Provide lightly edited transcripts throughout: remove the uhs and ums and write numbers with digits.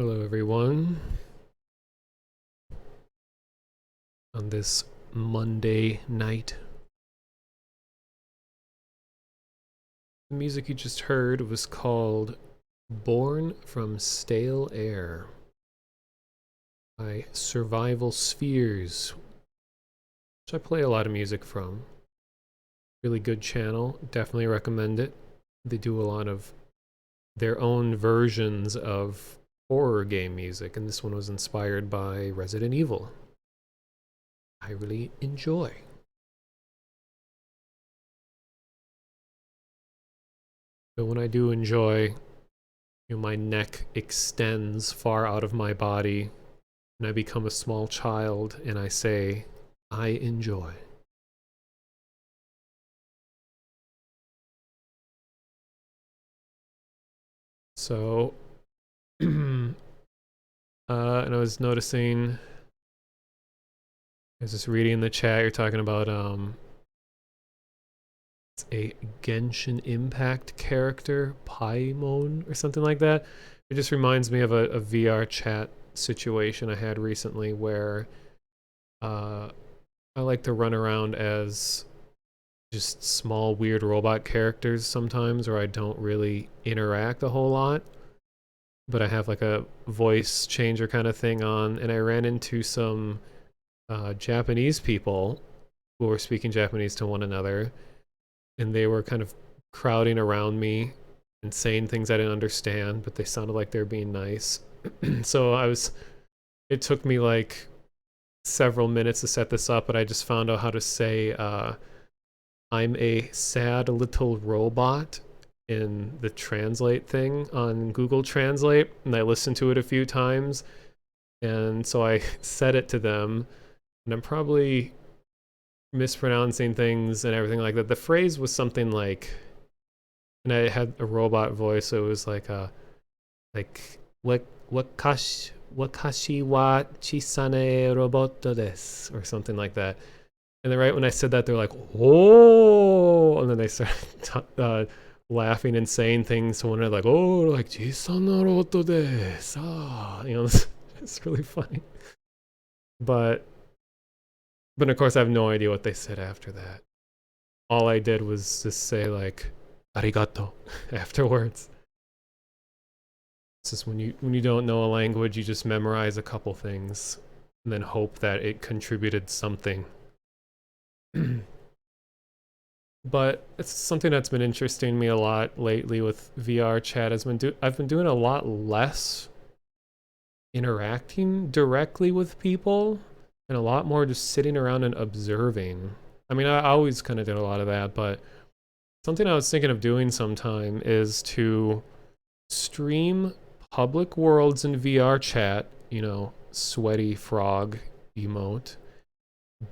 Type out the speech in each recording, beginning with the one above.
Hello, everyone. On this Monday night, the music you just heard was called Born from Stale Air by Survival Spheres, which I play a lot of music from. Really good channel. Definitely recommend it. They do a lot of their own versions of horror game music, and this one was inspired by Resident Evil. I really enjoy. But when I do enjoy, my neck extends far out of my body, and I become a small child, and I say, I enjoy. So, and I was noticing, I was just reading in the chat, you're talking about, it's a Genshin Impact character, Paimon, or something like that. It just reminds me of a VR chat situation I had recently where I like to run around as just small weird robot characters sometimes, or I don't really interact a whole lot, but I have like a voice changer kind of thing on, and I ran into some Japanese people who were speaking Japanese to one another, and they were kind of crowding around me and saying things I didn't understand, but they sounded like they were being nice. So it took me like several minutes to set this up, but I just found out how to say I'm a sad little robot in the translate thing on Google Translate, and I listened to it a few times, and so I said it to them, and I'm probably mispronouncing things and everything like that. The phrase was something like, and I had a robot voice, so it was like wakashi wa chisane roboto desu, or something like that. And then right when I said that, they're like, "Oh!" And then they started laughing and saying things to one another, like, "Oh, like chisana roboto desu." Ah, it's really funny. But of course, I have no idea what they said after that. All I did was just say like, "Arigato" afterwards. It's just when you don't know a language, you just memorize a couple things and then hope that it contributed something. But it's something that's been interesting me a lot lately with VR chat. I've been doing a lot less interacting directly with people and a lot more just sitting around and observing. I mean, I always kind of did a lot of that, but something I was thinking of doing sometime is to stream public worlds in VR chat, sweaty frog emote,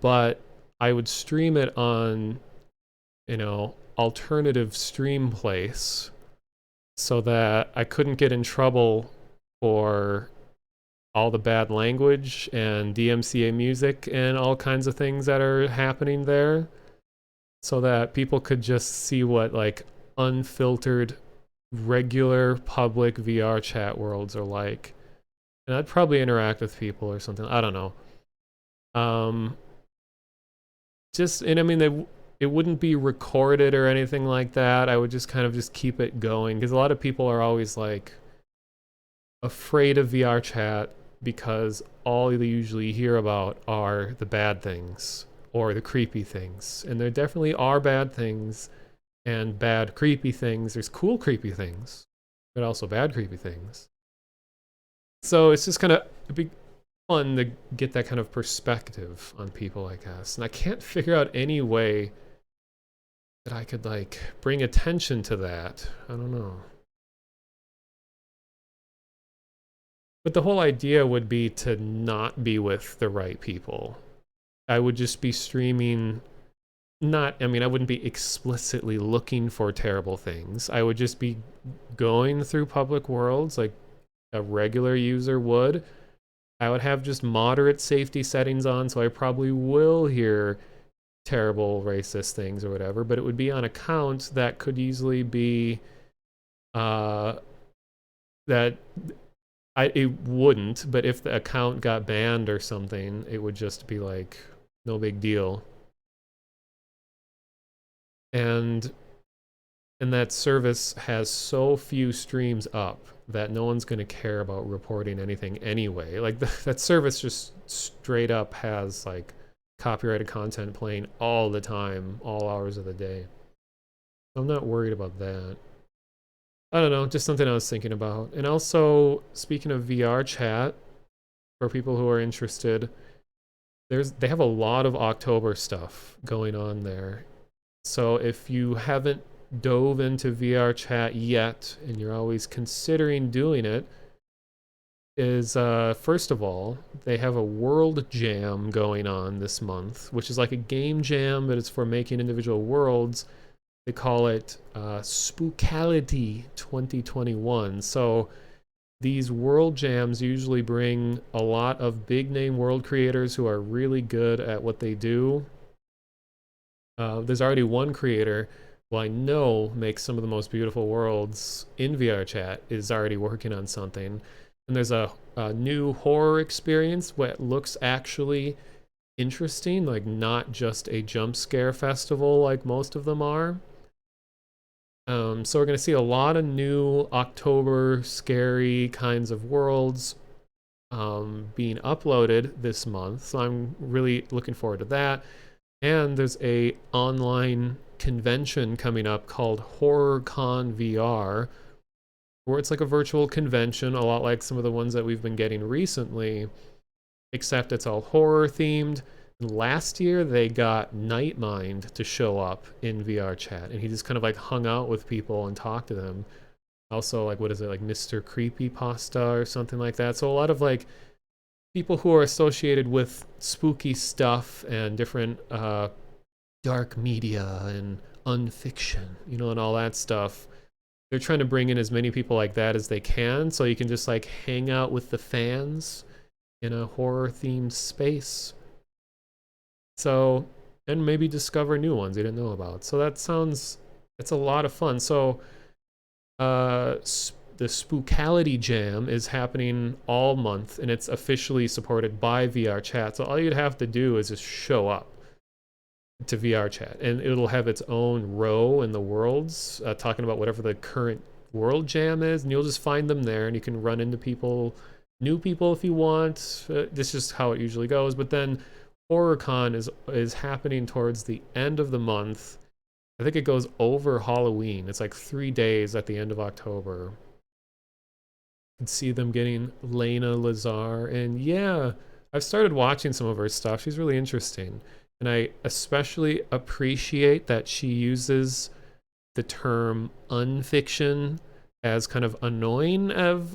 but I would stream it on alternative stream place so that I couldn't get in trouble for all the bad language and DMCA music and all kinds of things that are happening there, so that people could just see what like unfiltered regular public VR chat worlds are like. And I'd probably interact with people or something. I don't know. Um, and I mean, it wouldn't be recorded or anything like that. I would just kind of just keep it going, because a lot of people are always like afraid of VR chat because all they usually hear about are the bad things or the creepy things. And there definitely are bad things and bad creepy things. There's cool creepy things, but also bad creepy things. So it's just kind of fun to get that kind of perspective on people, I guess. And I can't figure out any way that I could like bring attention to that. I don't know. But the whole idea would be to not be with the right people. I would just be streaming, I wouldn't be explicitly looking for terrible things. I would just be going through public worlds like a regular user would. I would have just moderate safety settings on, so I probably will hear terrible racist things or whatever, but it would be on accounts that could easily be that It wouldn't, but if the account got banned or something, it would just be like no big deal. And that service has so few streams up that no one's going to care about reporting anything anyway. Like that service just straight up has like copyrighted content playing all the time, all hours of the day. I'm not worried about that. I don't know, just something I was thinking about. And also, speaking of VR chat, for people who are interested, they have a lot of October stuff going on there. So if you haven't dove into VR chat yet and you're always considering doing it, is first of all, they have a world jam going on this month, which is like a game jam, but it's for making individual worlds. They call it Spookality 2021. So these world jams usually bring a lot of big name world creators who are really good at what they do. There's already one creator who I know makes some of the most beautiful worlds in VR chat, is already working on something. And there's a new horror experience that looks actually interesting, like not just a jump scare festival like most of them are. So we're going to see a lot of new October scary kinds of worlds being uploaded this month. So I'm really looking forward to that. And there's a online convention coming up called HorrorCon VR, where it's like a virtual convention, a lot like some of the ones that we've been getting recently, except it's all horror themed. Last year they got Nightmind to show up in VR chat, and he just kind of like hung out with people and talked to them. Also, like, what is it, like Mr. Creepypasta or something like that. So a lot of like people who are associated with spooky stuff and different dark media and unfiction, you know, and all that stuff. They're trying to bring in as many people like that as they can, so you can just like hang out with the fans in a horror themed space. So, and maybe discover new ones you didn't know about. So it's a lot of fun. So, the Spookality Jam is happening all month, and it's officially supported by VR Chat. So all you'd have to do is just show up to VR Chat, and it'll have its own row in the worlds, talking about whatever the current world jam is, and you'll just find them there, and you can run into people, new people if you want. This is just how it usually goes. But then HorrorCon is happening towards the end of the month. I think it goes over Halloween. It's like 3 days at the end of October. You can see them getting Lena Lazar, and yeah, I've started watching some of her stuff. She's really interesting, and I especially appreciate that she uses the term unfiction, as kind of annoying of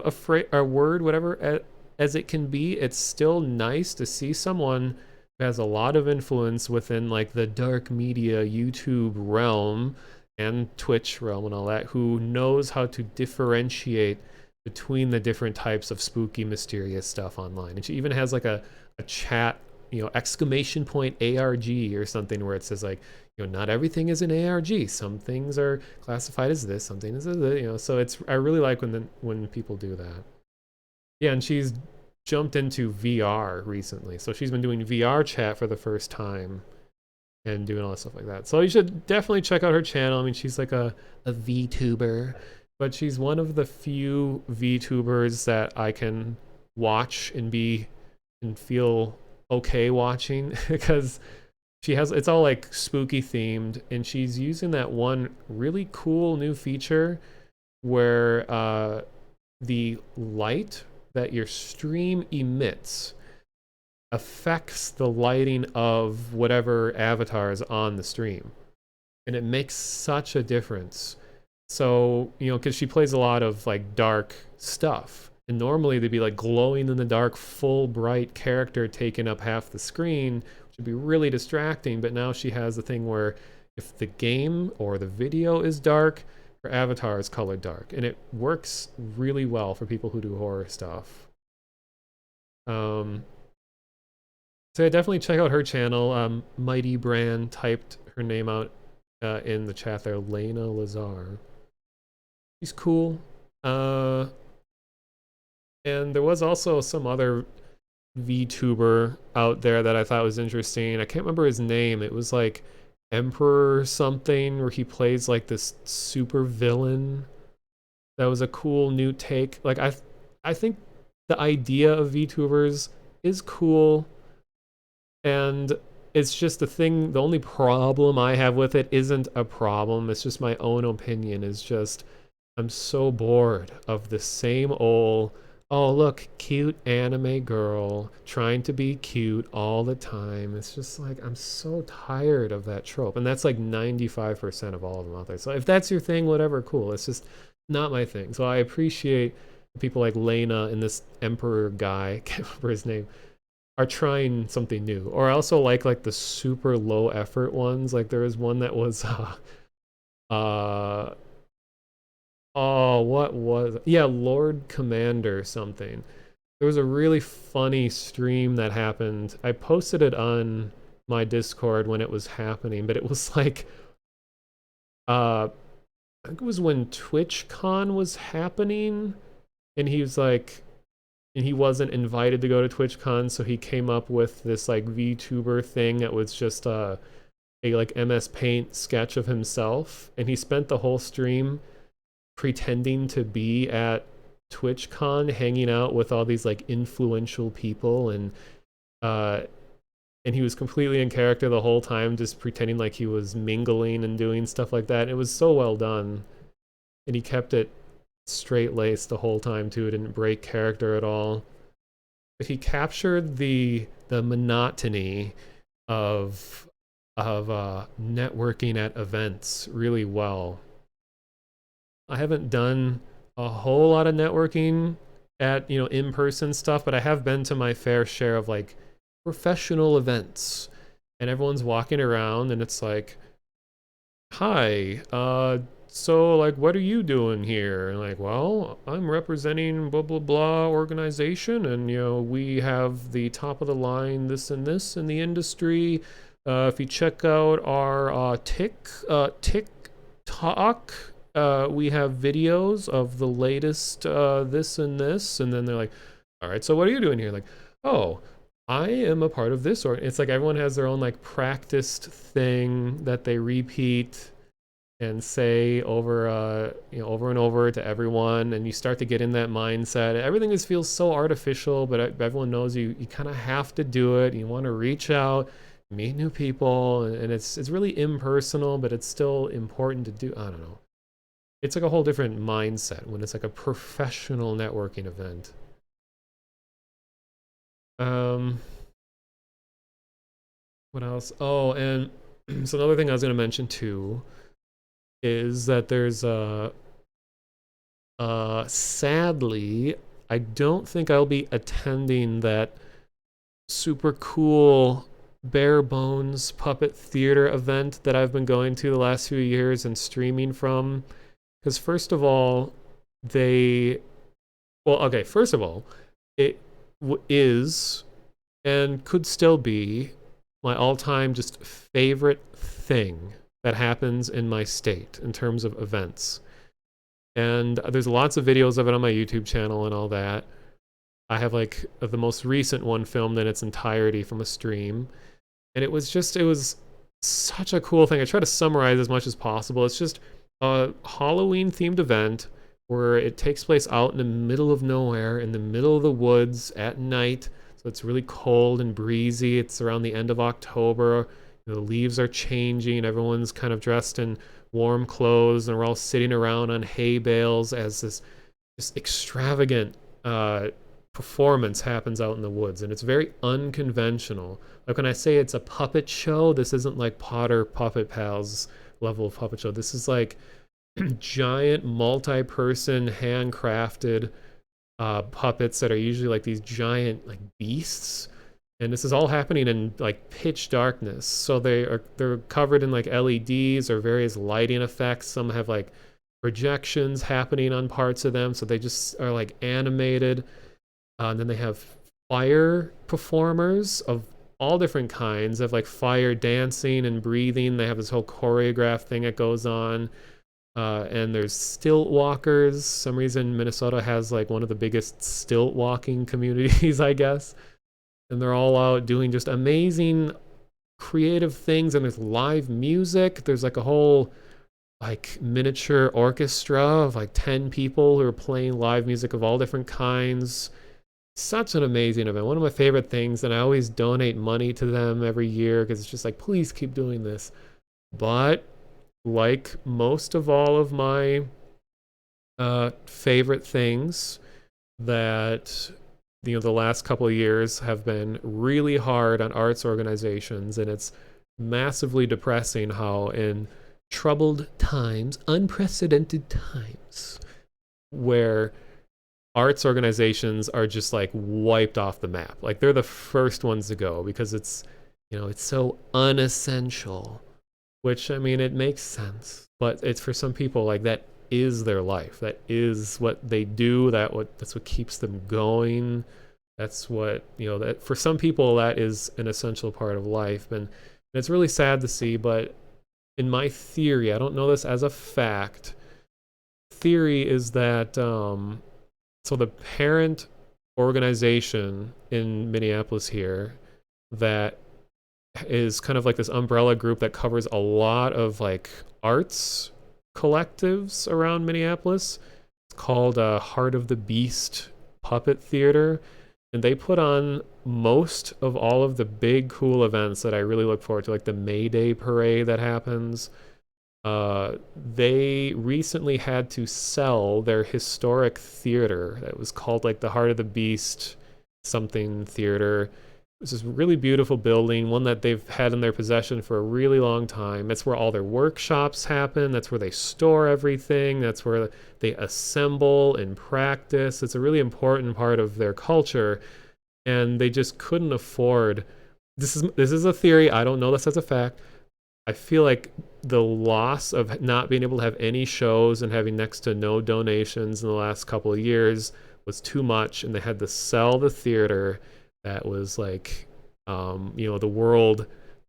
a word, whatever as it can be. It's still nice to see someone who has a lot of influence within like the dark media YouTube realm and Twitch realm and all that, who knows how to differentiate between the different types of spooky, mysterious stuff online. And she even has like a chat, you know, exclamation point ARG or something, where it says like, you know, not everything is an ARG. Some things are classified as this, something is this, you know. So I really like when people do that. Yeah, and she's jumped into VR recently, so she's been doing VR chat for the first time and doing all that stuff like that. So you should definitely check out her channel. I mean, she's like a VTuber, but she's one of the few VTubers that I can watch and feel okay watching because it's all like spooky themed, and she's using that one really cool new feature where the light that your stream emits affects the lighting of whatever avatar is on the stream, and it makes such a difference. So, you know, because she plays a lot of like dark stuff, and normally they'd be like glowing in the dark, full bright character taking up half the screen, which would be really distracting. But now she has the thing where if the game or the video is dark, her avatar is colored dark, and it works really well for people who do horror stuff. So yeah, definitely check out her channel. Mighty Brand typed her name out in the chat there, Lena Lazar. She's cool. And there was also some other VTuber out there that I thought was interesting. I can't remember his name. It was like Emperor something, where he plays like this super villain. That was a cool new take. Like I think the idea of VTubers is cool, and it's just the thing. The only problem I have with it isn't a problem. It's just my own opinion. Is just I'm so bored of the same old, oh, look, cute anime girl trying to be cute all the time. It's just like, I'm so tired of that trope. And that's like 95% of all of them out there. So if that's your thing, whatever, cool. It's just not my thing. So I appreciate people like Lena and this Emperor guy, can't remember his name, are trying something new. Or I also like the super low effort ones. Like there was one that was uh oh, what was it? Yeah, Lord Commander something. There was a really funny stream that happened. I posted it on my Discord when it was happening, but it was like I think it was when TwitchCon was happening, and he was like, and he wasn't invited to go to TwitchCon, so he came up with this like VTuber thing that was just a like MS Paint sketch of himself, and he spent the whole stream pretending to be at TwitchCon, hanging out with all these like influential people, uh, and he was completely in character the whole time, just pretending like he was mingling and doing stuff like that. It was so well done, and he kept it straight laced the whole time too. It didn't break character at all. But he captured the monotony of networking at events really well. I haven't done a whole lot of networking at, in-person stuff, but I have been to my fair share of like professional events, and everyone's walking around and it's like, hi, so like what are you doing here? And like, well, I'm representing blah blah blah organization, and we have the top of the line this and this in the industry. If you check out our TikTok, we have videos of the latest this and this. And then they're like, all right, so what are you doing here? Like, oh, I am a part of this. Or it's like everyone has their own like practiced thing that they repeat and say over over and over to everyone, and you start to get in that mindset. Everything just feels so artificial, but everyone knows you kind of have to do it. You want to reach out, meet new people, and it's really impersonal, but it's still important to do. I don't know, it's like a whole different mindset when it's like a professional networking event. Um, what else? Oh, and so another thing I was going to mention too is that there's sadly, I don't think I'll be attending that super cool bare bones puppet theater event that I've been going to the last few years and streaming from. Because first of all, they, well, okay, first of all, it is and could still be my all-time just favorite thing that happens in my state in terms of events. And there's lots of videos of it on my YouTube channel and all that. I have like the most recent one filmed in its entirety from a stream. And it was such a cool thing. I try to summarize as much as possible. It's just a Halloween themed event where it takes place out in the middle of nowhere, in the middle of the woods at night. So it's really cold and breezy. It's around the end of October. The leaves are changing. Everyone's kind of dressed in warm clothes, and we're all sitting around on hay bales as this extravagant performance happens out in the woods. And it's very unconventional. Like when I say it's a puppet show, this isn't like Potter Puppet Pals level of puppet show. This is like giant multi-person handcrafted puppets that are usually like these giant like beasts, and this is all happening in like pitch darkness. So they're covered in like LEDs or various lighting effects. Some have like projections happening on parts of them, so they just are like animated. And then they have fire performers of all different kinds of like fire dancing and breathing. They have this whole choreographed thing that goes on. And there's stilt walkers. Some reason Minnesota has like one of the biggest stilt walking communities, I guess. And they're all out doing just amazing creative things. And there's live music. There's like a whole like miniature orchestra of like 10 people who are playing live music of all different kinds. Such an amazing event. One of my favorite things. And I always donate money to them every year because it's just like, please keep doing this. But like most of all of my favorite things, that the last couple of years have been really hard on arts organizations, and it's massively depressing how in troubled times, unprecedented times, where arts organizations are just like wiped off the map. Like they're the first ones to go because it's so unessential. Which, I mean, it makes sense, but it's for some people like that is their life. That is what they do. That's what keeps them going. That's what, that for some people that is an essential part of life. And it's really sad to see, but in my theory, I don't know this as a fact. Theory is that so the parent organization in Minneapolis here that is kind of like this umbrella group that covers a lot of like arts collectives around Minneapolis. It's called Heart of the Beast Puppet Theater, and they put on most of all of the big cool events that I really look forward to, like the May Day parade that happens. They recently had to sell their historic theater that was called like the Heart of the Beast something theater. It's this really beautiful building, one that they've had in their possession for a really long time. That's where all their workshops happen. That's where they store everything. That's where they assemble and practice. It's a really important part of their culture, and they just couldn't afford. This is a theory. I don't know this as a fact. I feel like the loss of not being able to have any shows and having next to no donations in the last couple of years was too much, and they had to sell the theater. That was like, the world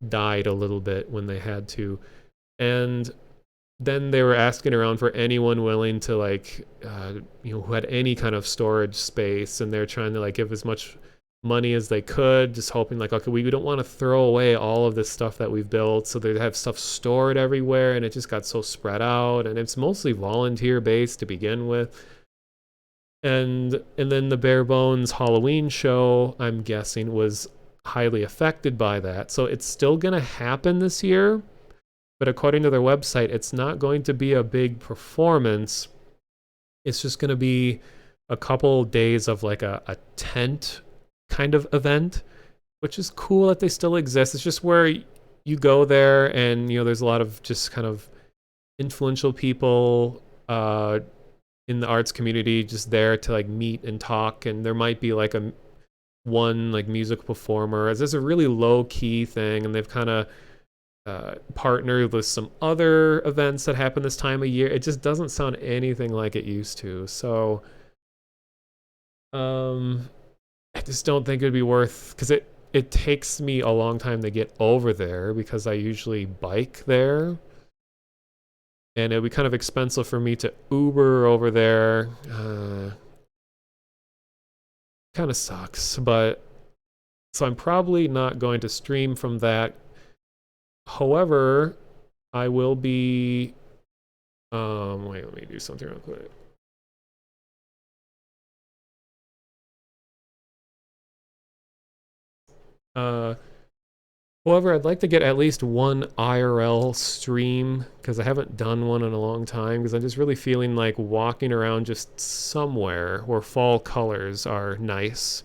died a little bit when they had to. And then they were asking around for anyone willing to like, who had any kind of storage space, and they're trying to like give as much money as they could, just hoping like, okay, we don't want to throw away all of this stuff that we've built. So they have stuff stored everywhere, and it just got so spread out, and it's mostly volunteer based to begin with. And then the bare bones Halloween show, I'm guessing, was highly affected by that. So it's still going to happen this year, but according to their website, it's not going to be a big performance. It's just going to be a couple days of like a tent kind of event, which is cool that they still exist. It's just where you go there and, there's a lot of just kind of influential people, in the arts community, just there to like meet and talk, and there might be like one like music performer. As There's a really low key thing, and they've kind of partnered with some other events that happen this time of year. It just doesn't sound anything like it used to. So I just don't think it'd be worth, because it takes me a long time to get over there because I usually bike there. And it'd be kind of expensive for me to Uber over there. Kind of sucks, but so I'm probably not going to stream from that. However, I will be. Wait, let me do something real quick. However, I'd like to get at least one IRL stream because I haven't done one in a long time, because I'm just really feeling like walking around just somewhere where fall colors are nice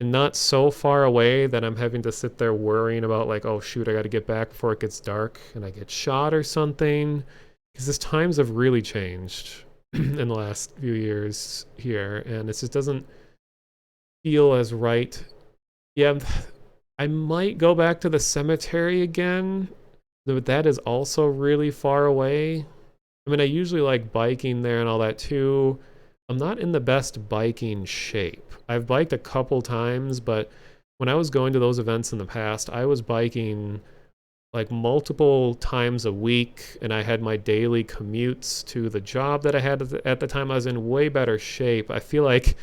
and not so far away that I'm having to sit there worrying about like, oh shoot, I got to get back before it gets dark and I get shot or something, because these times have really changed in the last few years here, and it just doesn't feel as right. Yeah, I might go back to the cemetery again, but that is also really far away. I mean, I usually like biking there and all that too. I'm not in the best biking shape. I've biked a couple times, but when I was going to those events in the past, I was biking like multiple times a week, and I had my daily commutes to the job that I had at the time. I was in way better shape. I feel like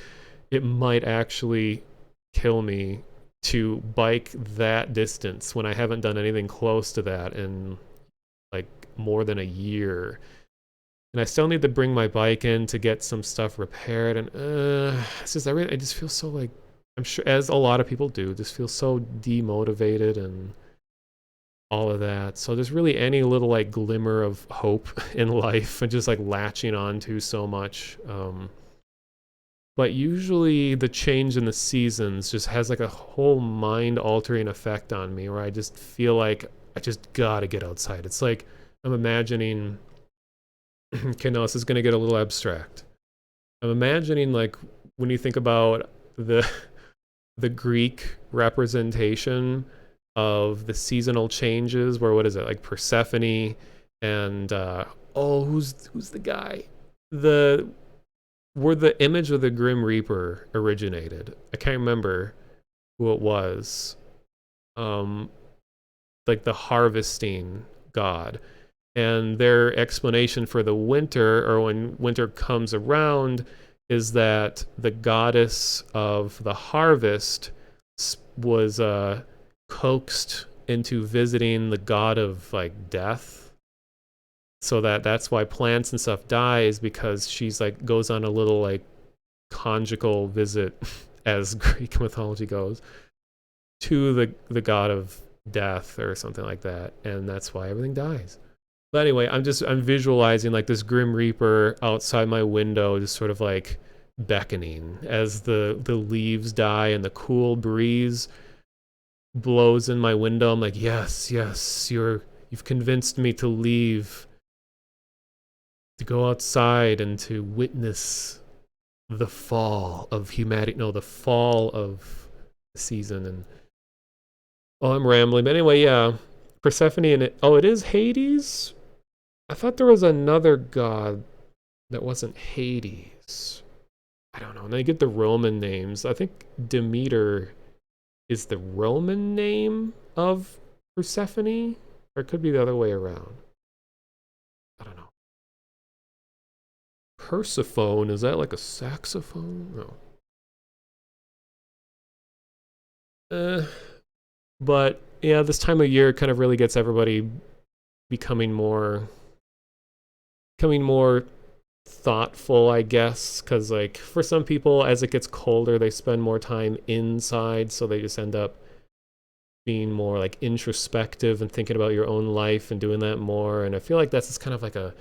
it might actually kill me to bike that distance when I haven't done anything close to that in like more than a year. And I still need to bring my bike in to get some stuff repaired. And it's just I just feel so like, I'm sure, as a lot of people do, just feel so demotivated and all of that. So there's really any little like glimmer of hope in life and just like latching on to so much. But usually the change in the seasons just has like a whole mind altering effect on me where I just feel like I just gotta get outside. It's like I'm imagining, okay, no, this is gonna get a little abstract. I'm imagining like when you think about the the Greek representation of the seasonal changes, where what is it like Persephone and oh, who's the guy? The Where the image of the Grim Reaper originated. I can't remember who it was. Um, like the harvesting god. And their explanation for the winter, or when winter comes around, is that the goddess of the harvest was coaxed into visiting the god of like death, so that's why plants and stuff die, is because she's like goes on a little like conjugal visit as Greek mythology goes to the god of death or something like that, and that's why everything dies. But anyway, I'm visualizing like this Grim Reaper outside my window, just sort of like beckoning as the leaves die and the cool breeze blows in my window. I'm like, yes, yes, you've convinced me to leave, to go outside and to witness the fall of humanity. No, the fall of the season. And oh, I'm rambling. But anyway, yeah, Persephone and it. Oh, it is Hades. I thought there was another god that wasn't Hades. I don't know. And I get the Roman names. I think Demeter is the Roman name of Persephone, or it could be the other way around. I don't know. Persephone, is that like a saxophone? No. But yeah, this time of year kind of really gets everybody becoming more thoughtful, I guess, because like for some people, as it gets colder, they spend more time inside, so they just end up being more like introspective and thinking about your own life and doing that more. And I feel like that's just kind of like a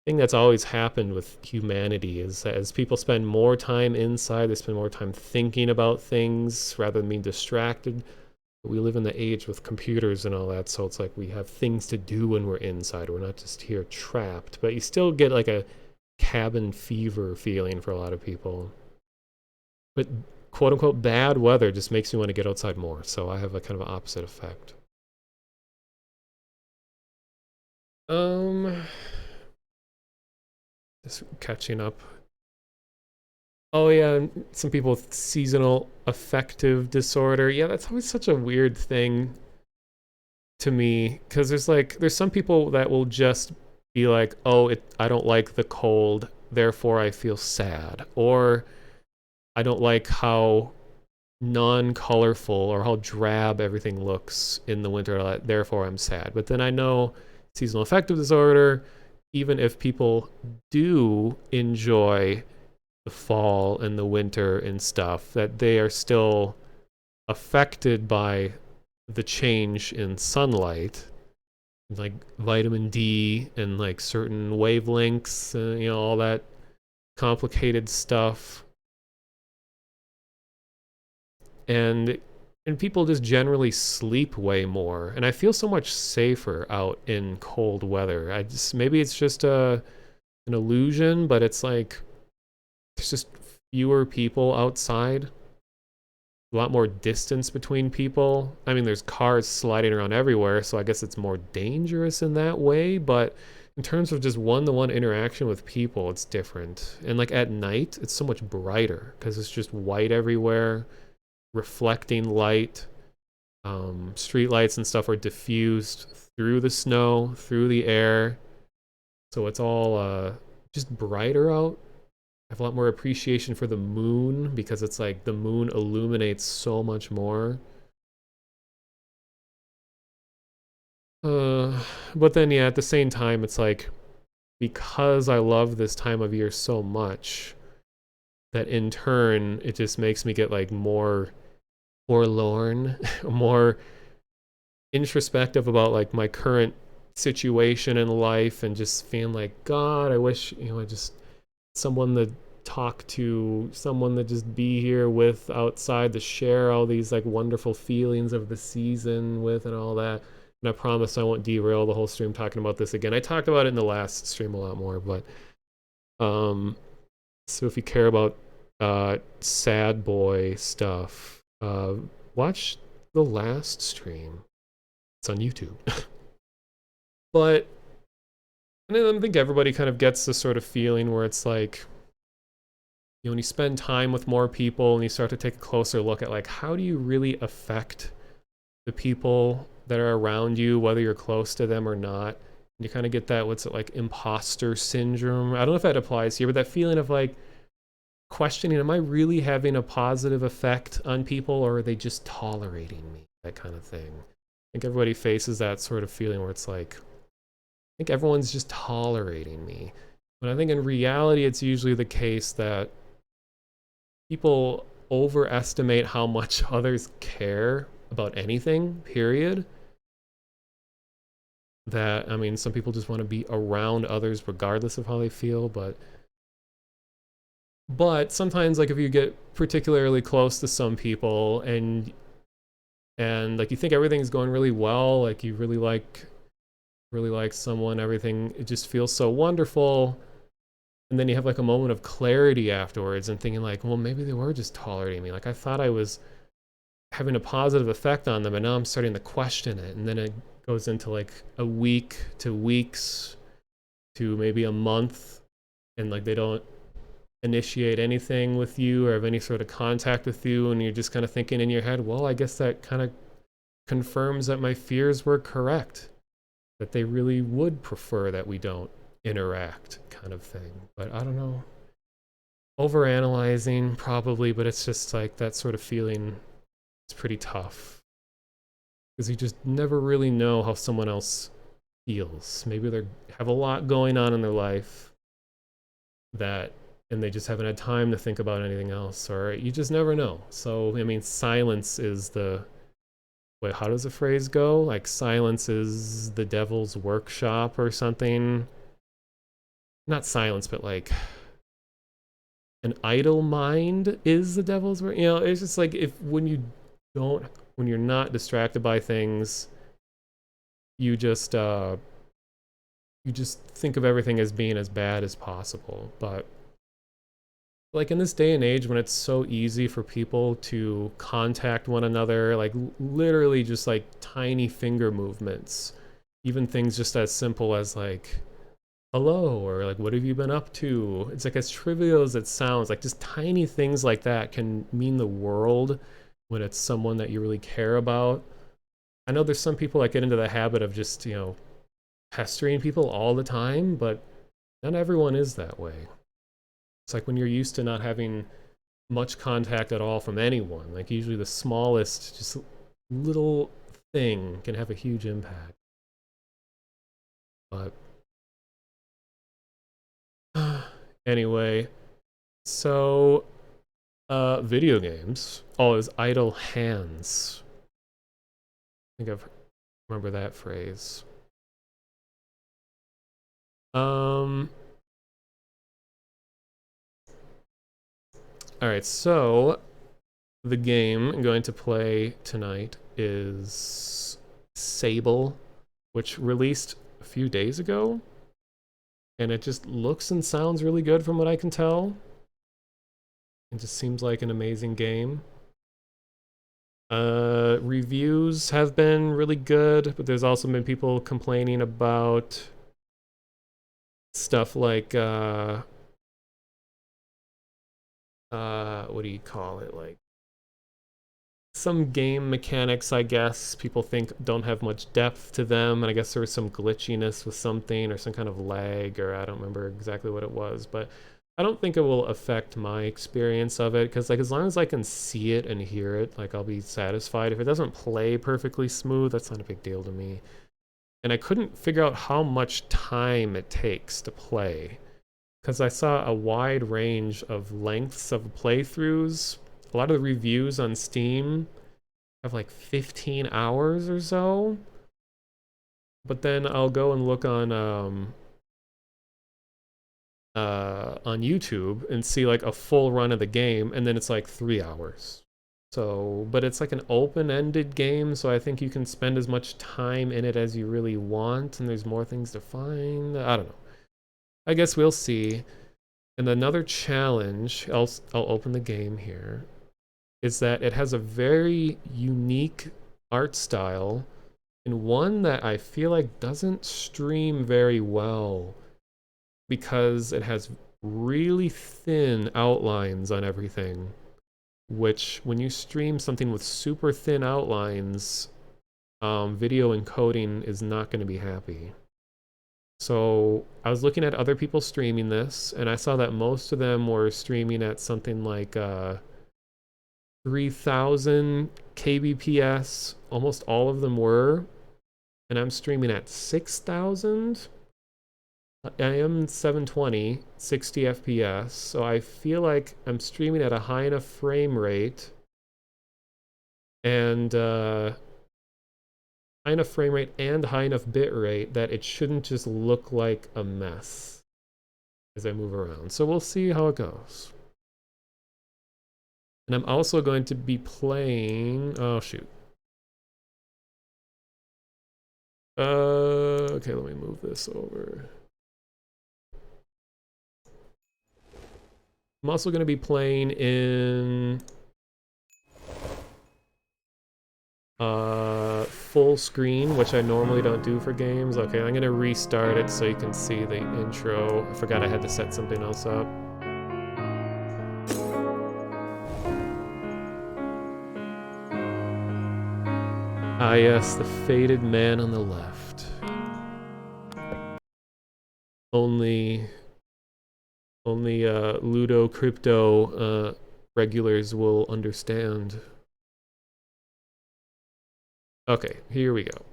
thing that's always happened with humanity, is that as people spend more time inside, they spend more time thinking about things rather than being distracted. We live in the age with computers and all that, so it's like we have things to do when we're inside. We're not just here trapped, but you still get like a cabin fever feeling for a lot of people. But quote unquote bad weather just makes me want to get outside more, so I have a kind of an opposite effect. Um, just catching up. Oh yeah, some people with seasonal affective disorder. Yeah, that's always such a weird thing to me, because there's some people that will just be like, oh, I don't like the cold, therefore I feel sad, or I don't like how non-colorful or how drab everything looks in the winter, therefore I'm sad. But then I know seasonal affective disorder, even if people do enjoy the fall and the winter and stuff, that they are still affected by the change in sunlight, like vitamin D and like certain wavelengths, all that complicated stuff. And people just generally sleep way more, and I feel so much safer out in cold weather. Maybe it's just an illusion, but it's like there's just fewer people outside, a lot more distance between people. I mean, there's cars sliding around everywhere, so I guess it's more dangerous in that way, but in terms of just one-to-one interaction with people, it's different. And like at night, it's so much brighter because it's just white everywhere, reflecting light. Street lights and stuff are diffused through the snow, through the air, so it's all just brighter out. I have a lot more appreciation for the moon because it's like the moon illuminates so much more. But then yeah, at the same time, it's like because I love this time of year so much that in turn it just makes me get like more forlorn, more introspective about like my current situation in life and just feeling like God, I wish, I just someone to talk to, someone to just be here with outside to share all these like wonderful feelings of the season with and all that. And I promise I won't derail the whole stream talking about this again. I talked about it in the last stream a lot more, but so if you care about sad boy stuff, watch the last stream. It's on YouTube. But I think everybody kind of gets this sort of feeling where it's like, when you spend time with more people and you start to take a closer look at like, how do you really affect the people that are around you, whether you're close to them or not? And you kind of get that, what's it like, imposter syndrome? I don't know if that applies here, but that feeling of like questioning, am I really having a positive effect on people or are they just tolerating me? That kind of thing. I think everybody faces that sort of feeling where it's like, I think everyone's just tolerating me. But I think in reality, it's usually the case that people overestimate how much others care about anything, period. That, I mean, some people just want to be around others regardless of how they feel, but sometimes like if you get particularly close to some people and like you think everything's going really well, like you really like someone, everything, it just feels so wonderful. And then you have like a moment of clarity afterwards and thinking like, well, maybe they were just tolerating me. Like I thought I was having a positive effect on them and now I'm starting to question it. And then it goes into like a week to weeks to maybe a month and like they don't initiate anything with you or have any sort of contact with you. And you're just kind of thinking in your head, well, I guess that kind of confirms that my fears were correct, that they really would prefer that we don't interact, kind of thing. But I don't know. Overanalyzing, probably, but it's just like that sort of feeling. It's pretty tough. Because you just never really know how someone else feels. Maybe they have a lot going on in their life that, and they just haven't had time to think about anything else, or you just never know. So, I mean, silence is the, wait, how does the phrase go? Like, silence is the devil's workshop or something? Not silence, but like, an idle mind is the devil's work. It's just like when you're not distracted by things, you just think of everything as being as bad as possible. But like in this day and age when it's so easy for people to contact one another, like literally just like tiny finger movements, even things just as simple as like hello or like what have you been up to, it's like as trivial as it sounds, like just tiny things like that can mean the world when it's someone that you really care about. I know there's some people that get into the habit of just pestering people all the time, but not everyone is that way. It's like when you're used to not having much contact at all from anyone, like usually the smallest just little thing can have a huge impact. But anyway, so video games. Oh, it was idle hands. I think I remember that phrase. All right, so the game I'm going to play tonight is Sable, which released a few days ago, and it just looks and sounds really good from what I can tell. It just seems like an amazing game. Reviews have been really good, but there's also been people complaining about stuff like what do you call it? Like some game mechanics, I guess, people think don't have much depth to them, and I guess there was some glitchiness with something or some kind of lag, or I don't remember exactly what it was, but I don't think it will affect my experience of it, because like as long as I can see it and hear it, like I'll be satisfied. If it doesn't play perfectly smooth, that's not a big deal to me. And I couldn't figure out how much time it takes to play, because I saw a wide range of lengths of playthroughs. A lot of the reviews on Steam have like 15 hours or so. But then I'll go and look on YouTube and see like a full run of the game, and then it's like 3 hours. So, but it's like an open-ended game, so I think you can spend as much time in it as you really want, and there's more things to find. I don't know. I guess we'll see. And another challenge, I'll open the game here, is that it has a very unique art style, and one that I feel like doesn't stream very well because it has really thin outlines on everything, which when you stream something with super thin outlines, video encoding is not going to be happy. So I was looking at other people streaming this, and I saw that most of them were streaming at something like 3,000 kbps. Almost all of them were, and I'm streaming at 6,000. I am 720, 60 FPS, so I feel like I'm streaming at a high enough frame rate and high enough frame rate and high enough bit rate that it shouldn't just look like a mess as I move around. So we'll see how it goes. And I'm also going to be playing, oh shoot. Okay, let me move this over. I'm also going to be playing in full screen, which I normally don't do for games. Okay, I'm going to restart it so you can see the intro. I forgot I had to set something else up. Ah yes, the faded man on the left. Only Ludo crypto regulars will understand. Okay, here we go.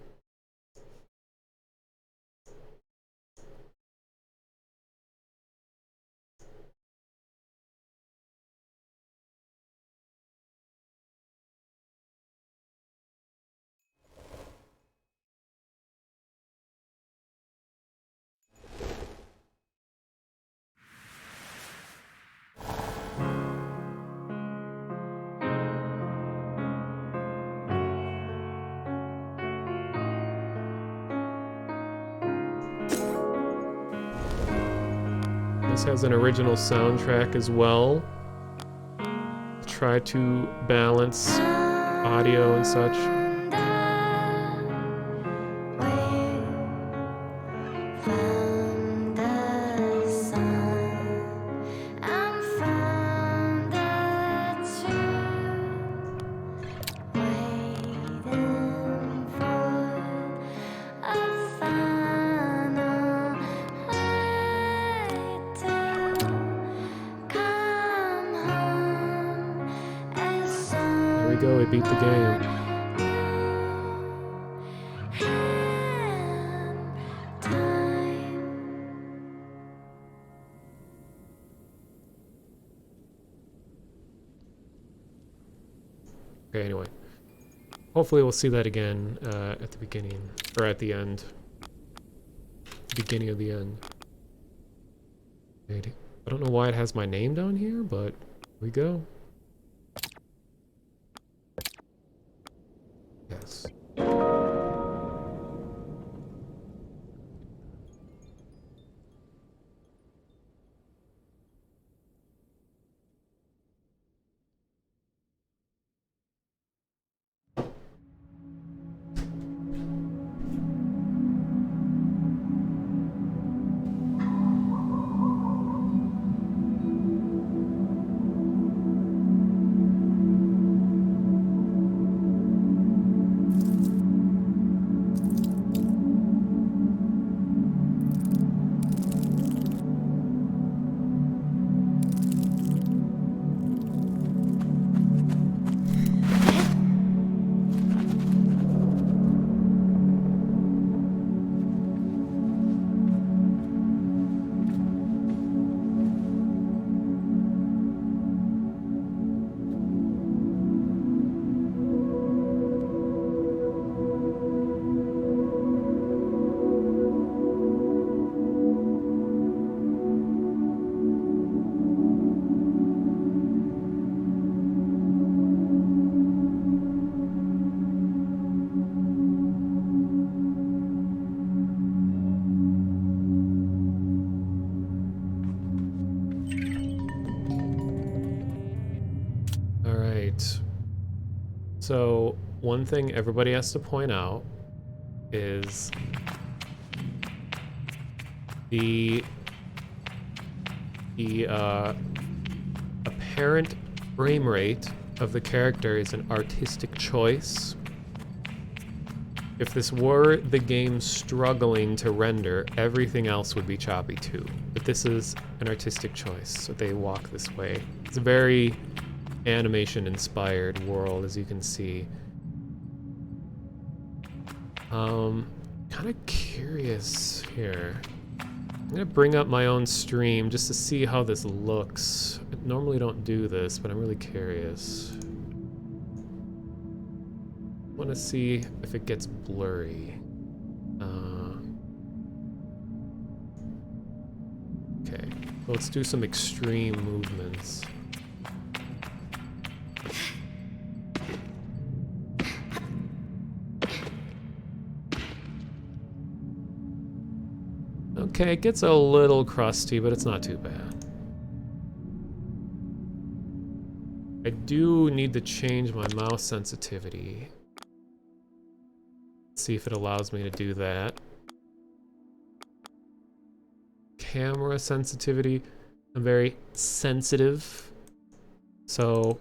This has an original soundtrack as well. Try to balance audio and such. There we go, we beat the game. Okay, anyway. Hopefully we'll see that again at the beginning, or at the end. Beginning of the end. I don't know why it has my name down here, but here we go. Yes. Alright. So, one thing everybody has to point out is the apparent frame rate of the character is an artistic choice. If this were the game struggling to render, everything else would be choppy too. But this is an artistic choice, so they walk this way. It's a very animation-inspired world, as you can see. Kind of curious here. I'm gonna bring up my own stream just to see how this looks. I normally don't do this, but I'm really curious. I want to see if it gets blurry. Okay, well, let's do some extreme movements. Okay, it gets a little crusty, but it's not too bad. I do need to change my mouse sensitivity. See if it allows me to do that. Camera sensitivity. I'm very sensitive. So,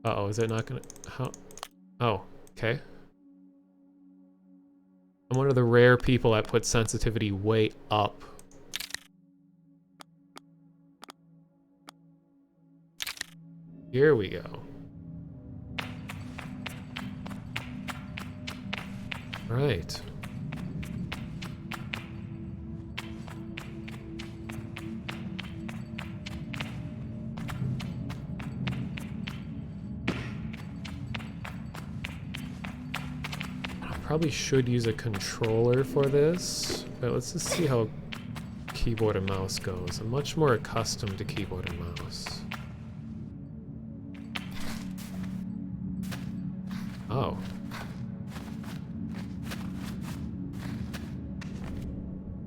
uh-oh, is it not gonna, how? Oh, okay. I'm one of the rare people that put sensitivity way up. Here we go. Right. Probably should use a controller for this, but let's just see how keyboard and mouse goes. I'm much more accustomed to keyboard and mouse. Oh.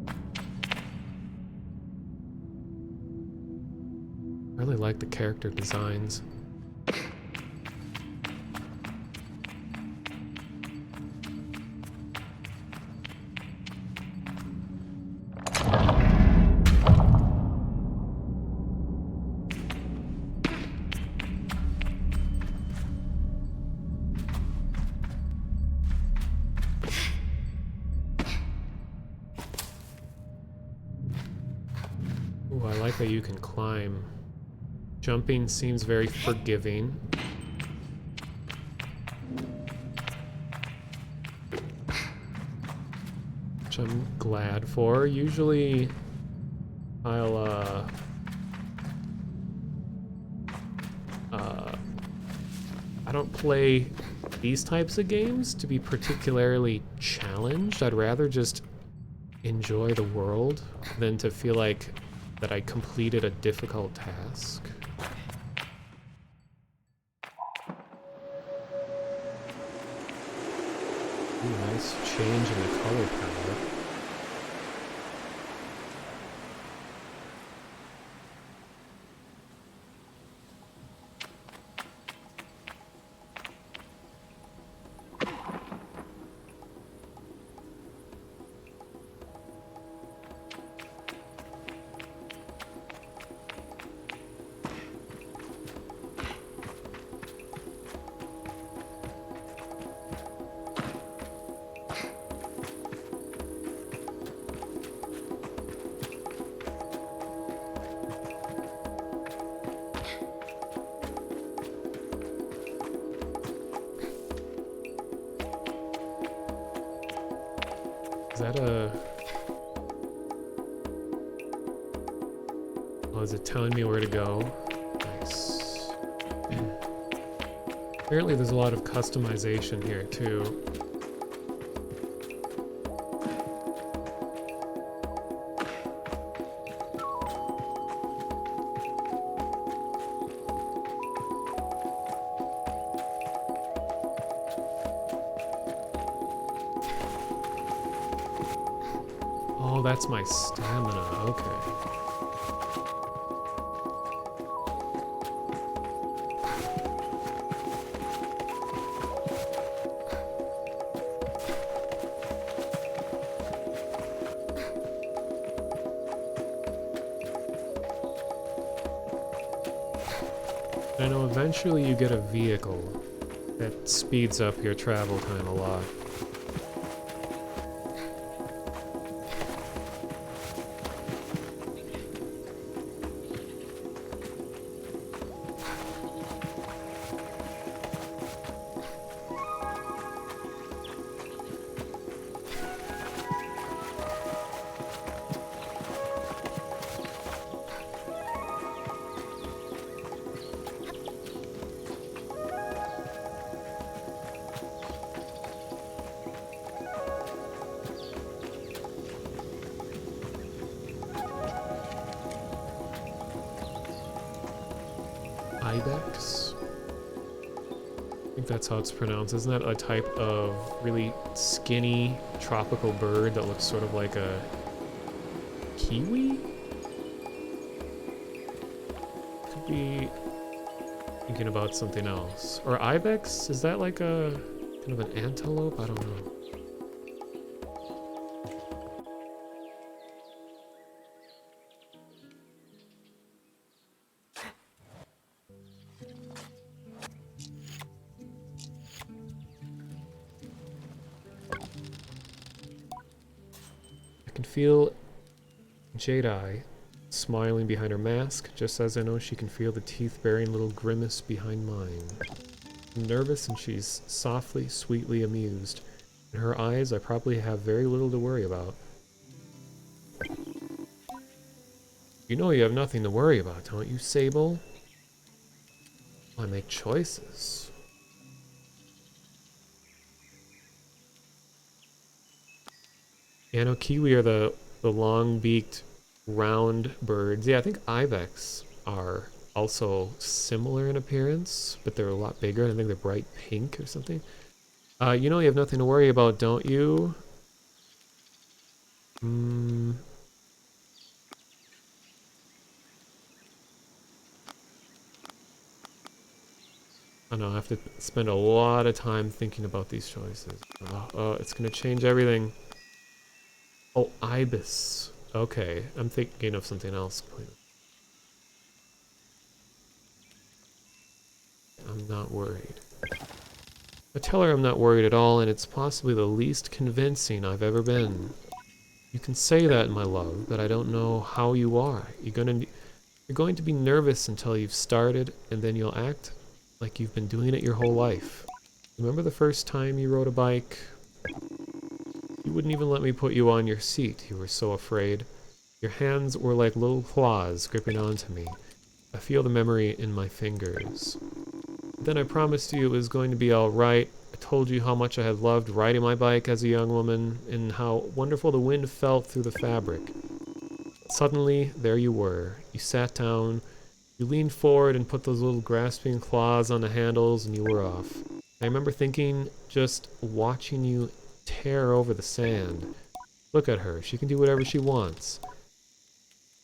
I really like the character designs. Ooh, I like that you can climb. Jumping seems very forgiving. Which I'm glad for. Usually, I'll, I don't play these types of games to be particularly challenged. I'd rather just enjoy the world than to feel like that I completed a difficult task. Ooh, nice change in the color palette. Is that a... Oh, is it telling me where to go? Nice. Apparently there's a lot of customization here, too. Oh, that's my stamina. Okay. I know eventually you get a vehicle that speeds up your travel time a lot. Ibex? I think that's how it's pronounced. Isn't that a type of really skinny tropical bird that looks sort of like a kiwi? Could be thinking about something else. Or ibex? Is that like a kind of an antelope? I don't know. I can feel Jade-Eye smiling behind her mask, just as I know she can feel the teeth-baring little grimace behind mine. I'm nervous and she's softly, sweetly amused. In her eyes, I probably have very little to worry about. You know you have nothing to worry about, don't you, Sable? I make choices. Yeah, no, kiwi are the long-beaked, round birds. Yeah, I think ibex are also similar in appearance, but they're a lot bigger, and I think they're bright pink or something. You know you have nothing to worry about, don't you? I know, I have to spend a lot of time thinking about these choices. It's gonna change everything. Oh, ibis. Okay, I'm thinking of something else. I'm not worried. I tell her I'm not worried at all, and it's possibly the least convincing I've ever been. You can say that, my love, but I don't know how you are. You're going to be nervous until you've started, and then you'll act like you've been doing it your whole life. Remember the first time you rode a bike? You wouldn't even let me put you on your seat. You were so afraid. Your hands were like little claws gripping onto me. I feel the memory in my fingers. Then I promised you it was going to be all right. I told you how much I had loved riding my bike as a young woman and how wonderful the wind felt through the fabric. Suddenly, there you were. You sat down, you leaned forward and put those little grasping claws on the handles, and you were off. I remember thinking, just watching you tear over the sand. Look at her. She can do whatever she wants.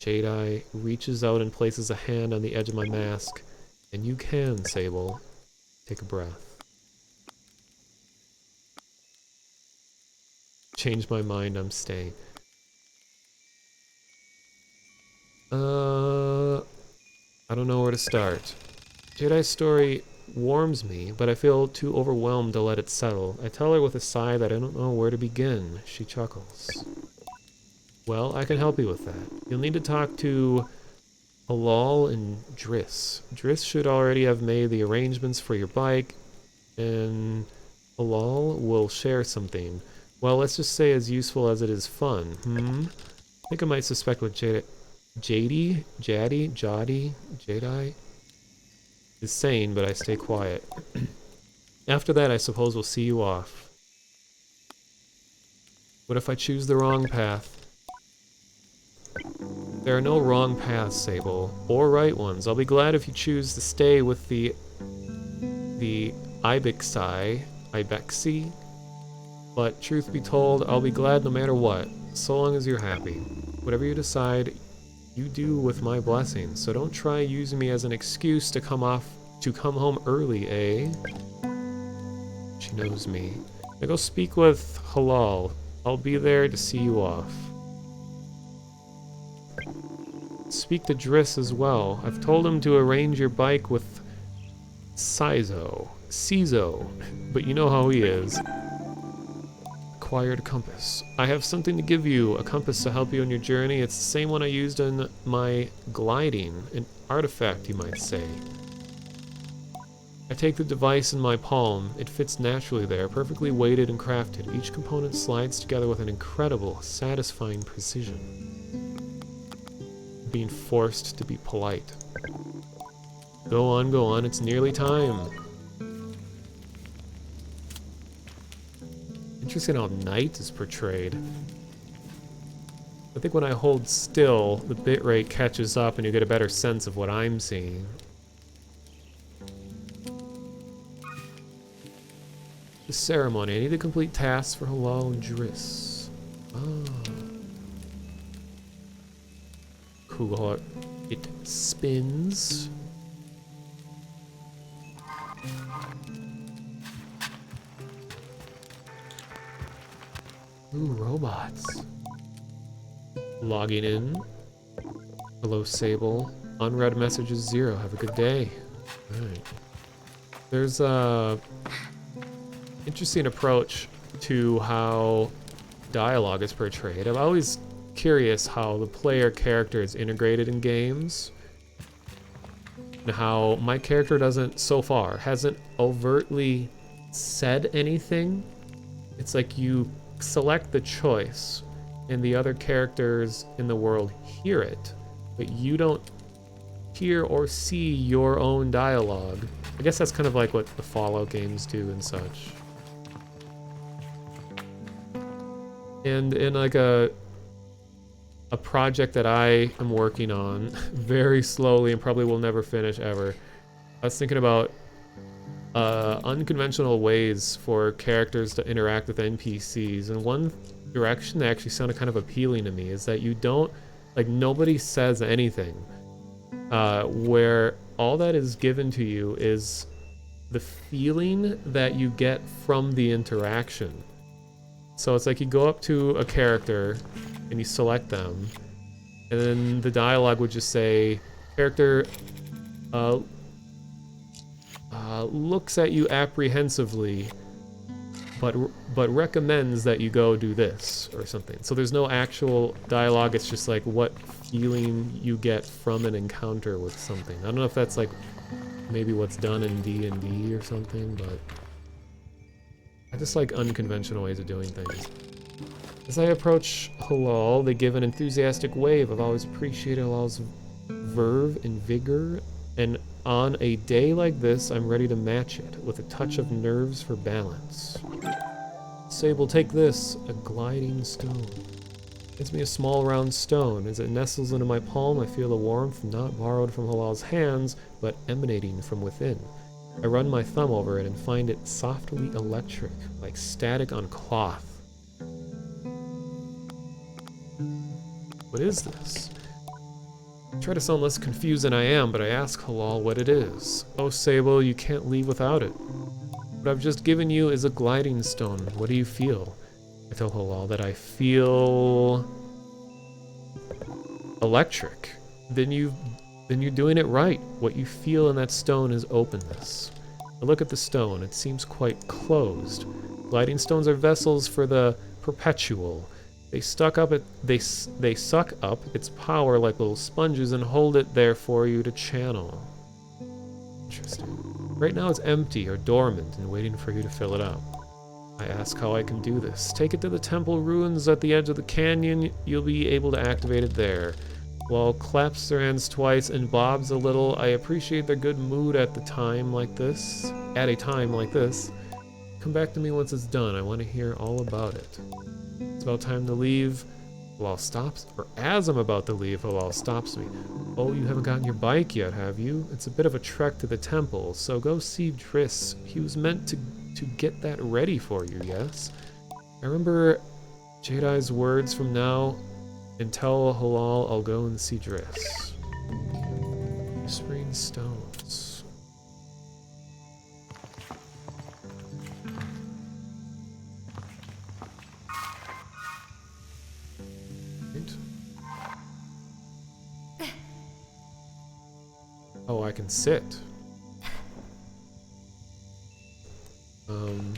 Jade-Eye reaches out and places a hand on the edge of my mask. And you can, Sable. Take a breath. Change my mind, I'm staying. I don't know where to start. Jade-Eye's story warms me, but I feel too overwhelmed to let it settle. I tell her with a sigh that I don't know where to begin. She chuckles. Well, I can help you with that. You'll need to talk to Halal and Driss. Driss should already have made the arrangements for your bike, and Halal will share something. Well, let's just say as useful as it is fun. I think I might suspect what Jadey is saying, but I stay quiet. After that, I suppose we'll see you off. What if I choose the wrong path? There are no wrong paths, Sable, or right ones. I'll be glad if you choose to stay with the Ibexi, but truth be told, I'll be glad no matter what, so long as you're happy. Whatever you decide, you do with my blessing, so don't try using me as an excuse to come home early, eh? She knows me. Now go speak with Halal. I'll be there to see you off. Speak to Driss as well. I've told him to arrange your bike with Cizo, but you know how he is. Acquired compass. I have something to give you, a compass to help you on your journey. It's the same one I used in my gliding, an artifact you might say. I take the device in my palm. It fits naturally there, perfectly weighted and crafted. Each component slides together with an incredible, satisfying precision. Being forced to be polite. Go on, it's nearly time. Interesting how night is portrayed. I think when I hold still, the bitrate catches up and you get a better sense of what I'm seeing. The ceremony. I need to complete tasks for Halal and Driss. Ah. Cool. It spins. Ooh, robots. Logging in. Hello, Sable. Unread message is 0. Have a good day. Alright. There's a interesting approach to how dialogue is portrayed. I'm always curious how the player character is integrated in games. And how my character hasn't overtly said anything. It's like you select the choice and the other characters in the world hear it, but you don't hear or see your own dialogue. I guess that's kind of like what the Fallout games do and such. And in like a project that I am working on very slowly and probably will never finish ever, I was thinking about unconventional ways for characters to interact with NPCs, and one direction that actually sounded kind of appealing to me is that you don't, like, nobody says anything, where all that is given to you is the feeling that you get from the interaction. So it's like you go up to a character and you select them, and then the dialogue would just say, character looks at you apprehensively, but recommends that you go do this or something. So there's no actual dialogue, it's just like what feeling you get from an encounter with something. I don't know if that's like maybe what's done in D&D or something, but I just like unconventional ways of doing things. As I approach Halal, they give an enthusiastic wave. I've always appreciated Halal's verve and vigor, and on a day like this, I'm ready to match it with a touch of nerves for balance. Sable, take this, a gliding stone. Gives me a small round stone. As it nestles into my palm, I feel the warmth not borrowed from Halal's hands, but emanating from within. I run my thumb over it and find it softly electric, like static on cloth. What is this? I try to sound less confused than I am, but I ask Halal what it is. Oh, Sable, you can't leave without it. What I've just given you is a gliding stone. What do you feel? I tell Halal that I feel electric. Then you're doing it right. What you feel in that stone is openness. I look at the stone. It seems quite closed. Gliding stones are vessels for the perpetual. They suck up its power like little sponges and hold it there for you to channel. Interesting. Right now it's empty or dormant and waiting for you to fill it up. I ask how I can do this. Take it to the temple ruins at the edge of the canyon. You'll be able to activate it there. While claps their hands twice and bobs a little, I appreciate their good mood at a time like this. Come back to me once it's done. I want to hear all about it. It's about time to leave. Halal stops, or as I'm about to leave, Halal stops me. Oh, you haven't gotten your bike yet, have you? It's a bit of a trek to the temple, so go see Driss. He was meant to get that ready for you, yes? I remember Jedi's words from now and tell Halal I'll go and see Driss. Whispering stones. Right. Oh, I can sit. Um,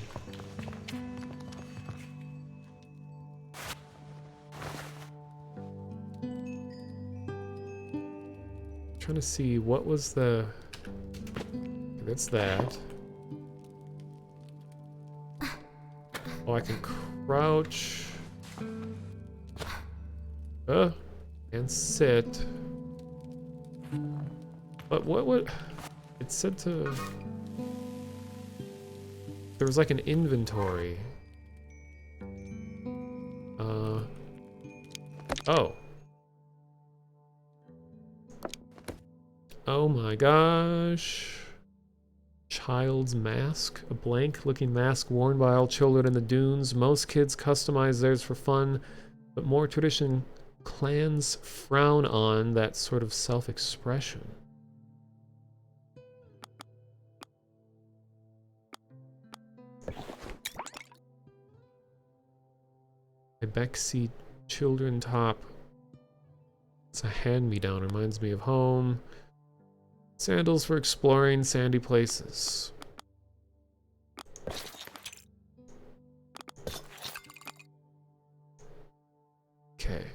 trying to see what was the... That's that. Oh, I can crouch. And sit. But what would... It said to... There was like an inventory. Oh. Oh my gosh. Child's mask. A blank-looking mask worn by all children in the dunes. Most kids customize theirs for fun, but more tradition clans frown on that sort of self-expression. A Bexy children top. It's a hand-me-down. Reminds me of home. Sandals for exploring sandy places. Okay.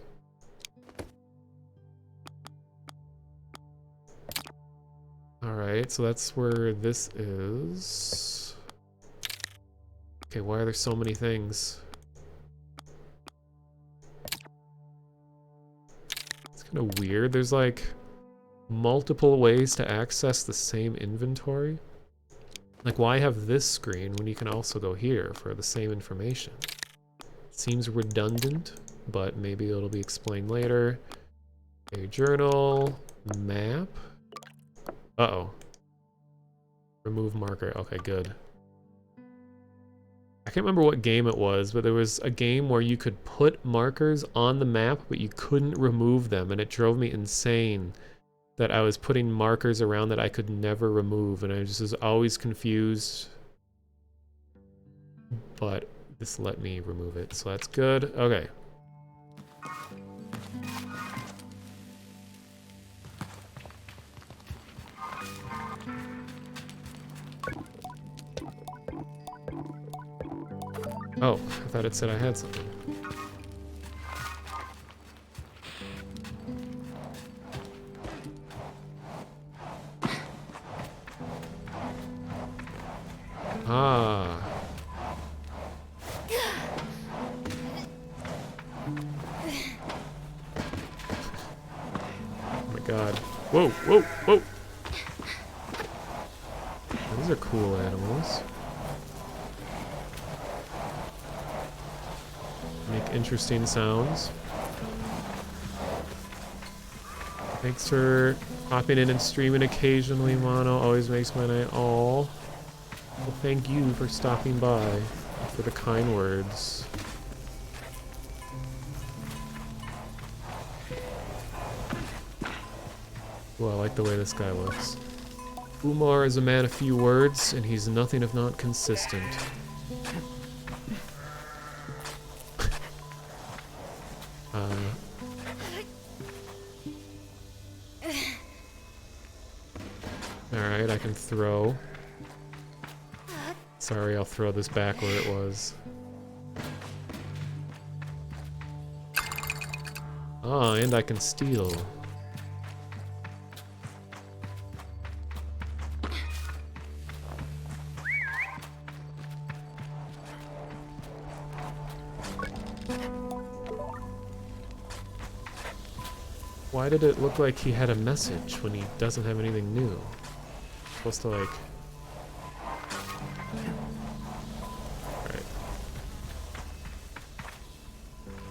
Alright, so that's where this is. Okay, why are there so many things? It's kind of weird. There's like multiple ways to access the same inventory. Like, why have this screen when you can also go here for the same information? Seems redundant, but maybe it'll be explained later. A journal, map. Uh-oh. Remove marker. Okay, good. I can't remember what game it was, but there was a game where you could put markers on the map, but you couldn't remove them, and it drove me insane that I was putting markers around that I could never remove, and I just was always confused. But this let me remove it, so that's good. Okay. Oh, I thought it said I had something. Ah. Oh my god. Whoa, whoa, whoa! Those are cool animals. Make interesting sounds. Thanks for popping in and streaming occasionally, Mono. Always makes my night. All. Well, thank you for stopping by, for the kind words. Well, I like the way this guy looks. Umar is a man of few words, and he's nothing if not consistent. Alright, I can throw. Sorry, I'll throw this back where it was. Ah, and I can steal. Why did it look like he had a message when he doesn't have anything new? Supposed to like... Alright.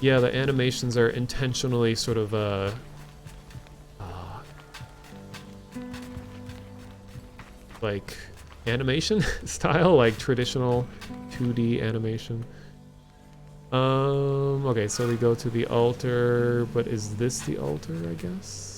Yeah, the animations are intentionally sort of, like, animation style, like traditional 2D animation. Okay, so we go to the altar, but is this the altar, I guess?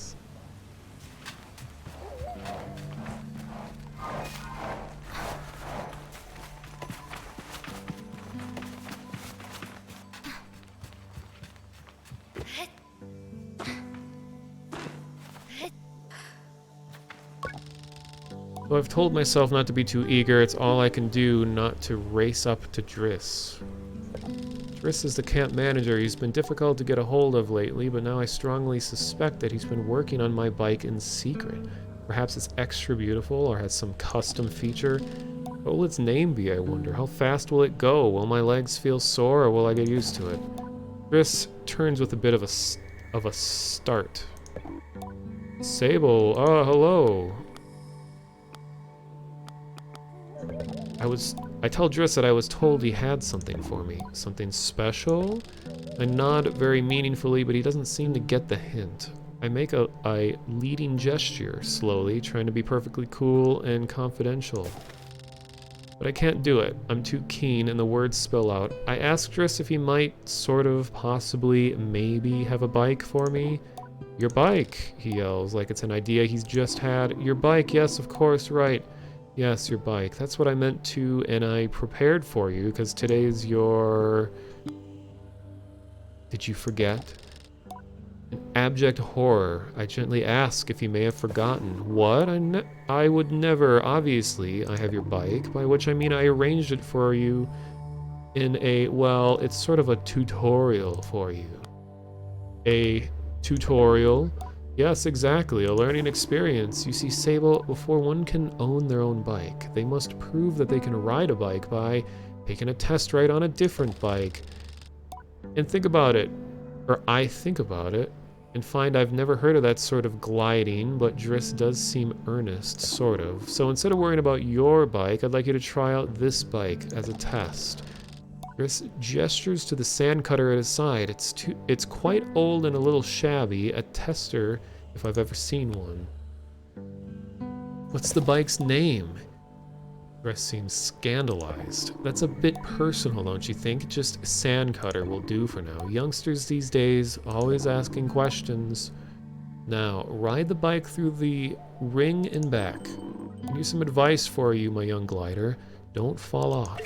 Though I've told myself not to be too eager, it's all I can do not to race up to Driss. Driss is the camp manager. He's been difficult to get a hold of lately, but now I strongly suspect that he's been working on my bike in secret. Perhaps it's extra beautiful or has some custom feature. What will its name be, I wonder? How fast will it go? Will my legs feel sore or will I get used to it? Driss turns with a bit of a start. Sable, hello. I tell Driss that I was told he had something for me. Something special? I nod very meaningfully, but he doesn't seem to get the hint. I make a leading gesture, slowly, trying to be perfectly cool and confidential. But I can't do it. I'm too keen, and the words spill out. I ask Driss if he might, sort of, possibly, maybe have a bike for me. Your bike, he yells, like it's an idea he's just had. Your bike, yes, of course, right. Yes, your bike. That's what I meant to, and I prepared for you, because today's your... Did you forget? An abject horror. I gently ask if he may have forgotten. What? I would never. Obviously, I have your bike, by which I mean I arranged it for you in a, well, it's sort of a tutorial for you. A tutorial? Yes, exactly. A learning experience. You see, Sable, before one can own their own bike, they must prove that they can ride a bike by taking a test ride on a different bike. And think about it, or I think about it, and find I've never heard of that sort of gliding, but Driss does seem earnest, sort of. So instead of worrying about your bike, I'd like you to try out this bike as a test. Driss gestures to the sand cutter at his side. It's quite old and a little shabby, a tester if I've ever seen one. What's the bike's name? Driss seems scandalized. That's a bit personal, don't you think? Just sand cutter will do for now. Youngsters these days, always asking questions. Now, ride the bike through the ring and back. Here's some advice for you, my young glider. Don't fall off.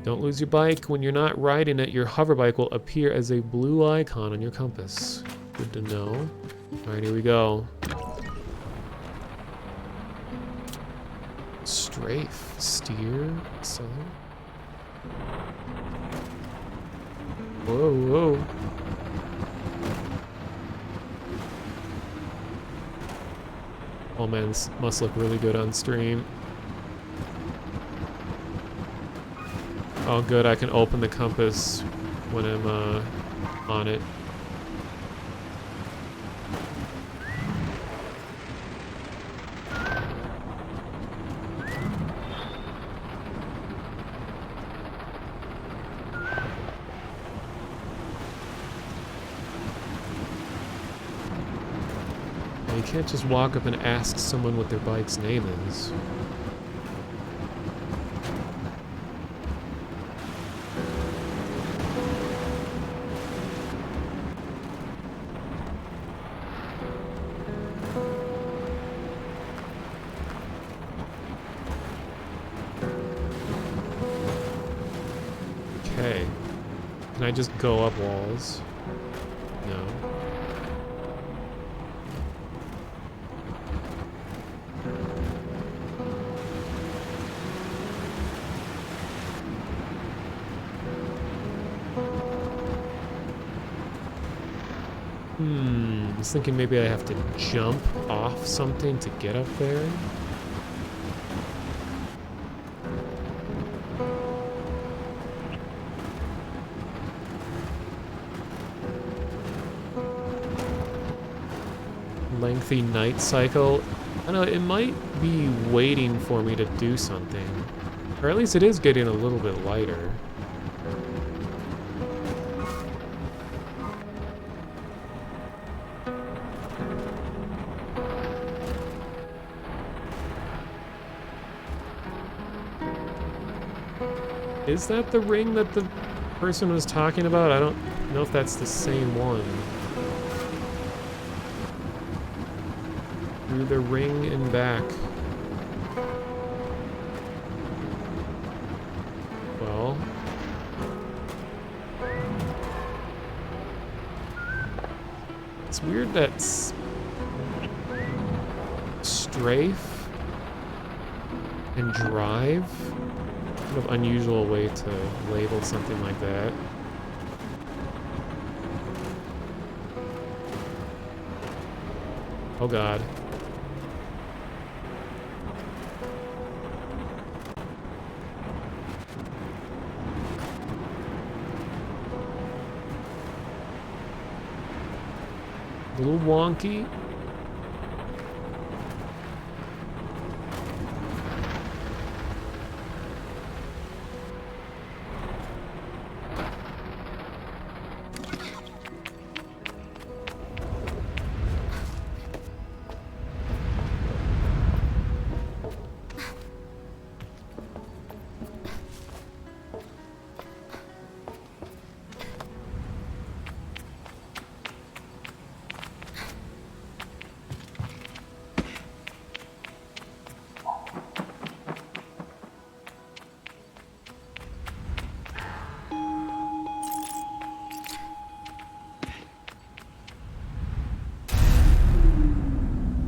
Don't lose your bike. When you're not riding it, your hover bike will appear as a blue icon on your compass. Good to know. Alright, here we go. Strafe, steer, accelerate. Whoa, whoa. Oh man, this must look really good on stream. Oh good, I can open the compass when I'm on it. You can't just walk up and ask someone what their bike's name is. Okay. Can I just go up walls? No. I was thinking maybe I have to jump off something to get up there. Lengthy night cycle. I don't know, it might be waiting for me to do something. Or at least it is getting a little bit lighter. Is that the ring that the person was talking about? I don't know if that's the same one. Through the ring and back. Well. It's weird that strafe and drive. Kind of unusual way to label something like that. Oh god. A little wonky.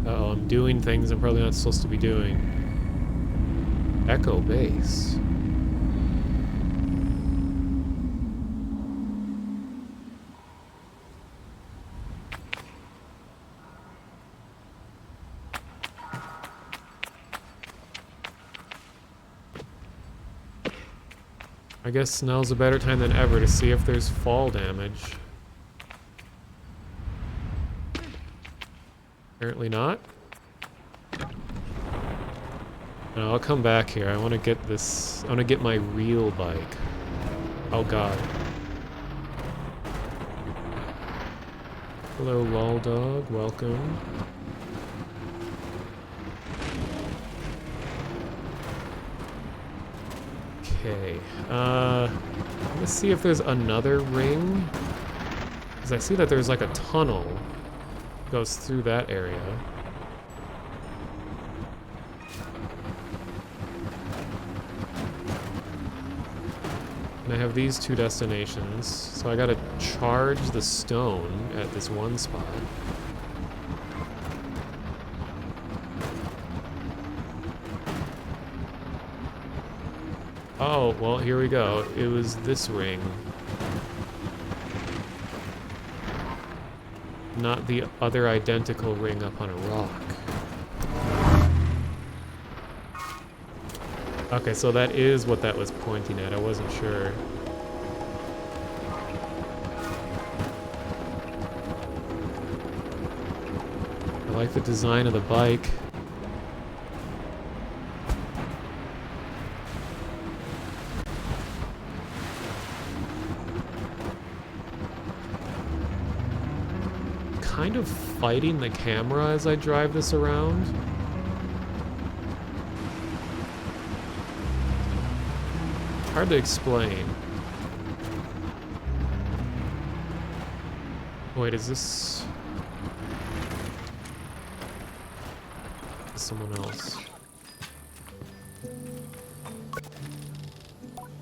Uh-oh, I'm doing things I'm probably not supposed to be doing. Echo base. I guess now's a better time than ever to see if there's fall damage. Apparently not. No, I'll come back here. I want to get this... I want to get my real bike. Oh god. Hello, lol dog. Welcome. Okay. Let's see if there's another ring. Because I see that there's like a tunnel. Goes through that area. And I have these two destinations, so I gotta charge the stone at this one spot. Oh, well, here we go. It was this ring. Not the other identical ring up on a rock. Okay, so that is what that was pointing at. I wasn't sure. I like the design of the bike. Kind of fighting the camera as I drive this around. Hard to explain. Wait, is this someone else?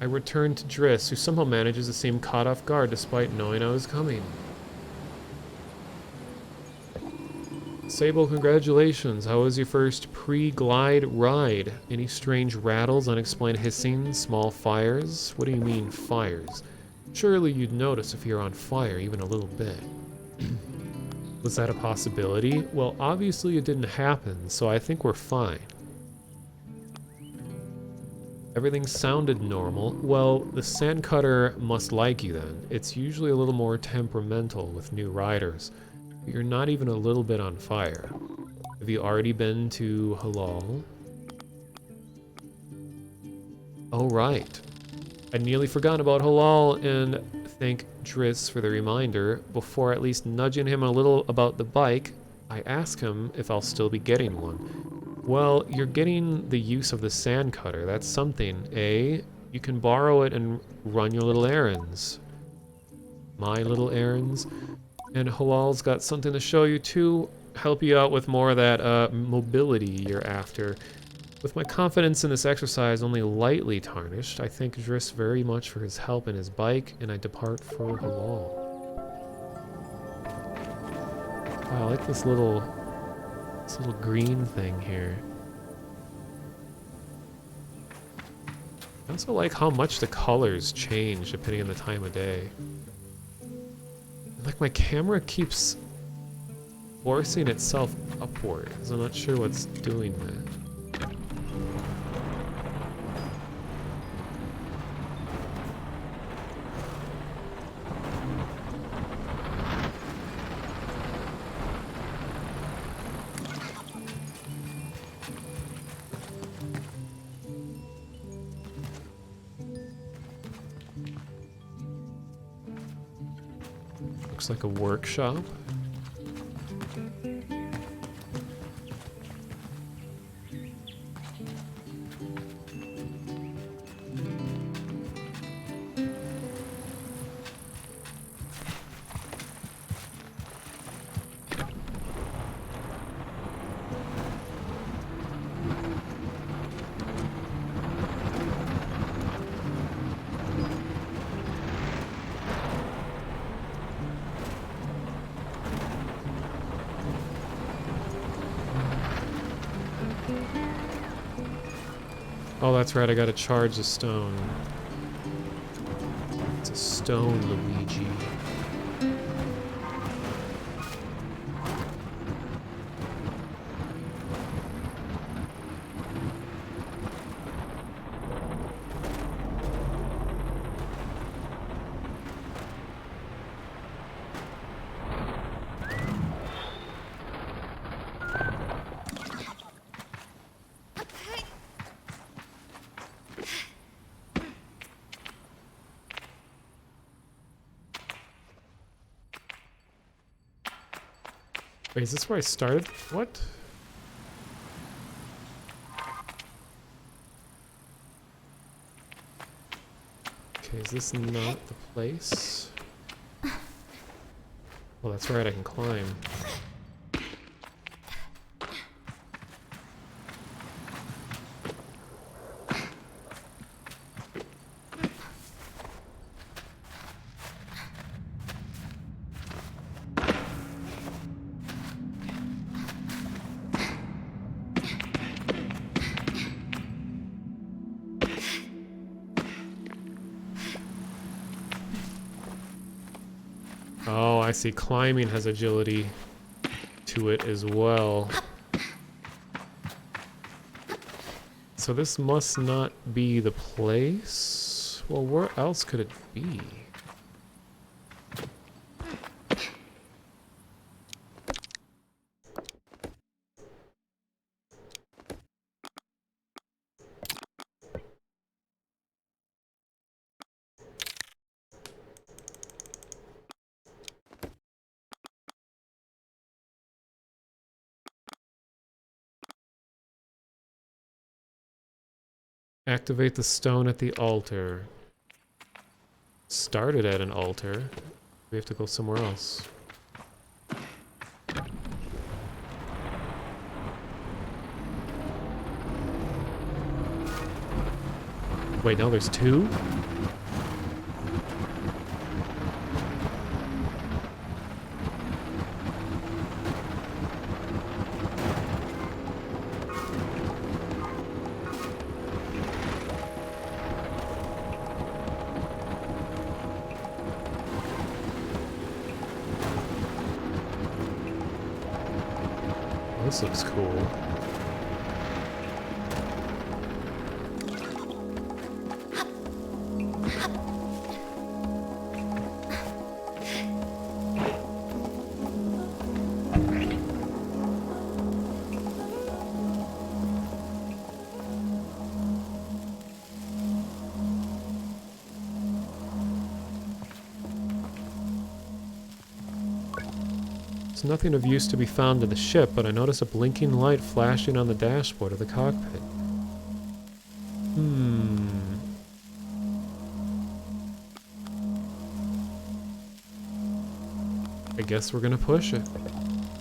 I returned to Driss, who somehow manages to seem caught off guard despite knowing I was coming. Sable, congratulations. How was your first pre-glide ride? Any strange rattles, unexplained hissing, small fires? What do you mean, fires? Surely you'd notice if you're on fire, even a little bit. Was that a possibility? Well, obviously it didn't happen, so I think we're fine. Everything sounded normal. Well, the sandcutter must like you then. It's usually a little more temperamental with new riders. You're not even a little bit on fire. Have you already been to Halal? Oh, right. I'd nearly forgotten about Halal, and thank Driss for the reminder. Before at least nudging him a little about the bike, I ask him if I'll still be getting one. Well, you're getting the use of the sand cutter. That's something, eh? You can borrow it and run your little errands. My little errands? And Halal's got something to show you too, help you out with more of that mobility you're after. With my confidence in this exercise only lightly tarnished, I thank Driss very much for his help and his bike, and I depart for Halal. Wow, I like this little This little green thing here. I also like how much the colors change depending on the time of day. Like my camera keeps forcing itself upwards. I'm not sure what's doing that. Looks like a workshop. Oh, that's right, I gotta charge the stone. It's a stone, Luigi. Wait, is this where I started? What? Okay, is this not the place? Well, that's right, I can climb. Oh, I see. Climbing has agility to it as well. So this must not be the place. Well, where else could it be? Activate the stone at the altar. Started at an altar. We have to go somewhere else. Wait, no, there's two? This looks cool. There's nothing of use to be found in the ship, but I notice a blinking light flashing on the dashboard of the cockpit. I guess we're gonna push it.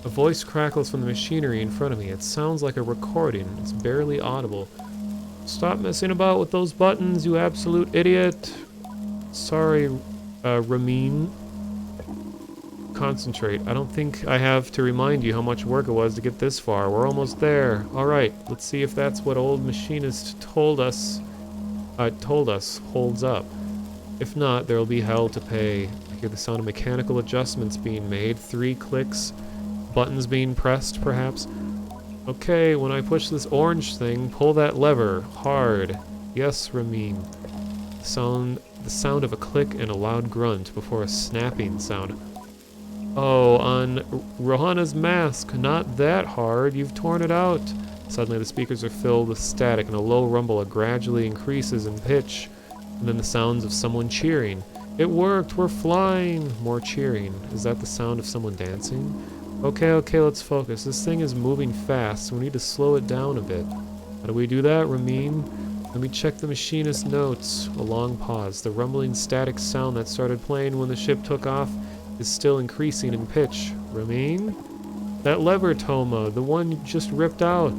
A voice crackles from the machinery in front of me. It sounds like a recording. It's barely audible. Stop messing about with those buttons, you absolute idiot. Sorry, Ramin. concentrate. I don't think I have to remind you how much work it was to get this far. We're almost there. Alright, let's see if that's what old machinist told us holds up. If not, there'll be hell to pay. I hear the sound of mechanical adjustments being made. 3 clicks. Buttons being pressed, perhaps. Okay, when I push this orange thing, pull that lever. Hard. Yes, Ramin. The sound of a click and a loud grunt before a snapping sound. Oh, on Rohana's mask. Not that hard. You've torn it out. Suddenly the speakers are filled with static and a low rumble gradually increases in pitch. And then the sounds of someone cheering. It worked! We're flying! More cheering. Is that the sound of someone dancing? Okay, let's focus. This thing is moving fast, so we need to slow it down a bit. How do we do that, Ramin? Let me check the machinist's notes. A long pause. The rumbling static sound that started playing when the ship took off is still increasing in pitch. Ramin? That lever, Toma, the one you just ripped out.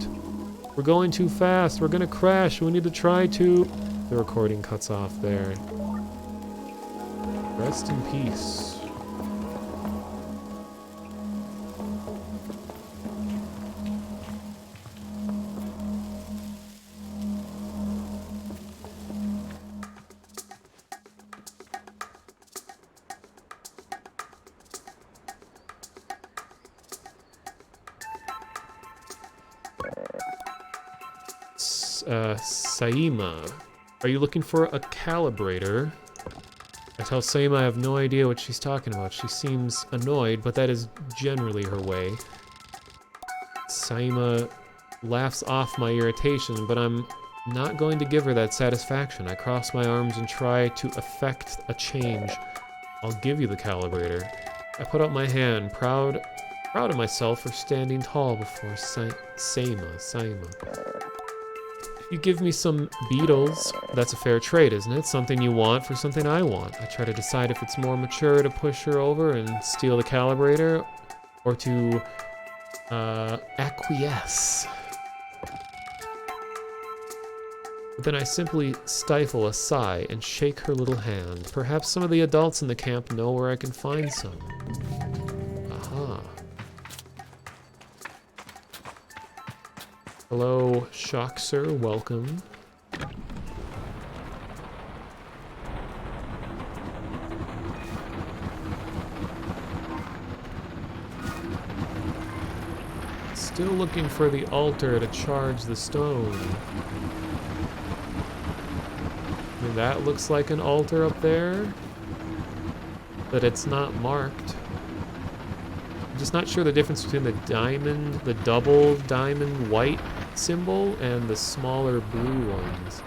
We're going too fast. We're gonna crash. We need to try to... The recording cuts off there. Rest in peace. Saima, are you looking for a calibrator? I tell Saima I have no idea what she's talking about. She seems annoyed, but that is generally her way. Saima laughs off my irritation, but I'm not going to give her that satisfaction. I cross my arms and try to effect a change. I'll give you the calibrator. I put out my hand, proud of myself for standing tall before Saima. You give me some beetles. That's a fair trade, isn't it? Something you want for something I want. I try to decide if it's more mature to push her over and steal the calibrator, or to acquiesce. But then I simply stifle a sigh and shake her little hand. Perhaps some of the adults in the camp know where I can find some. Aha. Hello, Shoxer, welcome. Still looking for the altar to charge the stone. I mean, that looks like an altar up there, but it's not marked. I'm just not sure the difference between the diamond, the double diamond white symbol, and the smaller blue ones.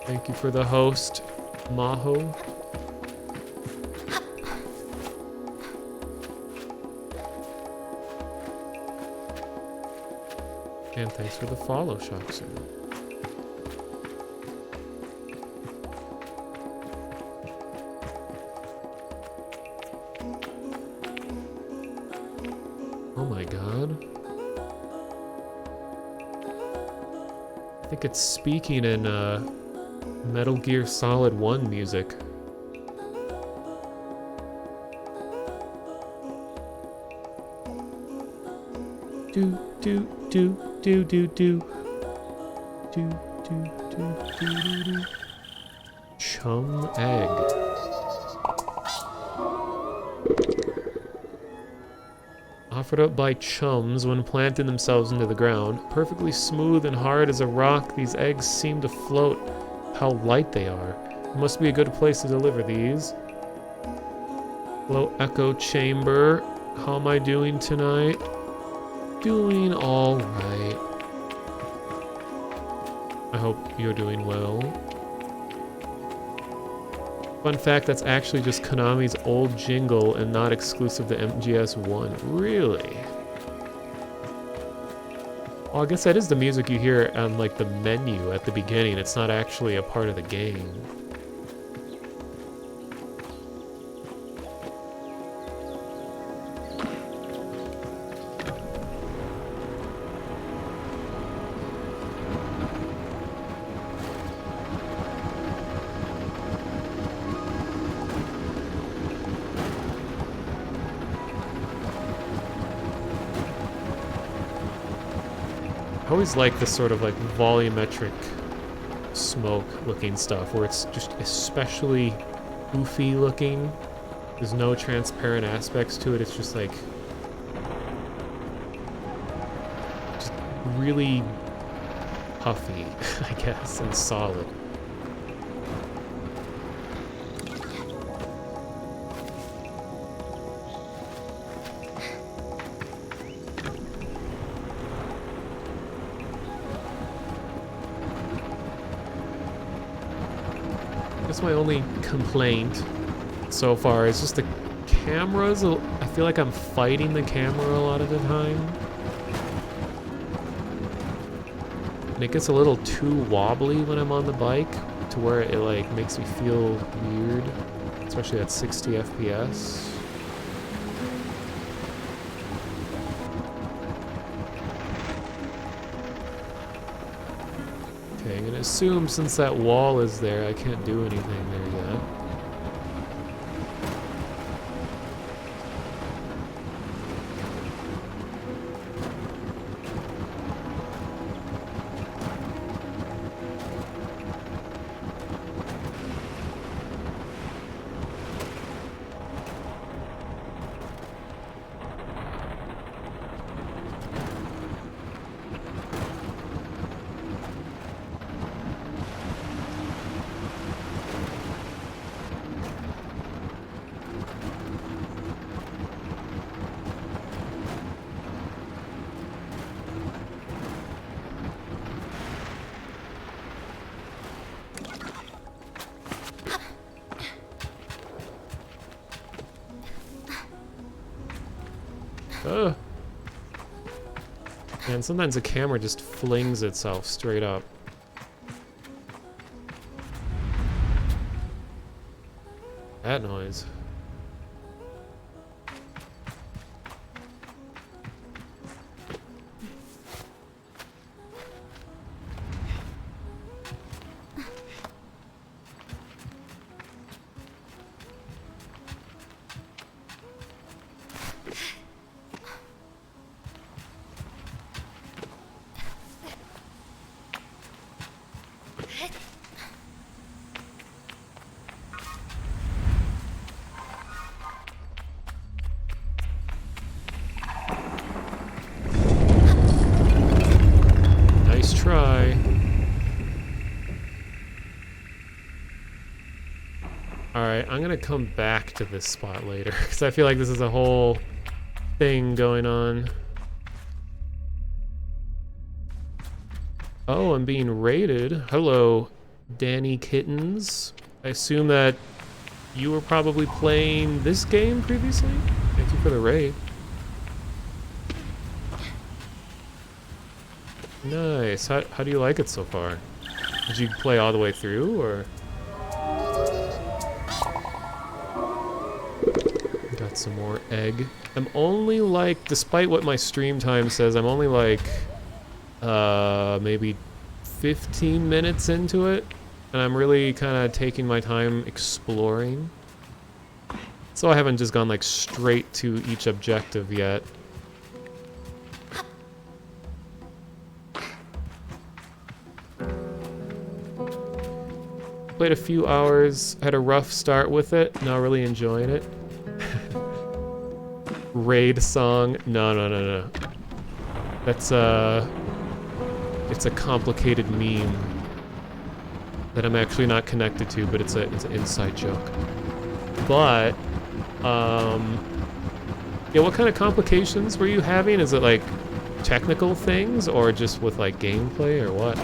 Thank you for the host, Maho. And thanks for the follow, Shoxer. Oh my god. I think it's speaking in Metal Gear Solid 1 music. Do do do do do do do do do do do. Chum egg. Offered up by chums when planting themselves into the ground. Perfectly smooth and hard as a rock, these eggs seem to float. How light they are. It must be a good place to deliver these. Hello, Echo Chamber. How am I doing tonight? Doing all right. I hope you're doing well. Fun fact, that's actually just Konami's old jingle and not exclusive to MGS1. Really? Well, I guess that is the music you hear on, like, the menu at the beginning. It's not actually a part of the game. I always like this sort of like volumetric smoke looking stuff where it's just especially goofy looking. There's no transparent aspects to it. It's just like just really puffy, I guess, and solid. That's my only complaint so far. Is just the cameras. I feel like I'm fighting the camera a lot of the time. And it gets a little too wobbly when I'm on the bike to where it like makes me feel weird, especially at 60 FPS. Okay, I'm gonna assume since that wall is there, I can't do anything there yet. Ugh. And sometimes the camera just flings itself straight up. That noise. Nice try. Alright, I'm gonna come back to this spot later, because I feel like this is a whole thing going on. Oh, I'm being raided. Hello, Danny Kittens. I assume that you were probably playing this game previously? Thank you for the raid. Nice. How do you like it so far? Did you play all the way through, or? Got some more egg. I'm only like, despite what my stream time says, I'm only like, maybe 15 minutes into it. And I'm really kind of taking my time exploring. So I haven't just gone like straight to each objective yet. Played a few hours, had a rough start with it, now really enjoying it. Raid song, no. That's it's a complicated meme that I'm actually not connected to, but it's an inside joke. But, yeah, what kind of complications were you having? Is it like technical things, or just with like gameplay, or what?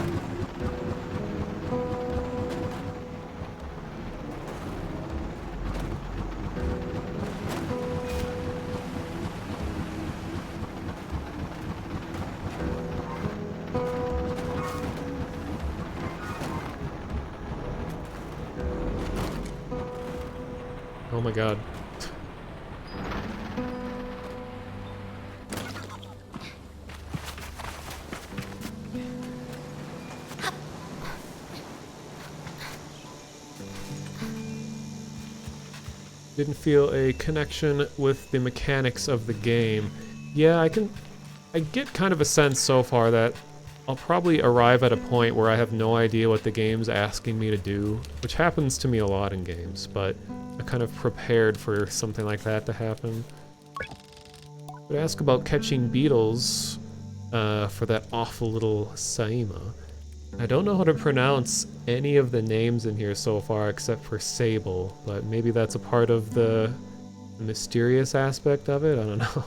Oh my god. Didn't feel a connection with the mechanics of the game. Yeah, I get kind of a sense so far that I'll probably arrive at a point where I have no idea what the game's asking me to do, which happens to me a lot in games, but I'm kind of prepared for something like that to happen. But ask about catching beetles for that awful little Saima. I don't know how to pronounce any of the names in here so far except for Sable, but maybe that's a part of the mysterious aspect of it? I don't know.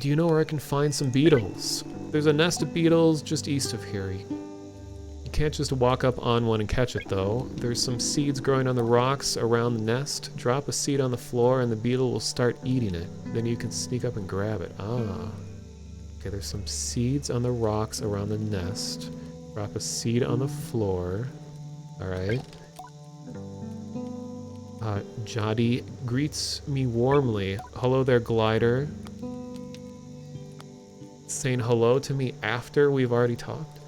Do you know where I can find some beetles? There's a nest of beetles just east of here. You can't just walk up on one and catch it though. There's some seeds growing on the rocks around the nest. Drop a seed on the floor and the beetle will start eating it. Then you can sneak up and grab it. Ah. Okay, there's some seeds on the rocks around the nest. Drop a seed on the floor. Alright. Jadi greets me warmly. Hello there, glider. Saying hello to me after we've already talked.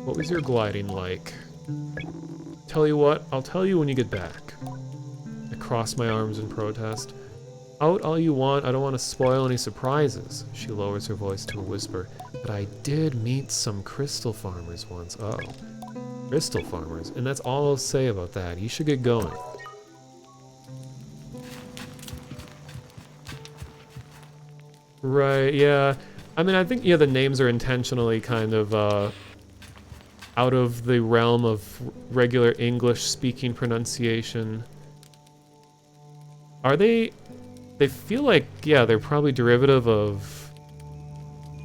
What was your gliding like? Tell you what, I'll tell you when you get back. I cross my arms in protest. Out all you want, I don't want to spoil any surprises. She lowers her voice to a whisper. But I did meet some crystal farmers once. Uh oh. Crystal farmers, and that's all I'll say about that. You should get going. Right, yeah. I mean, I think, yeah, the names are intentionally kind of, out of the realm of regular English-speaking pronunciation. Are they... They feel like, yeah, they're probably derivative of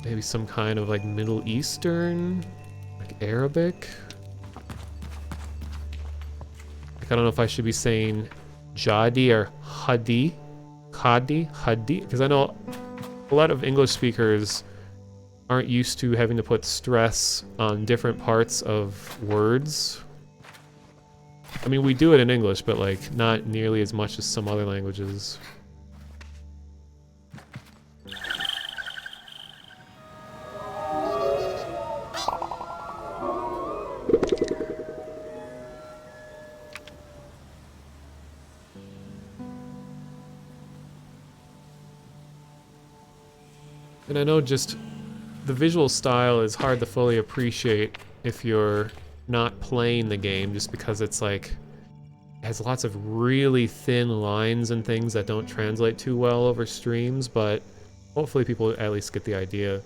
maybe some kind of, like, Middle Eastern, like, Arabic? Like, I don't know if I should be saying Jadi or Hadi. Hadi? Because I know a lot of English speakers aren't used to having to put stress on different parts of words. I mean, we do it in English, but like not nearly as much as some other languages. And I know just the visual style is hard to fully appreciate if you're not playing the game, just because it's like, it has lots of really thin lines and things that don't translate too well over streams, but hopefully people at least get the idea.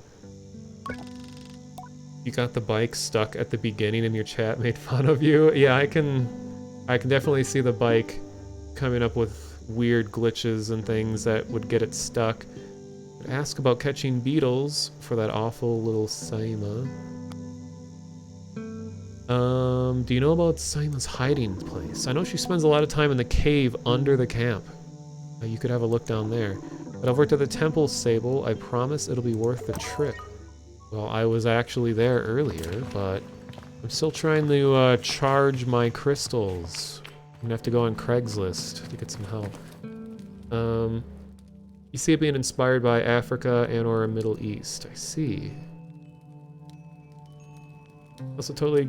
You got the bike stuck at the beginning and your chat made fun of you? Yeah, I can definitely see the bike coming up with weird glitches and things that would get it stuck. Ask about catching beetles for that awful little Saima. Do you know about Saima's hiding place? I know she spends a lot of time in the cave under the camp. You could have a look down there. But over to the temple, Sable. I promise it'll be worth the trip. Well, I was actually there earlier, but I'm still trying to charge my crystals. I'm gonna have to go on Craigslist to get some help. You see it being inspired by Africa and or Middle East. I see. Also totally,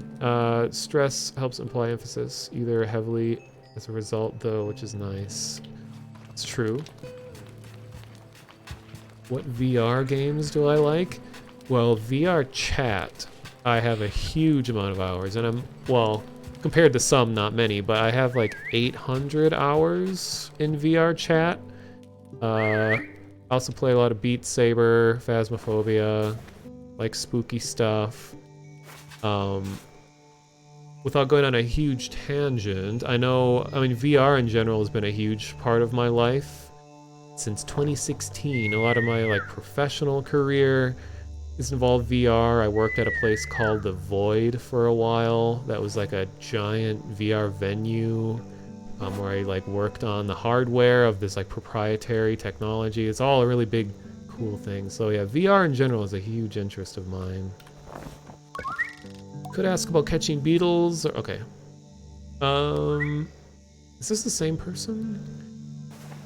stress helps imply emphasis, either heavily as a result though, which is nice. It's true. What VR games do I like? Well, VR chat, I have a huge amount of hours, and I'm, well, compared to some, not many, but I have like 800 hours in VR chat. I also play a lot of Beat Saber, Phasmophobia, like spooky stuff. Without going on a huge tangent, I mean, VR in general has been a huge part of my life since 2016. A lot of my like professional career has involved VR. I worked at a place called The Void for a while. That was like a giant VR venue. Where I like worked on the hardware of this like proprietary technology. It's all a really big, cool thing. So yeah, VR in general is a huge interest of mine. Could ask about catching beetles. Okay. Is this the same person?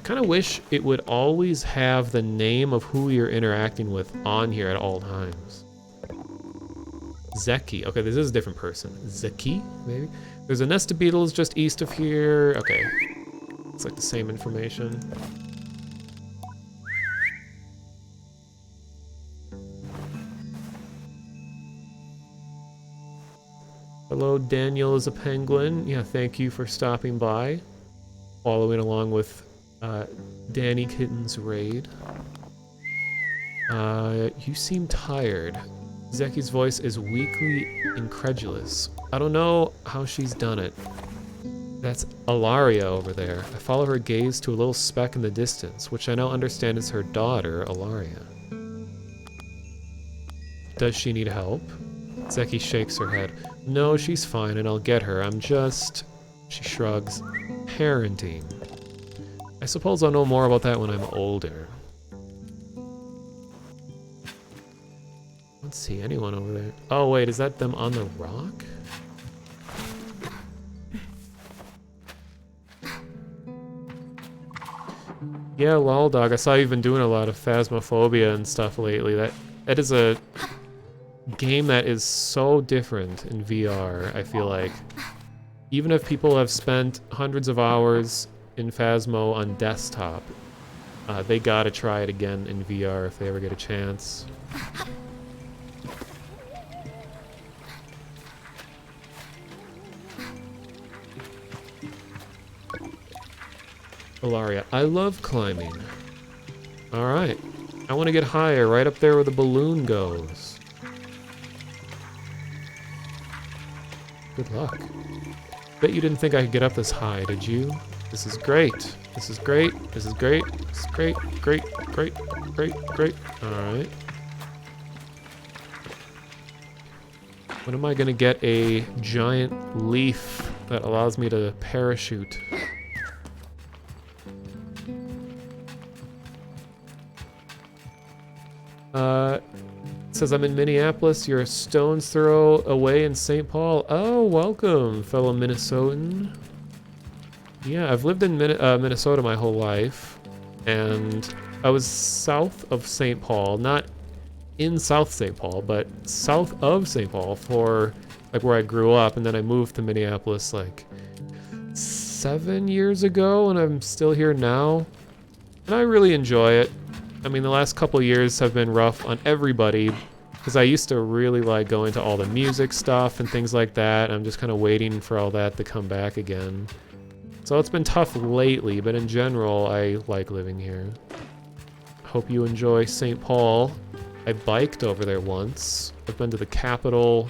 Kind of wish it would always have the name of who you're interacting with on here at all times. Zeki. Okay, this is a different person. Zeki, maybe? There's a nest of beetles just east of here. Okay. It's like the same information. Hello, Daniel is a penguin. Yeah, thank you for stopping by. Following along with Danny Kitten's raid. You seem tired. Zeki's voice is weakly incredulous. I don't know how she's done it. That's Ilaria over there. I follow her gaze to a little speck in the distance, which I now understand is her daughter, Ilaria. Does she need help? Zeki shakes her head. No, she's fine and I'll get her. I'm just... She shrugs. Parenting. I suppose I'll know more about that when I'm older. I don't see anyone over there. Oh wait, is that them on the rock? Yeah, lol dog, I saw you've been doing a lot of Phasmophobia and stuff lately. That is a game that is so different in VR, I feel like. Even if people have spent hundreds of hours in Phasmo on desktop, they gotta try it again in VR if they ever get a chance. Ilaria, I love climbing. Alright. I want to get higher, right up there where the balloon goes. Good luck. Bet you didn't think I could get up this high, did you? This is great. This is great. This is great. This is great. Great. Great. Great. Great. Alright. When am I gonna get a giant leaf that allows me to parachute? Says I'm in Minneapolis, you're a stone's throw away in St. Paul. Oh, welcome, fellow Minnesotan. Yeah, I've lived in Minnesota my whole life, and I was south of St. Paul, not in South St. Paul, but south of St. Paul for like where I grew up, and then I moved to Minneapolis like 7 years ago, and I'm still here now, and I really enjoy it. I mean, the last couple years have been rough on everybody, because I used to really like going to all the music stuff and things like that. I'm just kind of waiting for all that to come back again. So it's been tough lately, but in general, I like living here. Hope you enjoy St. Paul. I biked over there once. I've been to the Capitol.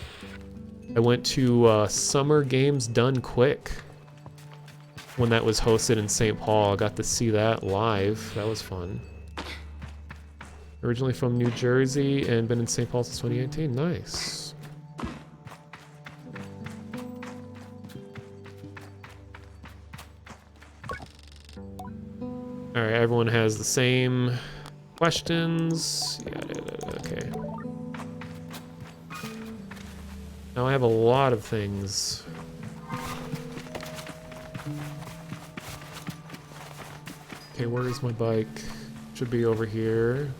I went to Summer Games Done Quick when that was hosted in St. Paul. I got to see that live. That was fun. Originally from New Jersey and been in St. Paul since 2018. Nice. Alright, everyone has the same questions. Yeah, okay. Now I have a lot of things. Okay, where is my bike? Should be over here.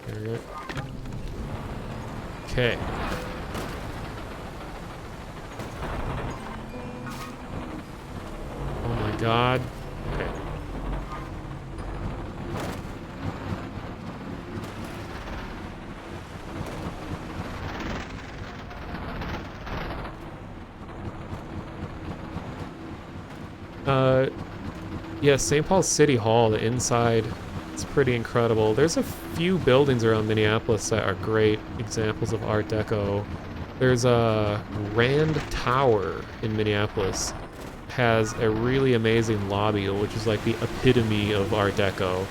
There we go. Okay. Oh my god. Okay. Yeah, St. Paul City Hall, the inside, it's pretty incredible. There's a few buildings around Minneapolis that are great examples of Art Deco. There's a Rand Tower in Minneapolis. Has a really amazing lobby, which is like the epitome of Art Deco.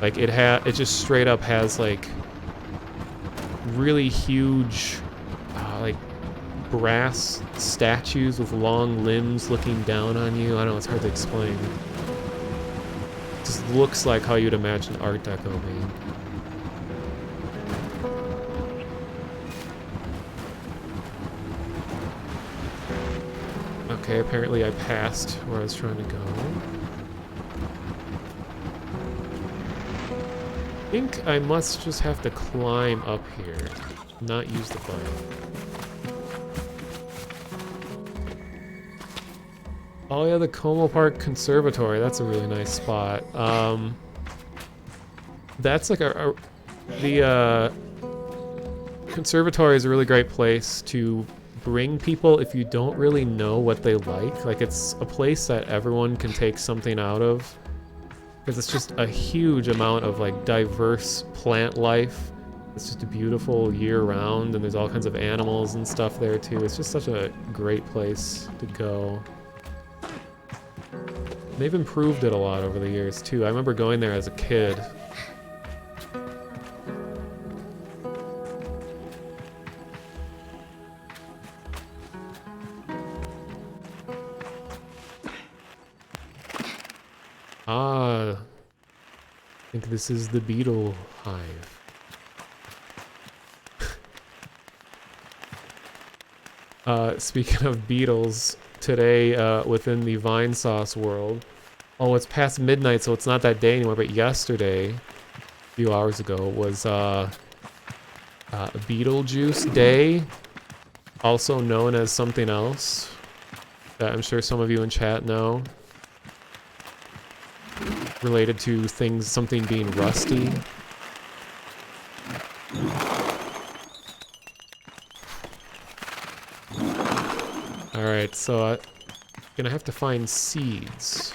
Like it just straight up has like really huge, like brass statues with long limbs looking down on you. I don't know, it's hard to explain. It just looks like how you'd imagine Art Deco being. Okay, apparently I passed where I was trying to go. I think I must just have to climb up here, not use the bike. Oh yeah, the Como Park Conservatory. That's a really nice spot. That's like the conservatory is a really great place to bring people if you don't really know what they like. Like, it's a place that everyone can take something out of, because it's just a huge amount of like diverse plant life. It's just beautiful year round, and there's all kinds of animals and stuff there too. It's just such a great place to go. They've improved it a lot over the years too. I remember going there as a kid. Ah, I think this is the beetle hive. Speaking of beetles, today within the Vine Sauce world, oh, it's past midnight, so it's not that day anymore, but yesterday, a few hours ago, was Beetlejuice Day, also known as something else that I'm sure some of you in chat know, related to things, something being rusty. Alright, so I'm gonna have to find seeds.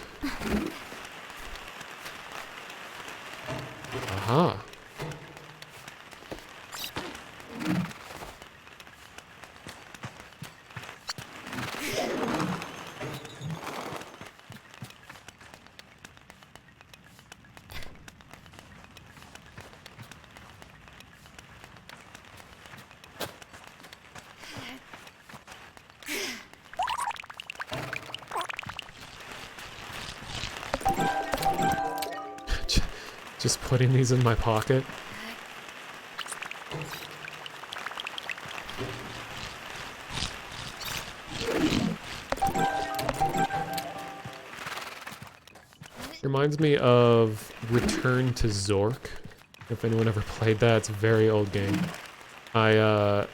Aha. Just putting these in my pocket. Reminds me of Return to Zork. If anyone ever played that, it's a very old game. That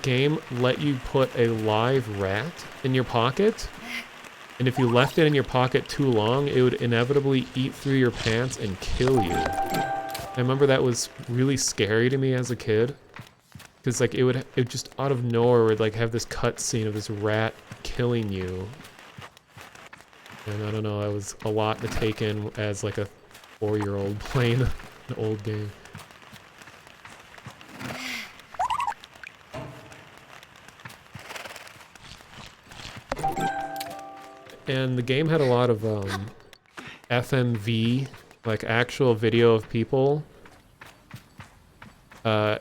game let you put a live rat in your pocket, and if you left it in your pocket too long, it would inevitably eat through your pants and kill you. I remember that was really scary to me as a kid, because like it just out of nowhere would like have this cutscene of this rat killing you. And I don't know, that was a lot to take in as like a 4-year-old playing an old game. And the game had a lot of FMV, like actual video of people,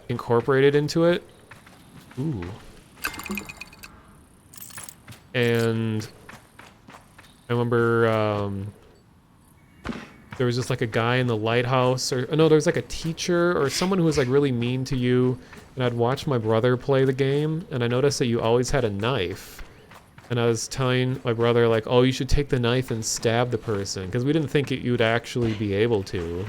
incorporated into it. Ooh. And I remember there was just like a guy in the lighthouse, or no, there was like a teacher or someone who was like really mean to you, and I'd watch my brother play the game, and I noticed that you always had a knife. And I was telling my brother, like, oh, you should take the knife and stab the person, because we didn't think you'd actually be able to.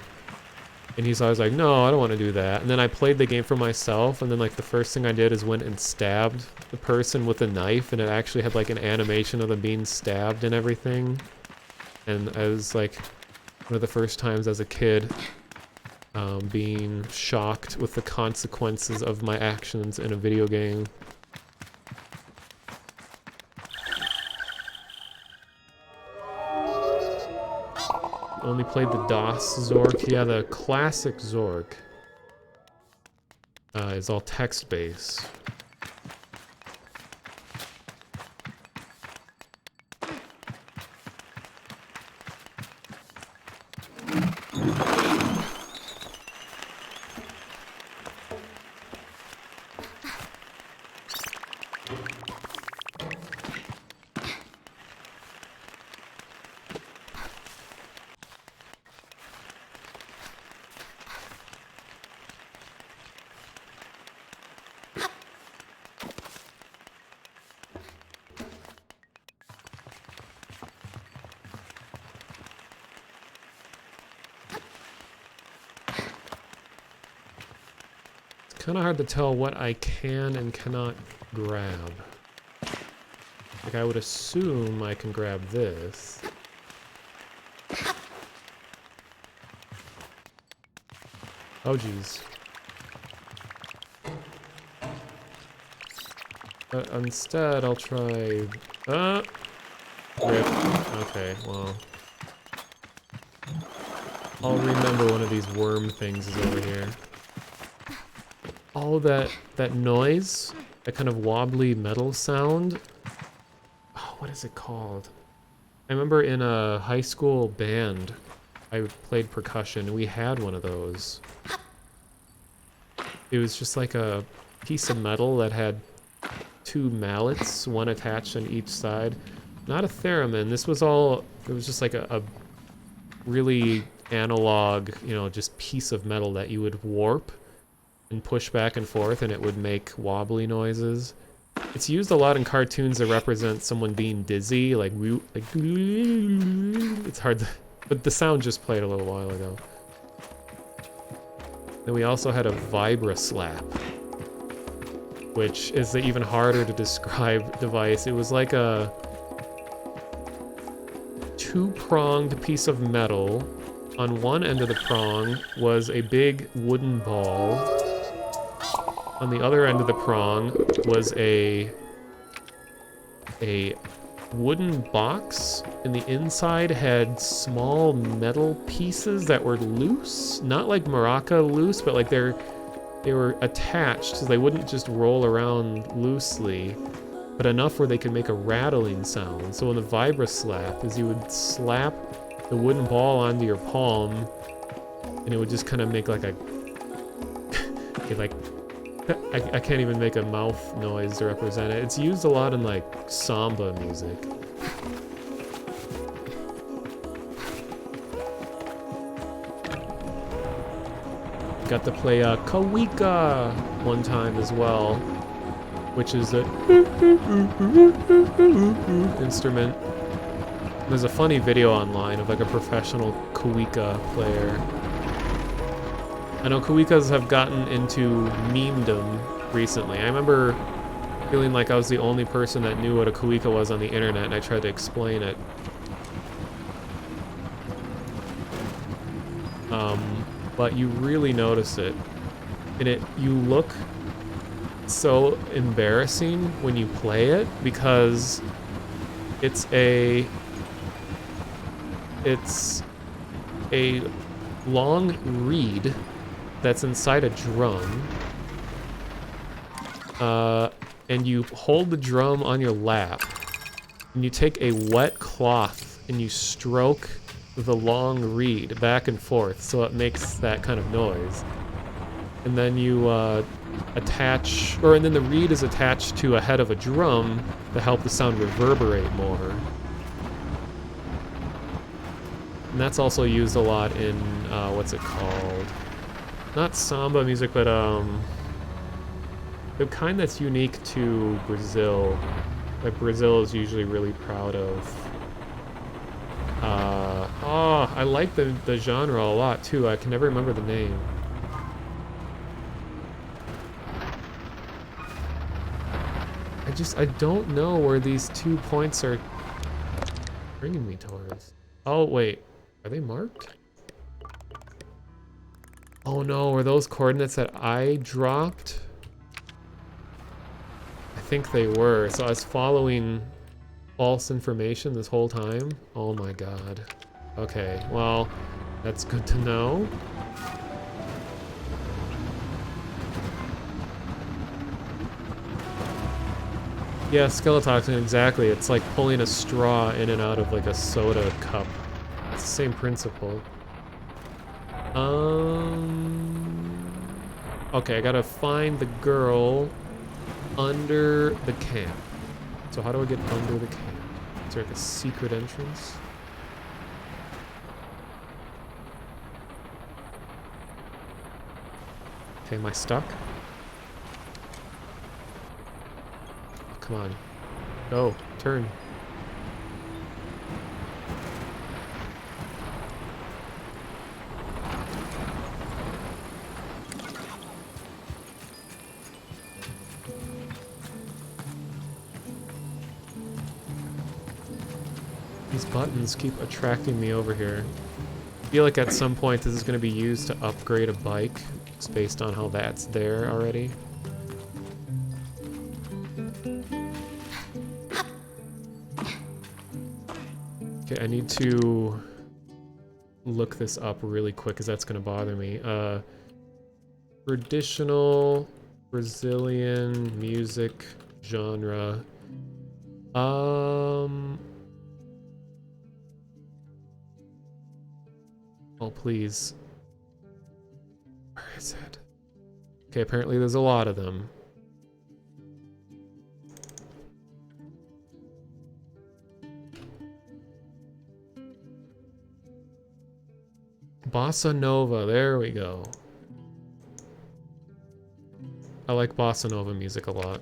And he's always like, no, I don't want to do that. And then I played the game for myself, and then like the first thing I did is went and stabbed the person with a knife, and it actually had like an animation of them being stabbed and everything. And I was like, one of the first times as a kid, being shocked with the consequences of my actions in a video game. Only played the DOS Zork. Yeah, the classic Zork is all text-based. Kind of hard to tell what I can and cannot grab. Like, I would assume I can grab this. Oh, geez. But instead, I'll try... Rip. Okay, well... I'll remember one of these worm things is over here. Oh, that noise, that kind of wobbly metal sound. Oh, what is it called? I remember in a high school band, I played percussion, and we had one of those. It was just like a piece of metal that had two mallets, one attached on each side. Not a theremin, this was all, it was just like a really analog, you know, just piece of metal that you would warp and push back and forth, and it would make wobbly noises. It's used a lot in cartoons to represent someone being dizzy, like it's hard to, but the sound just played a little while ago. Then we also had a vibra slap, which is the even harder to describe device. It was like a two-pronged piece of metal. On one end of the prong was a big wooden ball. On the other end of the prong was a wooden box, and the inside had small metal pieces that were loose. Not like maraca loose, but like they were attached so they wouldn't just roll around loosely, but enough where they could make a rattling sound. So when the vibra slap is you would slap the wooden ball onto your palm, and it would just kind of make like a like I can't even make a mouth noise to represent it. It's used a lot in like samba music. Got to play Kawika one time as well, which is a instrument. There's a funny video online of like a professional Kawika player. I know Kawikas have gotten into memedom recently. I remember feeling like I was the only person that knew what a Kawika was on the internet, and I tried to explain it. But you really notice it. And you look so embarrassing when you play it, because it's a long reed that's inside a drum, and you hold the drum on your lap, and you take a wet cloth and you stroke the long reed back and forth so it makes that kind of noise. And then you and then the reed is attached to a head of a drum to help the sound reverberate more. And that's also used a lot in, what's it called? Not samba music, but the kind that's unique to Brazil, that Brazil is usually really proud of. I like the genre a lot too. I can never remember the name. I don't know where these 2 points are bringing me towards. Oh, wait. Are they marked? Oh no, were those coordinates that I dropped? I think they were. So I was following false information this whole time. Oh my god. Okay, well, that's good to know. Yeah, Skeletoxin, exactly. It's like pulling a straw in and out of like a soda cup. It's the same principle. Okay, I gotta find the girl under the camp. So how do I get under the camp? Is there like a secret entrance? Okay, am I stuck? Oh, come on. Go, turn. These buttons keep attracting me over here. I feel like at some point this is going to be used to upgrade a bike, just based on how that's there already. Okay, I need to look this up really quick because that's going to bother me. Traditional Brazilian music genre. Oh, please. Where is it? Okay, apparently there's a lot of them. Bossa Nova, there we go. I like Bossa Nova music a lot.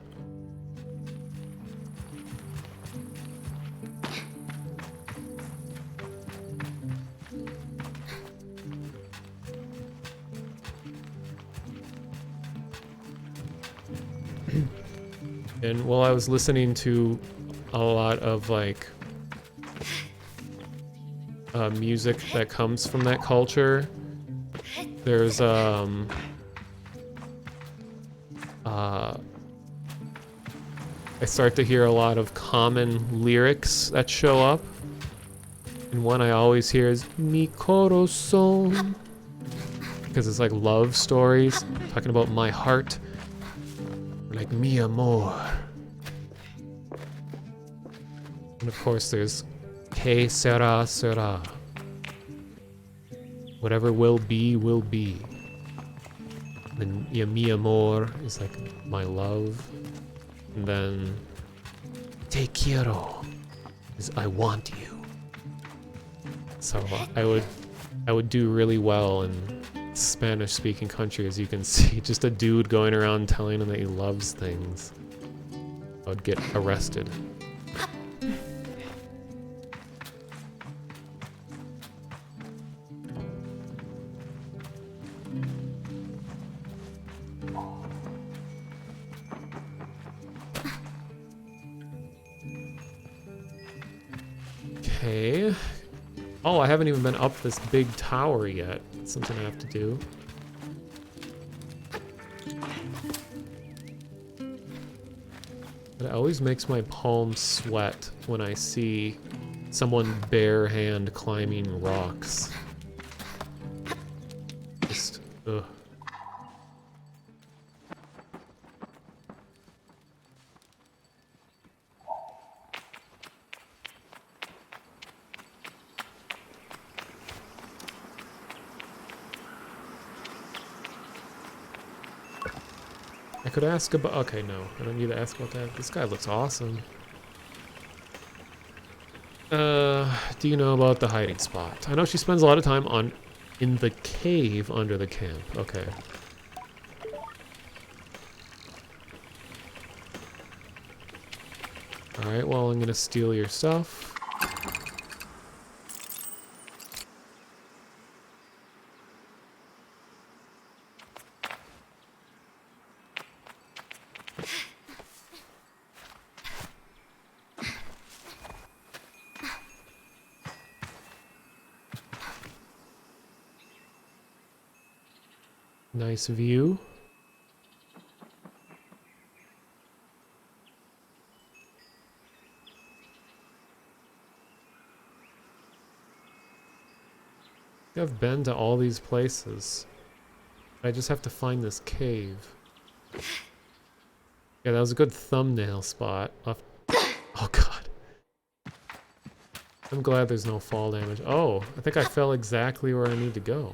And while I was listening to a lot of like music that comes from that culture, there's I start to hear a lot of common lyrics that show up. And one I always hear is Mi corazón, because it's like love stories, talking about my heart, like mi amor. And of course there's Que sera sera. Whatever will be, will be. And then mi amor is like my love. And then Te quiero is I want you. So I would do really well in Spanish-speaking countries. You can see just a dude going around telling him that he loves things. I would get arrested. Okay. Oh, I haven't even been up this big tower yet. That's something I have to do. But it always makes my palms sweat when I see someone bare hand climbing rocks. Just, ugh. I could ask about... Okay, no. I don't need to ask about that. This guy looks awesome. Do you know about the hiding spot? I know she spends a lot of time in the cave under the camp. Okay. Alright, well, I'm gonna steal your stuff. Nice view. I've been to all these places. I just have to find this cave. Yeah, that was a good thumbnail spot. Oh god. I'm glad there's no fall damage. Oh, I think I fell exactly where I need to go.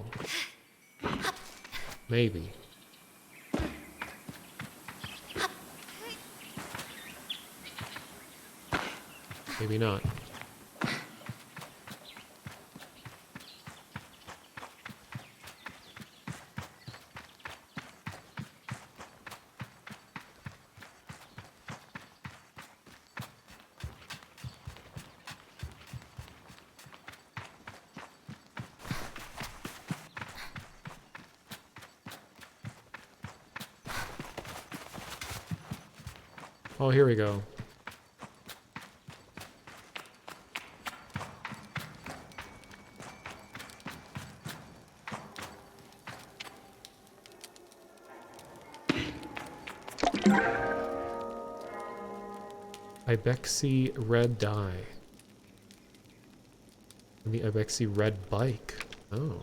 Maybe. Maybe not. Oh, here we go. Ibexi red dye. And the Ibexi red bike. Oh.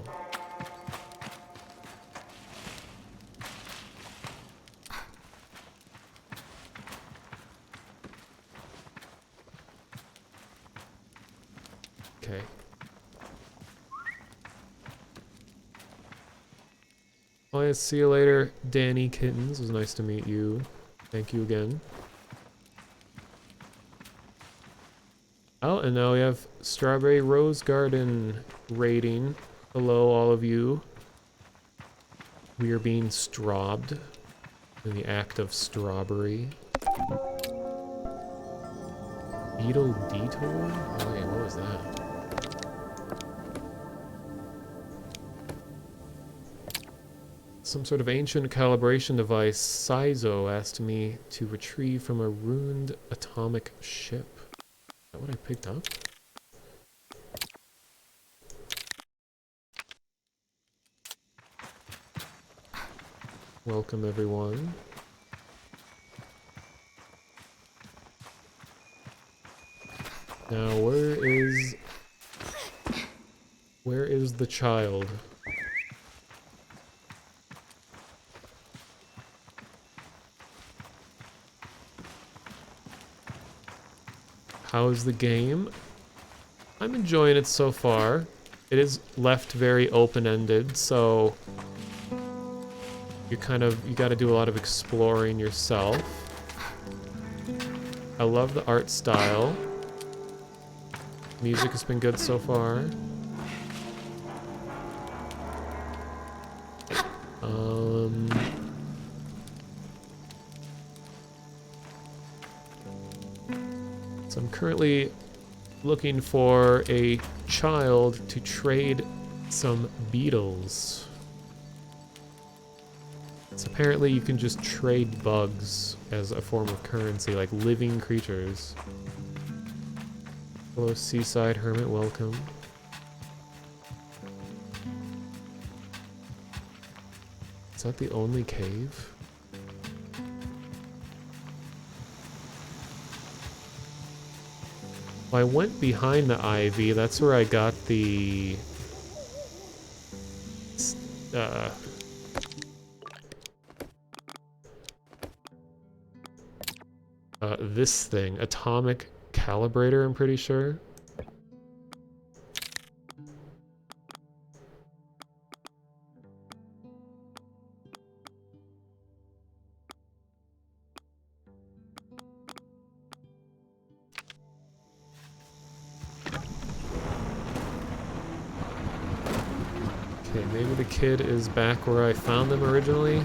Okay. Oh, yeah, see you later, Danny Kittens. It was nice to meet you. Thank you again. Oh, and now we have Strawberry Rose Garden raiding. Hello, all of you. We are being straubed in the act of strawberry. Beetle Detour? Oh, wait, what was that? Some sort of ancient calibration device. Saizo asked me to retrieve from a ruined atomic ship. Is that what I picked up? Welcome, everyone. Now, where is the child? How's the game? I'm enjoying it so far. It is left very open-ended, so you gotta do a lot of exploring yourself. I love the art style. Music has been good so far. So I'm currently looking for a child to trade some beetles. So apparently you can just trade bugs as a form of currency, like living creatures. Hello, Seaside Hermit, welcome. Is that the only cave? Well, I went behind the ivy. That's where I got the... this thing. Atomic calibrator, I'm pretty sure. Okay, maybe the kid is back where I found them originally.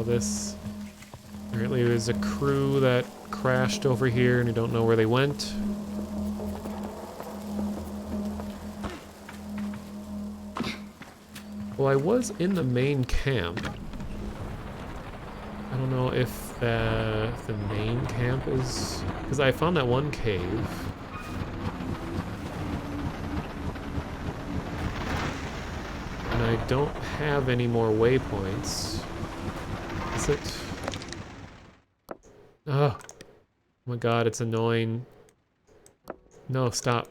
This. Apparently there's a crew that crashed over here and I don't know where they went. Well, I was in the main camp. I don't know if the main camp is... because I found that one cave. And I don't have any more waypoints. Is it? Oh my god, it's annoying. No, stop.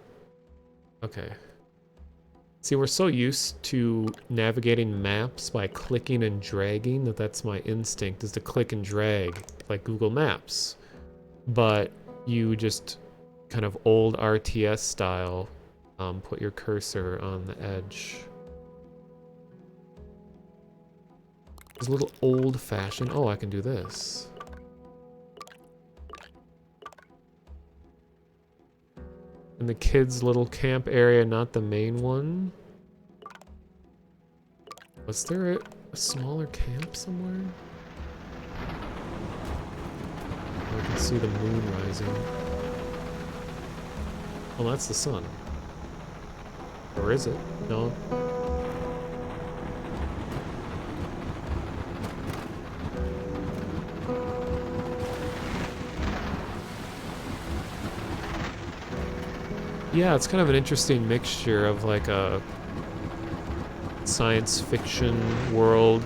Okay. See, we're so used to navigating maps by clicking and dragging that's my instinct, is to click and drag, like Google Maps. But you just kind of old RTS style, put your cursor on the edge. It's a little old-fashioned. Oh, I can do this. In the kids' little camp area, not the main one. Was there a smaller camp somewhere? Oh, I can see the moon rising. Oh, that's the sun. Or is it? No. Yeah, it's kind of an interesting mixture of like a science fiction world.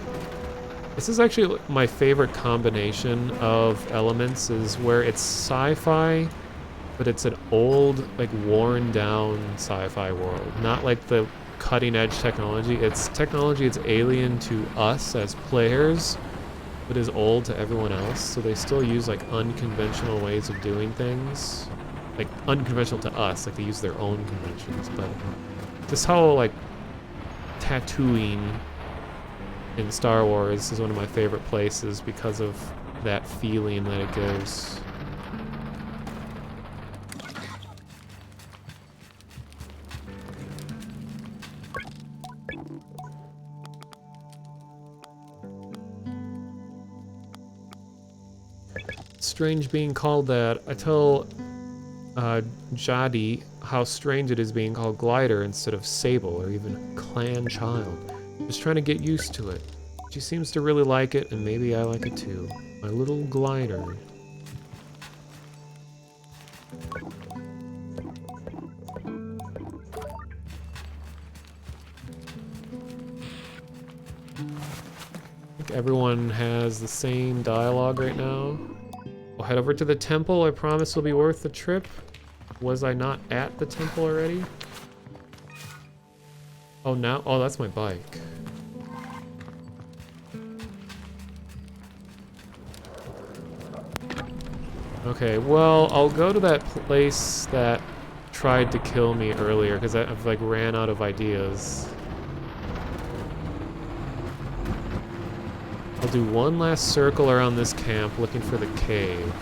This is actually my favorite combination of elements, is where it's sci-fi, but it's an old, like worn down sci-fi world. Not like the cutting edge technology. It's technology that's alien to us as players, but is old to everyone else. So they still use like unconventional ways of doing things. Like unconventional to us, like they use their own conventions, but just how like Tatooine in Star Wars is one of my favorite places because of that feeling that it gives. Strange being called that. I tell Jadi how strange it is being called Glider instead of Sable or even Clan Child. Just trying to get used to it. She seems to really like it, and maybe I like it too. My little glider. I think everyone has the same dialogue right now. We'll head over to the temple. I promise will be worth the trip. Was I not at the temple already? Oh, now? Oh, that's my bike. Okay, well, I'll go to that place that tried to kill me earlier, because I've, like, ran out of ideas. I'll do one last circle around this camp looking for the cave.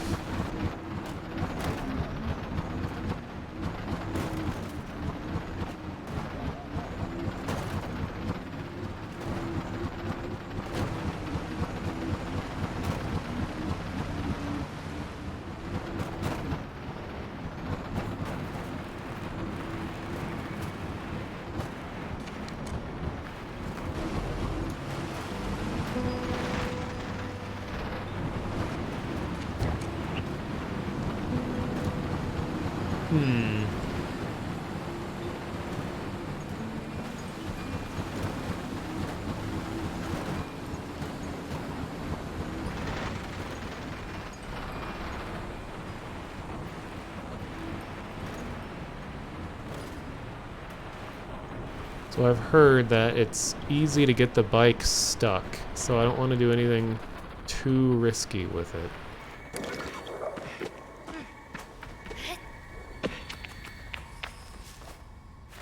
So I've heard that it's easy to get the bike stuck, so I don't want to do anything too risky with it.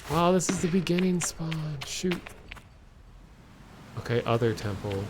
Wow, this is the beginning spawn. Shoot. Okay, other temple.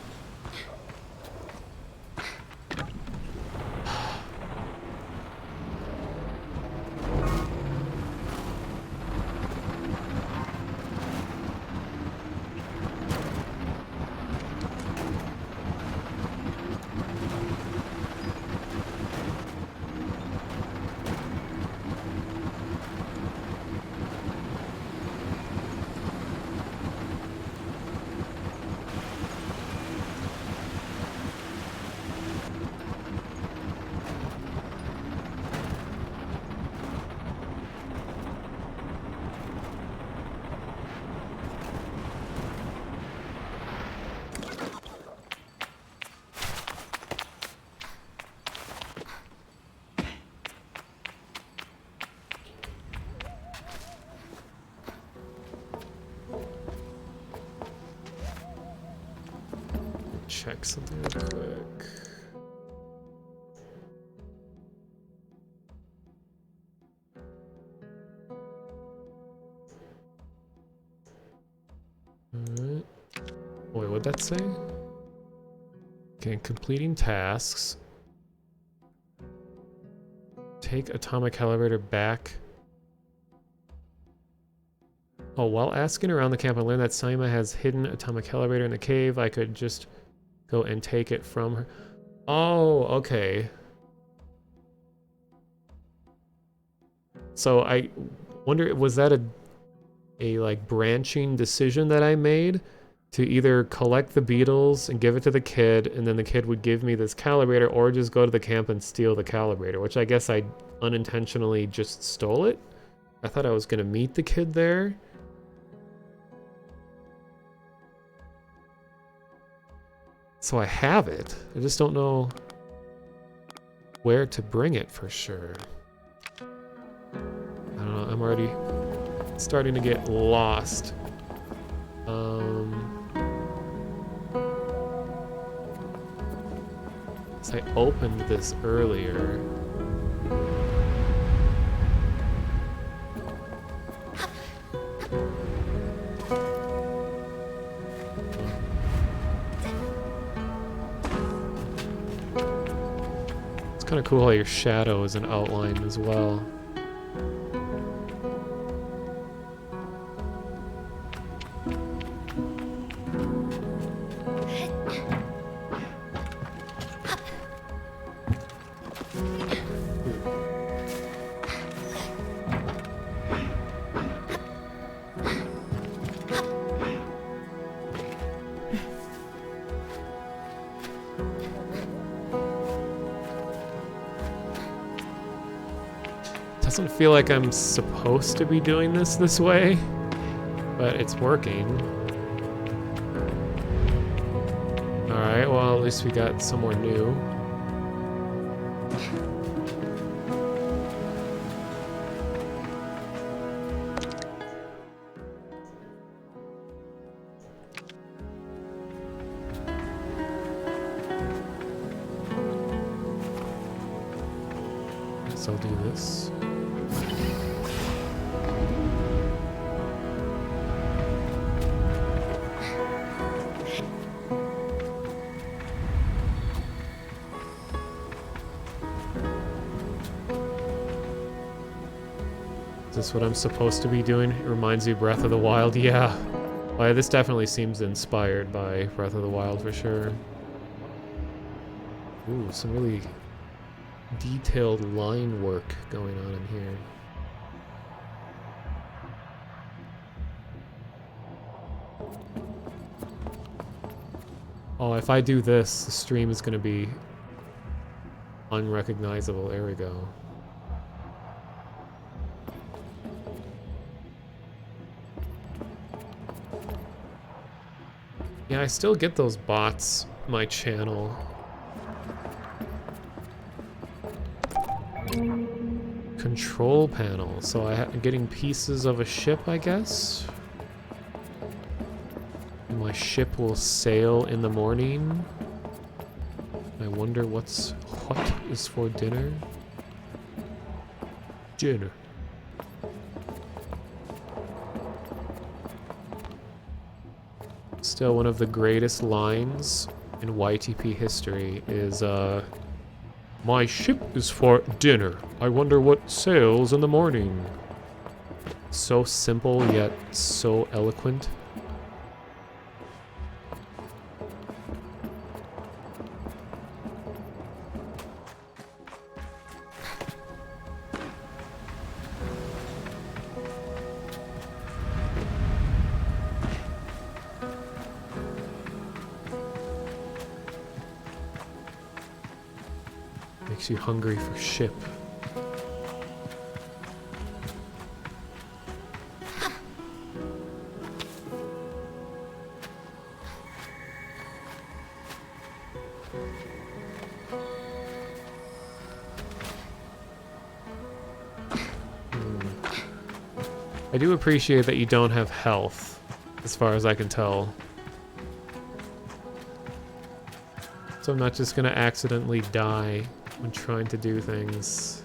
Check something real quick. Alright. Wait, what'd that say? Okay, completing tasks. Take atomic elevator back Oh, while asking around the camp, I learned that Saima has hidden atomic elevator in the cave. I could just go and take it from her. Oh, okay. So I wonder, was that a like branching decision that I made to either collect the beetles and give it to the kid, and then the kid would give me this calibrator, or just go to the camp and steal the calibrator, which I guess I unintentionally just stole it? I thought I was gonna meet the kid there. So I have it. I just don't know where to bring it for sure. I don't know, I'm already starting to get lost. So I opened this earlier. It's kind of cool how your shadow is an outline as well. Doesn't feel like I'm supposed to be doing this way, but it's working. Alright, well at least we got somewhere new. Guess I'll do this. Is this what I'm supposed to be doing? It reminds me of Breath of the Wild. Yeah. Well, this definitely seems inspired by Breath of the Wild for sure. Ooh, some really detailed line work going on in here. Oh, if I do this, the stream is going to be unrecognizable. There we go. Yeah, I still get those bots on my channel. Control panel. So I'm getting pieces of a ship, I guess. My ship will sail in the morning. I wonder what is for dinner. Dinner. Still one of the greatest lines in YTP history is, my ship is for dinner. I wonder what sails in the morning. So simple, yet so eloquent. Makes you hungry for ship. I do appreciate that you don't have health, as far as I can tell. So I'm not just gonna accidentally die when trying to do things.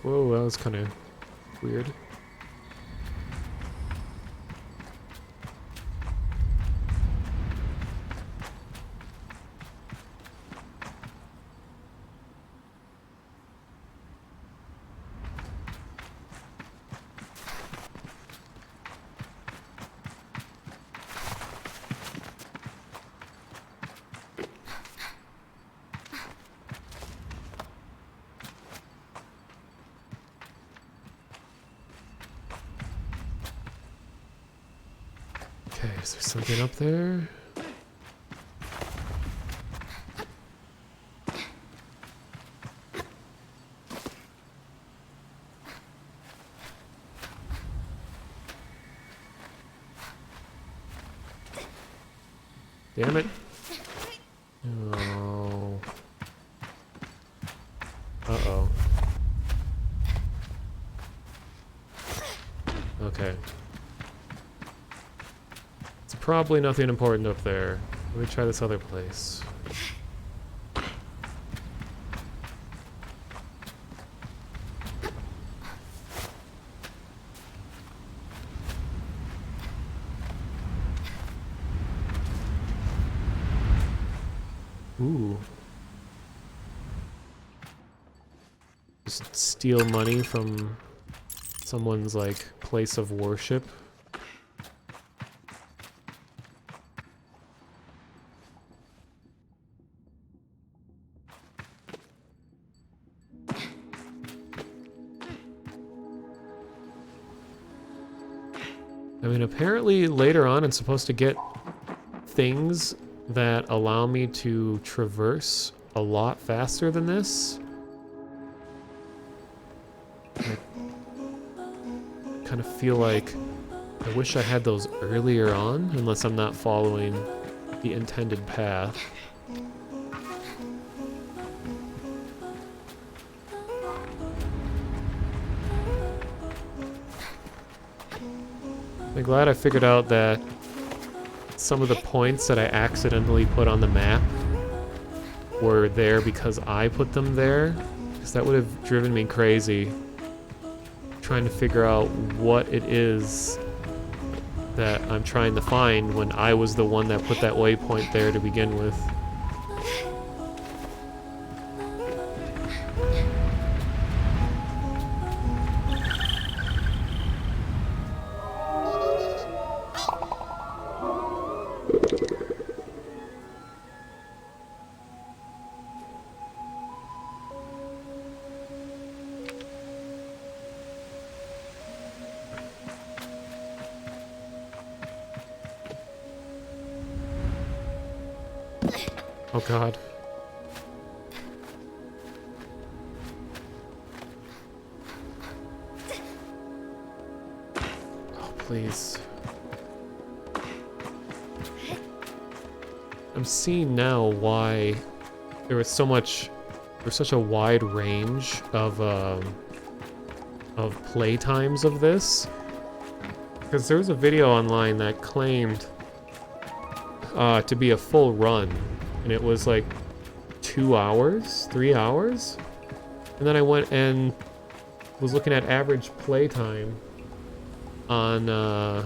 Whoa, that was kind of weird. Okay, is there something up there? Damn it. Oh. Uh-oh. Okay. It's probably nothing important up there. Let me try this other place. Ooh. Just steal money from someone's, like, place of worship. I mean, apparently later on I'm supposed to get things that allow me to traverse a lot faster than this. I kind of feel like I wish I had those earlier on, unless I'm not following the intended path. I'm glad I figured out that some of the points that I accidentally put on the map were there because I put them there, because that would have driven me crazy trying to figure out what it is that I'm trying to find when I was the one that put that waypoint there to begin with. Oh god. Oh, please. I'm seeing now why there was such a wide range of play times of this. Because there was a video online that claimed to be a full run, and it was like 2 hours, 3 hours, and then I went and was looking at average playtime on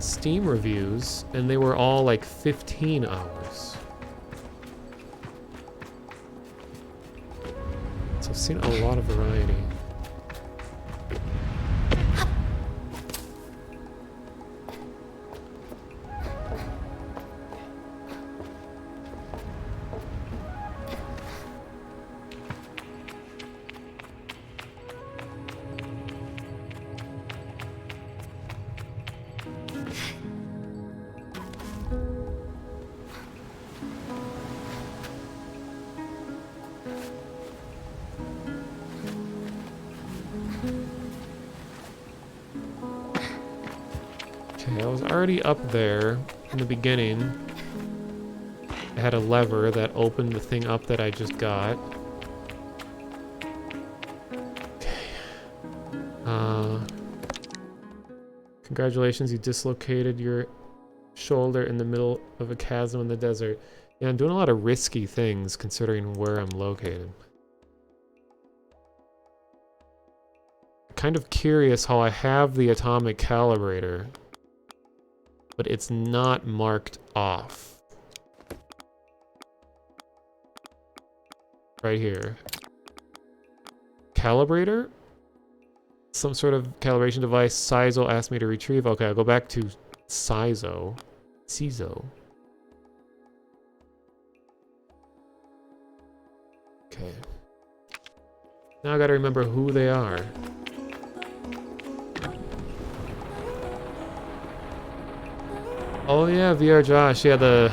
Steam reviews, and they were all like 15 hours. So I've seen a lot of variety. Okay, I was already up there in the beginning. I had a lever that opened the thing up that I just got. Okay. Congratulations, you dislocated your shoulder in the middle of a chasm in the desert. Yeah, I'm doing a lot of risky things considering where I'm located. kind of curious how I have the atomic calibrator, but it's not marked off. Right here. Calibrator? Some sort of calibration device. Sizo asked me to retrieve. Okay, I'll go back to Sizo. Ciso. Okay. Now I gotta remember who they are. Oh yeah, VR Josh. Yeah, the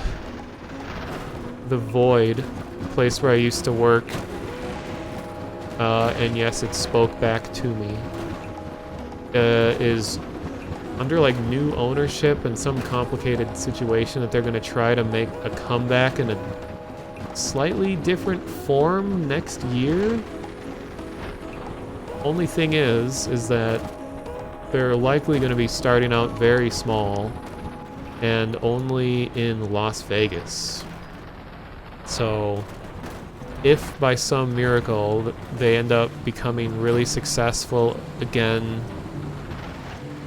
Void, the place where I used to work. And yes, it spoke back to me. Is under like new ownership and some complicated situation that they're gonna try to make a comeback in a slightly different form next year. Only thing is that they're likely gonna be starting out very small and only in Las Vegas. So if by some miracle they end up becoming really successful again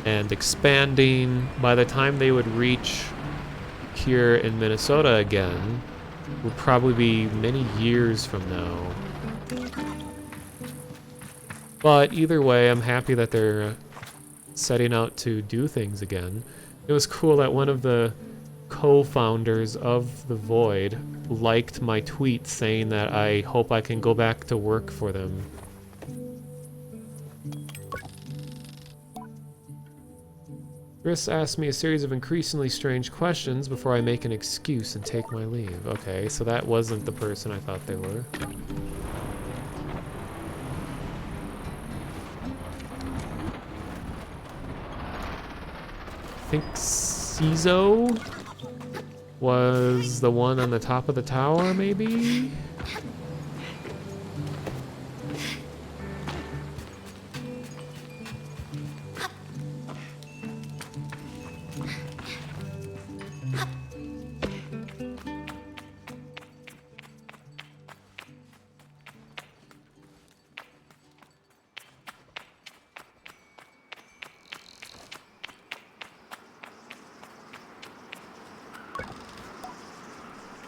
and expanding, by the time they would reach here in Minnesota again, would probably be many years from now. But either way, I'm happy that they're setting out to do things again. It was cool that one of the co-founders of The Void liked my tweet saying that I hope I can go back to work for them. Chris asked me a series of increasingly strange questions before I make an excuse and take my leave. Okay, so that wasn't the person I thought they were. I think Ciso was the one on the top of the tower, maybe?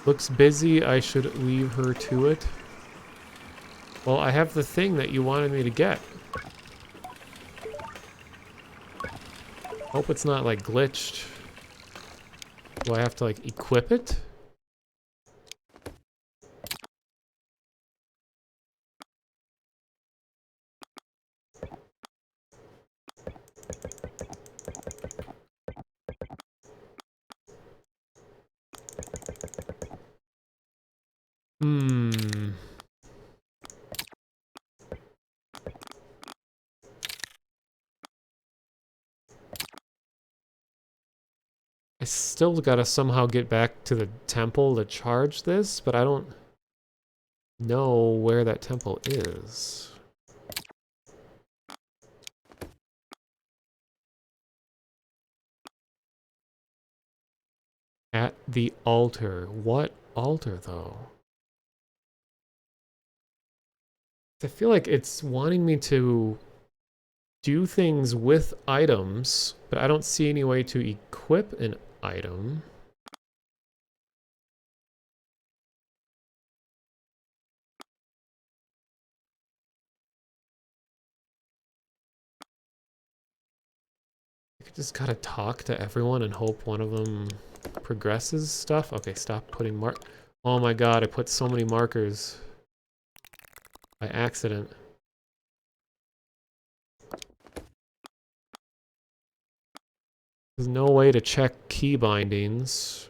Looks busy, I should leave her to it. Well, I have the thing that you wanted me to get. Hope it's not, like, glitched. Do I have to, like, equip it? I still gotta somehow get back to the temple to charge this, but I don't know where that temple is. At the altar. What altar, though? I feel like it's wanting me to do things with items, but I don't see any way to equip an item. I just gotta talk to everyone and hope one of them progresses stuff. Okay, stop putting oh my god, I put so many markers by accident. There's no way to check key bindings.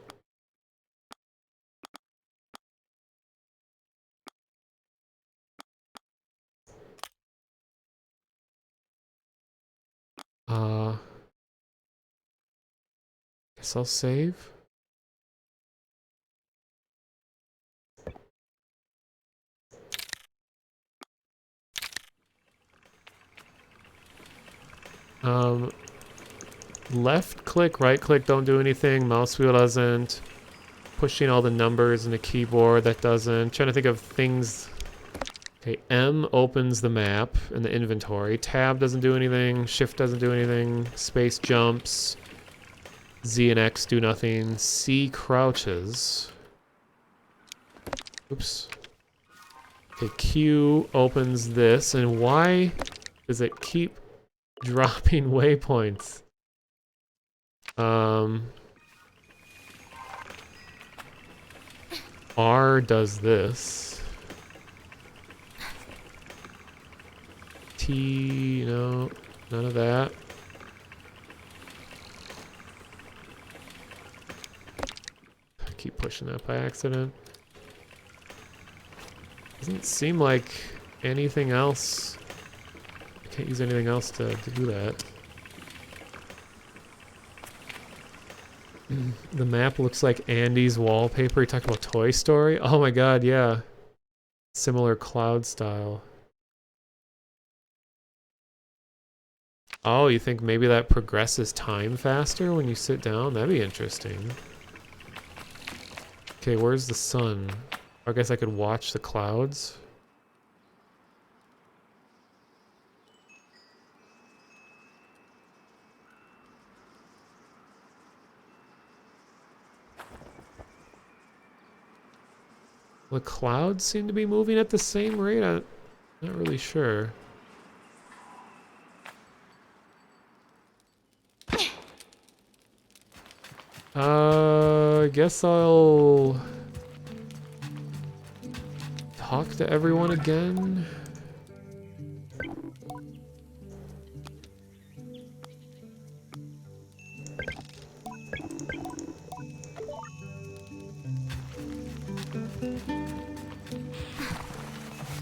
Guess I'll save. Left click, right click, don't do anything. Mouse wheel doesn't. Pushing all the numbers in the keyboard, that doesn't. Trying to think of things Okay, M opens the map and the inventory. Tab doesn't do anything. Shift doesn't do anything. Space jumps. Z and X do nothing. C crouches. Oops. Okay, Q opens this. And why does it keep dropping waypoints? R does this. T, no, none of that. I keep pushing that by accident. Doesn't seem like anything else. I can't use anything else to do that. The map looks like Andy's wallpaper. He talked about Toy Story. Oh my god, yeah. Similar cloud style. Oh, you think maybe that progresses time faster when you sit down? That'd be interesting. Okay, where's the sun? I guess I could watch the clouds. The clouds seem to be moving at the same rate. I'm not really sure. I guess I'll talk to everyone again.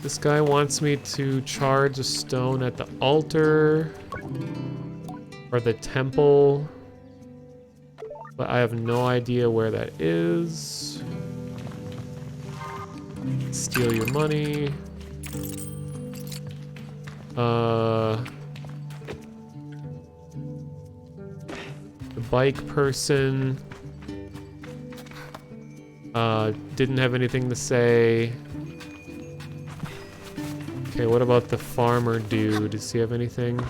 This guy wants me to charge a stone at the altar or the temple, but I have no idea where that is. Steal your money. The bike person didn't have anything to say. Okay, what about the farmer dude? Does he have anything?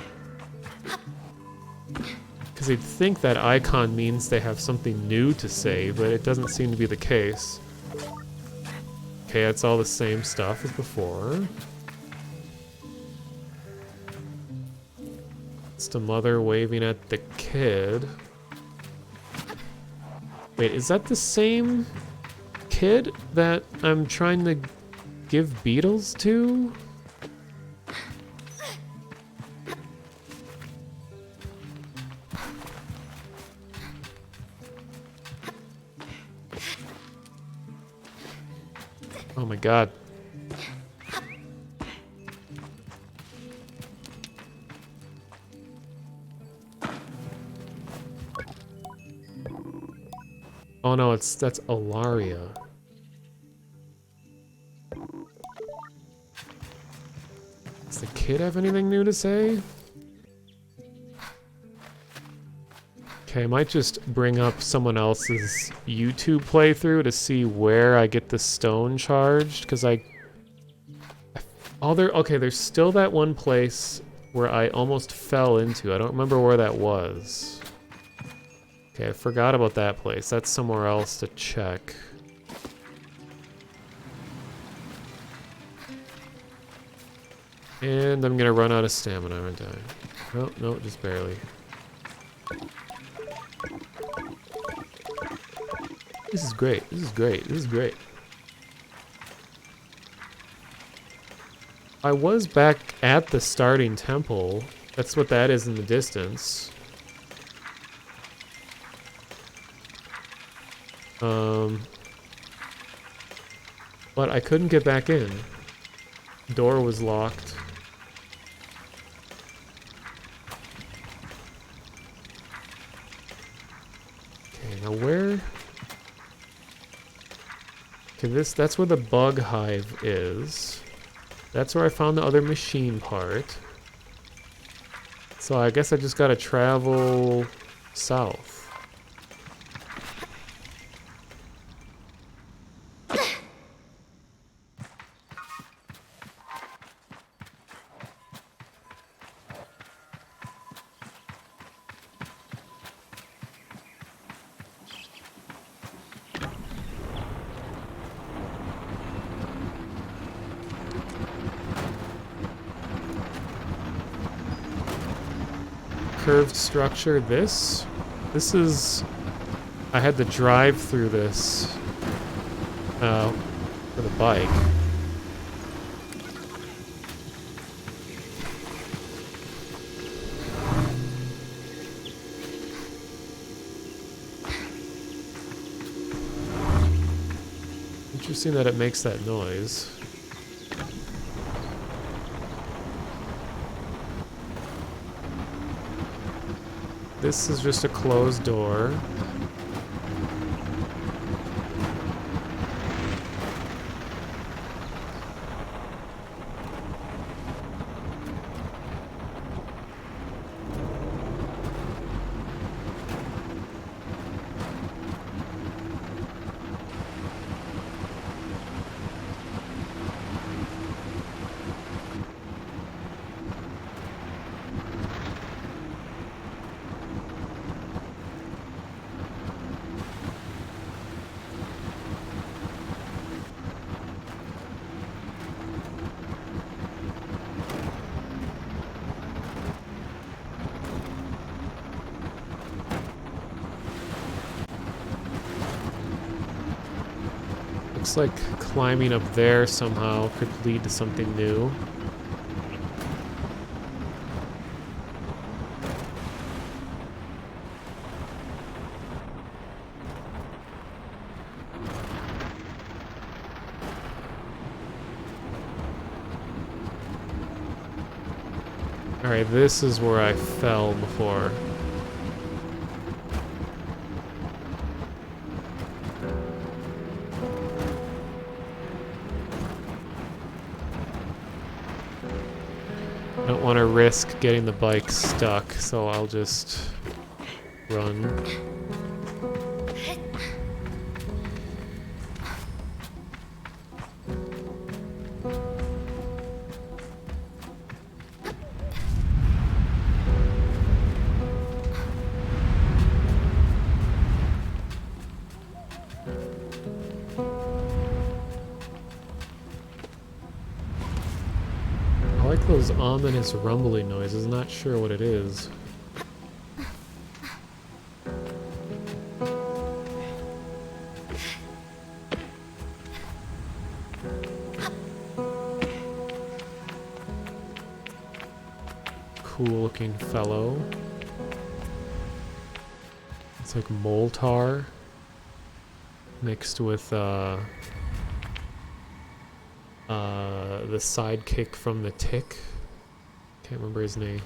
Because you'd think that icon means they have something new to say, but it doesn't seem to be the case. Okay, it's all the same stuff as before. It's the mother waving at the kid. Wait, is that the same kid that I'm trying to give beetles to? Oh my god. Oh no, that's Alaria. Does the kid have anything new to say? Okay, I might just bring up someone else's YouTube playthrough to see where I get the stone charged, because okay, there's still that one place where I almost fell into. I don't remember where that was. Okay, I forgot about that place. That's somewhere else to check. And I'm gonna run out of stamina, aren't I? Oh, no, just barely. This is great. This is great. This is great. I was back at the starting temple. That's what that is in the distance. But I couldn't get back in. Door was locked. Okay, now where? Okay, that's where the bug hive is. That's where I found the other machine part. So I guess I just gotta travel south. curved structure. This is... I had to drive through this for the bike. Interesting that it makes that noise. This is just a closed door. Looks like climbing up there somehow could lead to something new. Alright, this is where I fell before. I don't want to risk getting the bike stuck, so I'll just run. I like those ominous rumbling noises, not sure what it is. Cool looking fellow. It's like Moltar mixed with the sidekick from the Tick. Can't remember his name.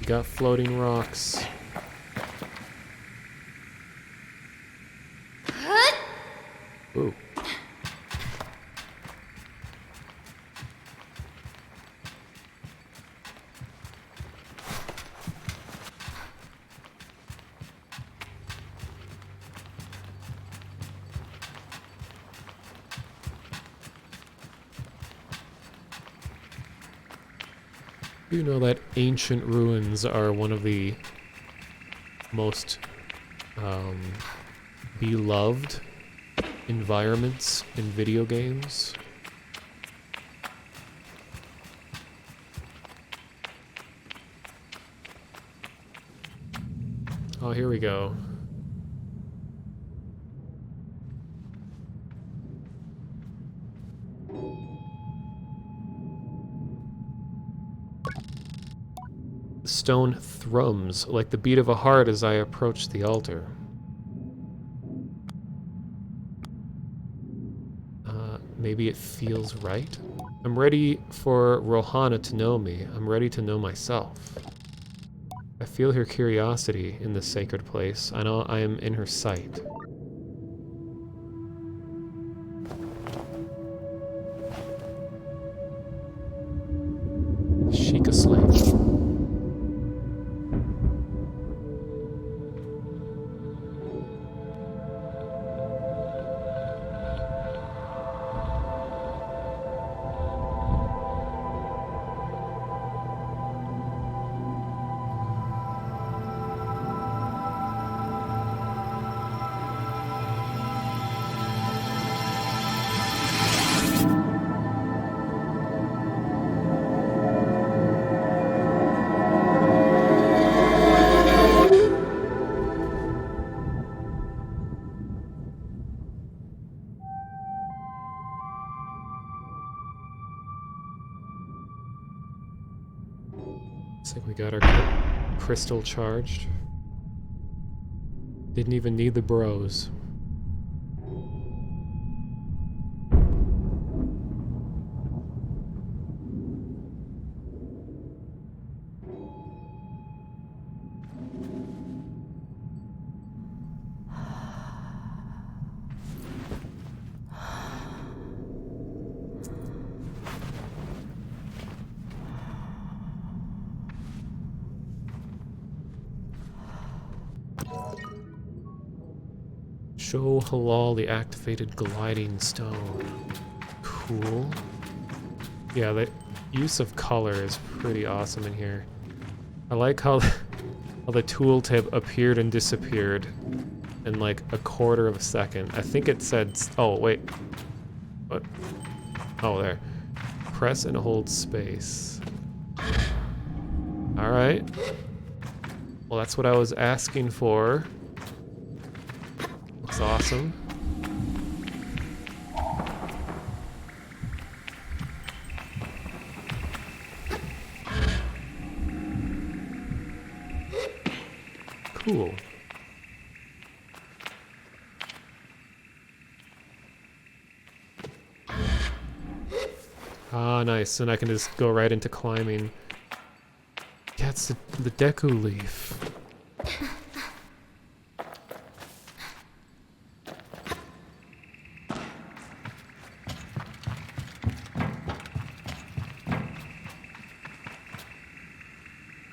You got floating rocks. Ooh. You know that ancient ruins are one of the most beloved environments in video games. Oh, here we go. The stone thrums like the beat of a heart as I approach the altar. Maybe it feels right? I'm ready for Rohana to know me. I'm ready to know myself. I feel her curiosity in this sacred place. I know I am in her sight. Sheikah slave. Looks like we got our crystal charged. Didn't even need the bros. Show Halal the activated gliding stone. Cool. Yeah, the use of color is pretty awesome in here. I like how the tooltip appeared and disappeared in like a quarter of a second. I think it said... Oh, wait. What? Oh, there. Press and hold space. Alright. Well, that's what I was asking for. Looks awesome. Cool. Ah, nice. And I can just go right into climbing. Yeah, it's the Deku leaf.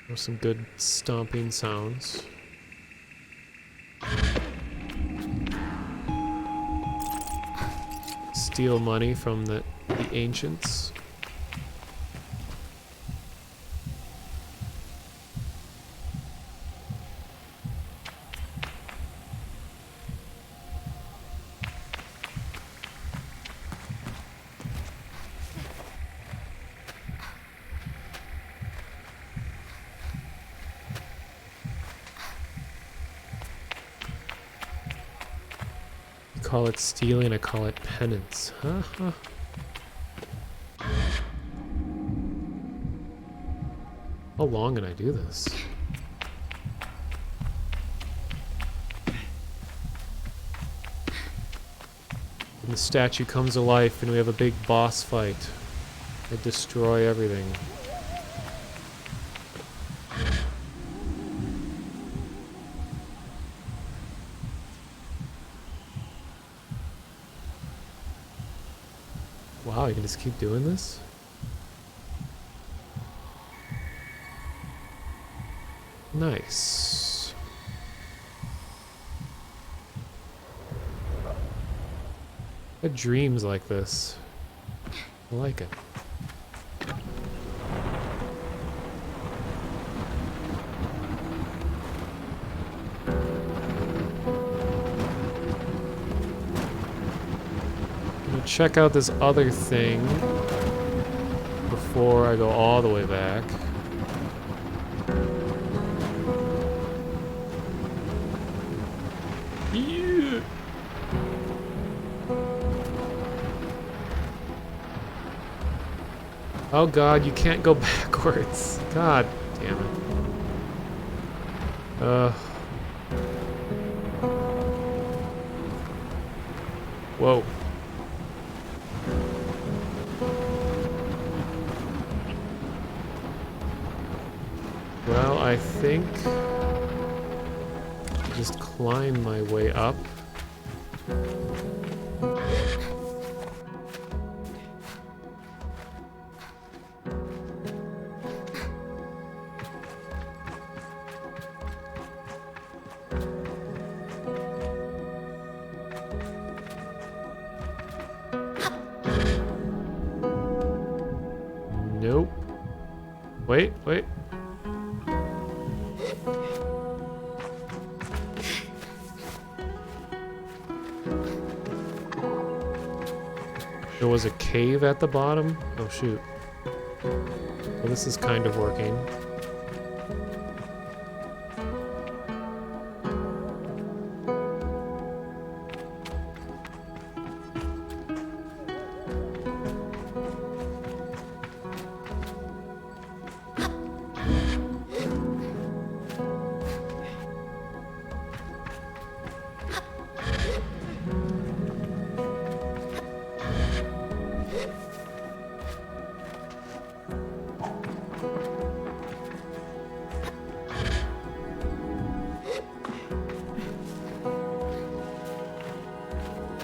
There's some good stomping sounds. Steal money from the ancients. You call it stealing, I call it penance. Huh? How long can I do this? And the statue comes to life and we have a big boss fight. I destroy everything. Wow, you can just keep doing this? Nice. I had dreams like this. I like it. Check out this other thing before I go all the way back. Yeah. Oh god, you can't go backwards. God damn it. Whoa. Well, I think I'll just climb my way up. Nope. Wait. There was a cave at the bottom? Oh shoot. Well, this is kind of working.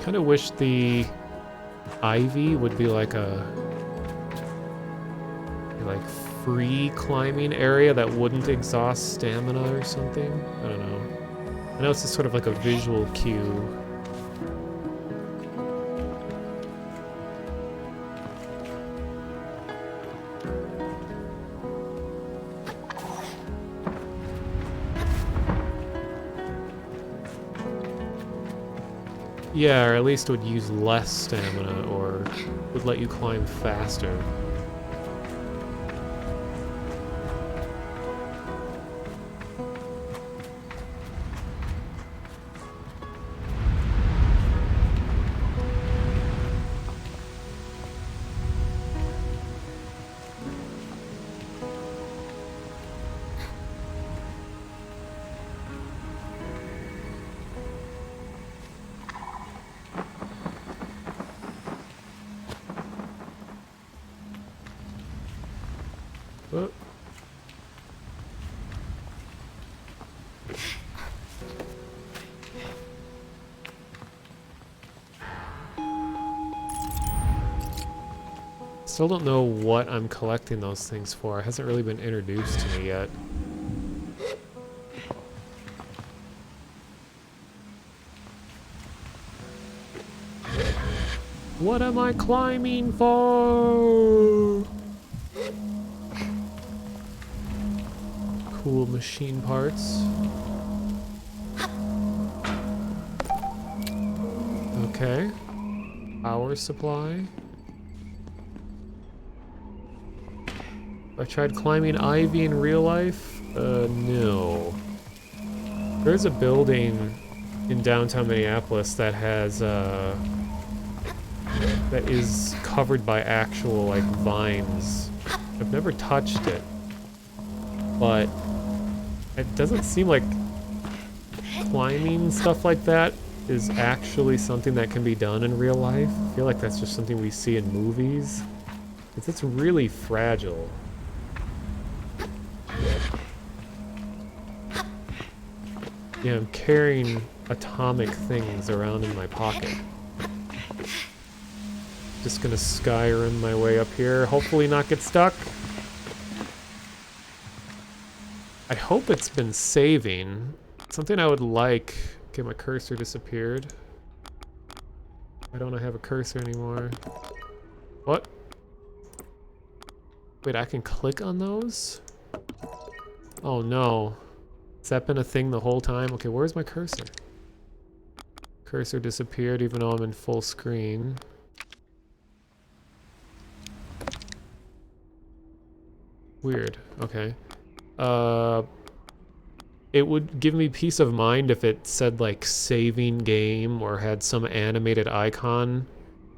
Kind of wish the ivy would be like a free climbing area that wouldn't exhaust stamina or something. I don't know. I know it's just sort of like a visual cue. Yeah, or at least would use less stamina, or would let you climb faster. Oh. Still don't know what I'm collecting those things for. It hasn't really been introduced to me yet. What am I climbing for? Cool machine parts. Okay. Power supply. I tried climbing ivy in real life? No. There's a building in downtown Minneapolis that has, that is covered by actual, like, vines. I've never touched it. But it doesn't seem like climbing stuff like that is actually something that can be done in real life. I feel like that's just something we see in movies. It's really fragile. Yeah, I'm carrying atomic things around in my pocket. Just gonna Skyrim my way up here, hopefully not get stuck. I hope it's been saving. Something I would like... Okay, my cursor disappeared. Why don't I have a cursor anymore? What? Wait, I can click on those? Oh no. Has that been a thing the whole time? Okay, where's my cursor? Cursor disappeared even though I'm in full screen. Weird. Okay. It would give me peace of mind if it said like saving game or had some animated icon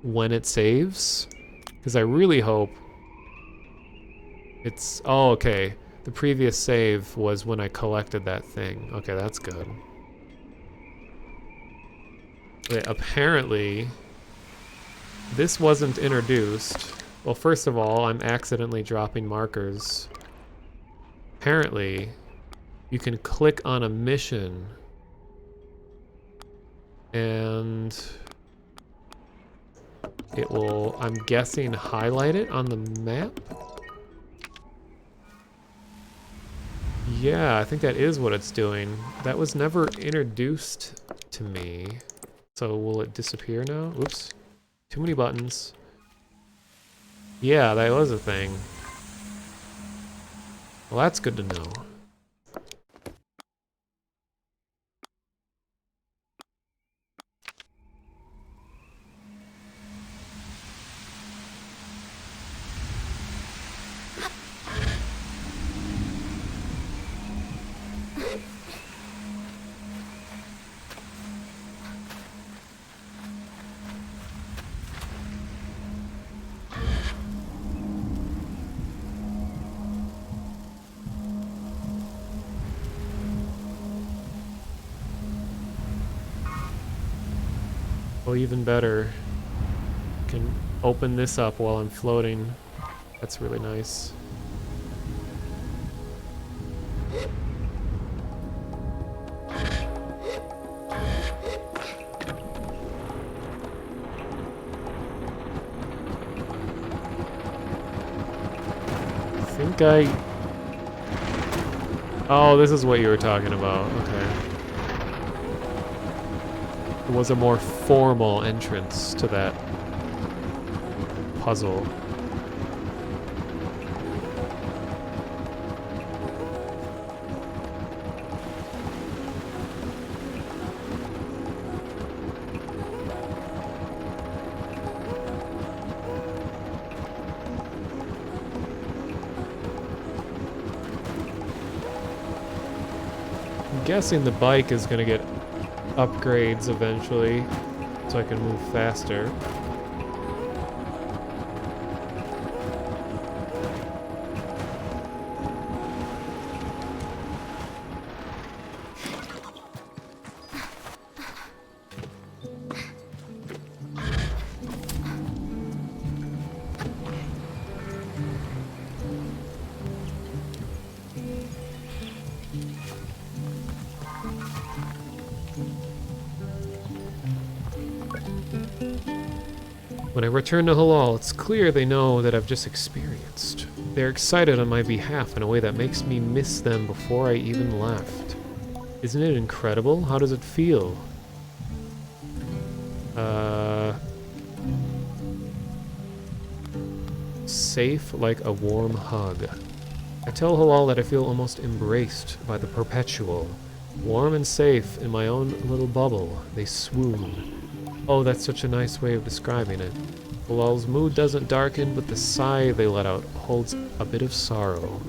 when it saves. Because I really hope it's... Oh, okay. The previous save was when I collected that thing. Okay, that's good. Wait, apparently, this wasn't introduced. Well, first of all, I'm accidentally dropping markers. Apparently, you can click on a mission and it will, I'm guessing, highlight it on the map? Yeah, I think that is what it's doing. That was never introduced to me. So will it disappear now? Oops. Too many buttons. Yeah, that was a thing. Well, that's good to know. Well, even better. I can open this up while I'm floating. That's really nice. think I... Oh, this is what you were talking about. Okay. It was a more formal entrance to that puzzle. I'm guessing the bike is gonna get upgrades eventually, so I can move faster. When I return to Halal, it's clear they know that I've just experienced. They're excited on my behalf in a way that makes me miss them before I even left. Isn't it incredible? How does it feel? Safe like a warm hug. I tell Halal that I feel almost embraced by the perpetual. Warm and safe in my own little bubble. They swoon. Oh, that's such a nice way of describing it. Halal's mood doesn't darken, but the sigh they let out holds a bit of sorrow.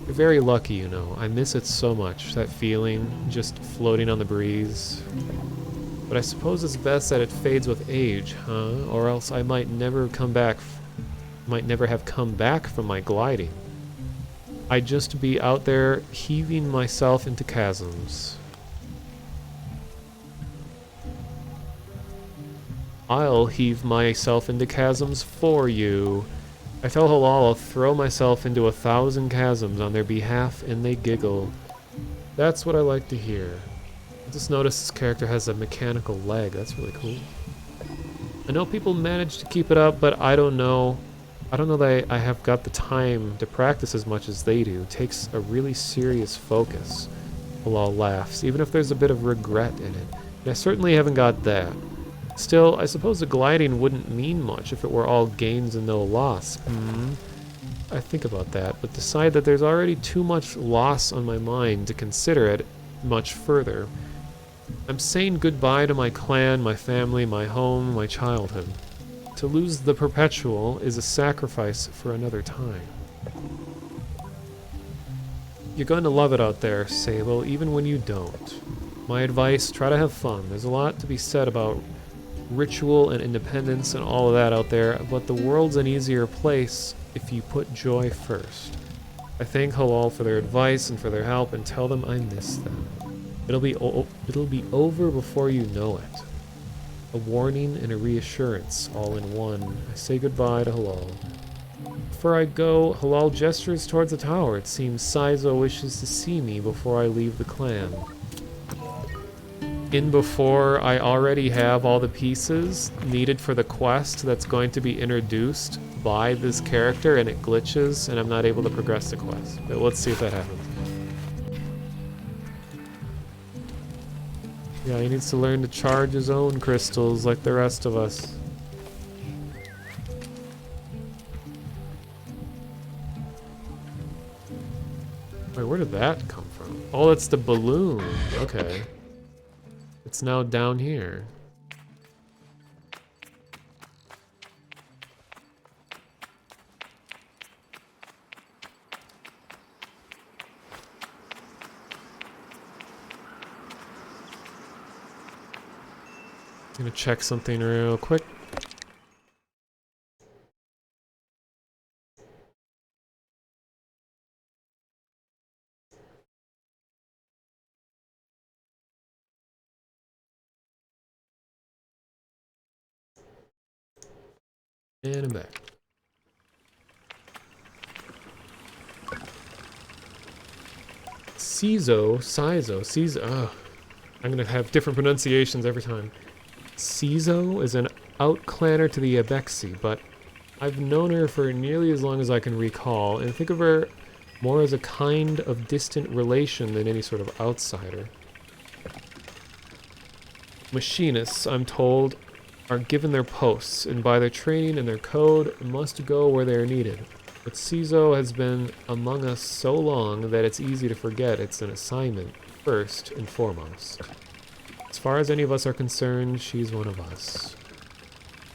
You're very lucky, you know. I miss it so much, that feeling, just floating on the breeze. But I suppose it's best that it fades with age, huh? Or else I might never have come back from my gliding. I'd just be out there heaving myself into chasms. I'll heave myself into chasms for you. I tell Halal I'll throw myself into 1,000 chasms on their behalf, and they giggle. That's what I like to hear. I just noticed this character has a mechanical leg. That's really cool. I know people manage to keep it up, but I don't know. I don't know that I have got the time to practice as much as they do. It takes a really serious focus. Halal laughs, even if there's a bit of regret in it. And I certainly haven't got that. Still, I suppose the gliding wouldn't mean much if it were all gains and no loss. I think about that, but decide that there's already too much loss on my mind to consider it much further. I'm saying goodbye to my clan, my family, my home, my childhood. To lose the perpetual is a sacrifice for another time. You're going to love it out there, Sable, even when you don't. My advice, try to have fun. There's a lot to be said about ritual and independence and all of that out there, but the world's an easier place if you put joy first. I thank Halal for their advice and for their help and tell them I miss them. It'll be over before you know it. A warning and a reassurance all in one. I say goodbye to Halal. Before I go, Halal gestures towards the tower. It seems Saizo wishes to see me before I leave the clan. In before I already have all the pieces needed for the quest that's going to be introduced by this character, and it glitches and I'm not able to progress the quest. But let's see if that happens. Yeah, he needs to learn to charge his own crystals like the rest of us. Wait, where did that come from? Oh, that's the balloon. Okay. It's now down here. I'm gonna check something real quick. And I'm back. Saizo. Oh, I'm gonna have different pronunciations every time. Saizo is an outclanner to the Abexi, but I've known her for nearly as long as I can recall, and think of her more as a kind of distant relation than any sort of outsider. Machinists, I'm told, are given their posts, and by their training and their code, must go where they are needed. But Cizo has been among us so long that it's easy to forget it's an assignment, first and foremost. As far as any of us are concerned, she's one of us.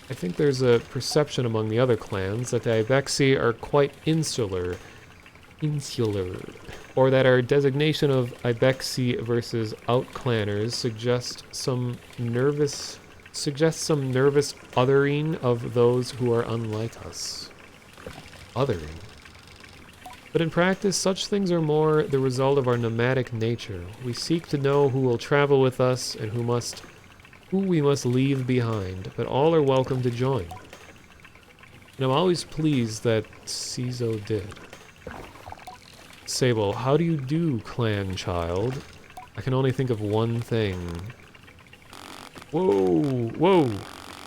I think there's a perception among the other clans that the Ibexi are quite insular, or that our designation of Ibexi versus outclanners suggests some nervous othering of those who are unlike us. Othering. But in practice, such things are more the result of our nomadic nature. We seek to know who will travel with us and who we must leave behind, but all are welcome to join. And I'm always pleased that Cizo did. Sable, how do you do, clan child? I can only think of one thing. Whoa, whoa,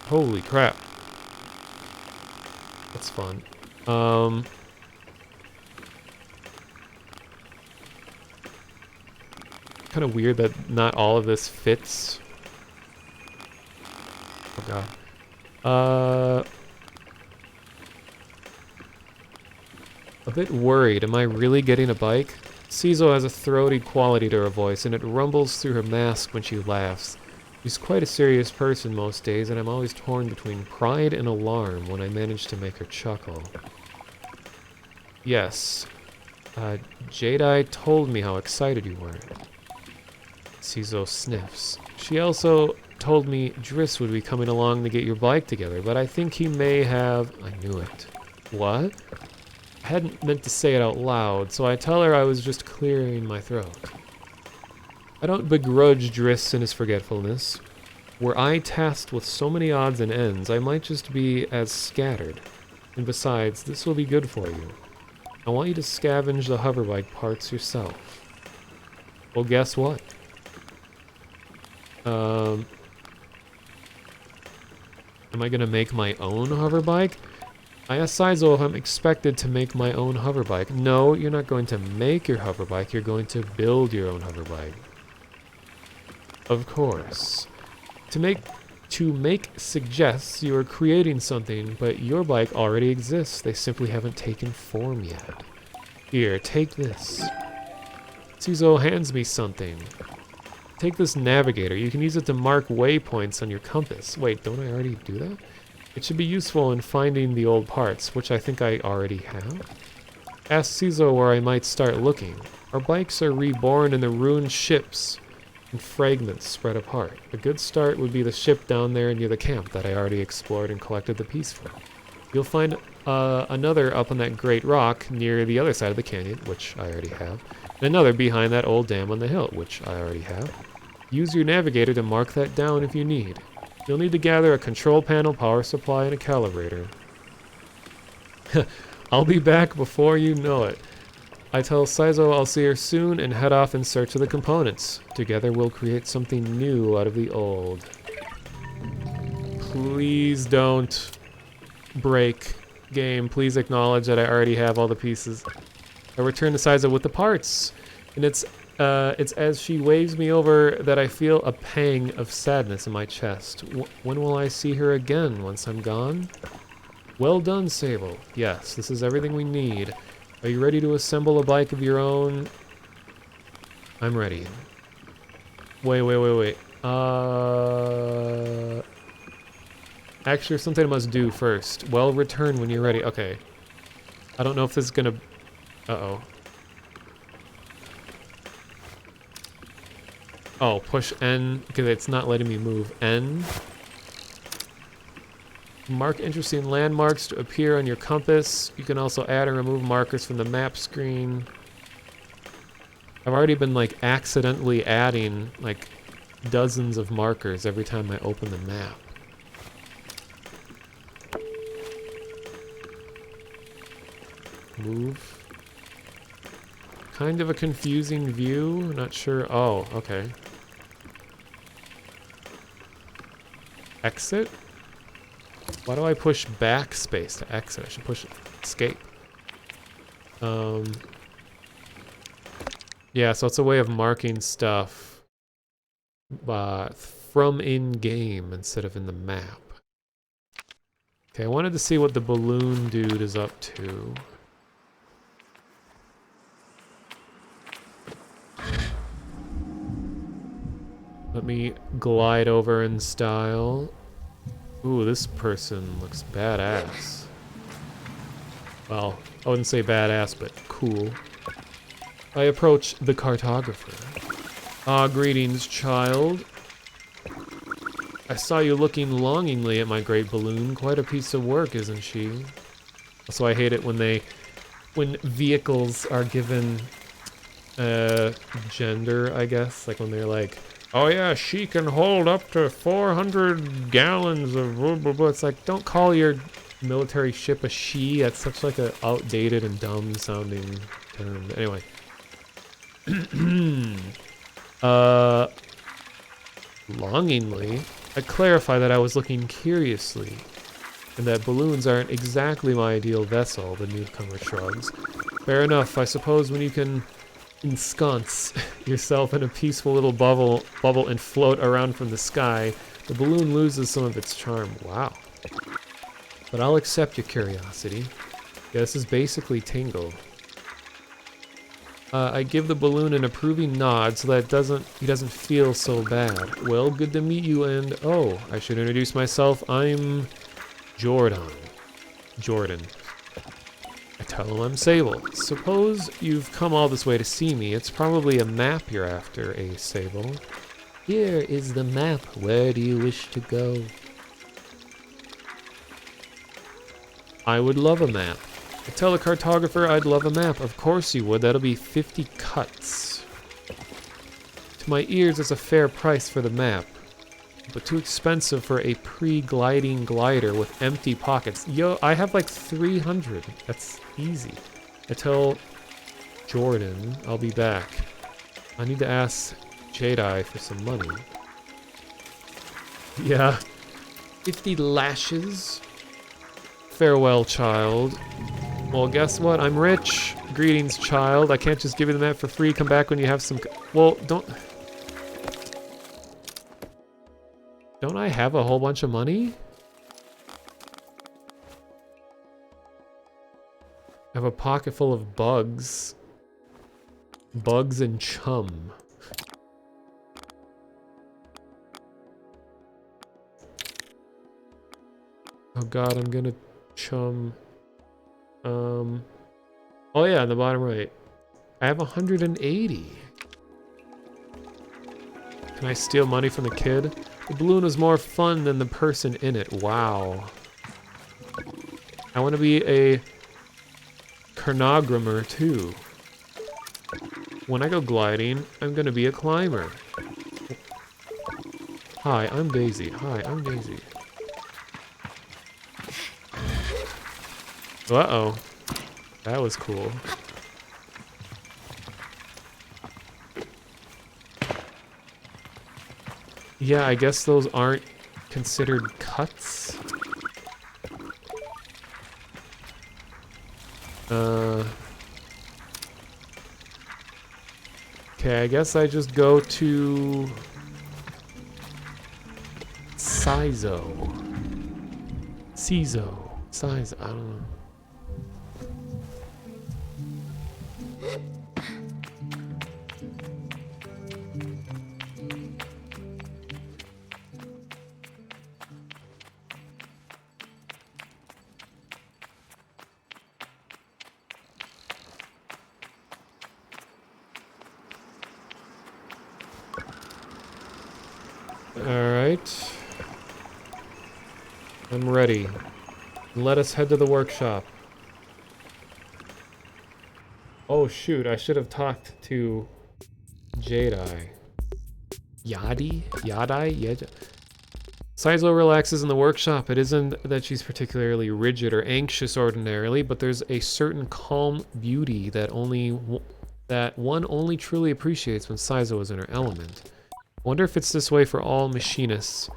holy crap. That's fun. Kind of weird that not all of this fits. Oh god. A bit worried. Am I really getting a bike? Cizo has a throaty quality to her voice, and it rumbles through her mask when she laughs. She's quite a serious person most days, and I'm always torn between pride and alarm when I manage to make her chuckle. Yes. Jedi told me how excited you were. Cizo sniffs. She also told me Driss would be coming along to get your bike together, but I think he may have... I knew it. What? I hadn't meant to say it out loud, so I tell her I was just clearing my throat. I don't begrudge Driss and his forgetfulness. Were I tasked with so many odds and ends, I might just be as scattered. And besides, this will be good for you. I want you to scavenge the hoverbike parts yourself. Well, guess what? Am I gonna make my own hoverbike? I asked Cizo if I'm expected to make my own hoverbike. No, you're not going to make your hoverbike, you're going to build your own hoverbike. Of course. To make suggests you are creating something, but your bike already exists. They simply haven't taken form yet. Here, take this. Cizo hands me something. Take this navigator. You can use it to mark waypoints on your compass. Wait, don't I already do that? It should be useful in finding the old parts, which I think I already have. Ask Cizo where I might start looking. Our bikes are reborn in the ruined ships and fragments spread apart. A good start would be the ship down there near the camp that I already explored and collected the piece from. You'll find another up on that great rock near the other side of the canyon, which I already have, and another behind that old dam on the hill, which I already have. Use your navigator to mark that down if you need. You'll need to gather a control panel, power supply, and a calibrator. I'll be back before you know it. I tell Cizo I'll see her soon and head off in search of the components. Together we'll create something new out of the old. Please don't break, game. Please acknowledge that I already have all the pieces. I return to Cizo with the parts, and it's as she waves me over that I feel a pang of sadness in my chest. When will I see her again once I'm gone? Well done, Sable. Yes, this is everything we need. Are you ready to assemble a bike of your own? I'm ready. Wait. Actually, there's something I must do first. Well, return when you're ready. Okay. I don't know if this is gonna... Uh-oh. Oh, push N, because it's not letting me move. N. Mark interesting landmarks to appear on your compass. You can also add and remove markers from the map screen. I've already been, like, accidentally adding, like, dozens of markers every time I open the map. Move. Kind of a confusing view. Not sure. Oh, okay. Exit? Why do I push backspace to exit? I should push escape. Yeah, so it's a way of marking stuff from in-game instead of in the map. Okay, I wanted to see what the balloon dude is up to. Let me glide over in style. Ooh, this person looks badass. Well, I wouldn't say badass, but cool. I approach the cartographer. Ah, greetings, child. I saw you looking longingly at my great balloon. Quite a piece of work, isn't she? So I hate it when vehicles are given gender, I guess. Like when they're like, oh yeah, she can hold up to 400 gallons of blah, blah, blah. It's like, don't call your military ship a she. That's such like a outdated and dumb sounding term. Anyway. Longingly, I clarify that I was looking curiously, and that balloons aren't exactly my ideal vessel, the newcomer shrugs. Fair enough, I suppose when you can ensconce yourself in a peaceful little bubble and float around from the sky, the balloon loses some of its charm. Wow. But I'll accept your curiosity. Yeah, this is basically Tingle. I give the balloon an approving nod so that he doesn't feel so bad. Well, good to meet you, and oh, I should introduce myself. I'm Jordan. I tell him I'm Sable. Suppose you've come all this way to see me. It's probably a map you're after, eh, Sable? Here is the map. Where do you wish to go? I would love a map. I tell the cartographer I'd love a map. Of course you would. That'll be 50 cuts. To my ears, it's a fair price for the map, but too expensive for a pre-gliding glider with empty pockets. Yo, I have like 300. That's easy. I tell Jordan I'll be back. I need to ask Jedi for some money. Yeah. 50 lashes? Farewell, child. Well, guess what? I'm rich. Greetings, child. I can't just give you the map for free. Come back when you have some... Well, don't I have a whole bunch of money? I have a pocket full of bugs. Bugs and chum. Oh god, I'm gonna chum... Oh yeah, on the bottom right. I have 180. Can I steal money from the kid? The balloon is more fun than the person in it. Wow. I want to be a chronogrammer too. When I go gliding, I'm gonna be a climber. Hi, I'm Daisy. Hi, I'm Daisy. Uh-oh. That was cool. Yeah, I guess those aren't considered cuts. Okay, I guess I just go to Cizo. I don't know. Alright. I'm ready. Let us head to the workshop. Oh shoot, I should have talked to Jedi. Yadi? Saizo relaxes in the workshop. It isn't that she's particularly rigid or anxious ordinarily, but there's a certain calm beauty that one only truly appreciates when Saizo is in her element. Wonder if it's this way for all machinists.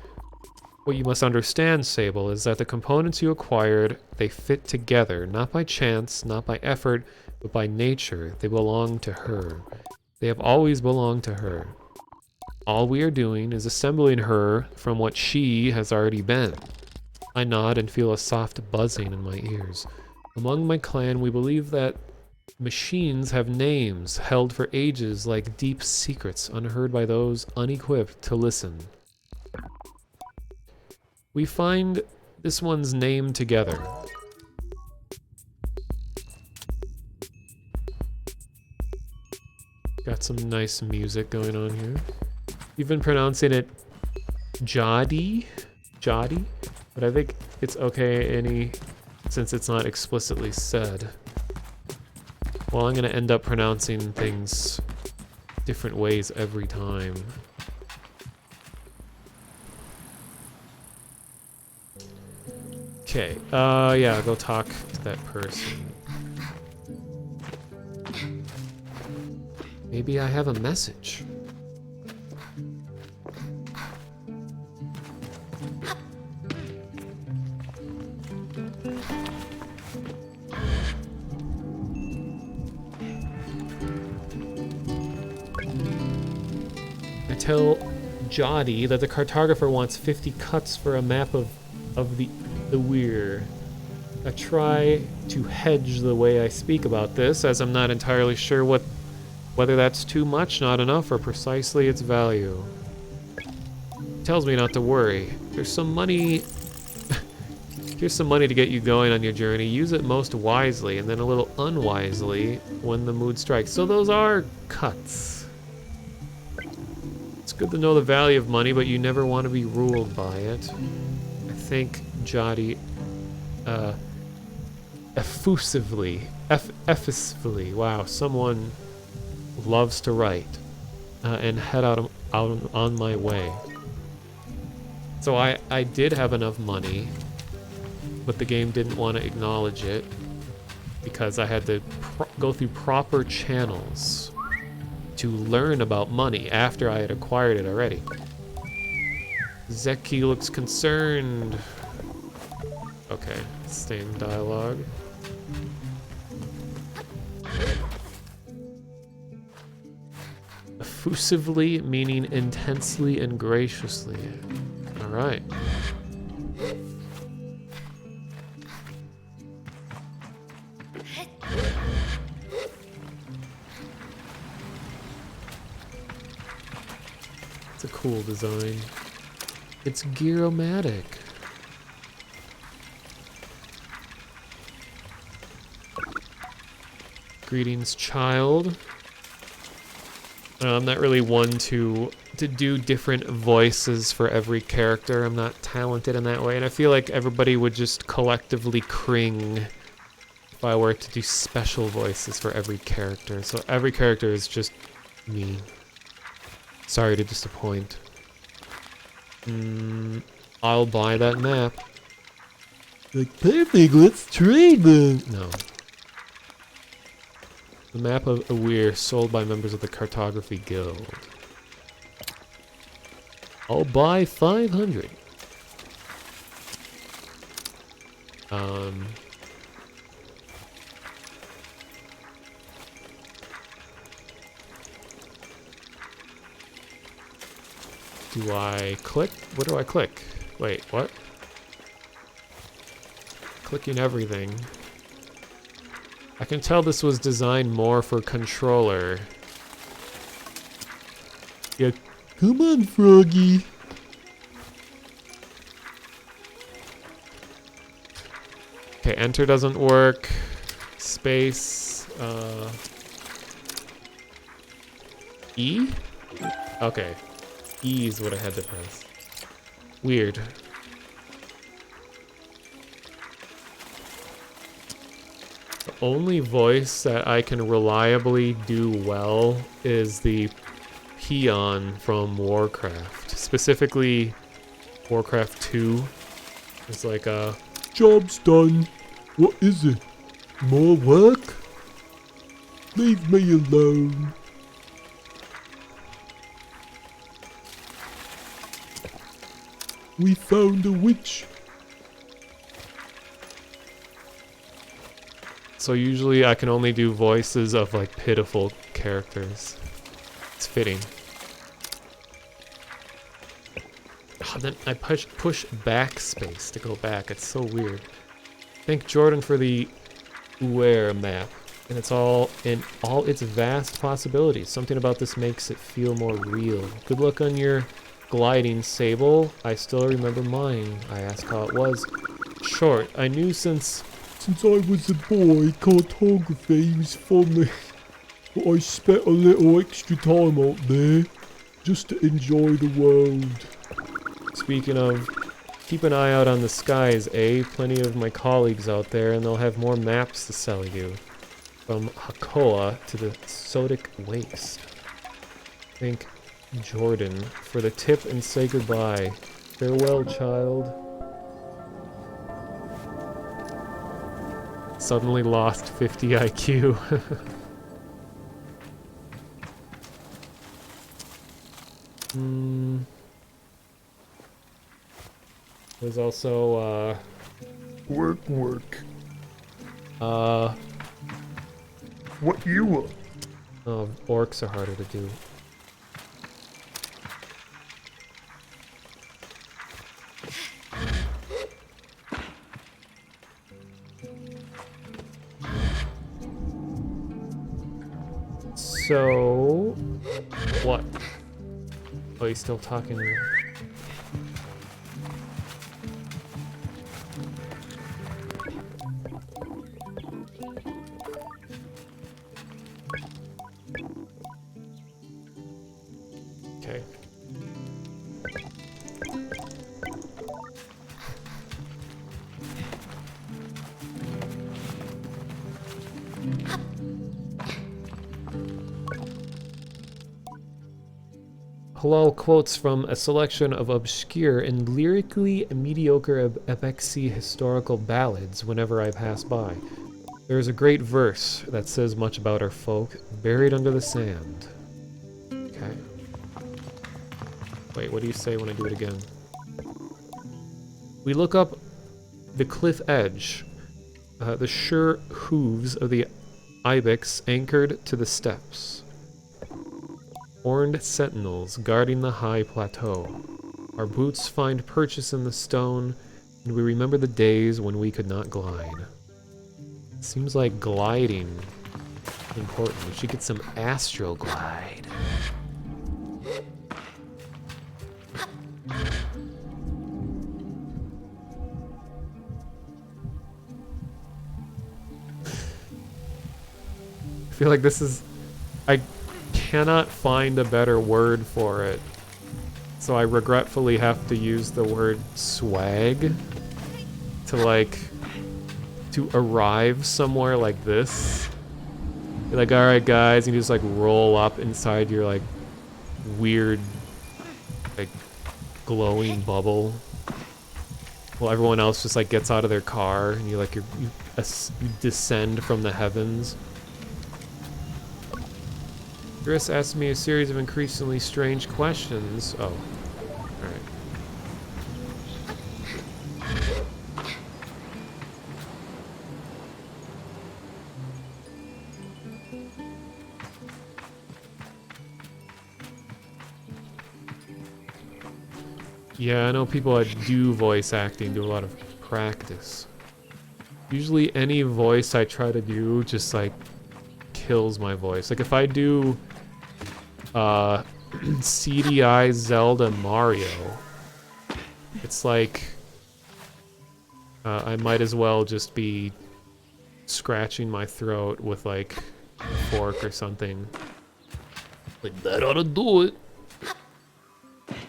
What you must understand, Sable, is that the components you acquired, they fit together, not by chance, not by effort, but by nature. They belong to her. They have always belonged to her. All we are doing is assembling her from what she has already been. I nod and feel a soft buzzing in my ears. Among my clan, we believe that machines have names held for ages like deep secrets unheard by those unequipped to listen. We find this one's name together. Got some nice music going on here. You've been pronouncing it Jadi? Jadi? But I think it's okay since it's not explicitly said. Well, I'm gonna end up pronouncing things different ways every time. Okay, yeah, go talk to that person. Maybe I have a message. I tell Jody that the cartographer wants 50 cuts for a map of the Weir. I try to hedge the way I speak about this, as I'm not entirely sure whether that's too much, not enough, or precisely its value. It tells me not to worry. There's some money. Here's some money to get you going on your journey. Use it most wisely, and then a little unwisely when the mood strikes. So those are cuts. It's good to know the value of money, but you never want to be ruled by it. I think Jody, effusively, wow, someone loves to write, and head out on my way. So I did have enough money, but the game didn't want to acknowledge it because I had to go through proper channels to learn about money after I had acquired it already. Zeki looks concerned. Okay, same dialogue. Effusively, meaning intensely and graciously. Alright. It's a cool design. It's Gearomatic. Greetings, child. I'm not really one to do different voices for every character. I'm not talented in that way, and I feel like everybody would just collectively cring if I were to do special voices for every character. So every character is just me. Sorry to disappoint. I'll buy that map. Like, perfect, let's trade then. No. The map of Weir sold by members of the Cartography Guild. I'll buy 500. Do I click? What do I click? Wait, what? Clicking everything. I can tell this was designed more for controller. Yeah, come on, Froggy. Okay, enter doesn't work. Space, E? Okay. E is what I had to press. Weird. The only voice that I can reliably do well is the peon from Warcraft. Specifically, Warcraft 2. It's like a... Job's done. What is it? More work? Leave me alone. We found a witch. So usually I can only do voices of like pitiful characters. It's fitting. Oh, then I push backspace to go back. It's so weird. Thank Jordan for the Uer map. And it's all in all its vast possibilities. Something about this makes it feel more real. Good luck on your gliding, Sable. I still remember mine. I asked how it was. Short. I knew since I was a boy, cartography was for me. But I spent a little extra time out there just to enjoy the world. Speaking of, keep an eye out on the skies, eh? Plenty of my colleagues out there, and they'll have more maps to sell you. From Hakoa to the Sodic Waste. Thank Jordan for the tip and say goodbye. Farewell, child. Suddenly lost 50 IQ. There's also, Work. What you want? Oh, orcs are harder to do. So, what? Oh, he's still talking. Okay. Halal quotes from a selection of obscure and lyrically mediocre Abexi historical ballads whenever I pass by. There is a great verse that says much about our folk, buried under the sand. Okay. Wait, what do you say when I do it again? We look up the cliff edge, the sure hooves of the ibex anchored to the steps. Horned sentinels guarding the high plateau. Our boots find purchase in the stone, and we remember the days when we could not glide. Seems like gliding important. We should get some astral glide. I feel like this is... I cannot find a better word for it. So I regretfully have to use the word swag to to arrive somewhere like this. You're like, alright guys, and you just roll up inside your weird glowing bubble. While everyone else just gets out of their car and you descend from the heavens. Chris asked me a series of increasingly strange questions. Oh, alright. Yeah, I know people that do voice acting do a lot of practice. Usually any voice I try to do just kills my voice. If I do CDI Zelda Mario, it's I might as well just be scratching my throat with a fork or something. That ought to do it.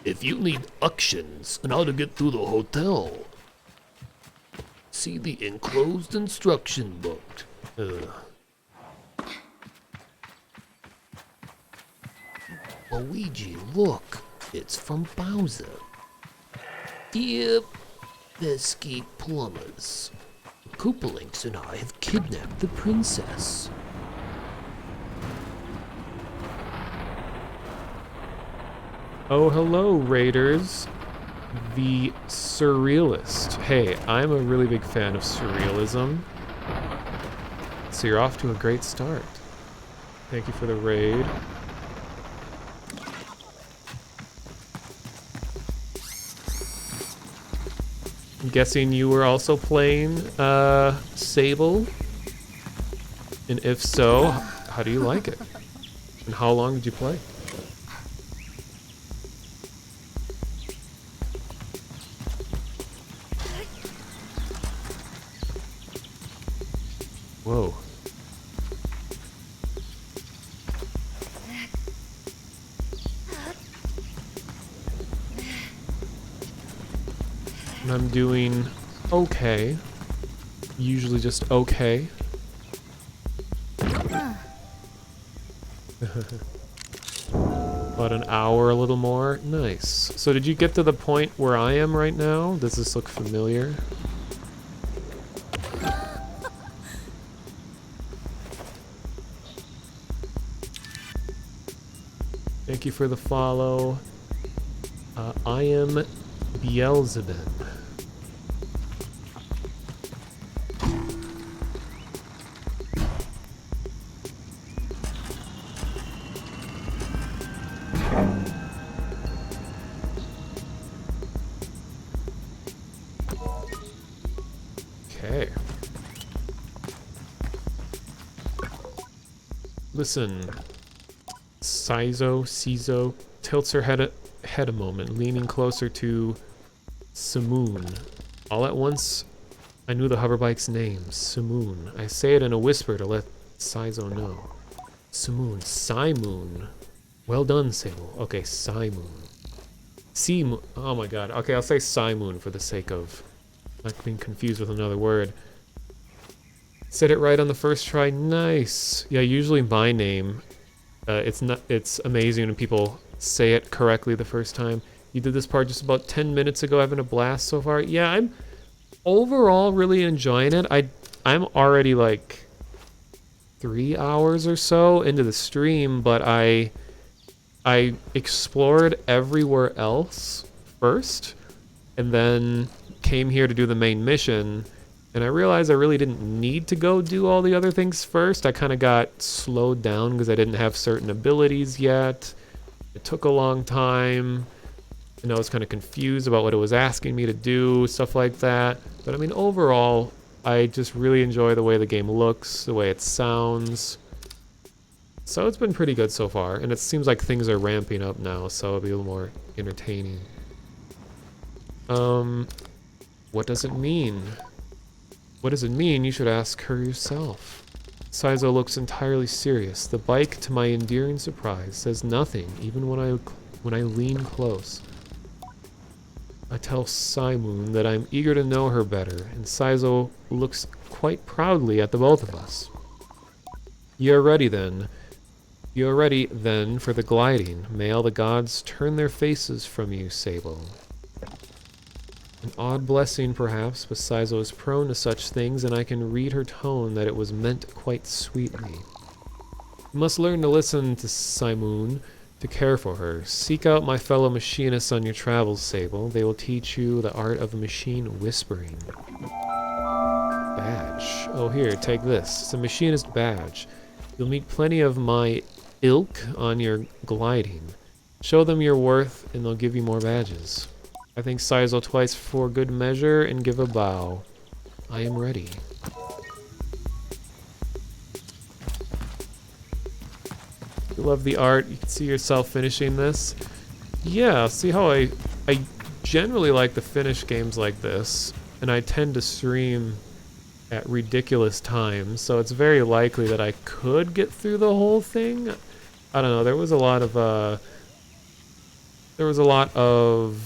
If you need actions on how to get through the hotel, see the enclosed instruction book. Luigi, look, it's from Bowser. Dear pesky plumbers, Koopalinks and I have kidnapped the princess. Oh, hello, Raiders. The Surrealist. Hey, I'm a really big fan of surrealism. So you're off to a great start. Thank you for the raid. I'm guessing you were also playing Sable? And if so, how do you like it? And how long did you play? Whoa. And I'm doing okay. Usually just okay. About an hour, a little more. Nice. So did you get to the point where I am right now? Does this look familiar? Thank you for the follow. I am Beelzebub. Okay. Listen. Cizo tilts her head a moment, leaning closer to Simoon. All at once, I knew the hoverbike's name, Simoon. I say it in a whisper to let Cizo know. Simoon. Well done, Sable. Okay, Simoon. Oh my god. Okay, I'll say Simoon for the sake of not being confused with another word. Said it right on the first try. Nice. Yeah, usually my name, it's amazing when people say it correctly the first time. You did this part just about 10 minutes ago, having a blast so far. Yeah, I'm overall really enjoying it. I'm already like 3 hours or so into the stream, but I explored everywhere else first, and then came here to do the main mission, and I realized I really didn't need to go do all the other things first. I kind of got slowed down because I didn't have certain abilities yet. It took a long time, and I was kind of confused about what it was asking me to do, stuff like that. But I mean, overall, I just really enjoy the way the game looks, the way it sounds. So it's been pretty good so far, and it seems like things are ramping up now, so it'll be a little more entertaining. What does it mean? What does it mean? You should ask her yourself. Cizo looks entirely serious. The bike, to my endearing surprise, says nothing, even when I lean close. I tell Simoon that I'm eager to know her better, and Cizo looks quite proudly at the both of us. You're ready then for the gliding. May all the gods turn their faces from you, Sable. An odd blessing, perhaps, but Cizo is prone to such things, and I can read her tone that it was meant quite sweetly. You must learn to listen to Simoon, to care for her. Seek out my fellow machinists on your travels, Sable. They will teach you the art of machine whispering. Badge. Oh, here, take this. It's a machinist badge. You'll meet plenty of my ilk on your gliding. Show them your worth, and they'll give you more badges. I think Cizo twice for good measure and give a bow. I am ready. You love the art. You can see yourself finishing this. Yeah, see how I generally like to finish games like this, and I tend to stream at ridiculous times, so it's very likely that I could get through the whole thing. I don't know, there was a lot of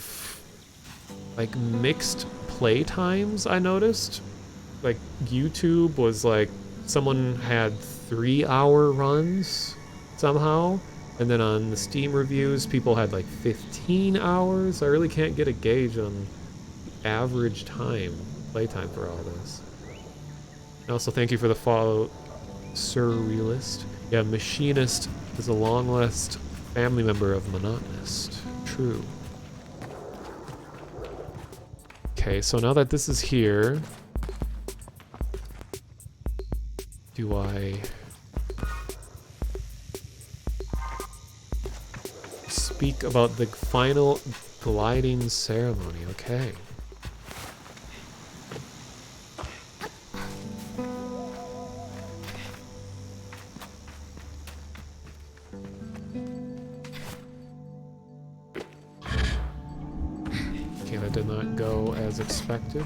like mixed play times I noticed. Like YouTube was like someone had 3-hour runs somehow, and then on the Steam reviews people had like 15 hours. I really can't get a gauge on the average playtime for all this. And also thank you for the follow, Surrealist. Yeah, Machinist is a long-lost family member of Monotonist. True. Okay, so now that this is here, do I speak about the final gliding ceremony? Okay. as expected.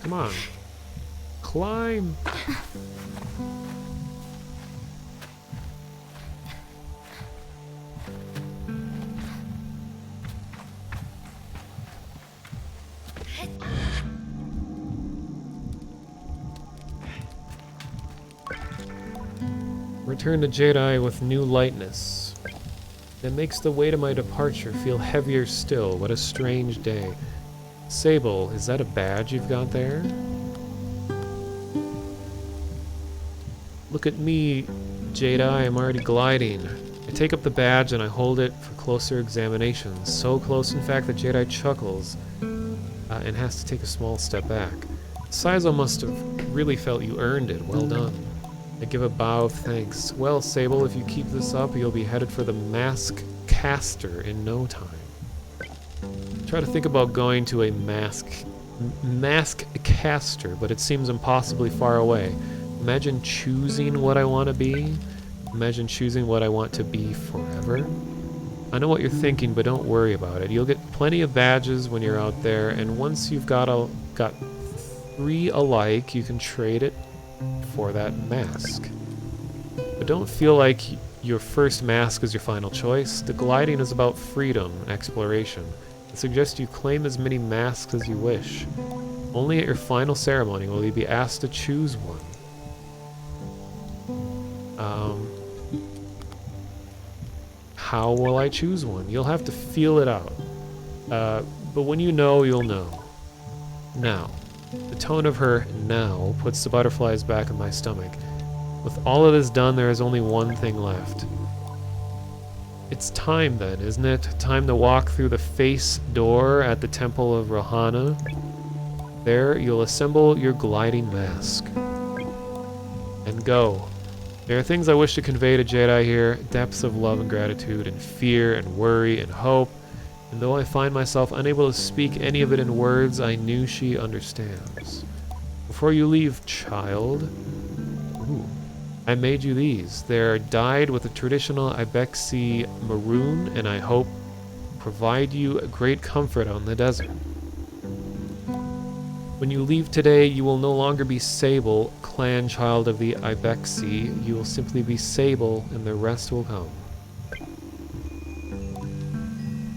Come on. Climb! Return to Jedi with new lightness. It makes the weight of my departure feel heavier still. What a strange day. Sable, is that a badge you've got there? Look at me, Jedi, I'm already gliding. I take up the badge and I hold it for closer examination. So close, in fact, that Jedi chuckles and has to take a small step back. Saizo must have really felt you earned it. Well done. I give a bow of thanks. Well, Sable, if you keep this up, you'll be headed for the Mask Caster in no time. Try to think about going to a mask caster, but it seems impossibly far away. Imagine choosing what I want to be. Imagine choosing what I want to be forever. I know what you're thinking, but don't worry about it. You'll get plenty of badges when you're out there, and once you've got 3 alike, you can trade it for that mask. But don't feel like your first mask is your final choice. The gliding is about freedom and exploration. I suggest you claim as many masks as you wish. Only at your final ceremony will you be asked to choose one. How will I choose one? You'll have to feel it out. But when you know, you'll know. Now. The tone of her now puts the butterflies back in my stomach. With all of this done, there is only one thing left. It's time then, isn't it? Time to walk through the face door at the Temple of Rohana. There, you'll assemble your gliding mask. And go. There are things I wish to convey to Jedi here, depths of love and gratitude, and fear, and worry, and hope. And though I find myself unable to speak any of it in words, I knew she understands. Before you leave, child, I made you these. They're dyed with a traditional Ibexi maroon, and I hope provide you a great comfort on the desert. When you leave today, you will no longer be Sable, clan child of the Ibexi. You will simply be Sable, and the rest will come.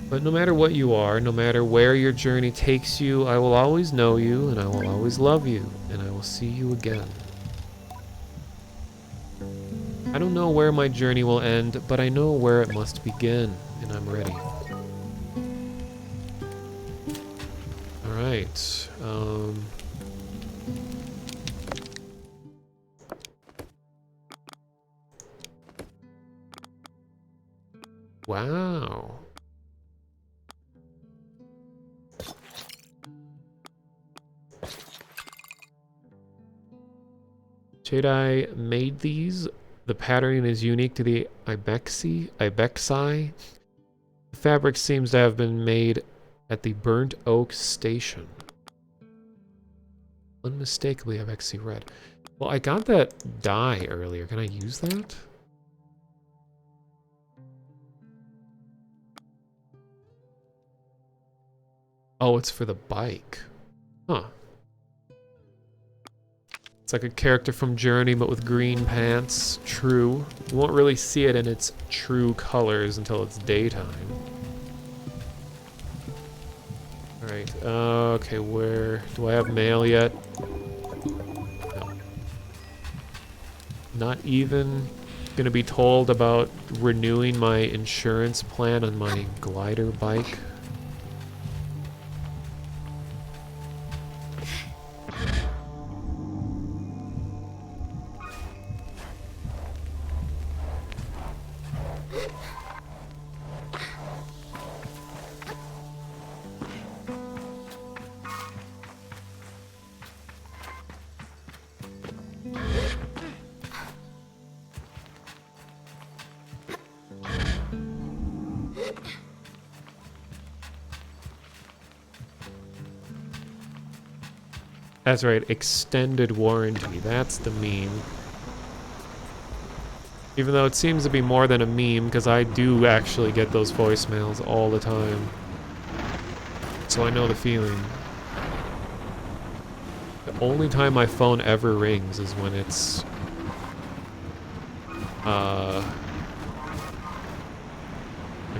But no matter what you are, no matter where your journey takes you, I will always know you, and I will always love you, and I will see you again. I don't know where my journey will end, but I know where it must begin, and I'm ready. Alright, wow. Jedi made these. The pattern is unique to the Ibexi. The fabric seems to have been made at the Burnt Oak Station. Unmistakably Ibexi red. Well, I got that dye earlier. Can I use that? Oh, it's for the bike. Huh. It's like a character from Journey, but with green pants. True. You won't really see it in its true colors until it's daytime. Alright, okay, where... Do I have mail yet? No. Not even gonna be told about renewing my insurance plan on my glider bike. That's right, extended warranty. That's the meme. Even though it seems to be more than a meme, because I do actually get those voicemails all the time. So I know the feeling. The only time my phone ever rings is when it's... I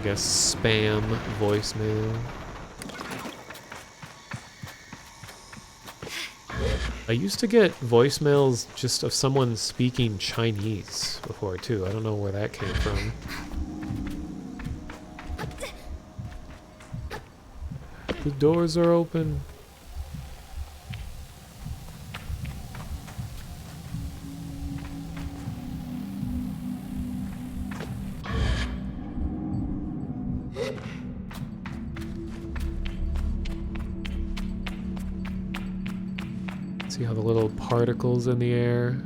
guess spam voicemail. I used to get voicemails just of someone speaking Chinese before too. I don't know where that came from. The doors are open. See how the little particles in the air.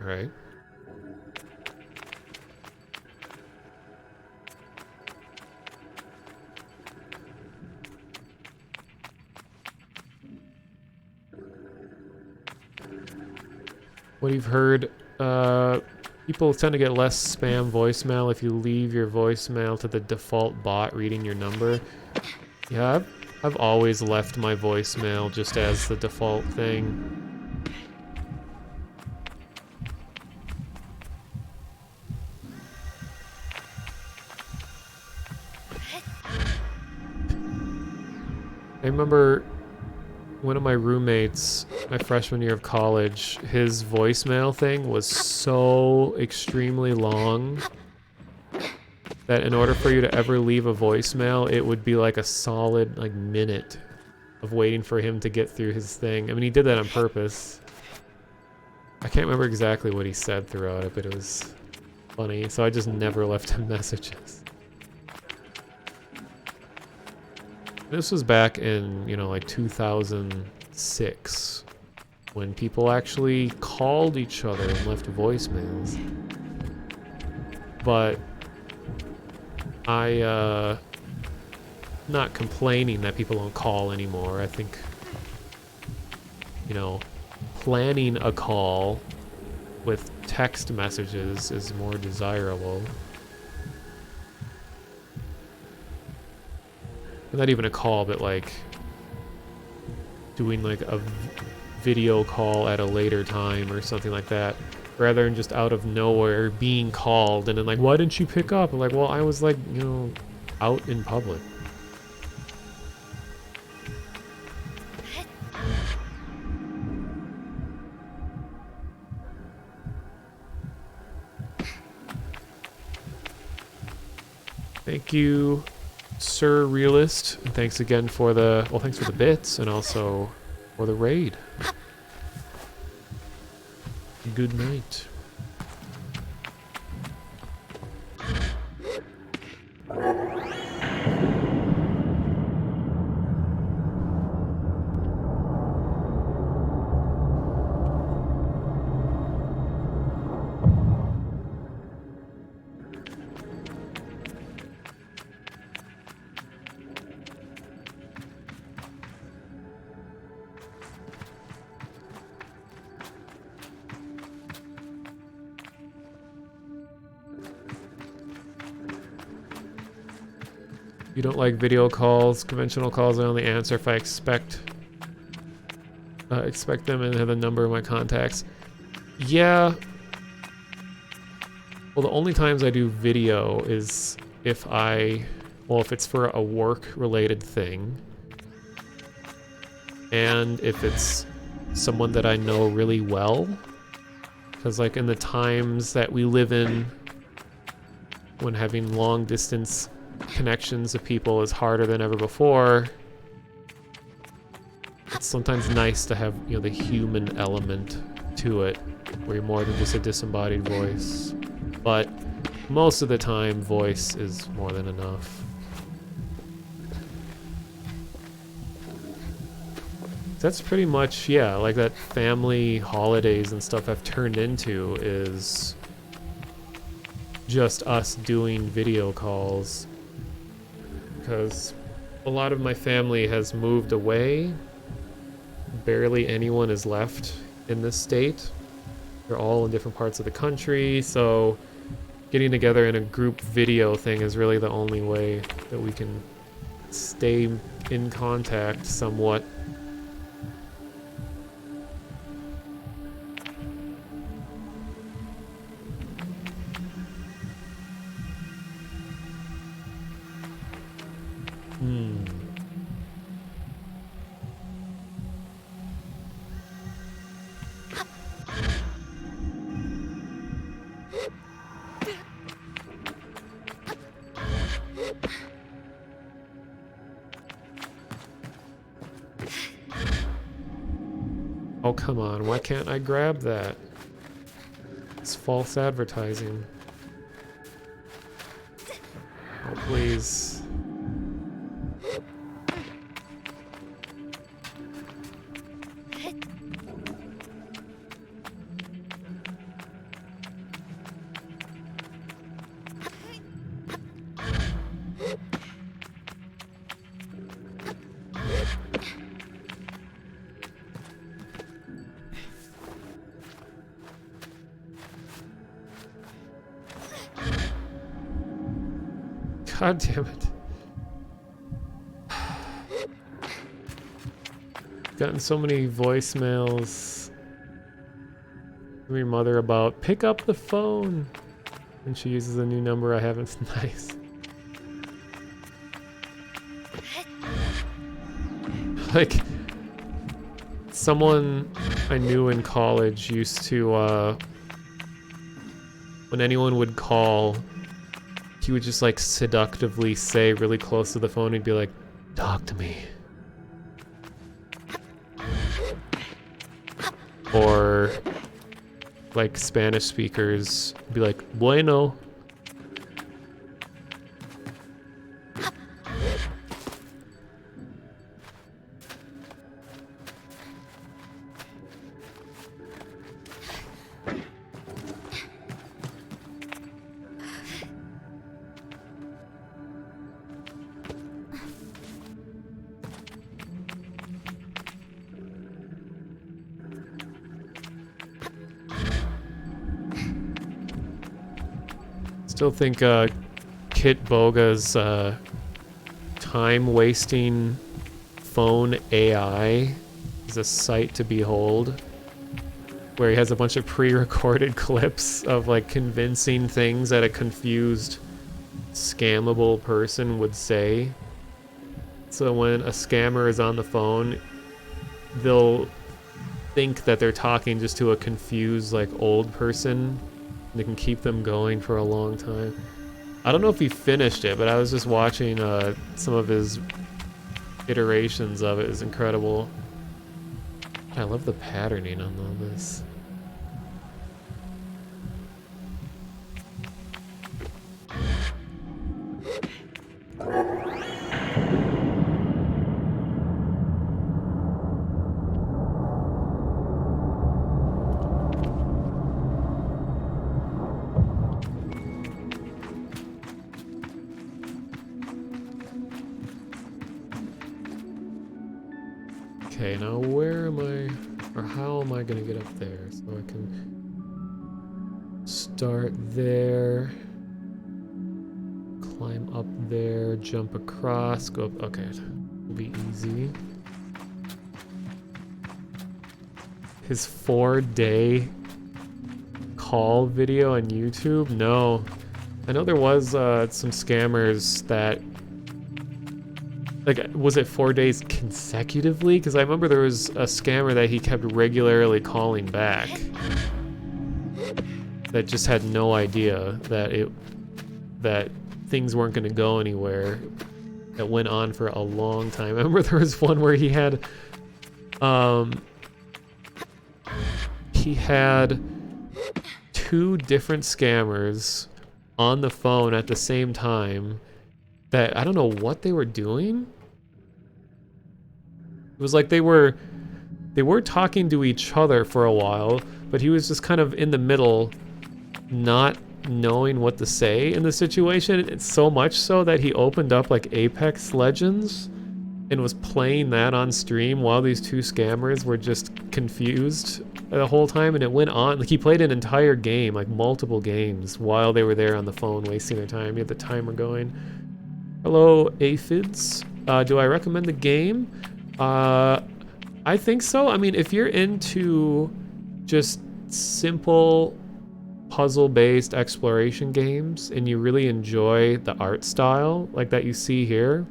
All right. What you've heard, people tend to get less spam voicemail if you leave your voicemail to the default bot reading your number. Yeah, I've always left my voicemail just as the default thing. I remember one of my roommates, my freshman year of college, his voicemail thing was so extremely long that in order for you to ever leave a voicemail, it would be like a solid minute of waiting for him to get through his thing. I mean, he did that on purpose. I can't remember exactly what he said throughout it, but it was funny. So I just never left him messages. This was back in, like 2006, when people actually called each other and left voicemails. But not complaining that people don't call anymore. I think, planning a call with text messages is more desirable. Not even a call, but doing a video call at a later time or something like that, rather than just out of nowhere being called and then why didn't you pick up? I'm like, well, I was out in public. Thank you, Sir Realist, and thanks again for thanks for the bits and also for the raid. Good night. You don't like video calls, conventional calls. I only answer if I expect them and have a number of my contacts. Yeah. Well, the only times I do video is if it's for a work-related thing, and if it's someone that I know really well. Because in the times that we live in, when having long distance connections of people is harder than ever before, it's sometimes nice to have, you know, the human element to it, where you're more than just a disembodied voice. But most of the time, voice is more than enough. That's pretty much, yeah, like that family holidays and stuff have turned into is just us doing video calls. Because a lot of my family has moved away. Barely anyone is left in this state. They're all in different parts of the country, so getting together in a group video thing is really the only way that we can stay in contact somewhat. Oh, come on. Why can't I grab that? It's false advertising. Oh, please. God damn it. Gotten so many voicemails from your mother about pick up the phone when she uses a new number I haven't. Nice. Like, someone I knew in college used to, when anyone would call, he would just like seductively say really close to the phone, he'd be like, talk to me. Or like Spanish speakers be like, bueno. Still think Kit Boga's time-wasting phone AI is a sight to behold, where he has a bunch of pre-recorded clips of like convincing things that a confused, scammable person would say. So when a scammer is on the phone, they'll think that they're talking just to a confused, like, old person. They can keep them going for a long time. I don't know if he finished it, but I was just watching some of his iterations of it. It's incredible. I love the patterning on all this. Okay, now where am I, or how am I gonna get up there? So I can start there, climb up there, jump across, go up, okay, it'll be easy. His 4-day call video on YouTube? No. I know there was some scammers that, like, was it 4 days consecutively? Because I remember there was a scammer that he kept regularly calling back that just had no idea that that things weren't going to go anywhere. It went on for a long time. I remember there was one where he had two different scammers on the phone at the same time that I don't know what they were doing. It was like they were talking to each other for a while, but he was just kind of in the middle, not knowing what to say in the situation. It's so much so that he opened up like Apex Legends and was playing that on stream while these two scammers were just confused the whole time, and it went on. Like he played an entire game, like multiple games, while they were there on the phone wasting their time. He had the timer going. Hello, aphids. Do I recommend the game? I think so. I mean, if you're into just simple puzzle-based exploration games and you really enjoy the art style like that you see here,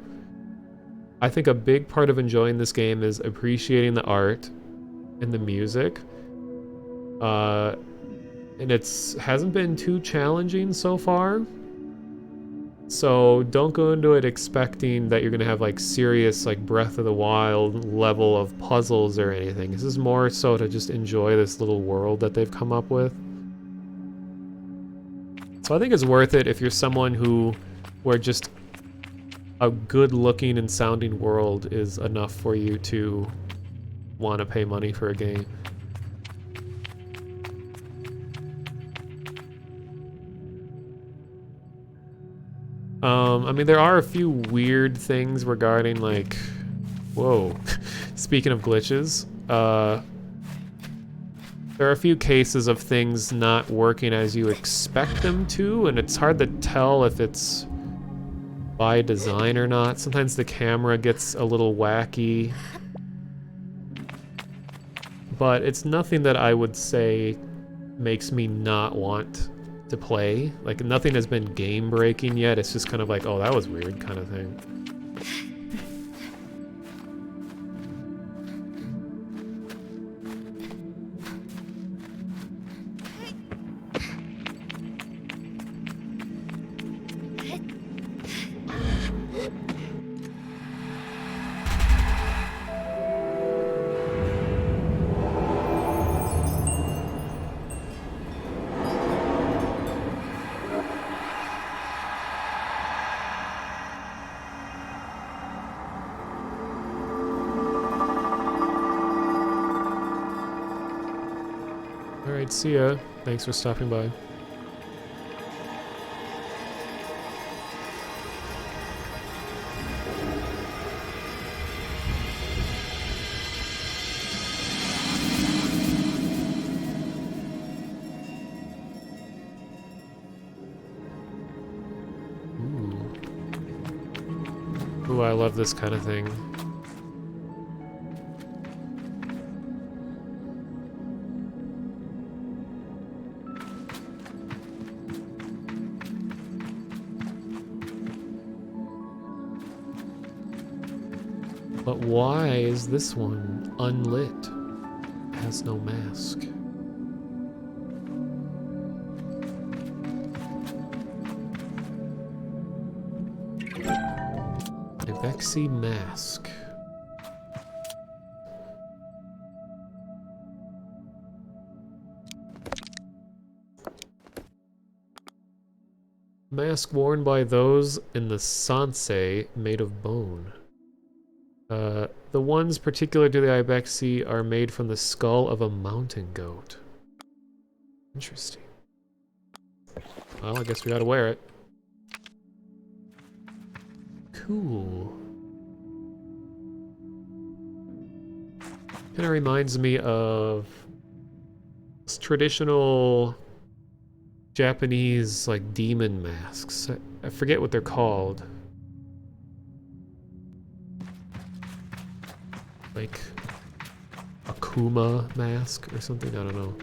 I think a big part of enjoying this game is appreciating the art and the music. And hasn't been too challenging so far. So don't go into it expecting that you're gonna have like serious like Breath of the Wild level of puzzles or anything. This is more so to just enjoy this little world that they've come up with. So I think it's worth it if you're someone where just a good looking and sounding world is enough for you to want to pay money for a game. I mean, there are a few weird things regarding, like, whoa, speaking of glitches, there are a few cases of things not working as you expect them to, and it's hard to tell if it's by design or not. Sometimes the camera gets a little wacky, but it's nothing that I would say makes me not want to play. Like, nothing has been game breaking yet. It's just kind of like, oh, that was weird kind of thing. Alright, see ya. Thanks for stopping by. Ooh, I love this kind of thing. But why is this one unlit? It has no mask. A Vexy mask. Mask worn by those in the Sansei made of bone. The ones particular to the Ibexi are made from the skull of a mountain goat. Interesting. Well, I guess we gotta wear it. Cool. Kinda reminds me of traditional Japanese, like, demon masks. I forget what they're called. Like Akuma mask or something, I don't know.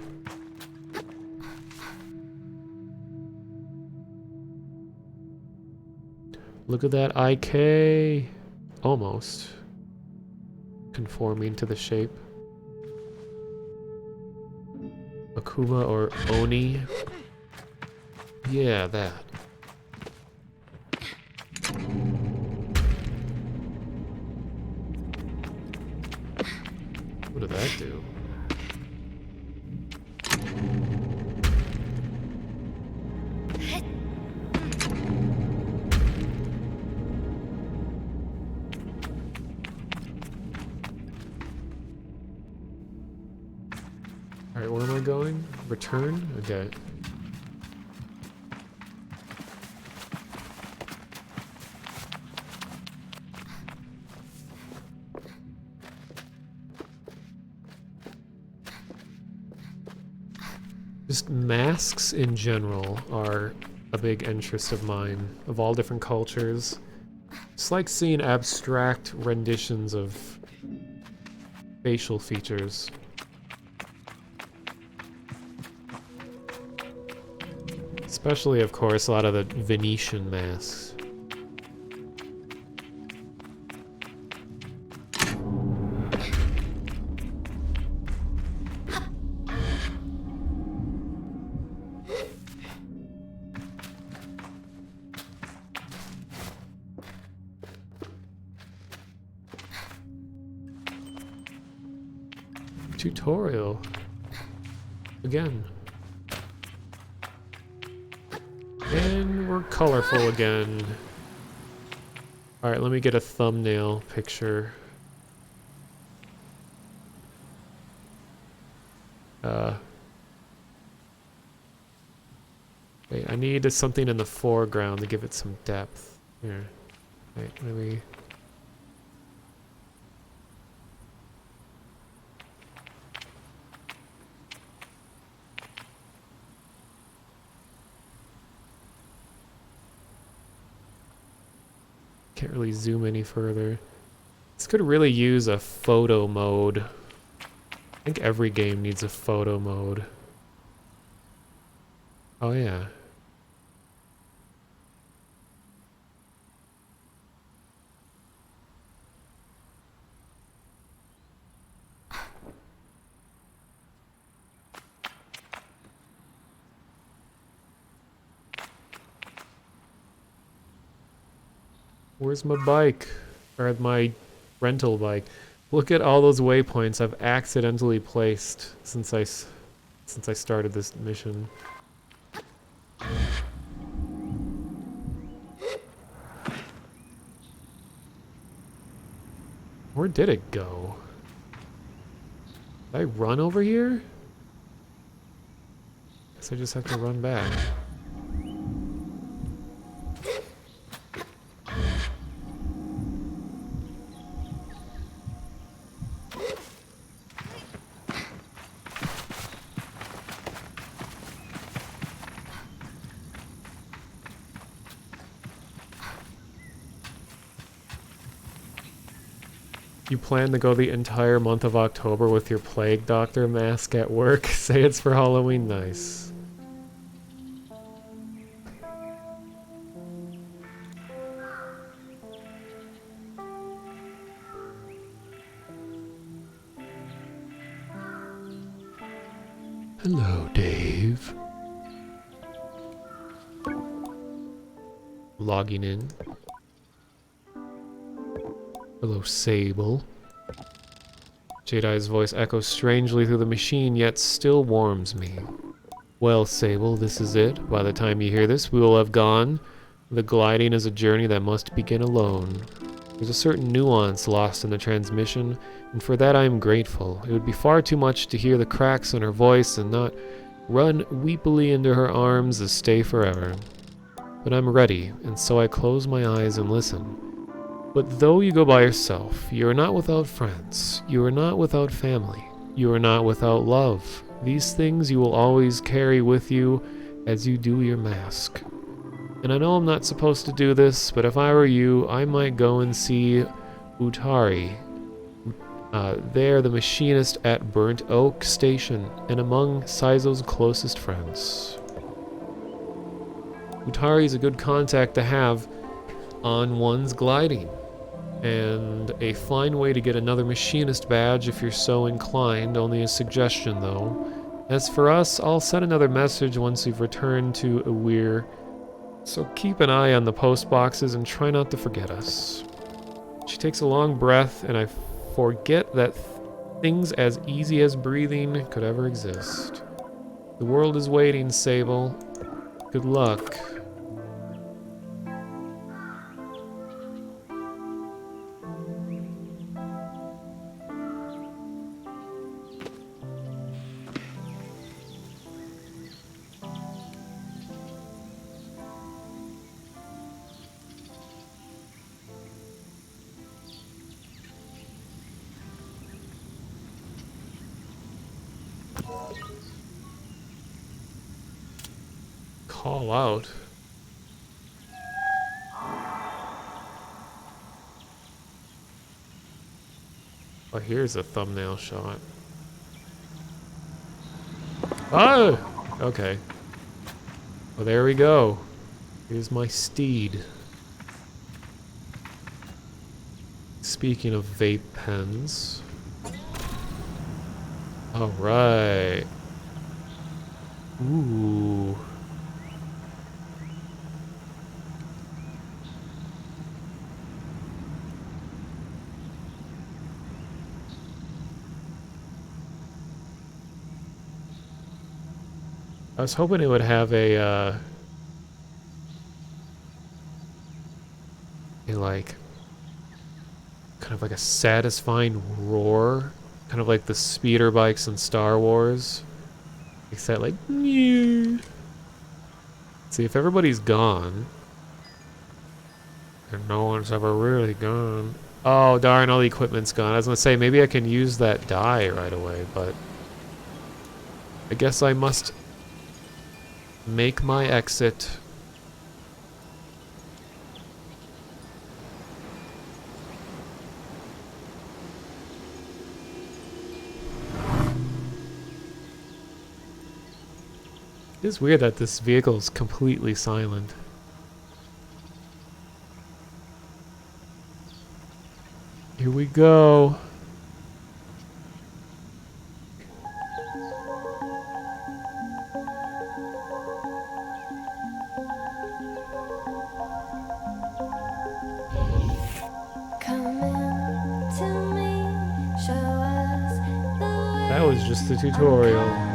Look at that IK! Almost conforming to the shape. Akuma or Oni. Yeah, that. What did that do? Alright, where am I going? Return? Okay. Just masks in general are a big interest of mine, of all different cultures. It's like seeing abstract renditions of facial features. Especially, of course, a lot of the Venetian masks. Tutorial. Again. And we're colorful again. Alright, let me get a thumbnail picture. Wait, I need something in the foreground to give it some depth. Here. Wait, let me... Can't really zoom any further. This could really use a photo mode. I think every game needs a photo mode. Oh yeah. Where's my bike? Or my rental bike? Look at all those waypoints I've accidentally placed since I started this mission. Where did it go? Did I run over here? Guess I just have to run back. You plan to go the entire month of October with your Plague Doctor mask at work? Say it's for Halloween, nice. Hello, Dave. Logging in. Hello, Sable. Jedi's voice echoes strangely through the machine, yet still warms me. Well, Sable, this is it. By the time you hear this, we will have gone. The gliding is a journey that must begin alone. There's a certain nuance lost in the transmission, and for that I am grateful. It would be far too much to hear the cracks in her voice and not run weepily into her arms to stay forever. But I'm ready, and so I close my eyes and listen. But though you go by yourself, you are not without friends. You are not without family. You are not without love. These things you will always carry with you as you do your mask. And I know I'm not supposed to do this, but if I were you, I might go and see Utari. They're the machinist at Burnt Oak Station, and among Saizo's closest friends. Utari is a good contact to have on one's gliding, and a fine way to get another machinist badge if you're so inclined, only a suggestion though. As for us, I'll send another message once we've returned to Awir, so keep an eye on the post boxes and try not to forget us. She takes a long breath, and I forget that things as easy as breathing could ever exist. The world is waiting, Sable. Good luck. Call out. Oh, here's a thumbnail shot. Oh! Okay. Well, there we go. Here's my steed. Speaking of vape pens. Alright. Ooh. I was hoping it would have a like, kind of like a satisfying roar, kind of like the speeder bikes in Star Wars. Except like, see, if everybody's gone, and no one's ever really gone. Oh darn, all the equipment's gone. I was gonna say maybe I can use that die right away, but I guess I must make my exit. It is weird that this vehicle is completely silent. Here we go. That was just the tutorial.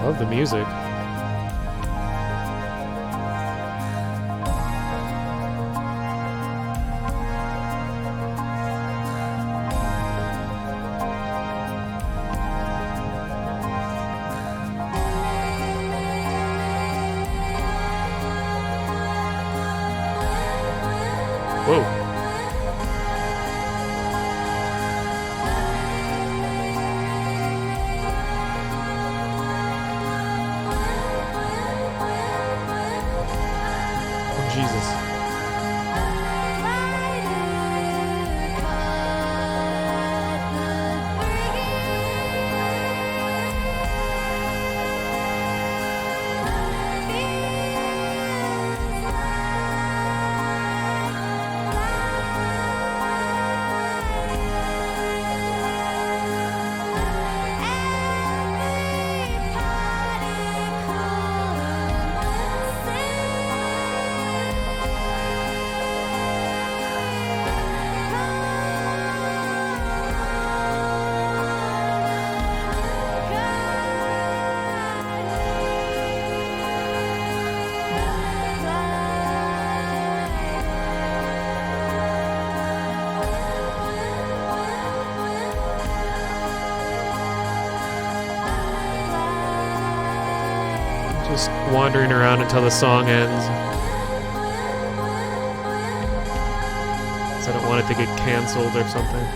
Love the music. Whoa. Jesus. Just wandering around until the song ends. 'Cause I don't want it to get canceled or something.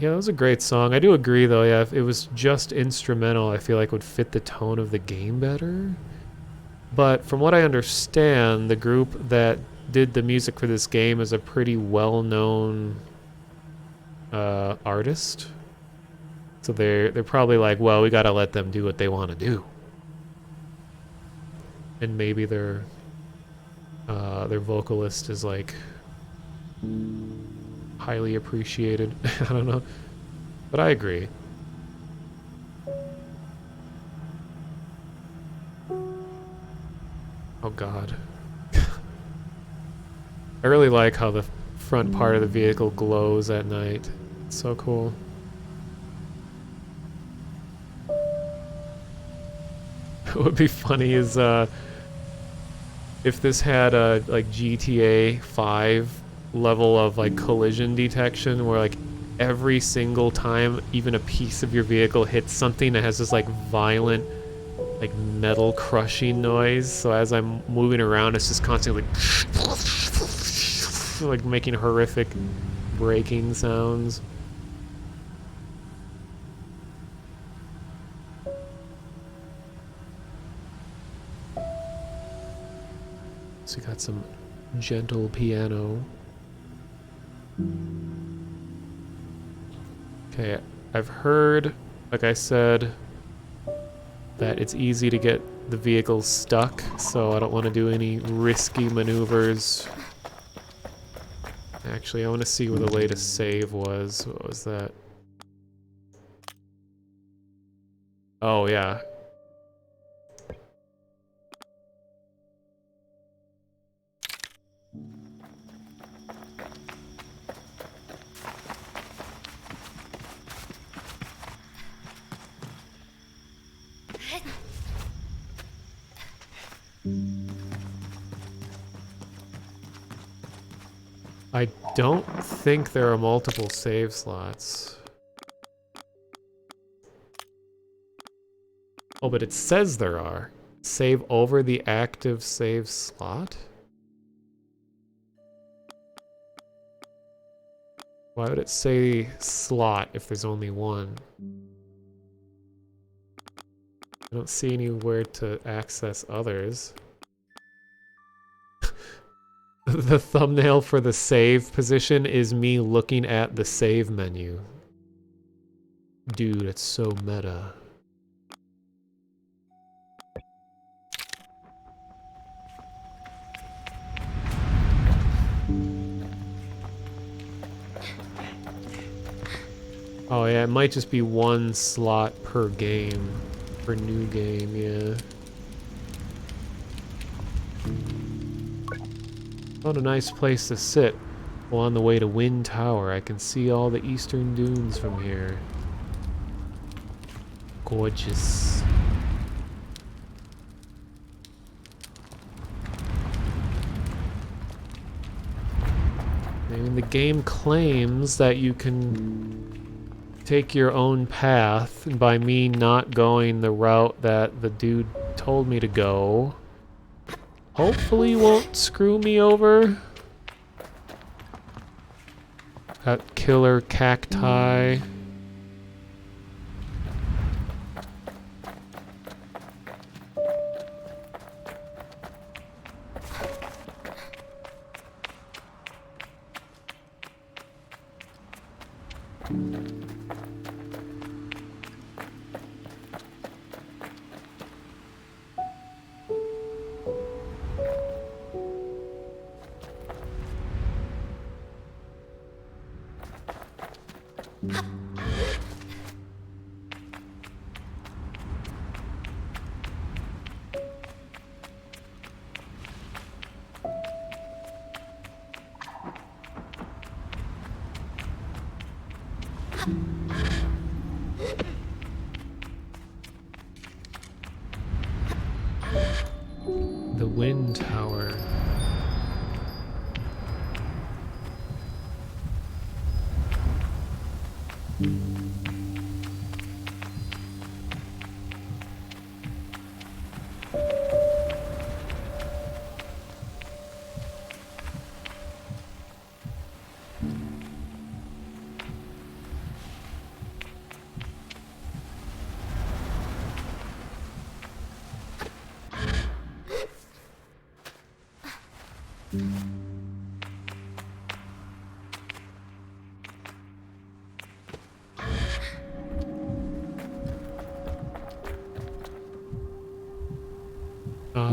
Yeah, that was a great song. I do agree, though. Yeah, if it was just instrumental, I feel like would fit the tone of the game better. But from what I understand, the group that did the music for this game is a pretty well-known artist. So they're probably like, well, we gotta let them do what they want to do, and maybe their vocalist is like highly appreciated. I don't know, but I agree. Oh God, I really like how the front part of the vehicle glows at night. It's so cool. What would be funny is if this had a like GTA 5 level of like collision detection where like every single time even a piece of your vehicle hits something that has this like violent like metal crushing noise, so as I'm moving around it's just constantly like making horrific braking sounds. So we got some gentle piano. Okay, I've heard, like I said, that it's easy to get the vehicle stuck, so I don't want to do any risky maneuvers. Actually, I want to see where the latest save was. What was that? Oh, yeah. I don't think there are multiple save slots. Oh, but it says there are. Save over the active save slot? Why would it say slot if there's only one? I don't see anywhere to access others. The thumbnail for the save position is me looking at the save menu. Dude, it's so meta. Oh yeah, it might just be one slot per game. Per new game, yeah. Found a nice place to sit. Well, on the way to Wind Tower, I can see all the eastern dunes from here. Gorgeous. I mean, the game claims that you can take your own path, and by me not going the route that the dude told me to go, hopefully won't screw me over. That killer cacti. The Wind Tower. Ah,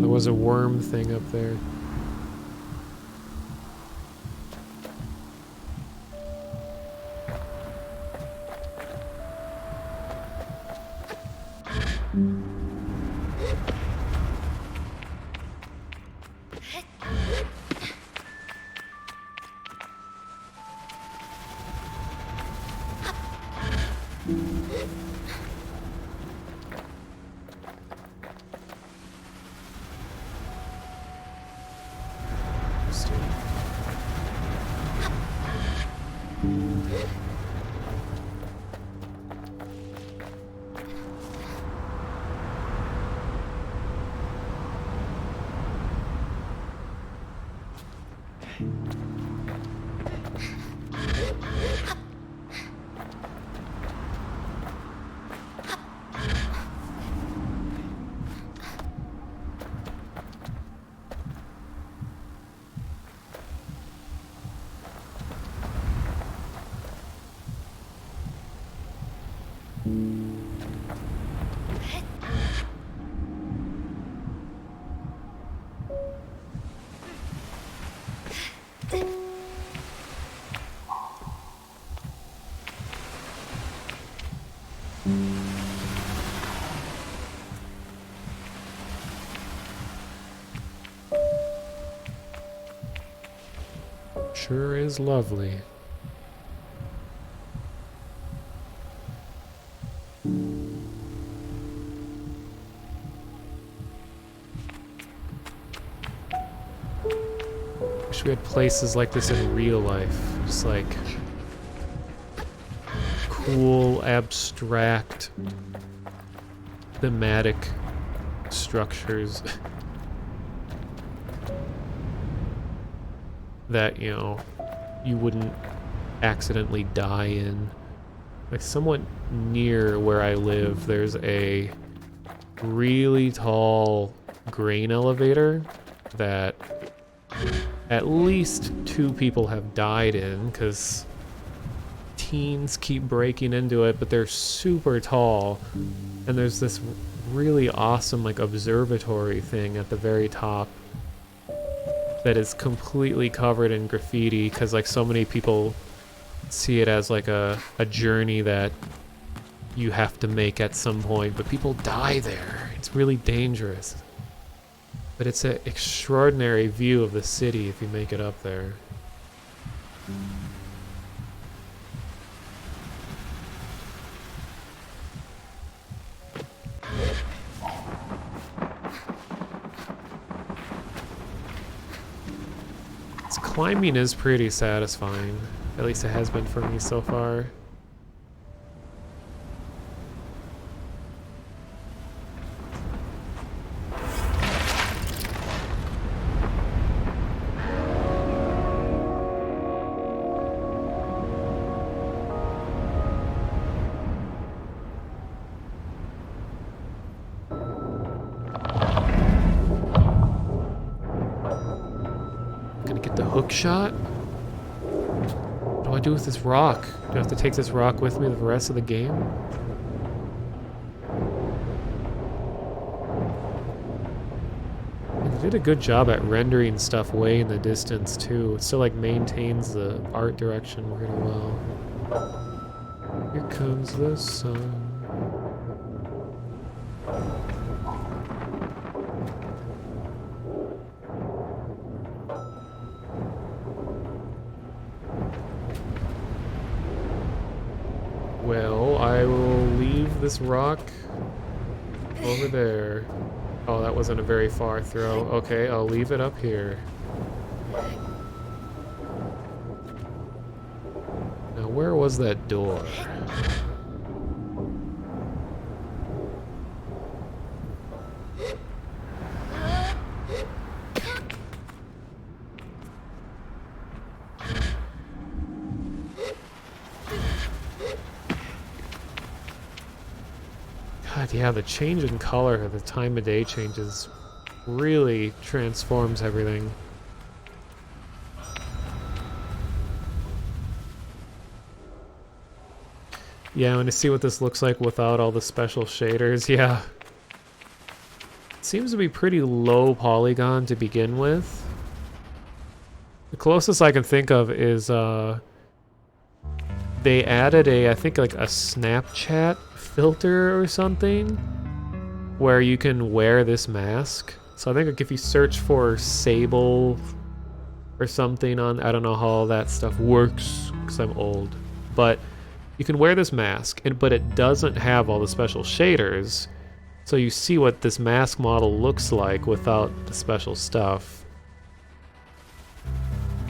there was a worm thing up there. Sure is lovely. Wish we had places like this in real life. Just like cool, abstract, thematic structures that, you know, you wouldn't accidentally die in. Like somewhat near where I live, there's a really tall grain elevator that at least 2 people have died in because teens keep breaking into it, but they're super tall. And there's this really awesome like observatory thing at the very top that is completely covered in graffiti because like so many people see it as like a journey that you have to make at some point, but people die there. It's really dangerous. But it's an extraordinary view of the city if you make it up there. This climbing is pretty satisfying. At least it has been for me so far. Gonna get the hook shot? What do I do with this rock? Do I have to take this rock with me the rest of the game? They did a good job at rendering stuff way in the distance too. It still like maintains the art direction pretty well. Here comes the sun. Well, I will leave this rock over there. Oh, that wasn't a very far throw. Okay, I'll leave it up here. Now, where was that door? God, yeah, the change in color, the time of day changes, really transforms everything. Yeah, I want to see what this looks like without all the special shaders. Yeah. It seems to be pretty low polygon to begin with. The closest I can think of is they added I think like a Snapchat filter or something where you can wear this mask. So I think like if you search for Sable or something on, I don't know how all that stuff works because I'm old, but you can wear this mask, but it doesn't have all the special shaders, so you see what this mask model looks like without the special stuff.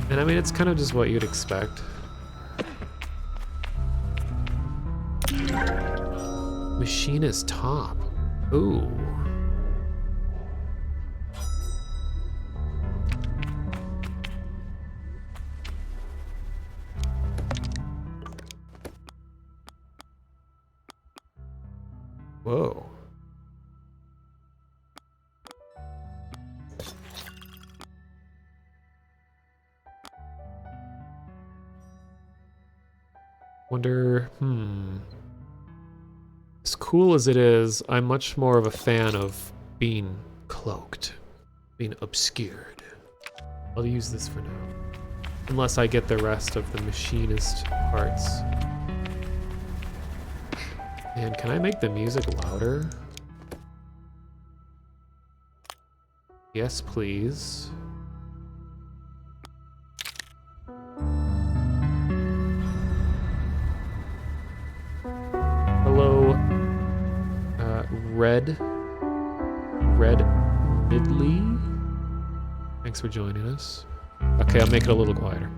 And I mean, it's kind of just what you'd expect. Machinist top. Ooh. Whoa. Wonder, as cool as it is, I'm much more of a fan of being cloaked, being obscured. I'll use this for now. Unless I get the rest of the machinist parts. And can I make the music louder? Yes, please. Hello, Red Midley. Thanks for joining us. Okay, I'll make it a little quieter.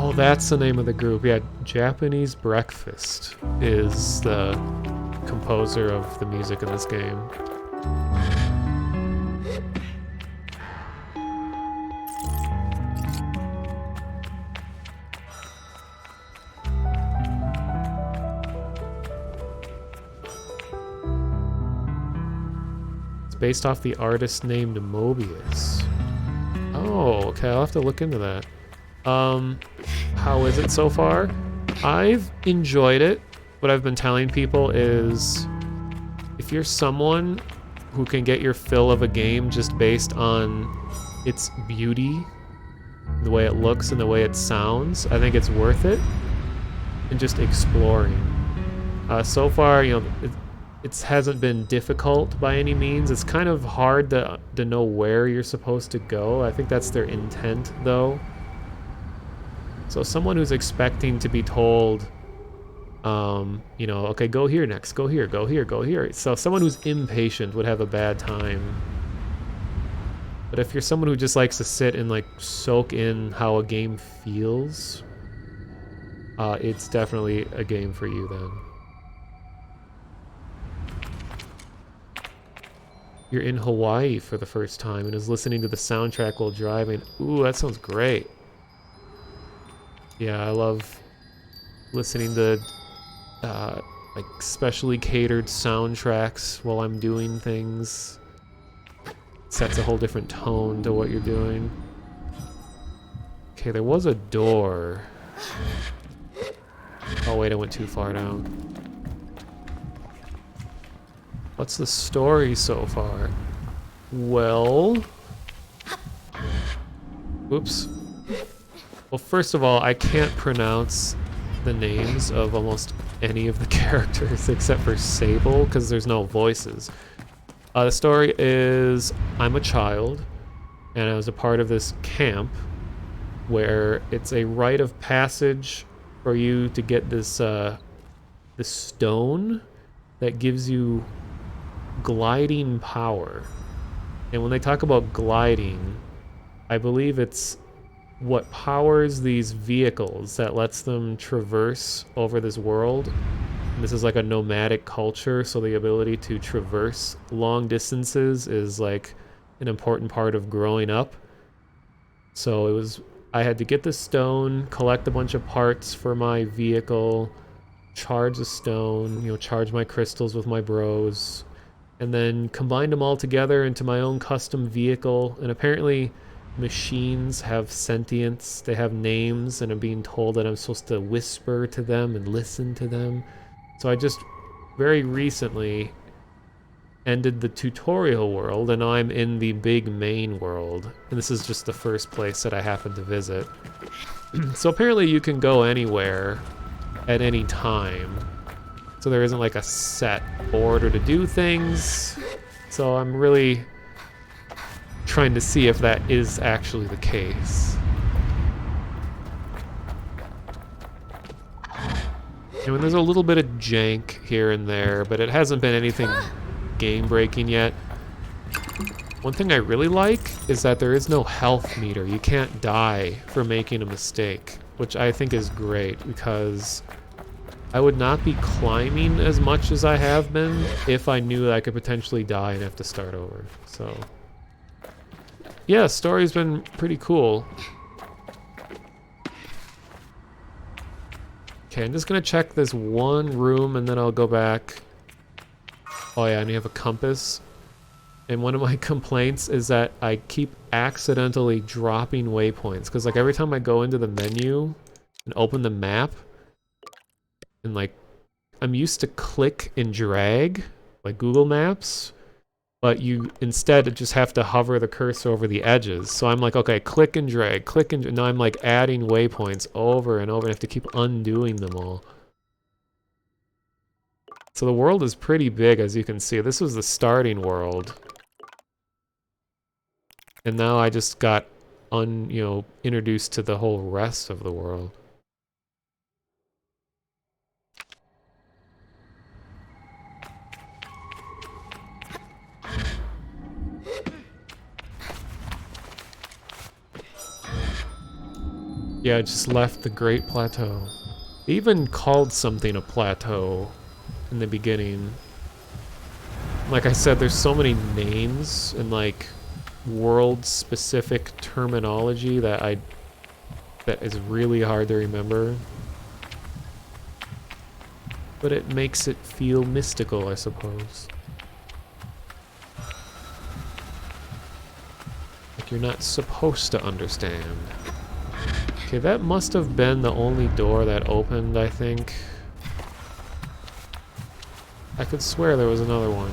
Oh, that's the name of the group. Yeah, Japanese Breakfast is the composer of the music in this game. It's based off the artist named Mobius. Oh, okay, I'll have to look into that. How is it so far? I've enjoyed it. What I've been telling people is if you're someone who can get your fill of a game just based on its beauty, the way it looks and the way it sounds, I think it's worth it. And just exploring. So far, you know, it hasn't been difficult by any means. It's kind of hard to know where you're supposed to go. I think that's their intent, though. So someone who's expecting to be told, you know, okay, go here next, go here, go here, go here. So someone who's impatient would have a bad time. But if you're someone who just likes to sit and like soak in how a game feels, it's definitely a game for you then. You're in Hawaii for the first time and is listening to the soundtrack while driving. Ooh, that sounds great. Yeah, I love listening to like specially catered soundtracks while I'm doing things. It sets a whole different tone to what you're doing. Okay, there was a door. Oh wait, I went too far down. What's the story so far? Well... Whoops. Well, first of all, I can't pronounce the names of almost any of the characters except for Sable, because there's no voices. The story is, I'm a child, and I was a part of this camp where it's a rite of passage for you to get this, this stone that gives you gliding power. And when they talk about gliding, I believe it's what powers these vehicles that lets them traverse over this world. And this is like a nomadic culture, so the ability to traverse long distances is like an important part of growing up. So it was, I had to get the stone, collect a bunch of parts for my vehicle, charge the stone, you know, charge my crystals with my bros, and then combined them all together into my own custom vehicle. And apparently machines have sentience, they have names, and I'm being told that I'm supposed to whisper to them and listen to them. So I just very recently ended the tutorial world, and now I'm in the big main world. And this is just the first place that I happen to visit. So apparently you can go anywhere at any time. So there isn't like a set order to do things. So I'm really trying to see if that is actually the case. I mean, there's a little bit of jank here and there, but it hasn't been anything game-breaking yet. One thing I really like is that there is no health meter. You can't die for making a mistake, which I think is great because I would not be climbing as much as I have been if I knew that I could potentially die and have to start over. So, yeah, story's been pretty cool. Okay, I'm just gonna check this one room and then I'll go back. Oh yeah, and you have a compass. And one of my complaints is that I keep accidentally dropping waypoints. Because like every time I go into the menu and open the map, and like I'm used to click and drag, like Google Maps, but you instead just have to hover the cursor over the edges. So I'm like, okay, click and drag, now I'm like adding waypoints over and over and I have to keep undoing them all. So the world is pretty big, as you can see. This was the starting world. And now I just got introduced to the whole rest of the world. Yeah, I just left the Great Plateau. They even called something a plateau in the beginning. Like I said, there's so many names and like world-specific terminology that is really hard to remember. But it makes it feel mystical, I suppose. Like you're not supposed to understand. Okay, that must have been the only door that opened, I think. I could swear there was another one.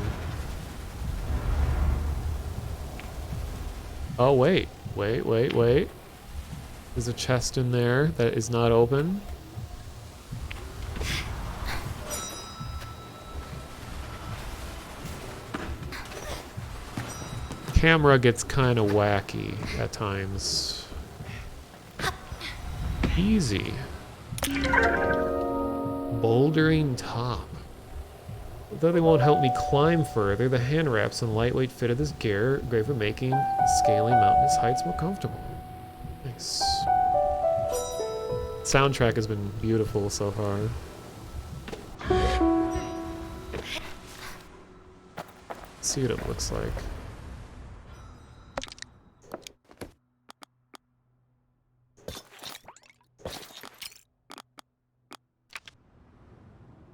Oh, wait. Wait. There's a chest in there that is not open. Camera gets kind of wacky at times. Easy. Bouldering top. Though they won't help me climb further, the hand wraps and lightweight fit of this gear are great for making scaling mountainous heights more comfortable. Nice. Soundtrack has been beautiful so far. Let's see what it looks like.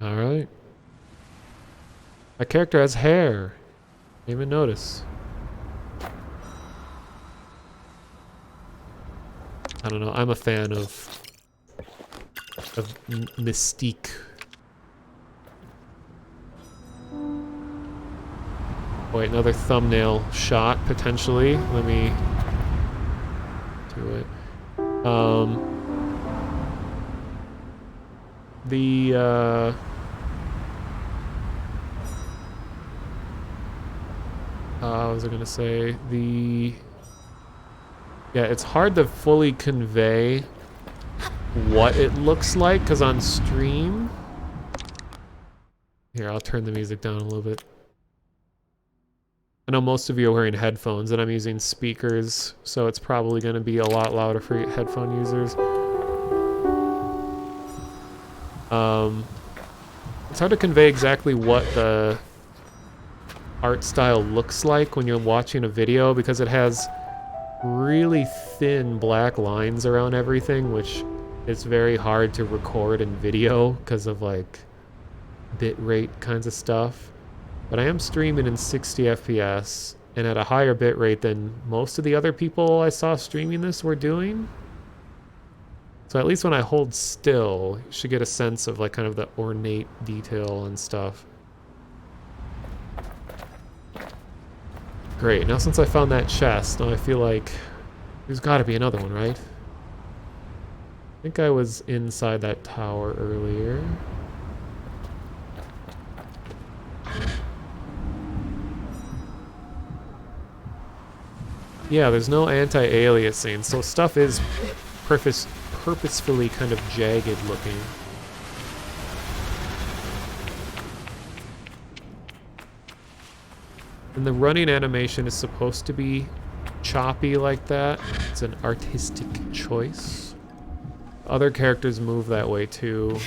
Alright. My character has hair. Didn't even notice. I don't know. I'm a fan of mystique. Wait, another thumbnail shot potentially. Let me do it. What was I gonna say? Yeah, it's hard to fully convey what it looks like, because on stream... Here, I'll turn the music down a little bit. I know most of you are wearing headphones, and I'm using speakers, so it's probably going to be a lot louder for headphone users. It's hard to convey exactly what the art style looks like when you're watching a video, because it has really thin black lines around everything, which is very hard to record in video because of like bit rate kinds of stuff. But I am streaming in 60 FPS and at a higher bit rate than most of the other people I saw streaming this were doing. So at least when I hold still, you should get a sense of like kind of the ornate detail and stuff. Great, now since I found that chest, now I feel like there's gotta be another one, right? I think I was inside that tower earlier. Yeah, there's no anti-aliasing, so stuff is purposefully kind of jagged looking. And the running animation is supposed to be choppy like that. It's an artistic choice. Other characters move that way too.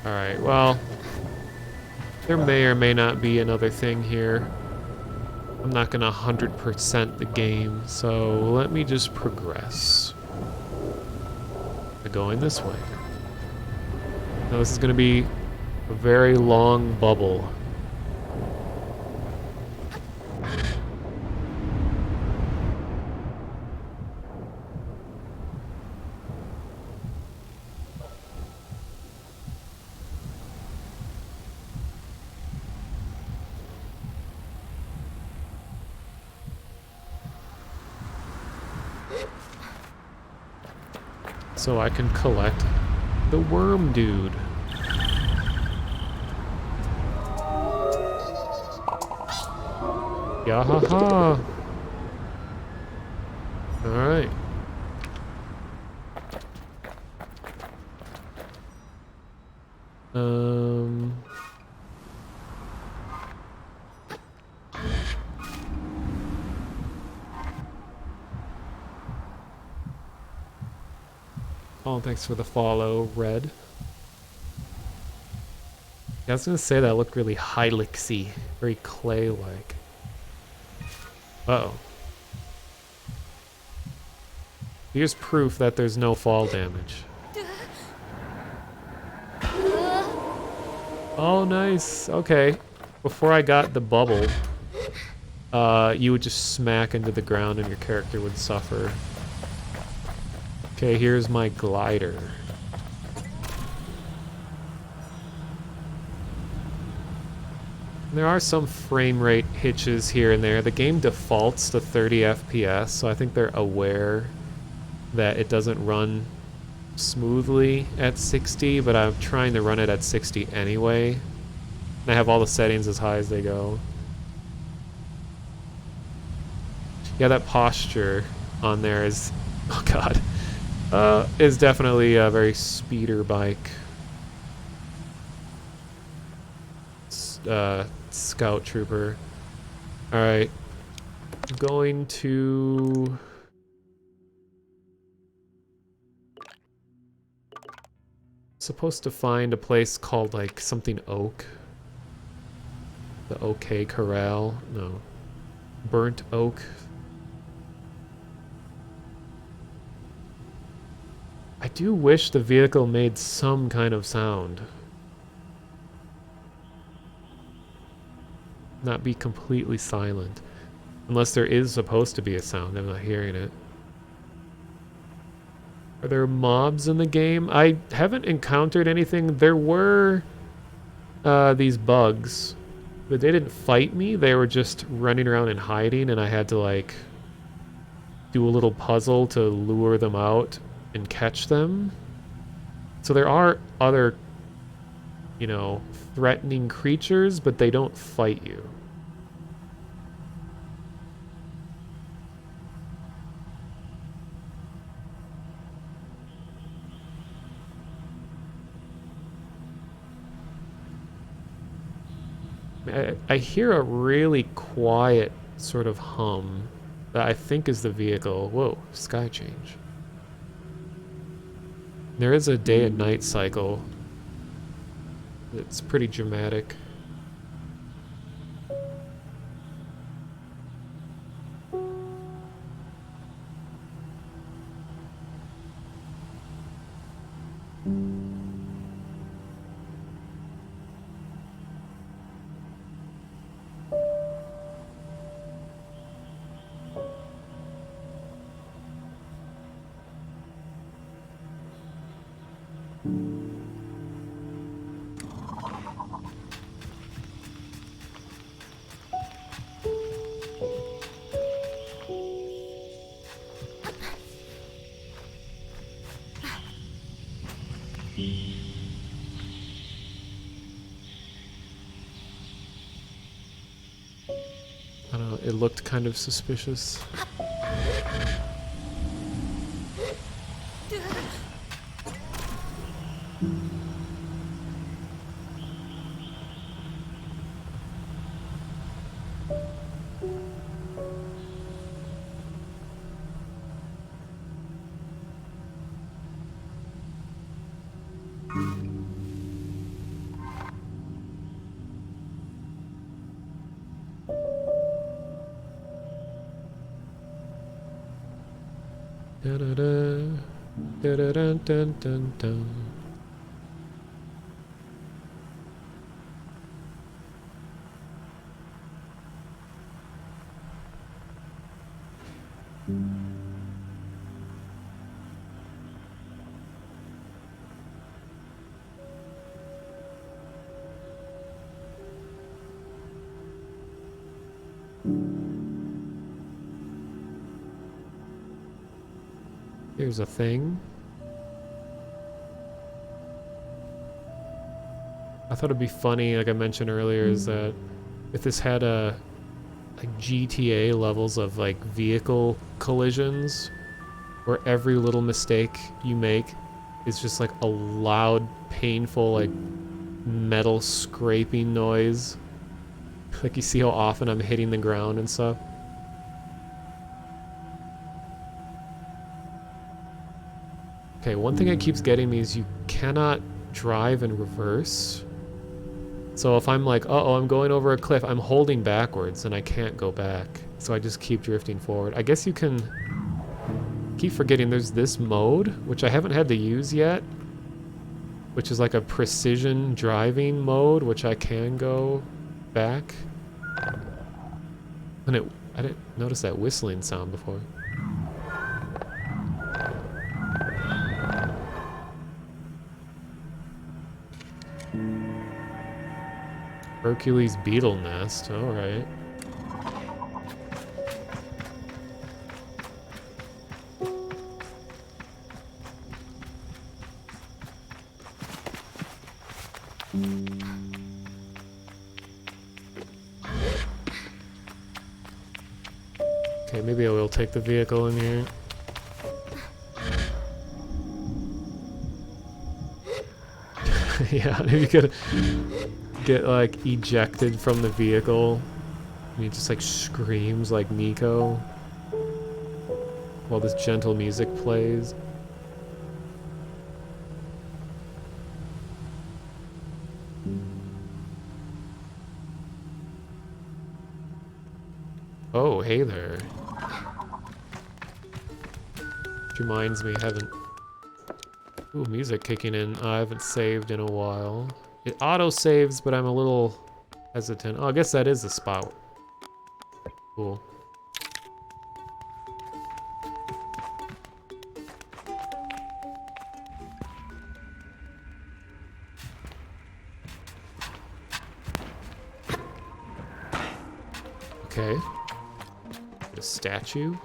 Alright, well, there may or may not be another thing here. I'm not gonna 100% the game, so let me just progress. By going this way. Now this is gonna be a very long bubble. So I can collect the worm dude. Yahaha! Alright. Oh, thanks for the follow, Red. Yeah, I was gonna say that looked really Hylixy, very clay-like. Uh-oh. Here's proof that there's no fall damage. Oh, nice. Okay. Before I got the bubble, you would just smack into the ground and your character would suffer. Okay, here's my glider. There are some frame rate hitches here and there. The game defaults to 30 FPS, so I think they're aware that it doesn't run smoothly at 60, but I'm trying to run it at 60 anyway. And I have all the settings as high as they go. Yeah, that posture on there is, oh god, is definitely a very speeder bike. Scout trooper. Alright. I'm going to... supposed to find a place called like something Oak. The OK Corral? No. Burnt Oak. I do wish the vehicle made some kind of sound. Not be completely silent. Unless there is supposed to be a sound, I'm not hearing it. Are there mobs in the game? I haven't encountered anything. There were these bugs, but they didn't fight me. They were just running around and hiding, and I had to like do a little puzzle to lure them out and catch them. So there are other, you know, threatening creatures, but they don't fight you. I hear a really quiet sort of hum that I think is the vehicle. Whoa, sky change. There is a day and night cycle. It's pretty dramatic. I don't know, it looked kind of suspicious. Da da da, da da dun dun dun dun. Here's a thing. I thought it'd be funny, like I mentioned earlier, is that if this had a like GTA levels of like vehicle collisions, where every little mistake you make is just like a loud, painful, like metal scraping noise. Like you see how often I'm hitting the ground and stuff. Okay, one thing that keeps getting me is you cannot drive in reverse. So if I'm like, uh-oh, I'm going over a cliff, I'm holding backwards and I can't go back. So I just keep drifting forward. I guess you can keep forgetting there's this mode, which I haven't had to use yet, which is like a precision driving mode, which I can go back. And I didn't notice that whistling sound before. Hercules beetle nest, alright. Okay, maybe I will take the vehicle in here. Yeah, maybe you could get like ejected from the vehicle and he just like screams like Nico while this gentle music plays. Oh, hey there. Which reminds me, I haven't... Ooh, music kicking in. I haven't saved in a while. It auto-saves, but I'm a little hesitant. Oh, I guess that is the spot. Cool. Okay. A statue.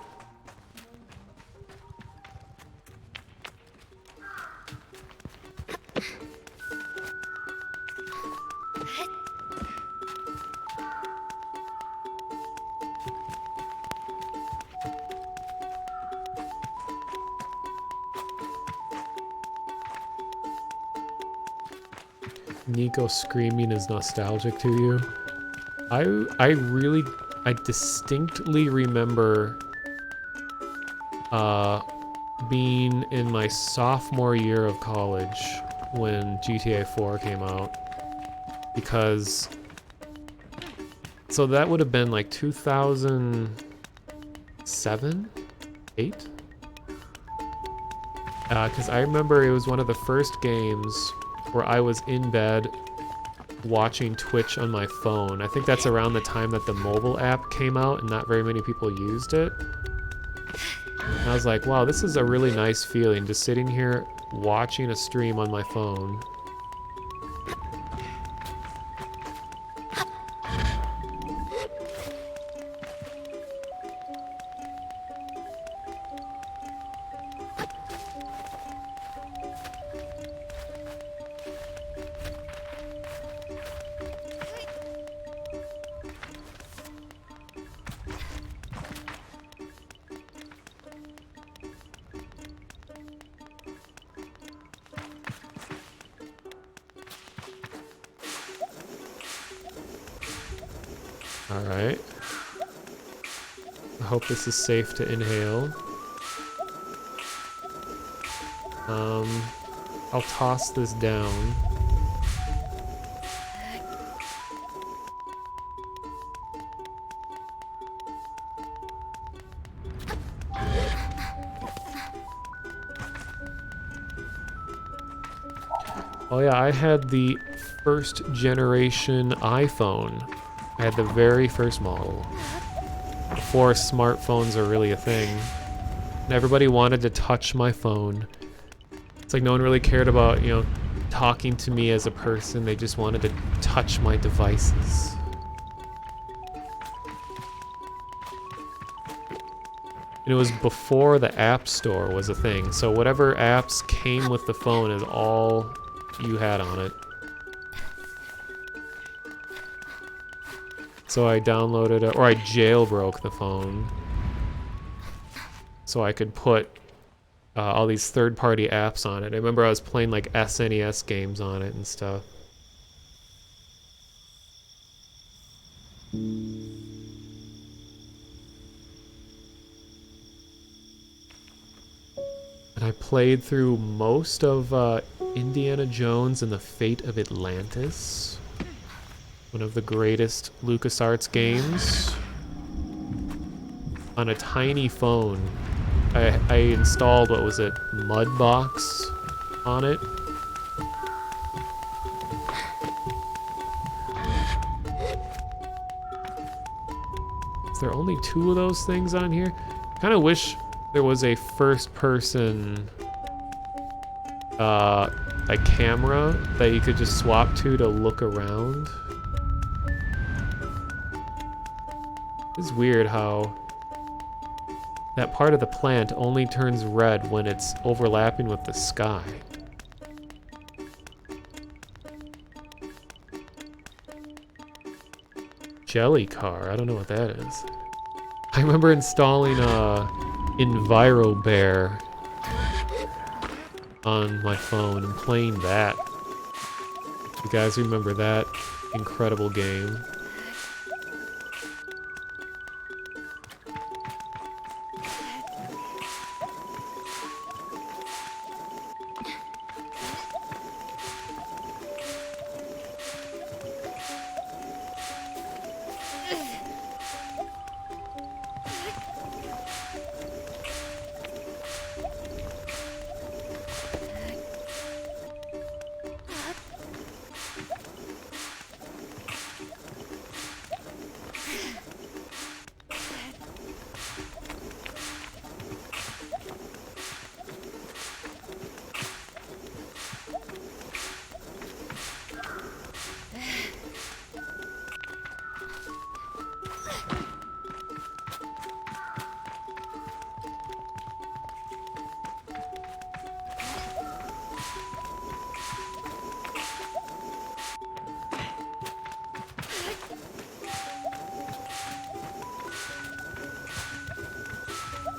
Nico screaming is nostalgic to you. I distinctly remember being in my sophomore year of college when GTA 4 came out. Because... So that would have been like 2007? 8? Because I remember it was one of the first games where I was in bed watching Twitch on my phone. I think that's around the time that the mobile app came out and not very many people used it. And I was like, wow, this is a really nice feeling, just sitting here watching a stream on my phone. Alright. I hope this is safe to inhale. I'll toss this down. Oh yeah, I had the first generation iPhone. I had the very first model. Before smartphones are really a thing. And everybody wanted to touch my phone. It's like no one really cared about, you know, talking to me as a person. They just wanted to touch my devices. And it was before the App Store was a thing. So whatever apps came with the phone is all you had on it. So I downloaded it, or I jailbroke the phone. So I could put all these third-party apps on it. I remember I was playing like SNES games on it and stuff. And I played through most of Indiana Jones and the Fate of Atlantis. One of the greatest LucasArts games. On a tiny phone. I installed, what was it, Mudbox on it. Is there only 2 of those things on here? Kind of wish there was a first-person like camera that you could just swap to look around. It's weird how that part of the plant only turns red when it's overlapping with the sky. Jelly car, I don't know what that is. I remember installing EnviroBear on my phone and playing that. You guys remember that incredible game?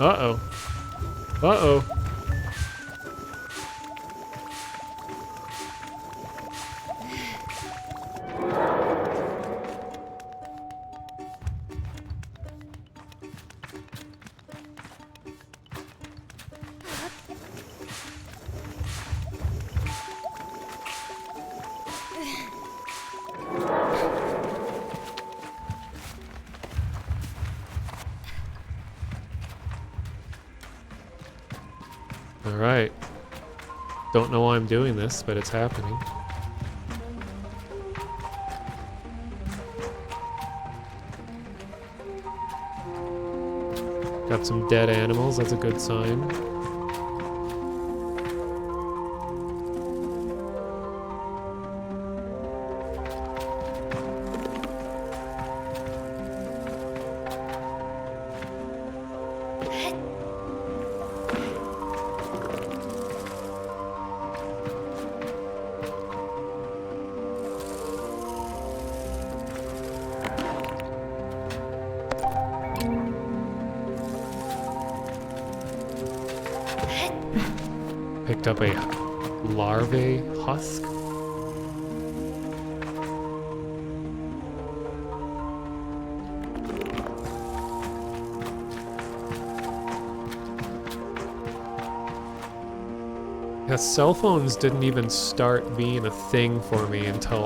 Uh-oh. Uh-oh. Alright. Don't know why I'm doing this, but it's happening. Got some dead animals, that's a good sign. Picked up a larvae husk. Yeah, cell phones didn't even start being a thing for me until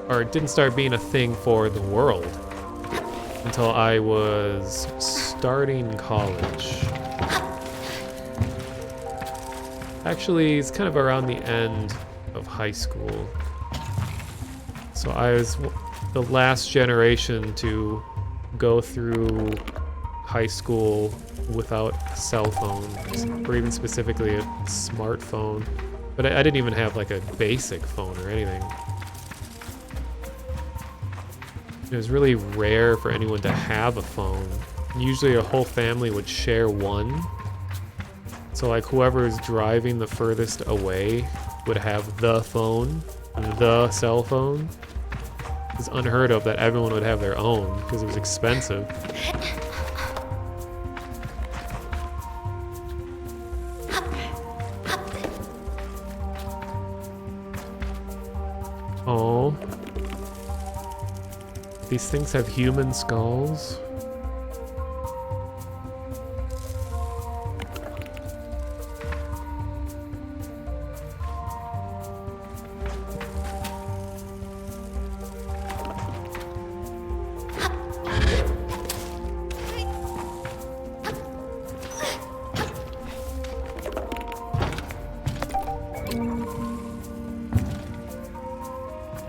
or it didn't start being a thing for the world until I was starting college. Actually, it's kind of around the end of high school. So I was the last generation to go through high school without a cell phone, or even specifically a smartphone. But I didn't even have like a basic phone or anything. It was really rare for anyone to have a phone. Usually a whole family would share one. So like whoever is driving the furthest away would have the phone, the cell phone. It's unheard of that everyone would have their own because it was expensive. Oh. These things have human skulls.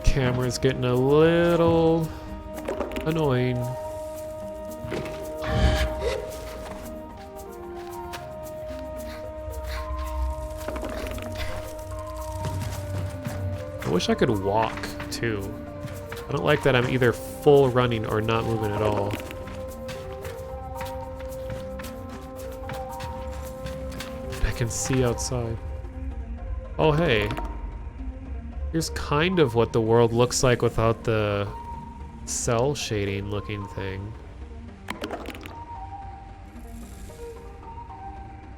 Camera's getting a little annoying. I wish I could walk too. I don't like that I'm either full running or not moving at all. I can see outside. Oh hey. Here's kind of what the world looks like without the cell shading looking thing.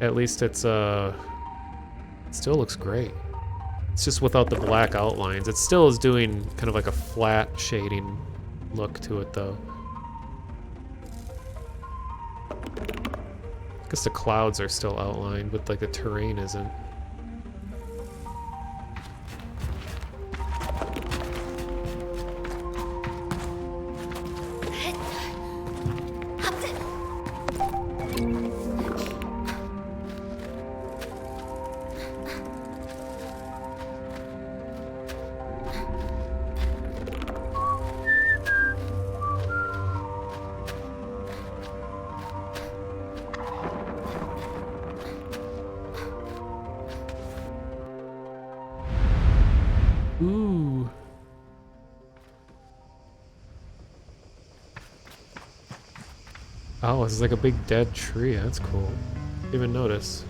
At least it's it still looks great. It's just without the black outlines. It still is doing kind of like a flat shading look to it though. I guess the clouds are still outlined, but like the terrain isn't. Ooh. Oh, it's like a big dead tree. That's cool. Didn't even notice.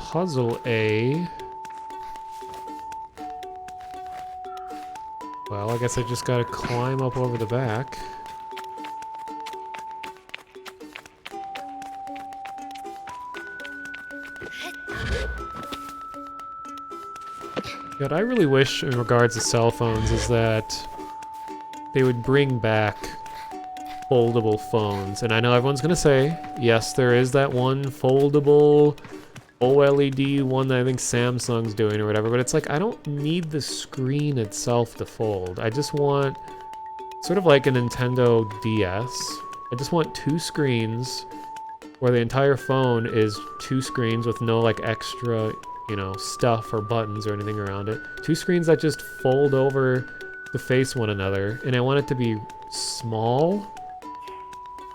puzzle A. Well, I guess I just gotta climb up over the back. What I really wish in regards to cell phones is that they would bring back foldable phones. And I know everyone's gonna say, yes, there is that one foldable OLED one that I think Samsung's doing or whatever, but it's like, I don't need the screen itself to fold. I just want, sort of like a Nintendo DS, I just want two screens where the entire phone is two screens with no like extra, you know, stuff or buttons or anything around it. Two screens that just fold over to face one another, and I want it to be small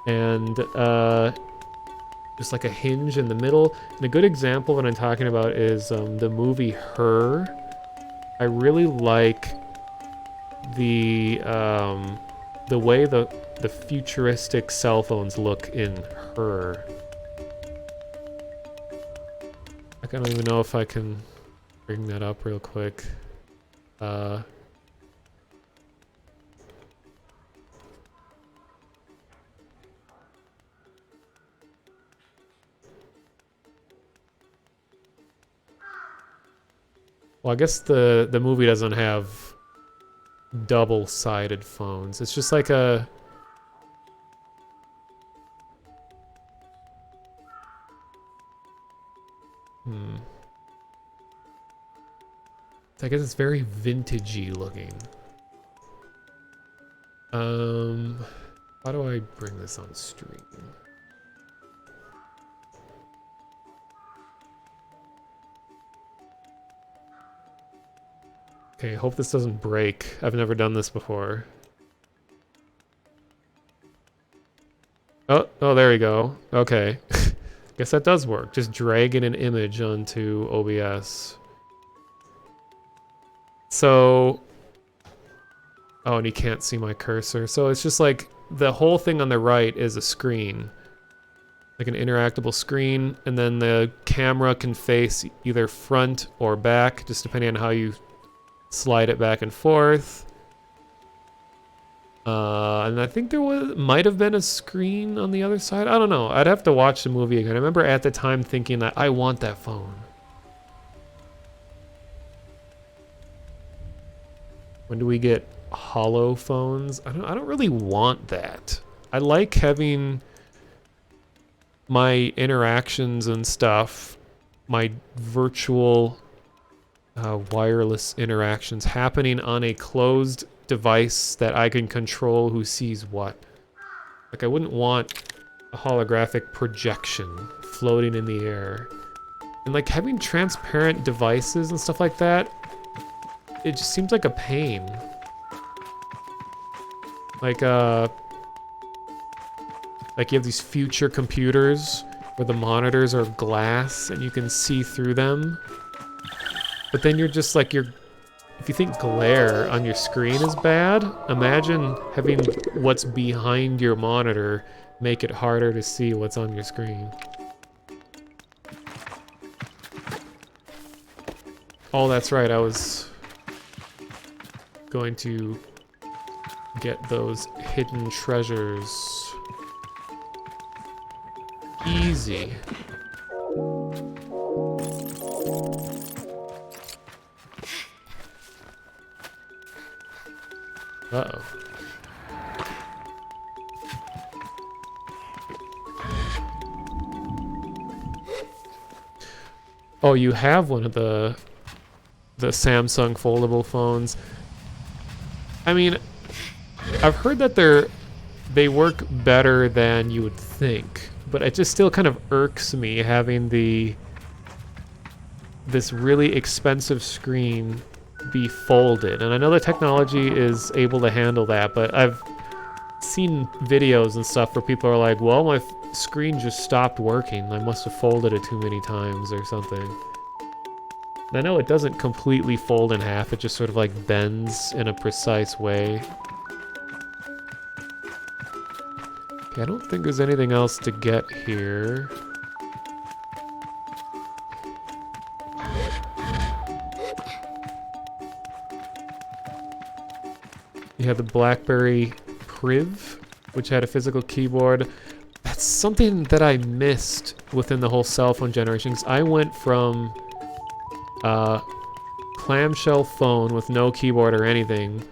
and just like a hinge in the middle. And a good example of what I'm talking about is the movie Her. I really like the way the futuristic cell phones look in Her. I don't even know if I can bring that up real quick. Well, I guess the movie doesn't have double-sided phones. It's just like a... I guess it's very vintagey looking. How do I bring this on stream? Okay, hope this doesn't break. I've never done this before. Oh, there we go. Okay. Guess that does work. Just dragging an image onto OBS. So... Oh, and you can't see my cursor. So it's just like the whole thing on the right is a screen. Like an interactable screen, and then the camera can face either front or back, just depending on how you slide it back and forth. And I think there might have been a screen on the other side. I don't know. I'd have to watch the movie again. I remember at the time thinking that I want that phone. When do we get hollow phones? I don't really want that. I like having my interactions and stuff, my virtual wireless interactions happening on a closed device that I can control who sees what. Like, I wouldn't want a holographic projection floating in the air. And like having transparent devices and stuff like that, it just seems like a pain. Like you have these future computers where the monitors are glass and you can see through them. But then you're just like, if you think glare on your screen is bad, imagine having what's behind your monitor make it harder to see what's on your screen. Oh, that's right, I was going to get those hidden treasures. Easy. Uh-oh. Oh, you have one of the Samsung foldable phones. I mean, I've heard that they work better than you would think, but it just still kind of irks me having this really expensive screen be folded. And I know the technology is able to handle that, but I've seen videos and stuff where people are like, well, my screen just stopped working. I must have folded it too many times or something. And I know it doesn't completely fold in half, it just sort of like bends in a precise way. Okay, I don't think there's anything else to get here. You had the BlackBerry Priv, which had a physical keyboard. That's something that I missed within the whole cell phone generation, 'cause I went from clamshell phone with no keyboard or anything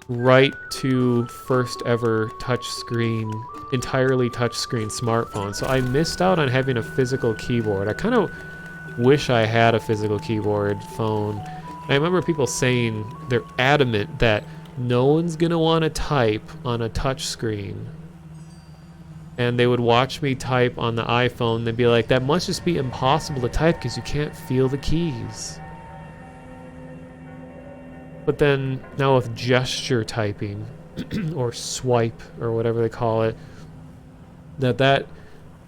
right to first ever touchscreen, entirely touchscreen smartphone. So I missed out on having a physical keyboard. I kind of wish I had a physical keyboard phone. And I remember people saying they're adamant that no one's gonna want to type on a touchscreen. And they would watch me type on the iPhone. They'd be like, that must just be impossible to type because you can't feel the keys. But then now with gesture typing or swipe or whatever they call it, that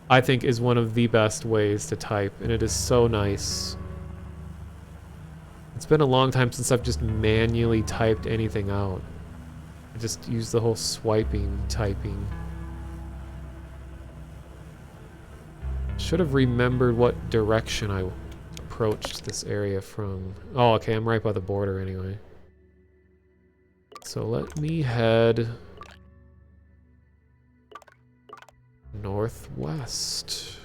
I think is one of the best ways to type, and it is so nice. It's been a long time since I've just manually typed anything out. I just use the whole swiping typing. Should have remembered what direction I approached this area from. Oh, okay, I'm right by the border anyway. So let me head northwest.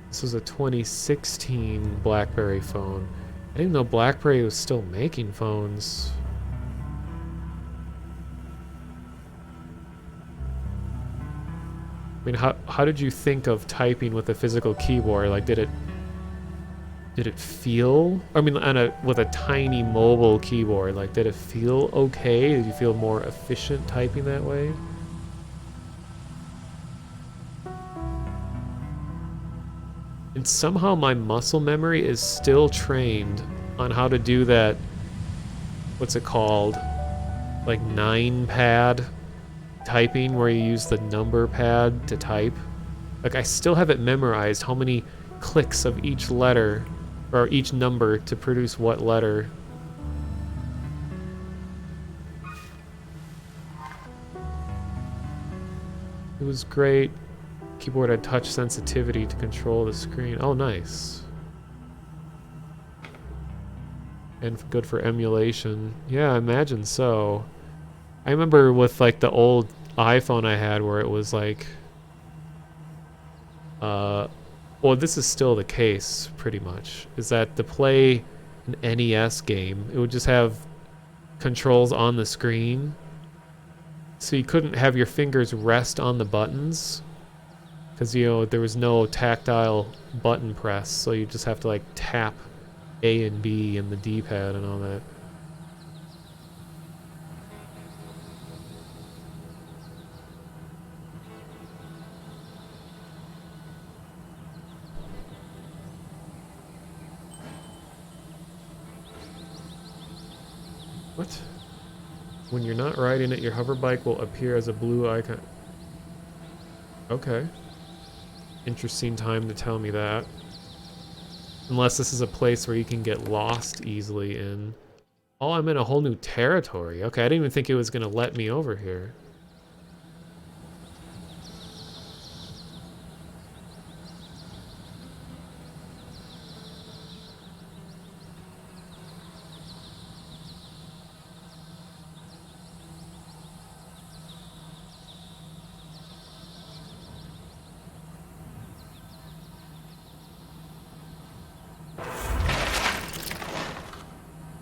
This was a 2016 BlackBerry phone. I didn't know BlackBerry was still making phones. I mean, how did you think of typing with a physical keyboard? Like, did it feel? I mean, with a tiny mobile keyboard, like, did it feel okay? Did you feel more efficient typing that way? And somehow my muscle memory is still trained on how to do that. What's it called? Like 9-pad typing, where you use the number pad to type. Like, I still have it memorized how many clicks of each letter or each number to produce what letter. It was great. Keyboard had touch sensitivity to control the screen. Oh, nice. And good for emulation. Yeah, I imagine so. I remember with like the old iPhone I had where it was like, well, this is still the case pretty much, is that to play an NES game, it would just have controls on the screen. So you couldn't have your fingers rest on the buttons because, you know, there was no tactile button press. So you just have to like tap A and B in the D-pad and all that. What? When you're not riding it, your hover bike will appear as a blue icon. Okay. Interesting time to tell me that. Unless this is a place where you can get lost easily in. Oh, I'm in a whole new territory. Okay, I didn't even think it was gonna let me over here.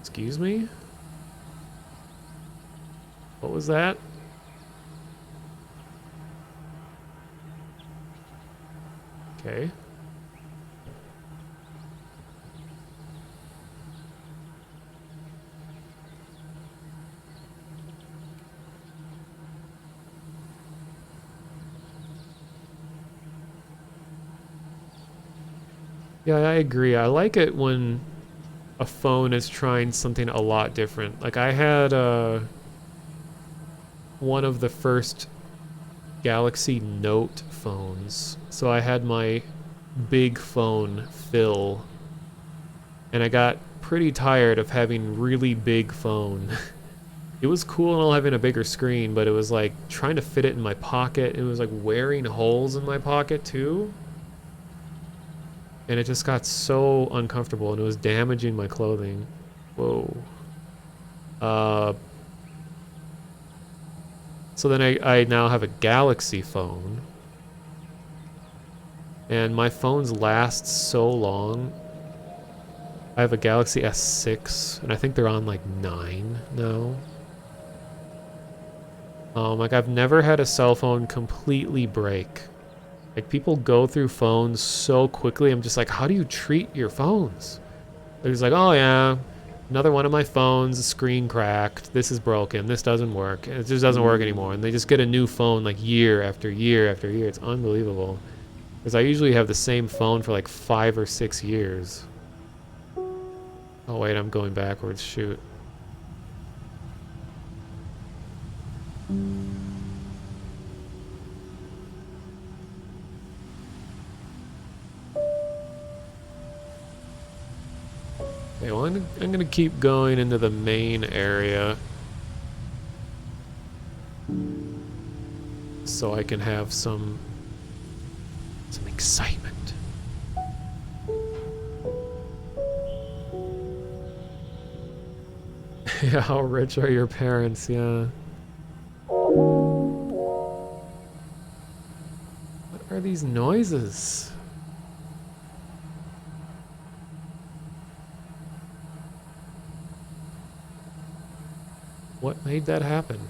Excuse me? What was that? Okay. Yeah, I agree. I like it when a phone is trying something a lot different. Like, I had one of the first Galaxy Note phones. So I had my big phone fill, and I got pretty tired of having really big phone. It was cool and all having a bigger screen, but it was like trying to fit it in my pocket. It was like wearing holes in my pocket too. And it just got so uncomfortable and it was damaging my clothing. Whoa. So then I now have a Galaxy phone. And my phones last so long. I have a Galaxy S6, and I think they're on like 9 now. Like I've never had a cell phone completely break. Like people go through phones so quickly. I'm just like, how do you treat your phones? They're just like, oh yeah, another one of my phones, the screen cracked. This is broken. This doesn't work. It just doesn't work anymore. And they just get a new phone like year after year after year. It's unbelievable. Because I usually have the same phone for like 5 or 6 years. Oh wait, I'm going backwards. Shoot. Okay, well, I'm gonna keep going into the main area so I can have some excitement. Yeah, how rich are your parents? Yeah. What are these noises? What made that happen?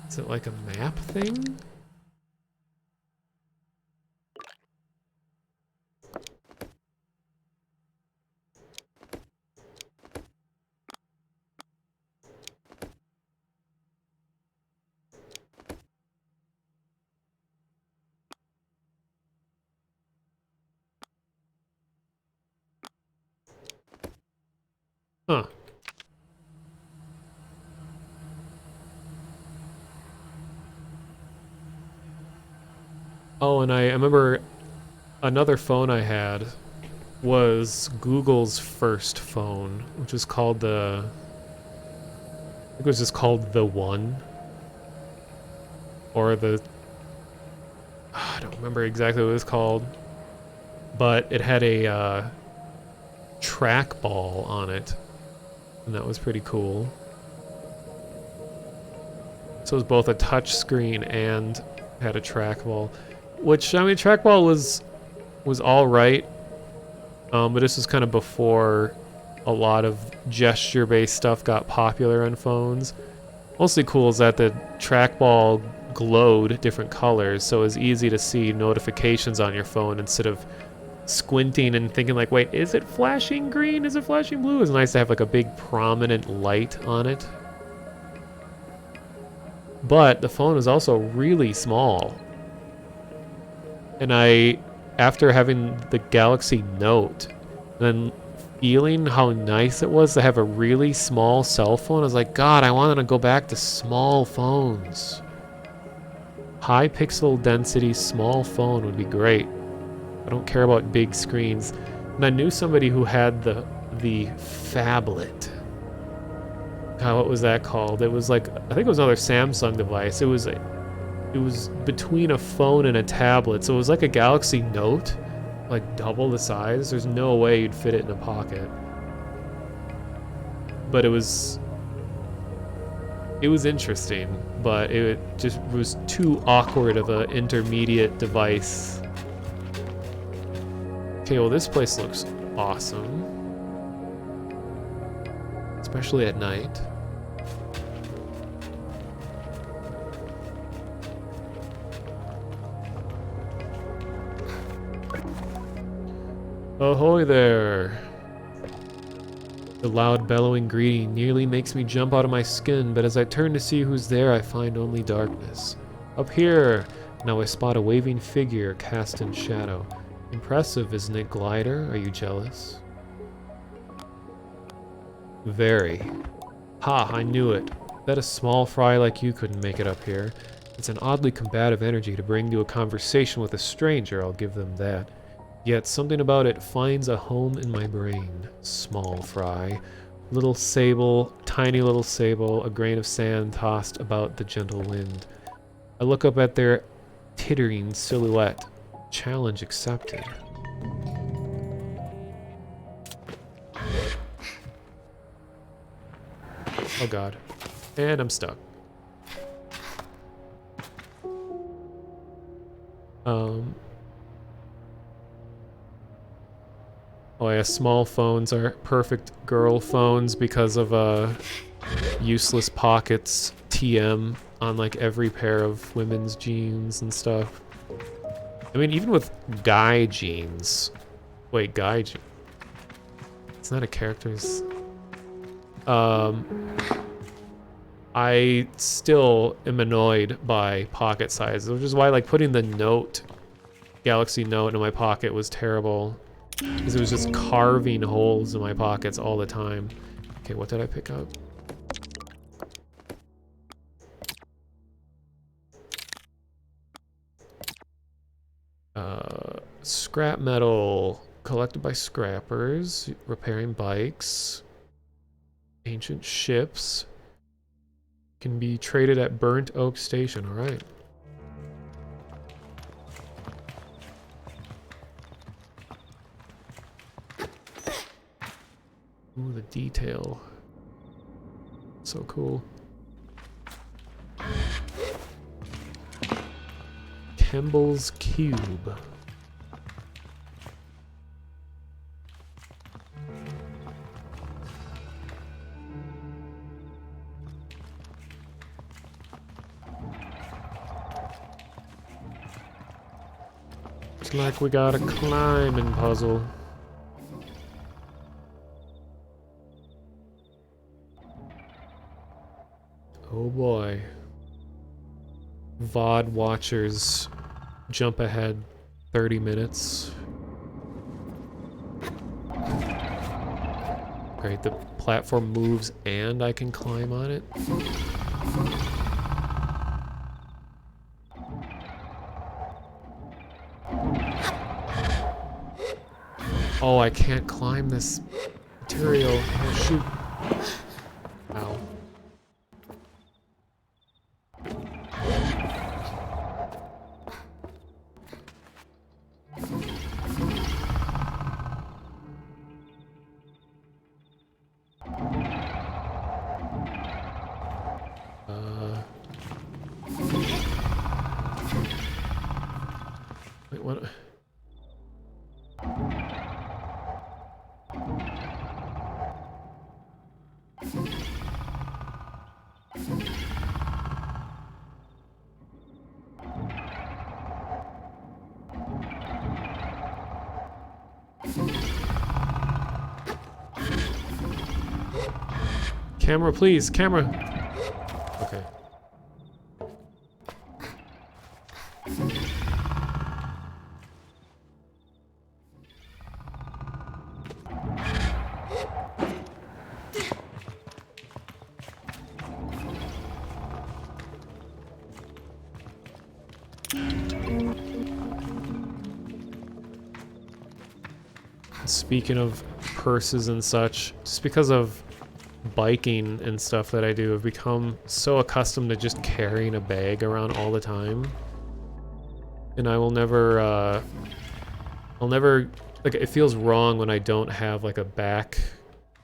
Is it like a map thing? Huh. Oh, and I remember another phone I had was Google's first phone, which was called the... I think it was just called the One. Or the... I don't remember exactly what it was called. But it had a trackball on it. And that was pretty cool. So it was both a touch screen and had a trackball. Which, I mean, trackball was alright. But this was kind of before a lot of gesture-based stuff got popular on phones. Mostly cool is that the trackball glowed different colors, so it was easy to see notifications on your phone instead of squinting and thinking like, wait, is it flashing green? Is it flashing blue? It's nice to have like a big prominent light on it. But the phone was also really small. And after having the Galaxy Note, then feeling how nice it was to have a really small cell phone, I was like, God, I wanted to go back to small phones. High pixel density, small phone would be great. I don't care about big screens. And I knew somebody who had the phablet. God, what was that called? It was like, I think it was another Samsung device. It was between a phone and a tablet, so it was like a Galaxy Note, like double the size. There's no way you'd fit it in a pocket. But it was interesting, but it just was too awkward of an intermediate device. Okay, well this place looks awesome. Especially at night. Ahoy there! The loud bellowing greeting nearly makes me jump out of my skin, but as I turn to see who's there, I find only darkness. Up here! Now I spot a waving figure cast in shadow. Impressive, isn't it, Glider? Are you jealous? Very. Ha, I knew it. Bet a small fry like you couldn't make it up here. It's an oddly combative energy to bring to a conversation with a stranger, I'll give them that. Yet something about it finds a home in my brain. Small fry. Little Sable, tiny little Sable, a grain of sand tossed about the gentle wind. I look up at their tittering silhouette. Challenge accepted. Oh god. And I'm stuck. Oh yeah, small phones are perfect girl phones because of useless pockets TM on like every pair of women's jeans and stuff. I mean, even with guy jeans. Wait, guy jeans. It's not a character's. I still am annoyed by pocket sizes, which is why like putting the Note, Galaxy Note in my pocket was terrible. Because it was just carving holes in my pockets all the time. Okay, what did I pick up? Scrap metal collected by scrappers, repairing bikes, ancient ships, can be traded at Burnt Oak Station, all right. Ooh, the detail. So cool. Kemble's Cube. Looks like we got a climbing puzzle. Oh boy. VOD watchers jump ahead 30 minutes. Great, the platform moves and I can climb on it. Oh, I can't climb this material. Oh, shoot. Ow. Wait, what? Camera, please, camera. Okay. Speaking of purses and such, just because of biking and stuff that I do, I've become so accustomed to just carrying a bag around all the time. And I will never, I'll never, like, it feels wrong when I don't have, like, a back,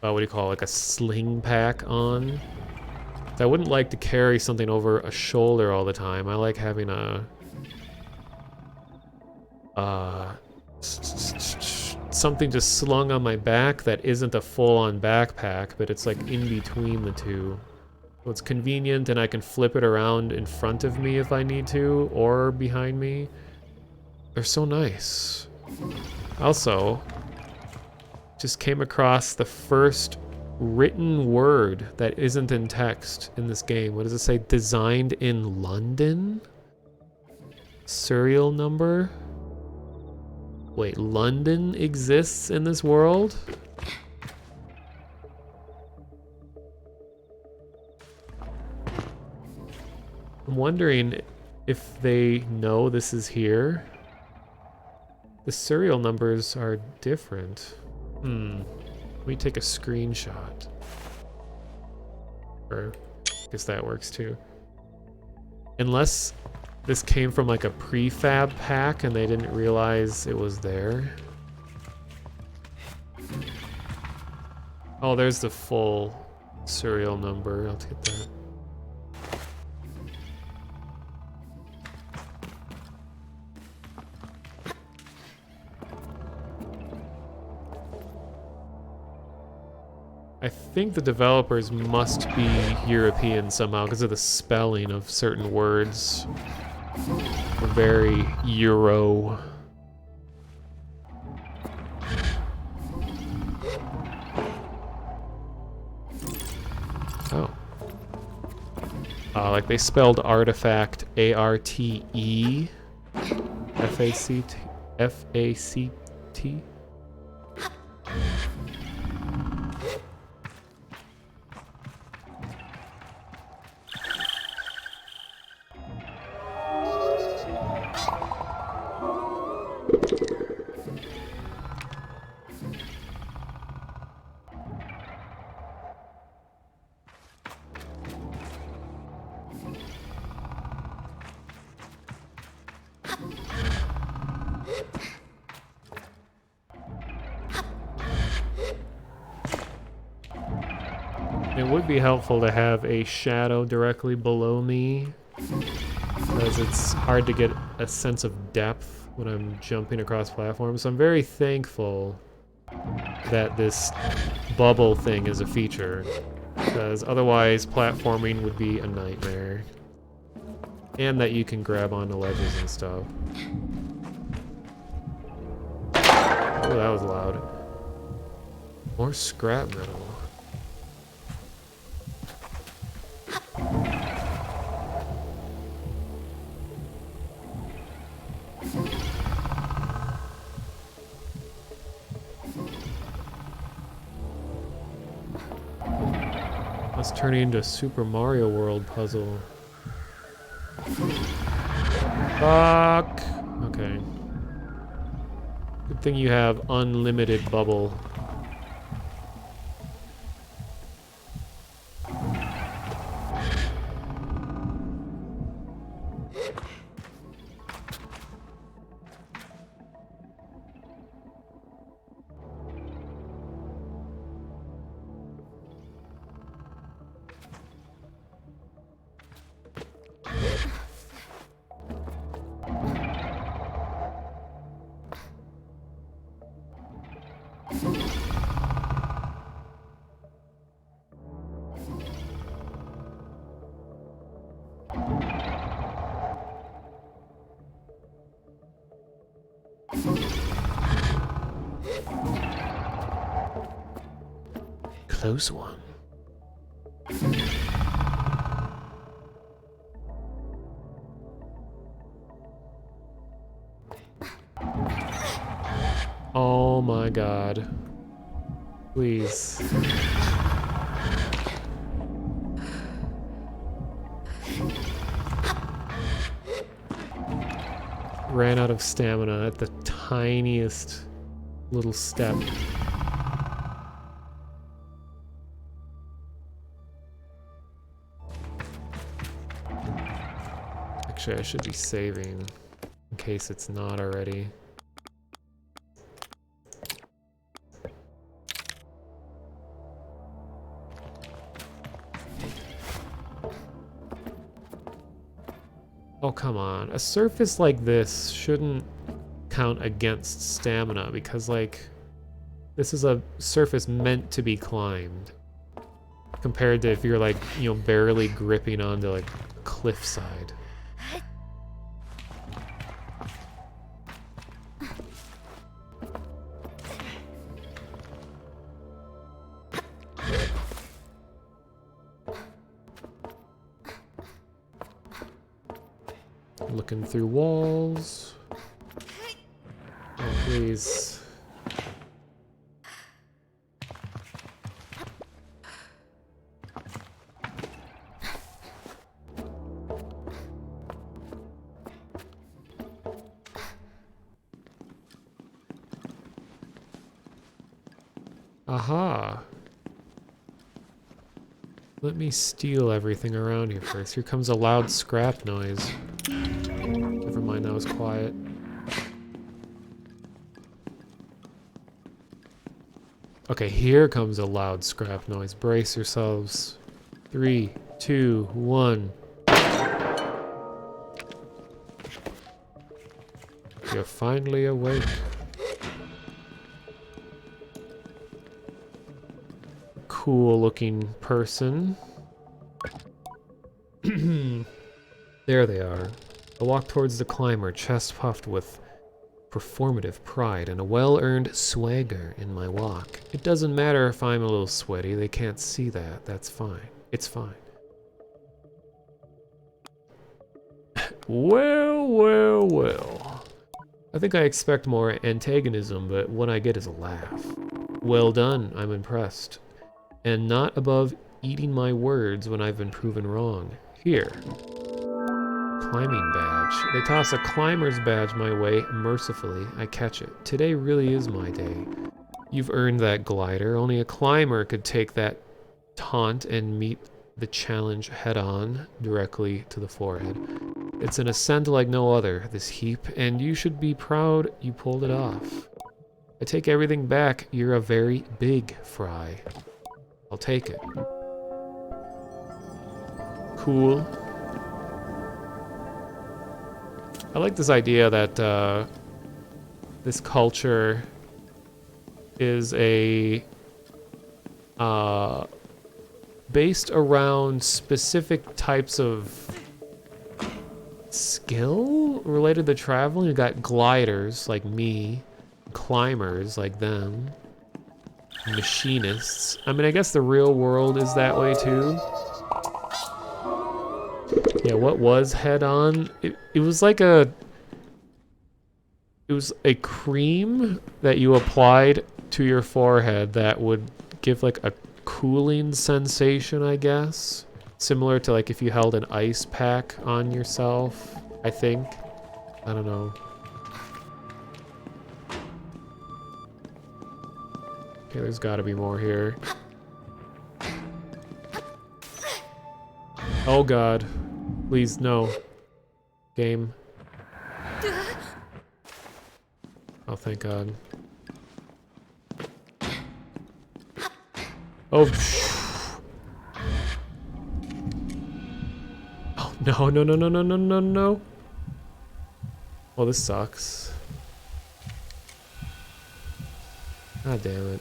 what do you call it, like a sling pack on. I wouldn't like to carry something over a shoulder all the time. I like having a, something just slung on my back that isn't a full-on backpack, but it's like in between the two. So it's convenient and I can flip it around in front of me if I need to, or behind me. They're so nice. Also, just came across the first written word that isn't in text in this game. What does it say? Designed in London? Serial number? Wait, London exists in this world? I'm wondering if they know this is here. The serial numbers are different. Let me take a screenshot. Or, I guess that works too. Unless this came from like a prefab pack and they didn't realize it was there. Oh, there's the full serial number. I'll get that. I think the developers must be European somehow because of the spelling of certain words. Very Euro. Oh. Like they spelled artifact A-R-T-E F-A-C-T F-A-C-T. It would be helpful to have a shadow directly below me, because it's hard to get a sense of depth when I'm jumping across platforms. So I'm very thankful that this bubble thing is a feature, because otherwise platforming would be a nightmare. And that you can grab onto ledges and stuff. Oh, that was loud. More scrap metal. Let's turn it into a Super Mario World puzzle. Fuck! Okay. Good thing you have unlimited bubble. Close one. Oh my god. Please. Ran out of stamina at the tiniest little step. Actually, I should be saving in case it's not already. Oh, come on. A surface like this shouldn't count against stamina because, like, this is a surface meant to be climbed. Compared to if you're, like, you know, barely gripping onto, like, a cliffside. Looking through walls. Oh, please. Aha. Let me steal everything around here first. Here comes a loud scrap noise. was quiet. Okay, here comes a loud scrap noise. Brace yourselves. 3, 2, 1. You're finally awake. Cool looking person. There they are. I walk towards the climber, chest puffed with performative pride and a well-earned swagger in my walk. It doesn't matter if I'm a little sweaty, they can't see that. That's fine. It's fine. Well, well, well. I think I expect more antagonism, but what I get is a laugh. Well done, I'm impressed. And not above eating my words when I've been proven wrong. Here. Climbing badge. They toss a climber's badge my way. Mercifully, I catch it. Today really is my day. You've earned that glider. Only a climber could take that taunt and meet the challenge head-on, directly to the forehead. It's an ascent like no other, this heap, and you should be proud you pulled it off. I take everything back. You're a very big fry. I'll take it. Cool. I like this idea that this culture is based around specific types of skill related to traveling. You got gliders like me, climbers like them, machinists. I mean, I guess the real world is that way too. Yeah, what was head on? It was like it was a cream that you applied to your forehead that would give like a cooling sensation, I guess. Similar to like if you held an ice pack on yourself, I think. I don't know. Okay, there's gotta be more here. Oh god. Please, no. Game. Oh, thank god. Oh. Oh, no, no, no, no, no, no, no, no. Oh, this sucks. God damn it.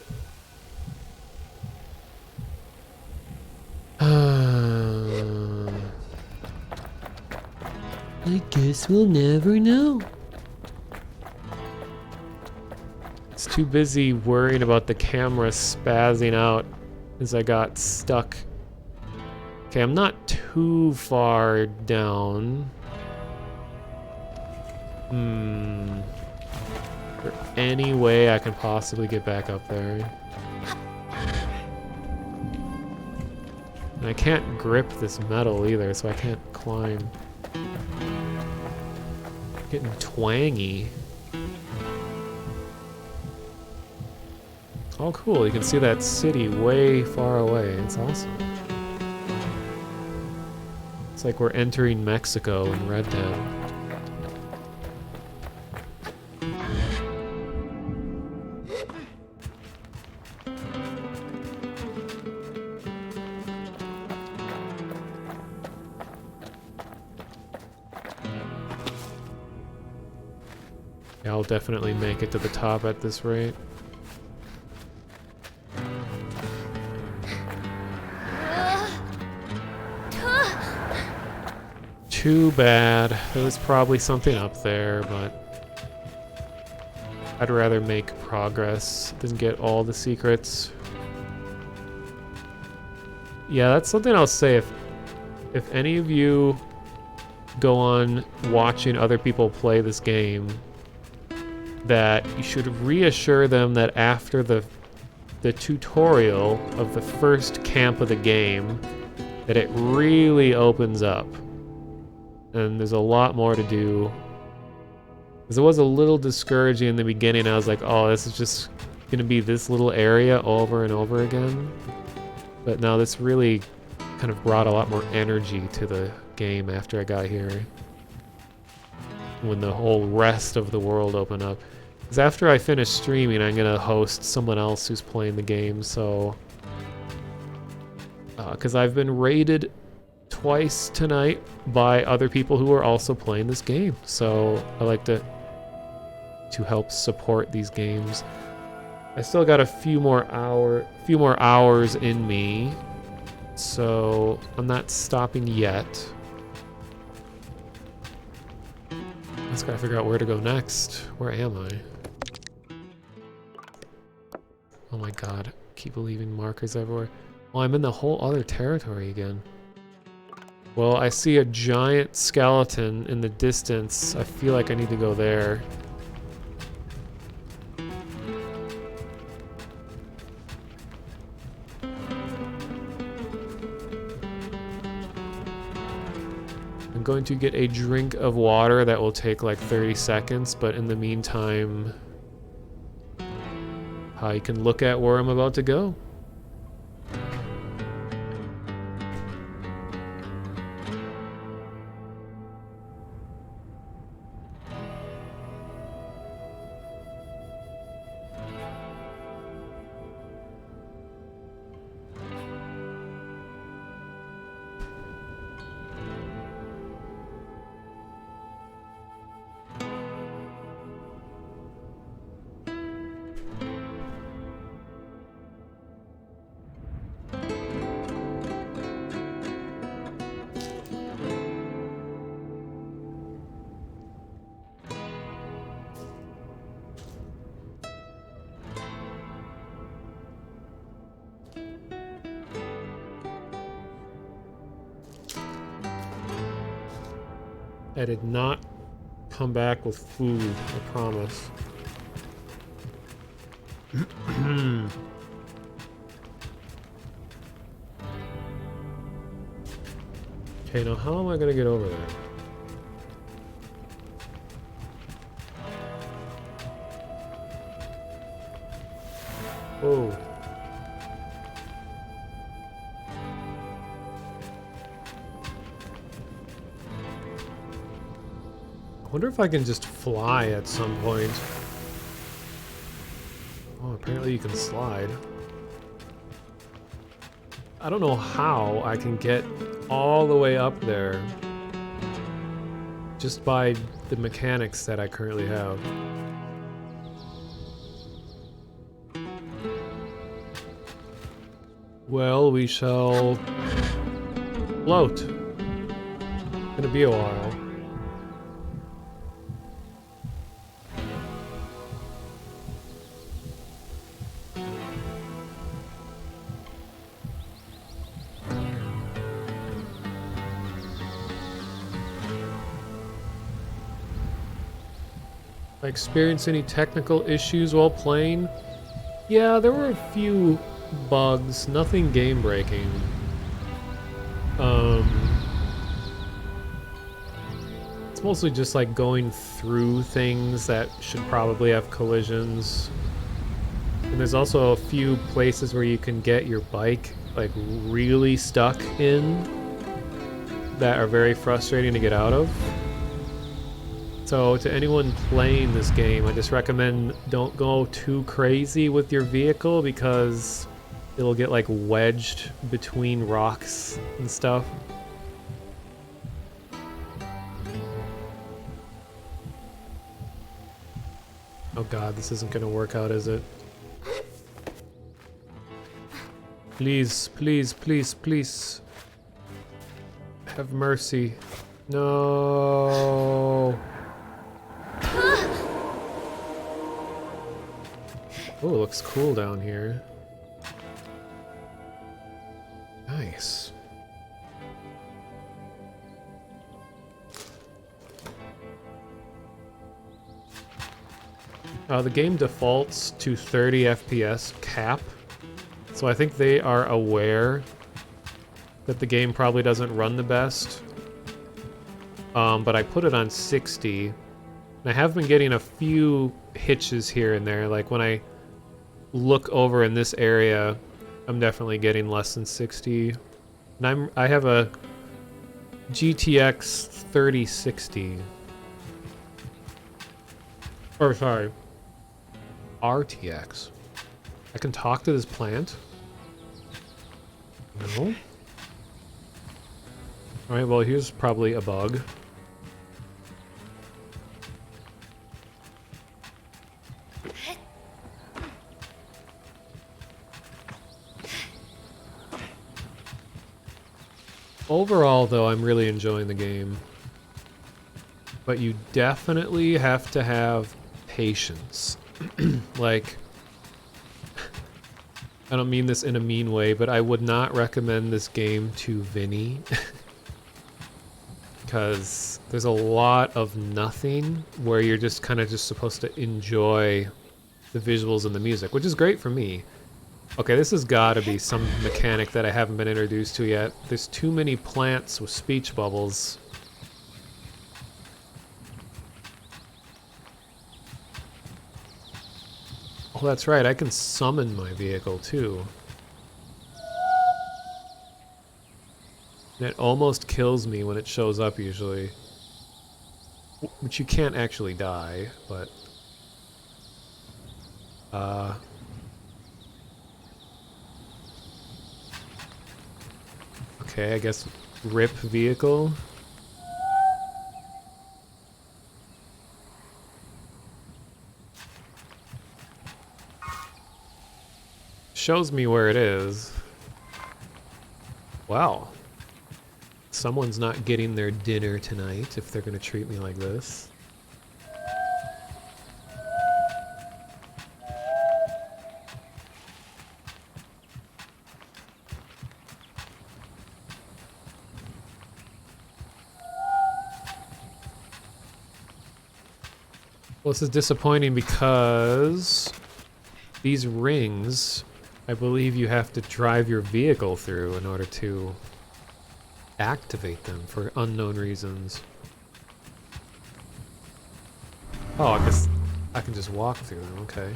I guess we'll never know. It's too busy worrying about the camera spazzing out as I got stuck. Okay, I'm not too far down. Is there any way I can possibly get back up there? And I can't grip this metal either, so I can't climb. Getting twangy. Oh cool, you can see that city way far away. It's awesome. It's like we're entering Mexico in Red Dead. Yeah, I'll definitely make it to the top at this rate. Too bad. There was probably something up there, but I'd rather make progress than get all the secrets. Yeah, that's something I'll say. If any of you go on watching other people play this game, that you should reassure them that after the tutorial of the first camp of the game, that it really opens up. And there's a lot more to do. Because it was a little discouraging in the beginning. I was like, oh, this is just going to be this little area over and over again. But now this really kind of brought a lot more energy to the game after I got here. when the whole rest of the world open up. Because after I finish streaming, I'm gonna host someone else who's playing the game. So, because I've been raided twice tonight by other people who are also playing this game. So I like to help support these games. I still got a few more hours in me, so I'm not stopping yet. I just gotta figure out where to go next. Where am I? Oh my god, keep leaving markers everywhere. Oh, I'm in the whole other territory again. Well, I see a giant skeleton in the distance. I feel like I need to go there. I'm going to get a drink of water that will take like 30 seconds, but in the meantime, I can look at where I'm about to go. I did not come back with food, I promise. Okay, now how am I gonna get over there? Whoa. I wonder if I can just fly at some point. Oh, apparently you can slide. I don't know how I can get all the way up there just by the mechanics that I currently have. Well, we shall float. It's gonna be a while. I experienced any technical issues while playing? Yeah, there were a few bugs, nothing game breaking. It's mostly just like going through things that should probably have collisions. And there's also a few places where you can get your bike like really stuck in that are very frustrating to get out of. So to anyone playing this game, I just recommend don't go too crazy with your vehicle because it'll get like wedged between rocks and stuff. Oh god, this isn't gonna work out, is it? Please, please, please, please. Have mercy. No. Oh, it looks cool down here. Nice. The game defaults to 30 FPS cap, so I think they are aware that the game probably doesn't run the best. But I put it on 60, and I have been getting a few hitches here and there, like when I look over in this area, I'm definitely getting less than 60. And I have a GTX 3060. Or sorry, RTX. I can talk to this plant? No? Alright, well here's probably a bug. Overall, though, I'm really enjoying the game. But you definitely have to have patience. Like, I don't mean this in a mean way, but I would not recommend this game to Vinny. Because there's a lot of nothing where you're just kind of just supposed to enjoy the visuals and the music, which is great for me. Okay, this has got to be some mechanic that I haven't been introduced to yet. There's too many plants with speech bubbles. Oh, that's right, I can summon my vehicle too. And it almost kills me when it shows up usually. Which you can't actually die, but... Okay, I guess rip vehicle. Shows me where it is. Wow. Someone's not getting their dinner tonight if they're gonna treat me like this. Well, this is disappointing because these rings, I believe you have to drive your vehicle through in order to activate them for unknown reasons. Oh, I guess I can just walk through them, okay.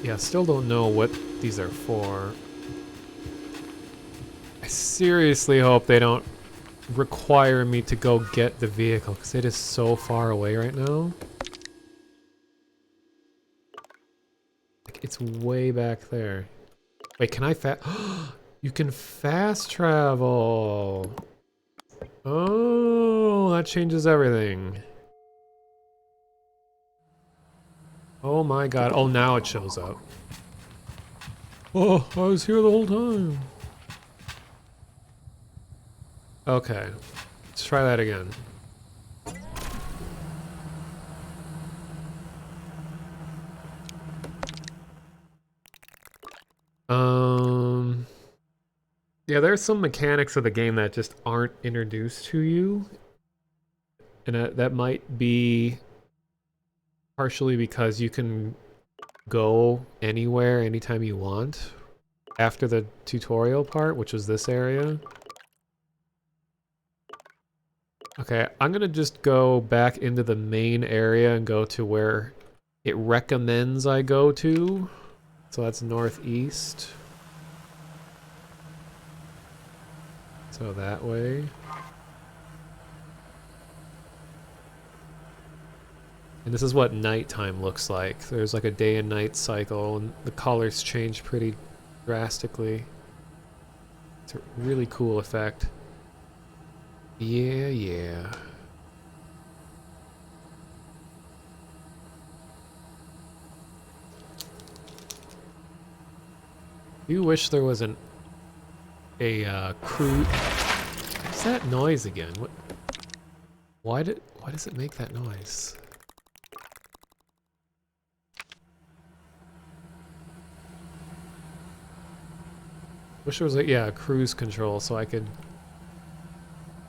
Yeah, still don't know what these are for. I seriously hope they don't require me to go get the vehicle, because it is so far away right now. Like, it's way back there. Wait, can I You can fast travel! Oh, that changes everything. Oh my god. Oh, now it shows up. Oh, I was here the whole time. Okay. Let's try that again. Yeah, there's some mechanics of the game that just aren't introduced to you. And that might be partially because you can go anywhere, anytime you want after the tutorial part, which was this area. Okay, I'm gonna just go back into the main area and go to where it recommends I go to. So that's northeast. So that way. And this is what nighttime looks like. There's like a day and night cycle, and the colors change pretty drastically. It's a really cool effect. Yeah, yeah. You wish there was a crew. What's that noise again? What? Why does it make that noise? Wish there was a cruise control so I could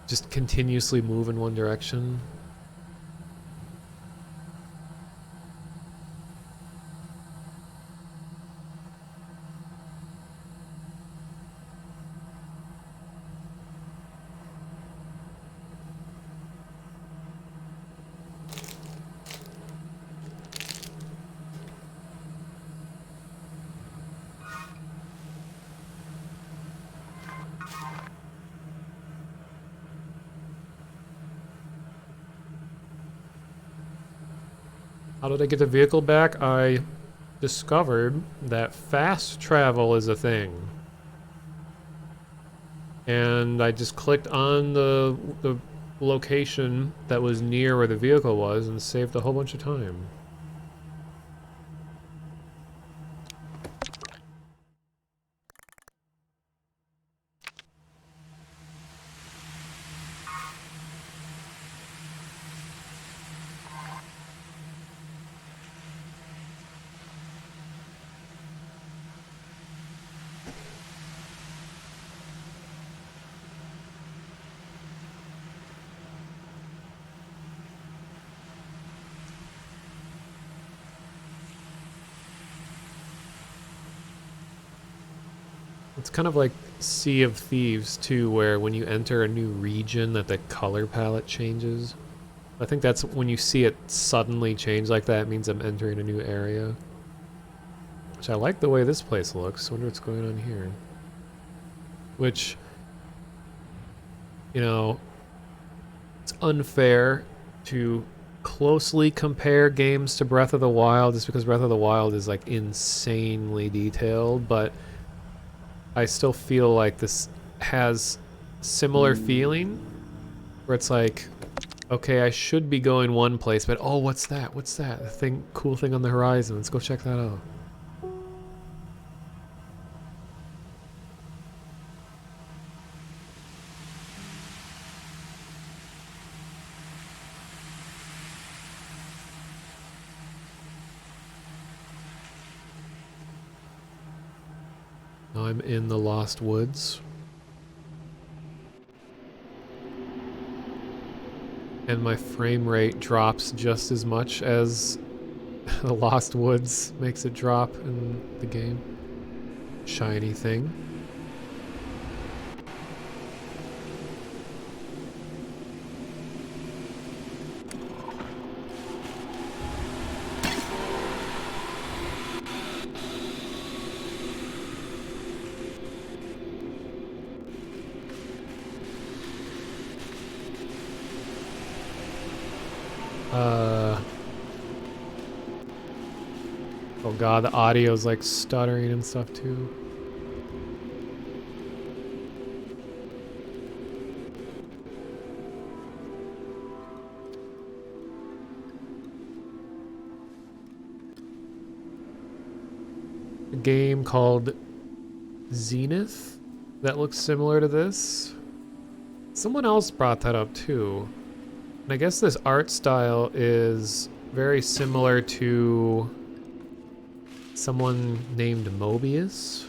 just continuously move in one direction. How did I get the vehicle back? I discovered that fast travel is a thing. And I just clicked on the location that was near where the vehicle was and saved a whole bunch of time. It's kind of like Sea of Thieves too, where when you enter a new region that the color palette changes. I think that's when you see it suddenly change like that, it means I'm entering a new area. Which I like the way this place looks. I wonder what's going on here. Which, you know, it's unfair to closely compare games to Breath of the Wild just because Breath of the Wild is like insanely detailed, but I still feel like this has similar feeling where it's like, okay, I should be going one place, but oh, what's that? What's that? The thing, cool thing on the horizon. Let's go check that out. Now I'm in the Lost Woods. And my frame rate drops just as much as the Lost Woods makes it drop in the game. Shiny thing. Oh god, the audio's like stuttering and stuff too. A game called Zenith that looks similar to this. Someone else brought that up too. And I guess this art style is very similar to someone named Mobius.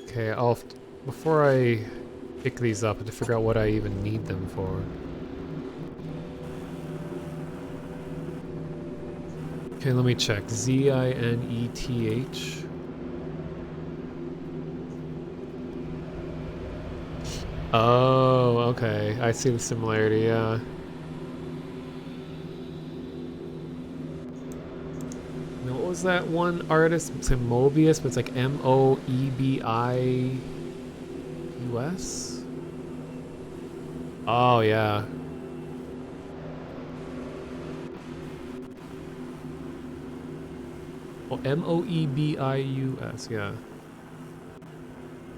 Okay, before I pick these up, I have to figure out what I even need them for. Okay, let me check. Zineth. Oh, okay. I see the similarity, yeah. Now, what was that one artist? It's Mobius, but it's like Moebius? Oh, yeah. Oh, Moebius, yeah.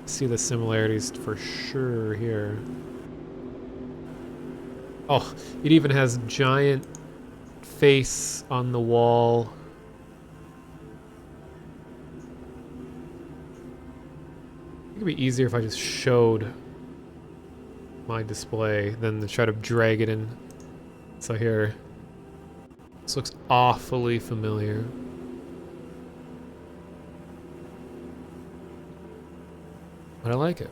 See the similarities for sure here. Oh, it even has giant face on the wall. It would be easier if I just showed my display than to try to drag it in. So here, this looks awfully familiar. But I like it.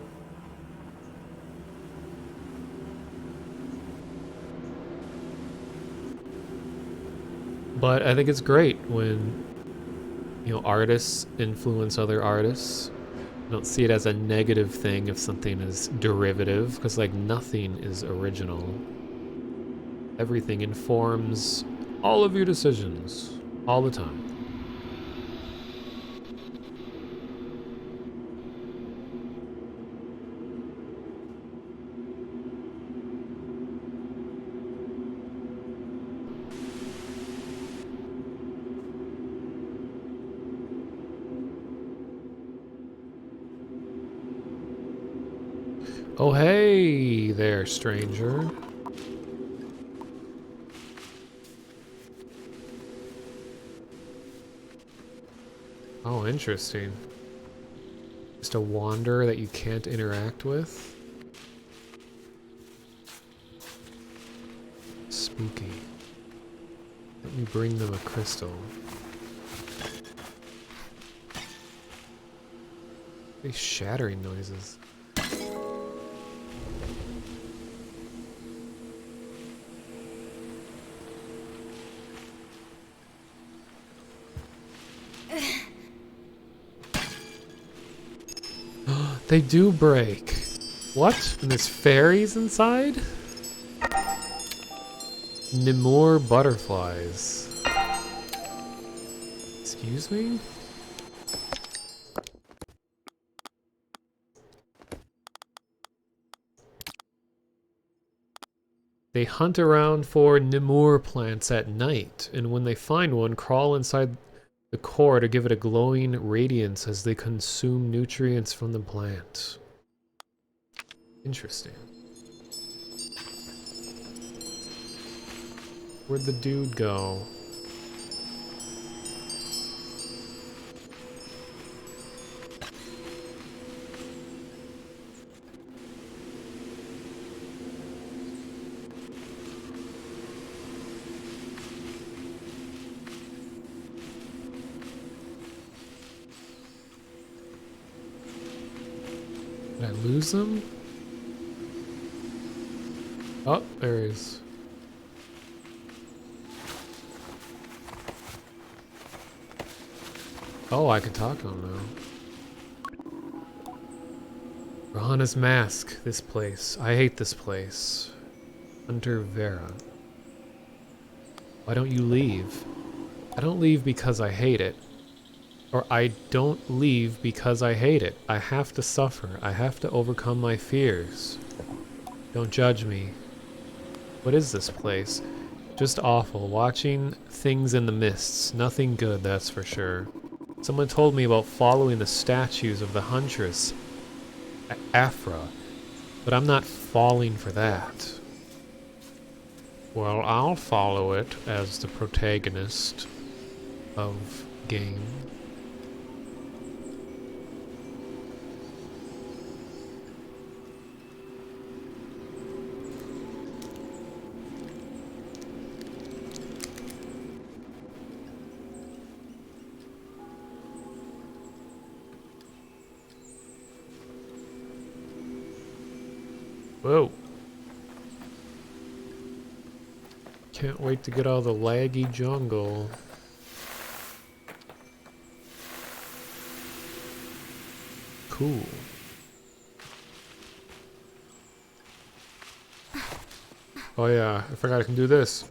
But I think it's great when, you know, artists influence other artists. I don't see it as a negative thing if something is derivative, because like nothing is original. Everything informs all of your decisions, all the time. Oh, hey there, stranger. Oh, interesting. Just a wanderer that you can't interact with? Spooky. Let me bring them a crystal. These shattering noises. They do break. What? And there's fairies inside? Nemore butterflies. Excuse me? They hunt around for Nemore plants at night, and when they find one, crawl inside the core to give it a glowing radiance as they consume nutrients from the plant. Interesting. Where'd the dude go? Did I lose him? Oh, there he is. Oh, I can talk to him now. Rahana's mask. This place. I hate this place. Hunter Vera. Why don't you leave? I don't leave because I hate it. Or I don't leave because I hate it. I have to suffer. I have to overcome my fears. Don't judge me. What is this place? Just awful. Watching things in the mists. Nothing good, that's for sure. Someone told me about following the statues of the huntress, Afra, but I'm not falling for that. Well, I'll follow it as the protagonist of game. Whoa. Can't wait to get out of the laggy jungle. Cool. Oh yeah, I forgot I can do this.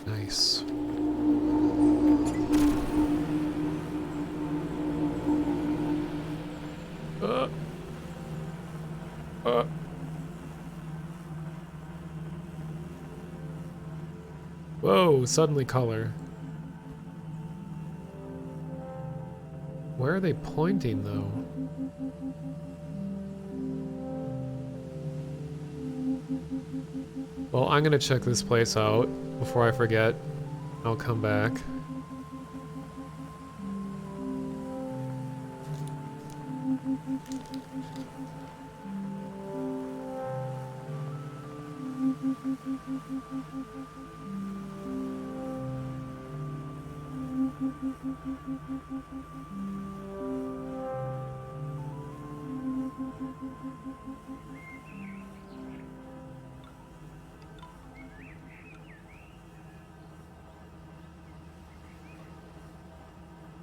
Nice. Whoa, suddenly color. Where are they pointing, though? Well, I'm gonna check this place out before I forget. I'll come back.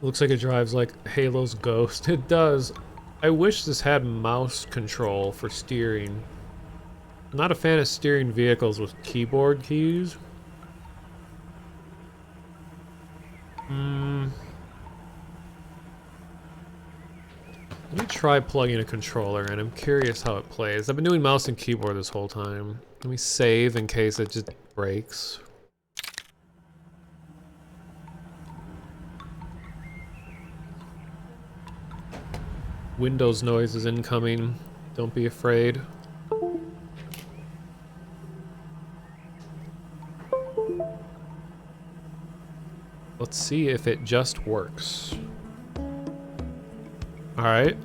Looks like it drives like Halo's Ghost. It does. I wish this had mouse control for steering. I'm not a fan of steering vehicles with keyboard keys. Let me try plugging a controller in. I'm curious how it plays. I've been doing mouse and keyboard this whole time. Let me save in case it just breaks. Windows noise is incoming. Don't be afraid. Let's see if it just works. Alright.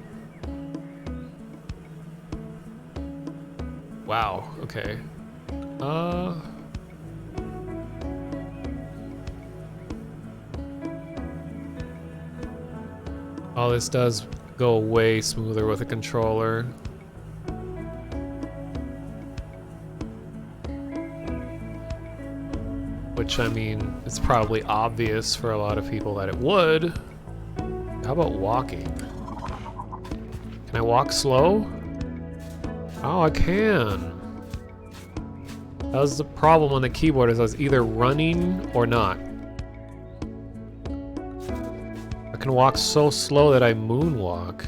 Wow, okay. Oh, this does go way smoother with a controller. Which, I mean, it's probably obvious for a lot of people that it would. How about walking? Can I walk slow? Oh, I can. That was the problem on the keyboard, is I was either running or not. I can walk so slow that I moonwalk.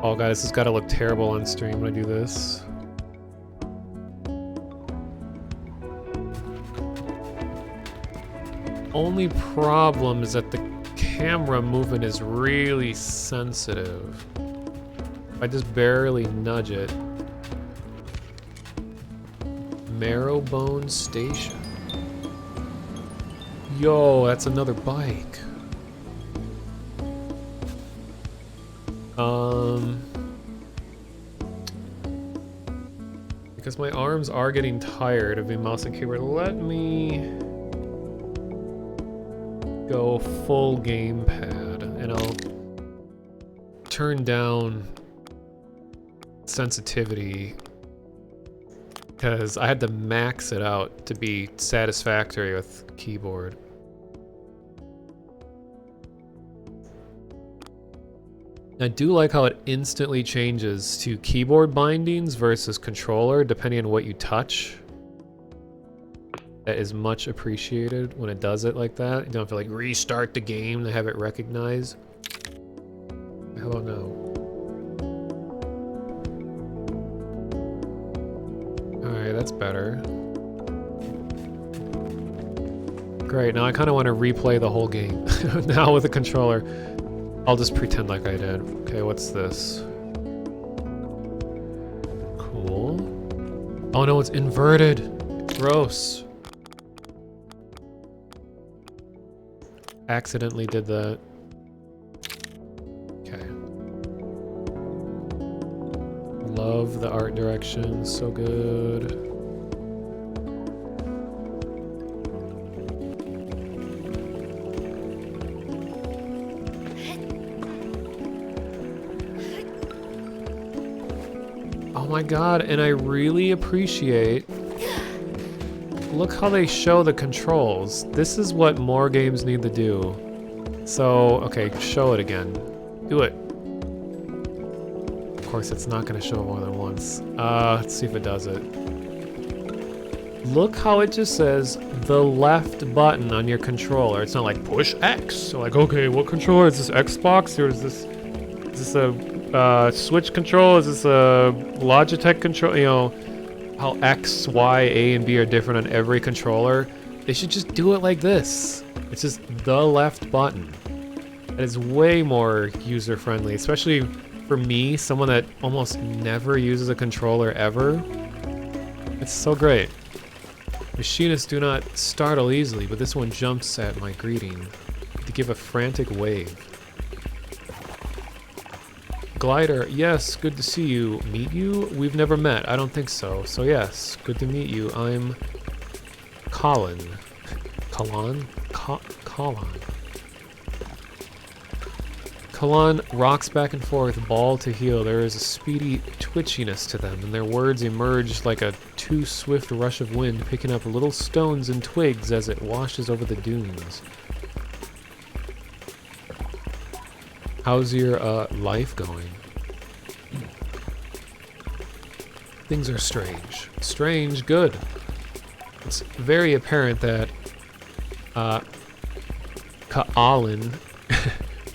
Oh god, this has got to look terrible on stream when I do this. Only problem is that the camera movement is really sensitive. If I just barely nudge it. Marrowbone Station. Yo, that's another bike. Because my arms are getting tired of being mouse and keyboard, let me go full gamepad, and I'll turn down sensitivity because I had to max it out to be satisfactory with keyboard. I do like how it instantly changes to keyboard bindings versus controller depending on what you touch. That is much appreciated when it does it like that. You don't have to like restart the game to have it recognize. How about now? Alright, that's better. Great, now I kind of want to replay the whole game. Now with a controller. I'll just pretend like I did. Okay, what's this? Cool. Oh no, it's inverted. Gross. Accidentally did that. Okay. Love the art direction, so good. Oh my god, and I really appreciate... Look how they show the controls. This is what more games need to do. So, okay, show it again. Do it. Of course, it's not going to show more than once. Let's see if it does it. Look how it just says the left button on your controller. It's not like push X. So like, okay, what controller? Is this Xbox or is this a Switch control? Is this a Logitech control? You know, how X, Y, A, and B are different on every controller. They should just do it like this. It's just the left button. It is way more user-friendly, especially for me, someone that almost never uses a controller ever. It's so great. Machinists do not startle easily, but this one jumps at my greeting to give a frantic wave. Glider, yes, good to see you. Meet you? We've never met. I don't think so. So yes, good to meet you. I'm Colin. Colin? Colin. Kalan rocks back and forth, ball to heel. There is a speedy twitchiness to them, and their words emerge like a too swift rush of wind, picking up little stones and twigs as it washes over the dunes. How's your life going? Things are strange. Strange, good. It's very apparent that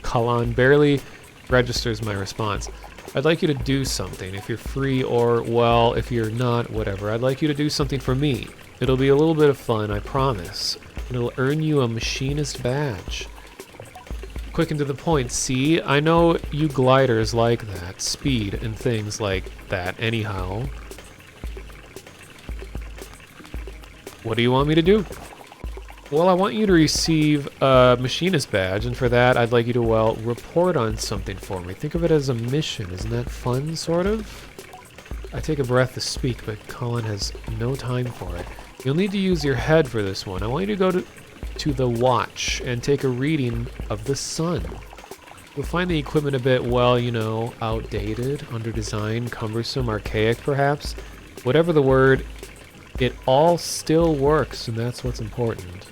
Kalan barely registers my response. I'd like you to do something, if you're free or, well, if you're not, whatever. I'd like you to do something for me. It'll be a little bit of fun, I promise. And it'll earn you a machinist badge. Quick and to the point, see? I know you gliders like that. Speed and things like that, anyhow. What do you want me to do? Well, I want you to receive a machinist badge, and for that, I'd like you to, well, report on something for me. Think of it as a mission. Isn't that fun, sort of? I take a breath to speak, but Colin has no time for it. You'll need to use your head for this one. I want you to go to the watch and take a reading of the sun. You'll find the equipment a bit, well, you know, outdated, underdesigned, cumbersome, archaic, perhaps. Whatever the word, it all still works, and that's what's important.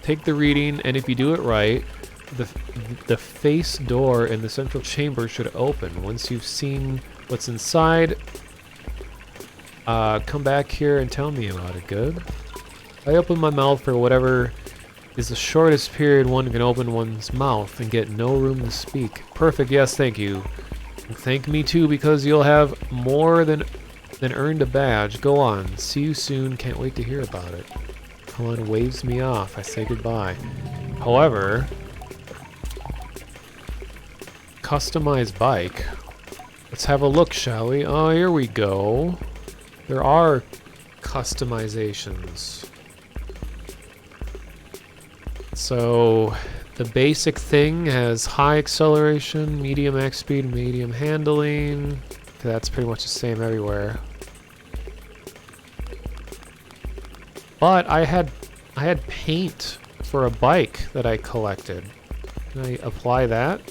Take the reading, and if you do it right, the face door in the central chamber should open. Once you've seen what's inside, come back here and tell me about it, good? I open my mouth for whatever is the shortest period one can open one's mouth and get no room to speak. Perfect, yes, thank you. And thank me too, because you'll have more than earned a badge. Go on, see you soon, can't wait to hear about it. Colin waves me off. I say goodbye. However, customized bike. Let's have a look, shall we? Oh, here we go. There are customizations. So, the basic thing has high acceleration, medium max speed, medium handling. Okay, that's pretty much the same everywhere. But I had paint for a bike that I collected. Can I apply that?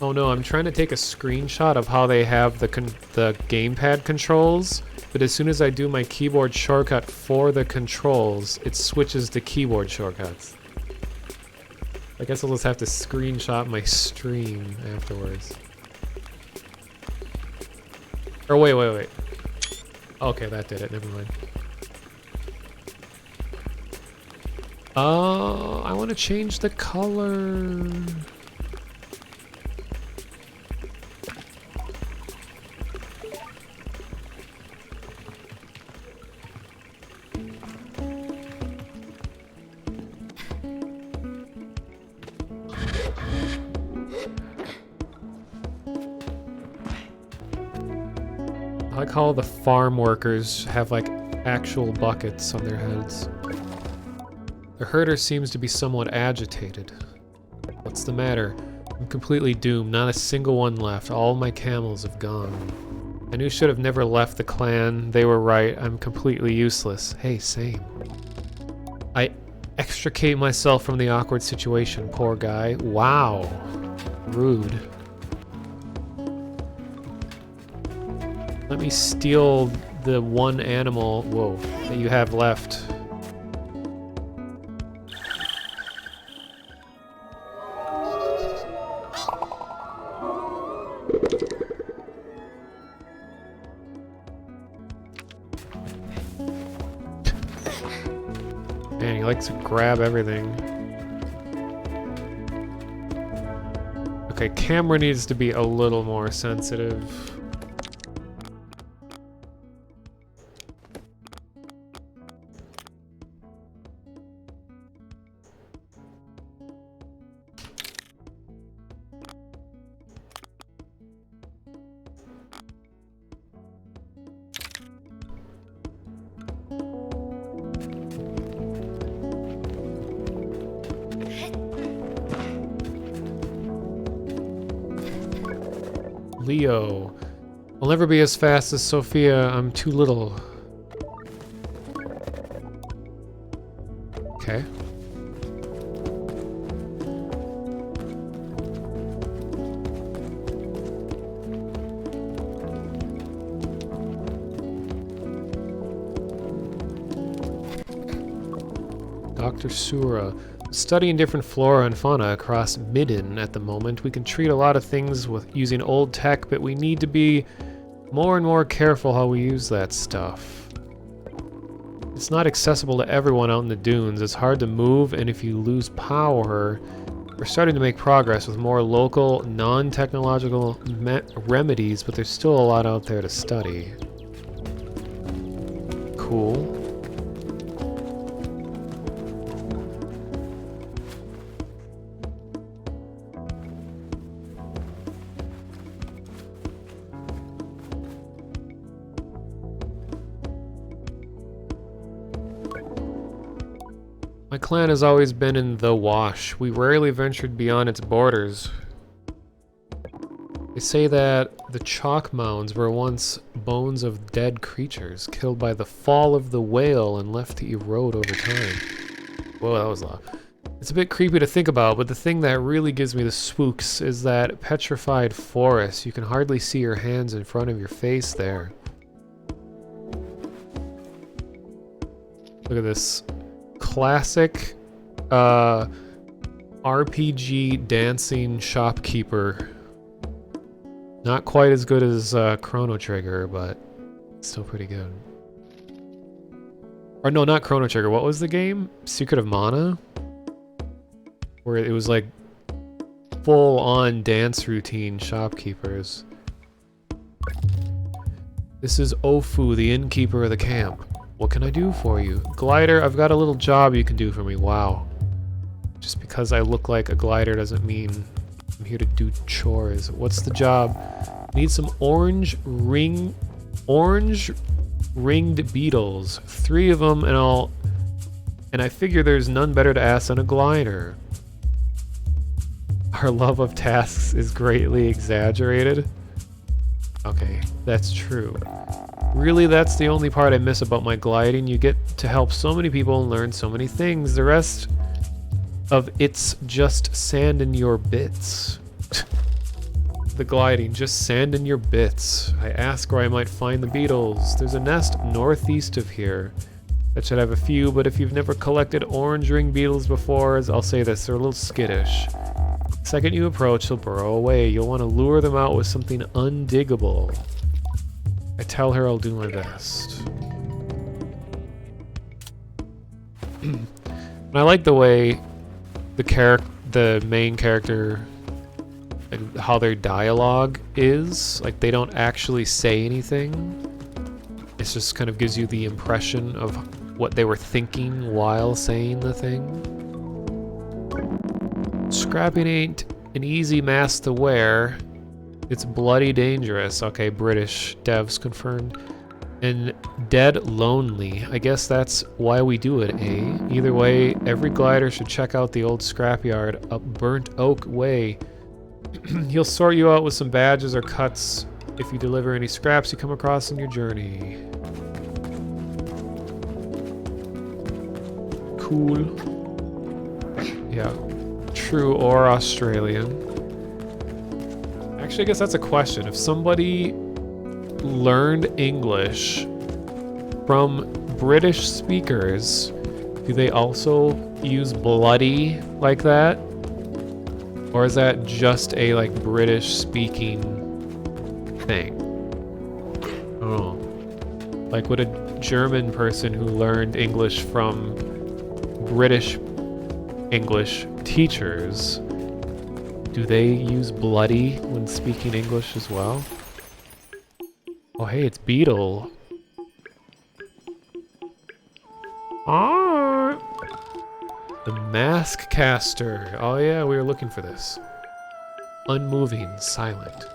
Oh no, I'm trying to take a screenshot of how they have the gamepad controls, but as soon as I do my keyboard shortcut for the controls, it switches to keyboard shortcuts. I guess I'll just have to screenshot my stream afterwards. Or wait. Okay, that did it, never mind. I want to change the color. I like how the farm workers have like actual buckets on their heads. The herder seems to be somewhat agitated. What's the matter? I'm completely doomed. Not a single one left. All my camels have gone. I knew should have never left the clan. They were right. I'm completely useless. Hey, same. I extricate myself from the awkward situation, poor guy. Wow. Rude. Let me steal the one animal, whoa, that you have left. Man, he likes to grab everything. Okay, camera needs to be a little more sensitive. Leo. I'll never be as fast as Sophia. I'm too little. Okay. Dr. Sura. Studying different flora and fauna across Midden at the moment. We can treat a lot of things with using old tech, but we need to be more and more careful how we use that stuff. It's not accessible to everyone out in the dunes. It's hard to move, and if you lose power, we're starting to make progress with more local, non-technological remedies, but there's still a lot out there to study. Cool. My clan has always been in the Wash. We rarely ventured beyond its borders. They say that the chalk mounds were once bones of dead creatures, killed by the fall of the whale and left to erode over time. Whoa, that was a lot. It's a bit creepy to think about, but the thing that really gives me the spooks is that petrified forest. You can hardly see your hands in front of your face there. Look at this. Classic RPG dancing shopkeeper. Not quite as good as Chrono Trigger, but still pretty good. Or no, not Chrono Trigger. What was the game? Secret of Mana? Where it was like full-on dance routine shopkeepers. This is Ofu, the innkeeper of the camp. What can I do for you? Glider, I've got a little job you can do for me. Wow. Just because I look like a glider doesn't mean I'm here to do chores. What's the job? Need some orange ringed beetles. 3 of them, and I figure there's none better to ask than a glider. Our love of tasks is greatly exaggerated. Okay, that's true. Really, that's the only part I miss about my gliding. You get to help so many people and learn so many things. The rest of it's just sand in your bits. The gliding, just sand in your bits. I ask where I might find the beetles. There's a nest northeast of here that should have a few, but if you've never collected orange ring beetles before, as I'll say this, they're a little skittish. The second you approach, they'll burrow away. You'll want to lure them out with something undiggable. I tell her I'll do my best. And I like the way the main character, and how their dialogue is. Like, they don't actually say anything. It just kind of gives you the impression of what they were thinking while saying the thing. Scrapping ain't an easy mask to wear. It's bloody dangerous. Okay, British devs confirmed. And dead lonely. I guess that's why we do it, eh? Either way, every glider should check out the old scrapyard up Burnt Oak Way. He'll sort you out with some badges or cuts if you deliver any scraps you come across in your journey. Cool. Yeah. True or Australian. Actually, I guess that's a question. If somebody learned English from British speakers, do they also use bloody like that? Or is that just a like British speaking thing? I don't know. Like, would a German person who learned English from British English teachers, do they use bloody when speaking English as well? Oh, hey, it's Beetle. Ah, the Mask Caster. Oh yeah, we were looking for this. Unmoving, silent.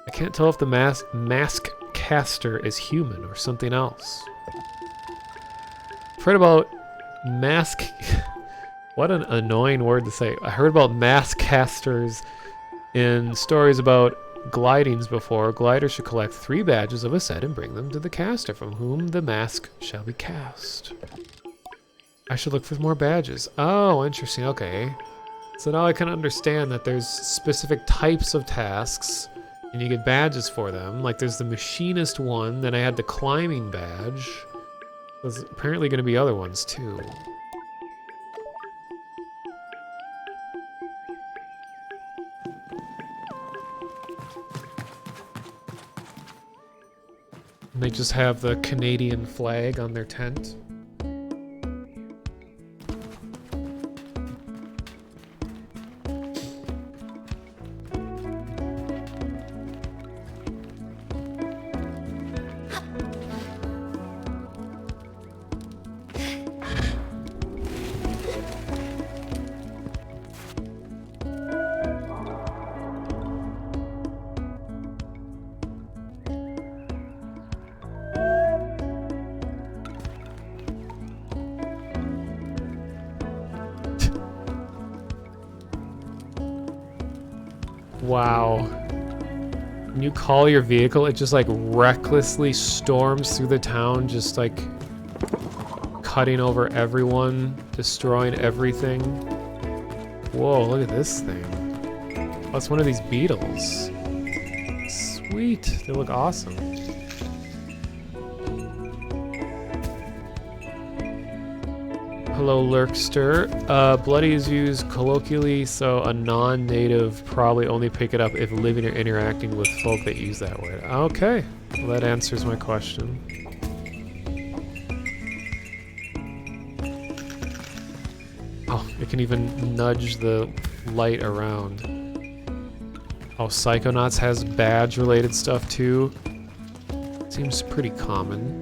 I can't tell if the mask caster is human or something else. I've heard about mask... What an annoying word to say. I heard about mask casters in stories about glidings before. Gliders should collect 3 badges of a set and bring them to the caster, from whom the mask shall be cast. I should look for more badges. Oh, interesting. Okay. So now I can understand that there's specific types of tasks and you get badges for them. Like there's the machinist one, then I had the climbing badge. There's apparently going to be other ones too. And they just have the Canadian flag on their tent. Wow. When you call your vehicle, it just like recklessly storms through the town, just like cutting over everyone, destroying everything. Whoa, look at this thing. Oh, it's one of these beetles. Sweet, they look awesome. Hello, Lurkster. Bloody is used colloquially, so a non-native probably only pick it up if living or interacting with folk that use that word. Okay, well, that answers my question. Oh, it can even nudge the light around. Oh, Psychonauts has badge-related stuff too. Seems pretty common.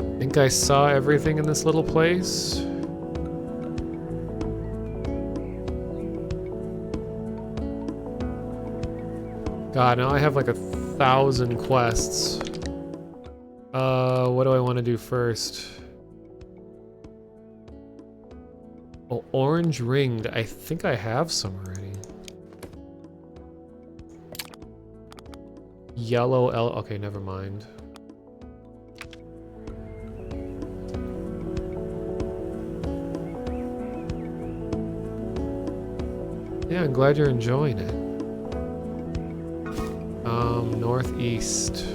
I think I saw everything in this little place. God, now I have like 1,000 quests. What do I want to do first? Oh, orange ringed. I think I have some already. Yellow L. Okay, never mind. Yeah, I'm glad you're enjoying it. Northeast.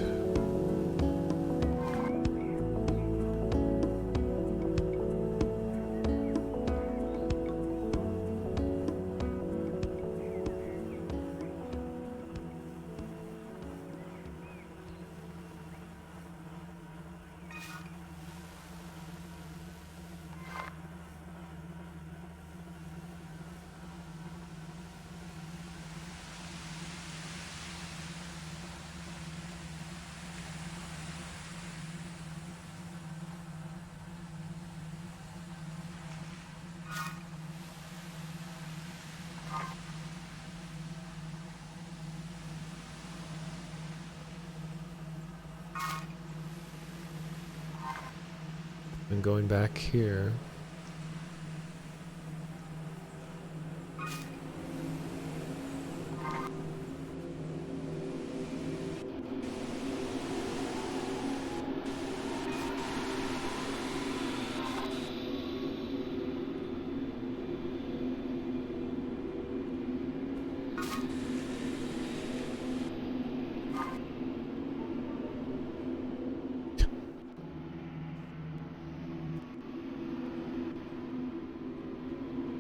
And going back here.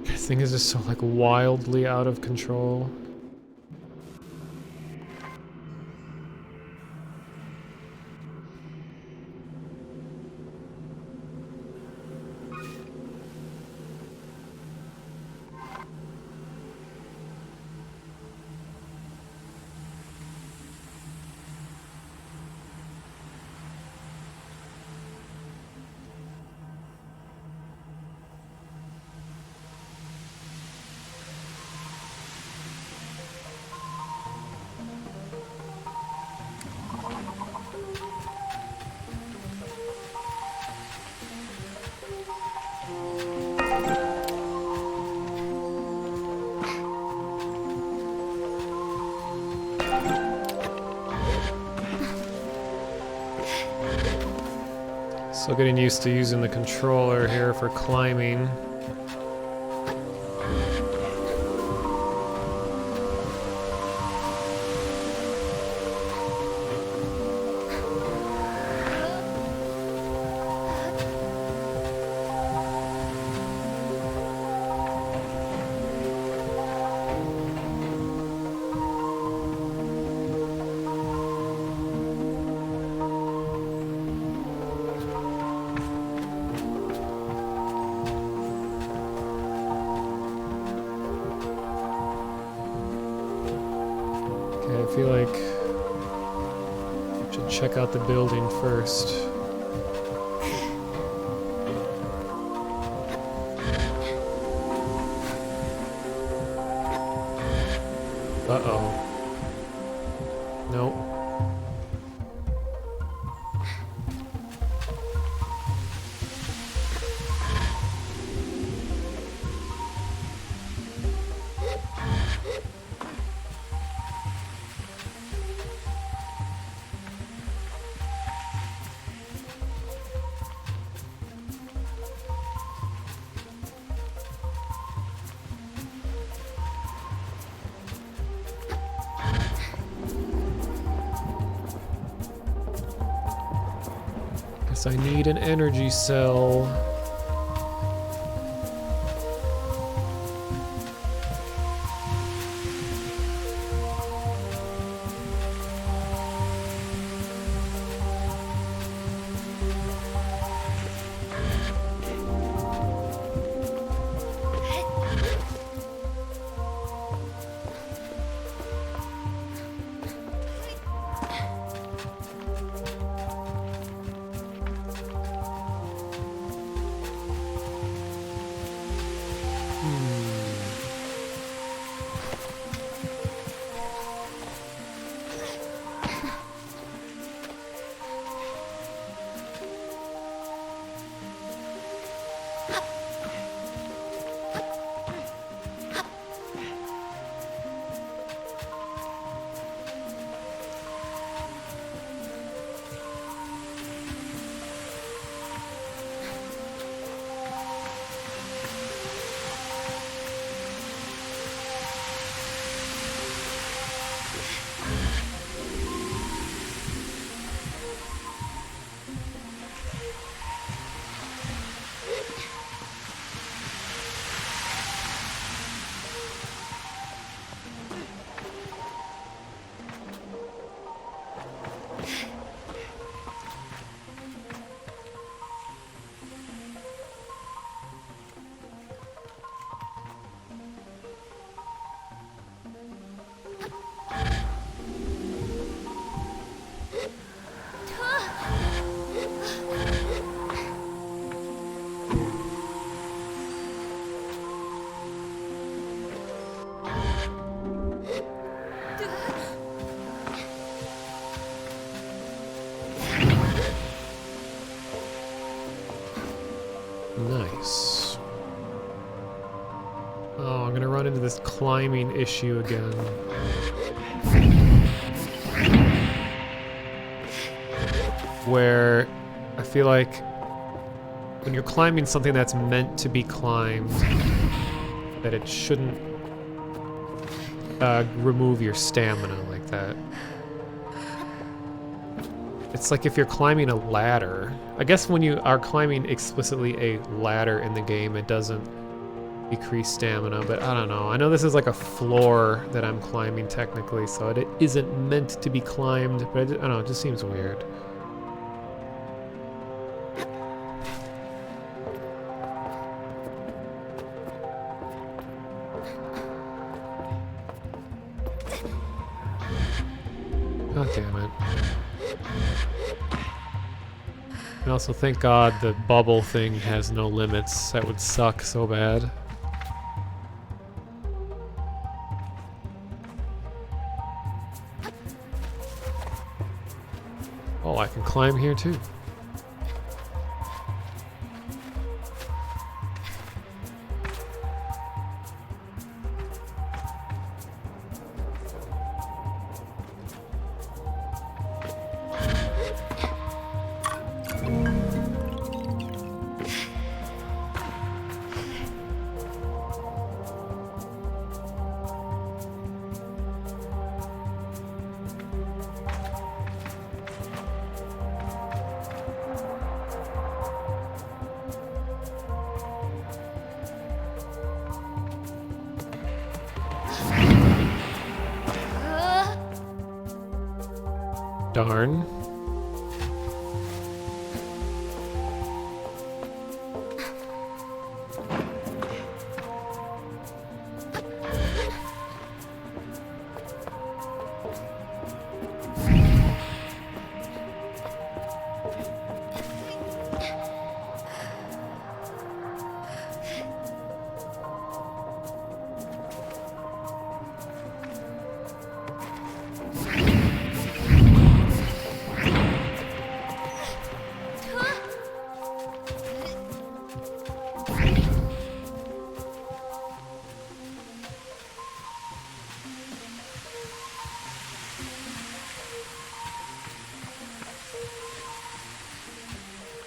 This thing is just so like wildly out of control. Still getting used to using the controller here for climbing. Okay, I feel like I should check out the building first. Uh-oh. Nope. Guess I need an energy cell. Nice. Oh, I'm gonna run into this climbing issue again. Where I feel like when you're climbing something that's meant to be climbed, that it shouldn't remove your stamina like that. It's like if you're climbing a ladder. I guess when you are climbing explicitly a ladder in the game, it doesn't decrease stamina, but I don't know. I know this is like a floor that I'm climbing technically, so it isn't meant to be climbed, but I don't know, it just seems weird. God damn it. And also, thank God the bubble thing has no limits. That would suck so bad. Oh, I can climb here too. Darn.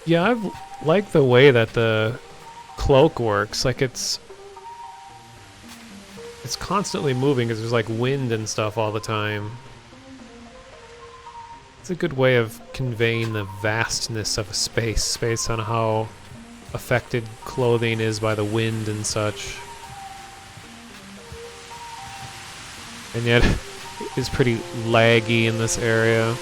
Yeah, I've liked the way that the cloak works. Like it's constantly moving because there's like wind and stuff all the time. It's a good way of conveying the vastness of a space based on how affected clothing is by the wind and such. And yet it's pretty laggy in this area.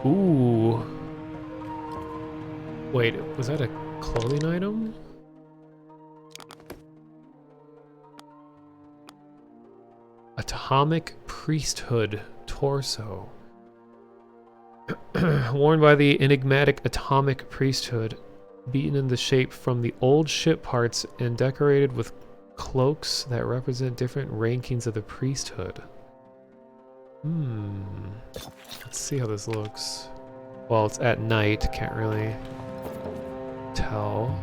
Ooh. Wait, was that a clothing item? Atomic Priesthood Torso. Worn by the enigmatic Atomic Priesthood, beaten into shape from the old ship parts and decorated with cloaks that represent different rankings of the priesthood. Let's see how this looks. Well, it's at night, can't really tell.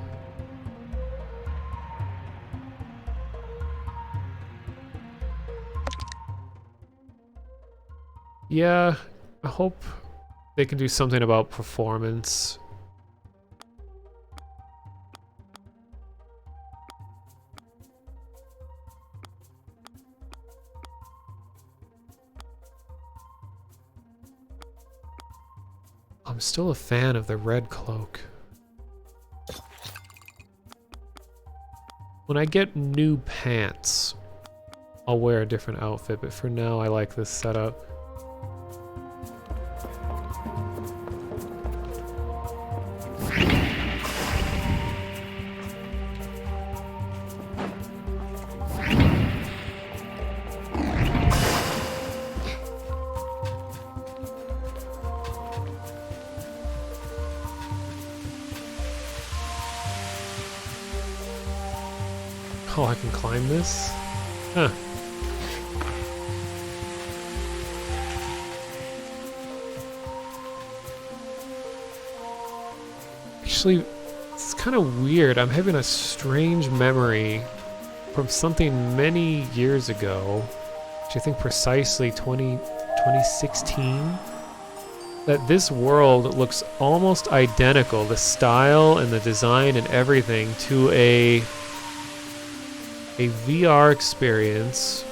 Yeah, I hope they can do something about performance. I'm still a fan of the red cloak. When I get new pants, I'll wear a different outfit, but for now I like this setup. Oh, I can climb this? Huh. Actually, it's kind of weird. I'm having a strange memory from something many years ago, which I think precisely 2016, that this world looks almost identical, the style and the design and everything, to a VR experience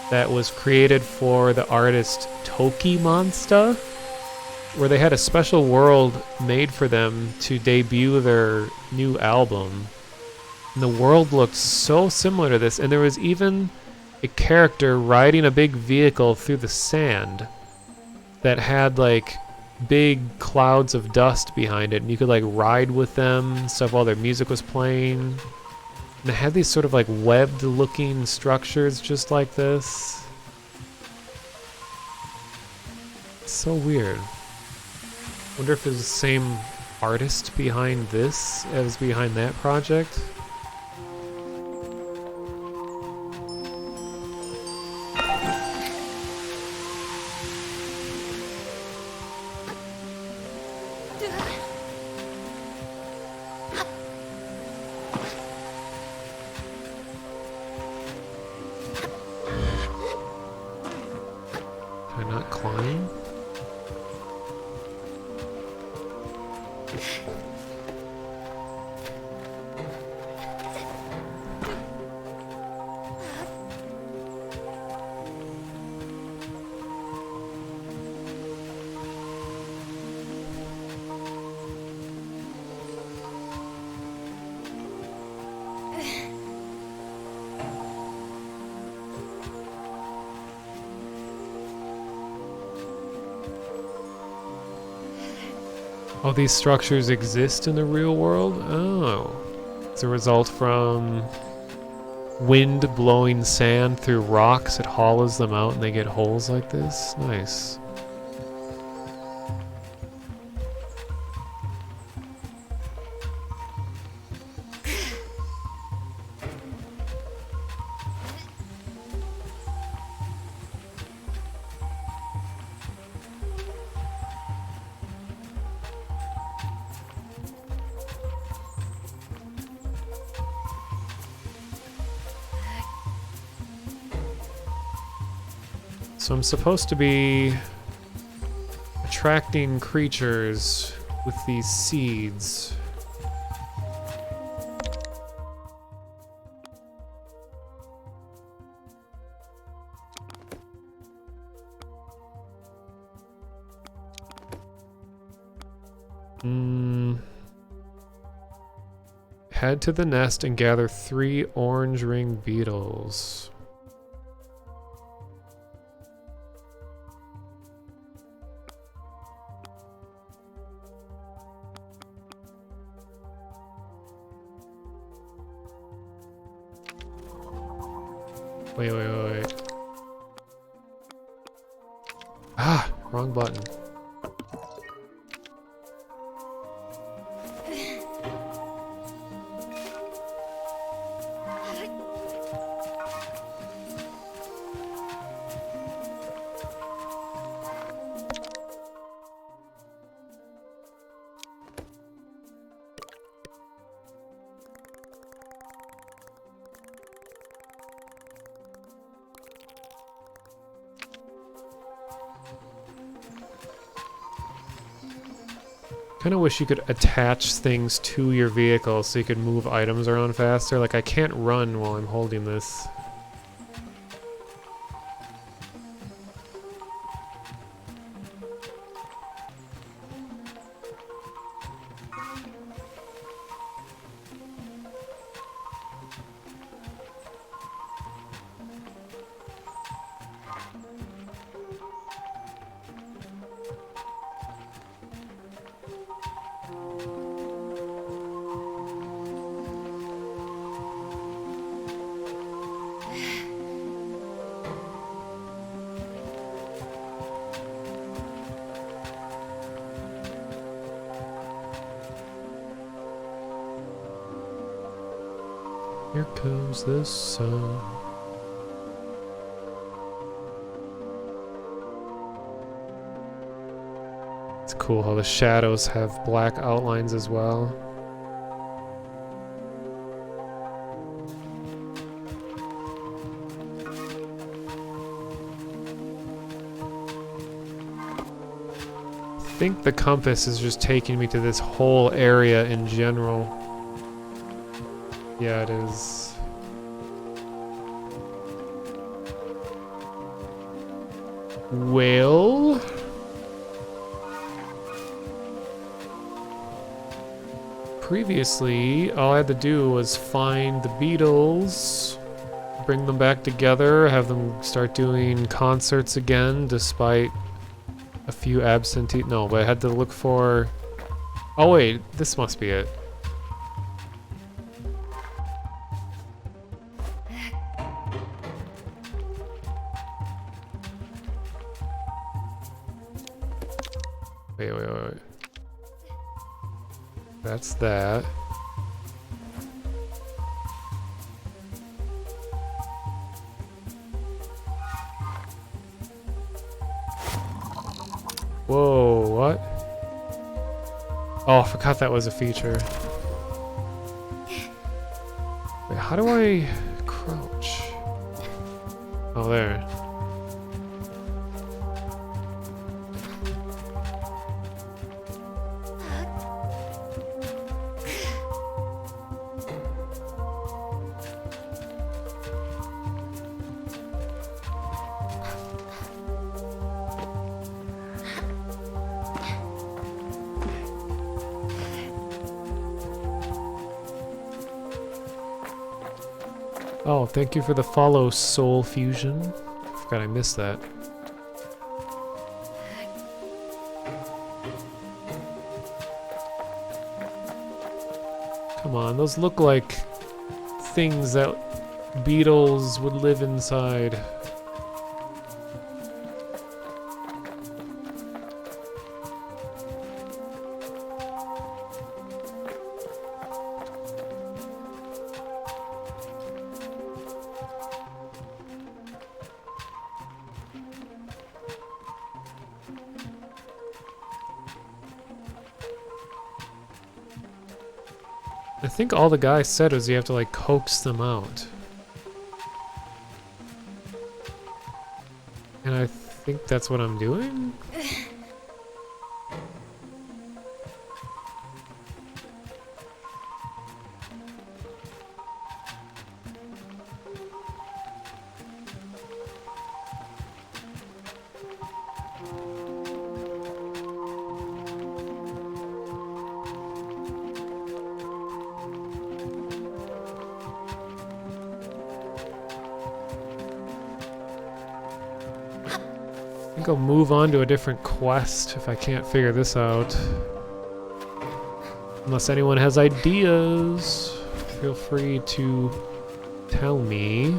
that was created for the artist Toki Monsta, where they had a special world made for them to debut their new album. And the world looked so similar to this, and there was even a character riding a big vehicle through the sand that had like big clouds of dust behind it, and you could like ride with them and stuff while their music was playing. And it had these sort of like webbed looking structures just like this. It's so weird. Wonder if there's the same artist behind this as behind that project. Can I not climb? Oh, these structures exist in the real world? Oh. It's a result from wind blowing sand through rocks. It hollows them out and they get holes like this. Nice. So I'm supposed to be attracting creatures with these seeds. Head to the nest and gather 3 orange ring beetles. Wait. Ah, wrong button. Kind of wish you could attach things to your vehicle so you could move items around faster. Like, I can't run while I'm holding this. Here comes the sun. It's cool how the shadows have black outlines as well. I think the compass is just taking me to this whole area in general. Yeah, it is. Well, previously, all I had to do was find the beetles, bring them back together, have them start doing concerts again, despite a few absentee. No, but I had to look for. Oh wait, this must be it. Wait. That's that. Whoa, what? Oh, I forgot that was a feature. Wait, how do I crouch? Oh, there. Oh, thank you for the follow, Soul Fusion. Forgot I missed that. Come on, those look like things that beetles would live inside. I think all the guy said was you have to like coax them out. And I think that's what I'm doing? I think I'll move on to a different quest if I can't figure this out. Unless anyone has ideas, feel free to tell me.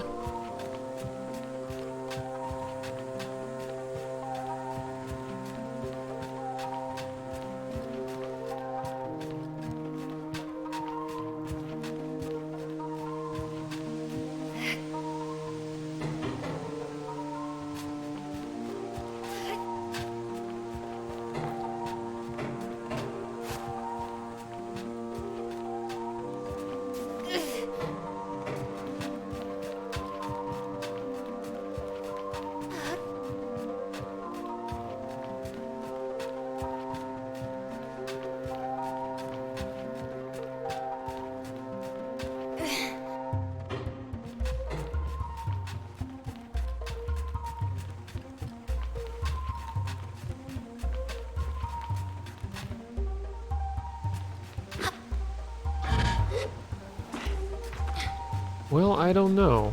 Well, I don't know.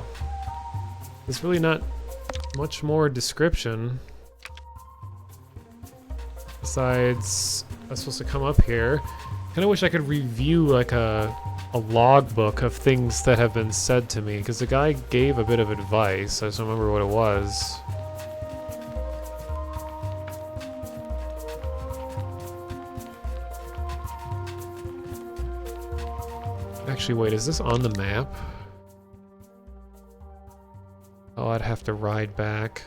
There's really not much more description. Besides, I'm supposed to come up here. Kinda wish I could review like a logbook of things that have been said to me, because the guy gave a bit of advice. I just don't remember what it was. Actually, wait, is this on the map? Oh, I'd have to ride back.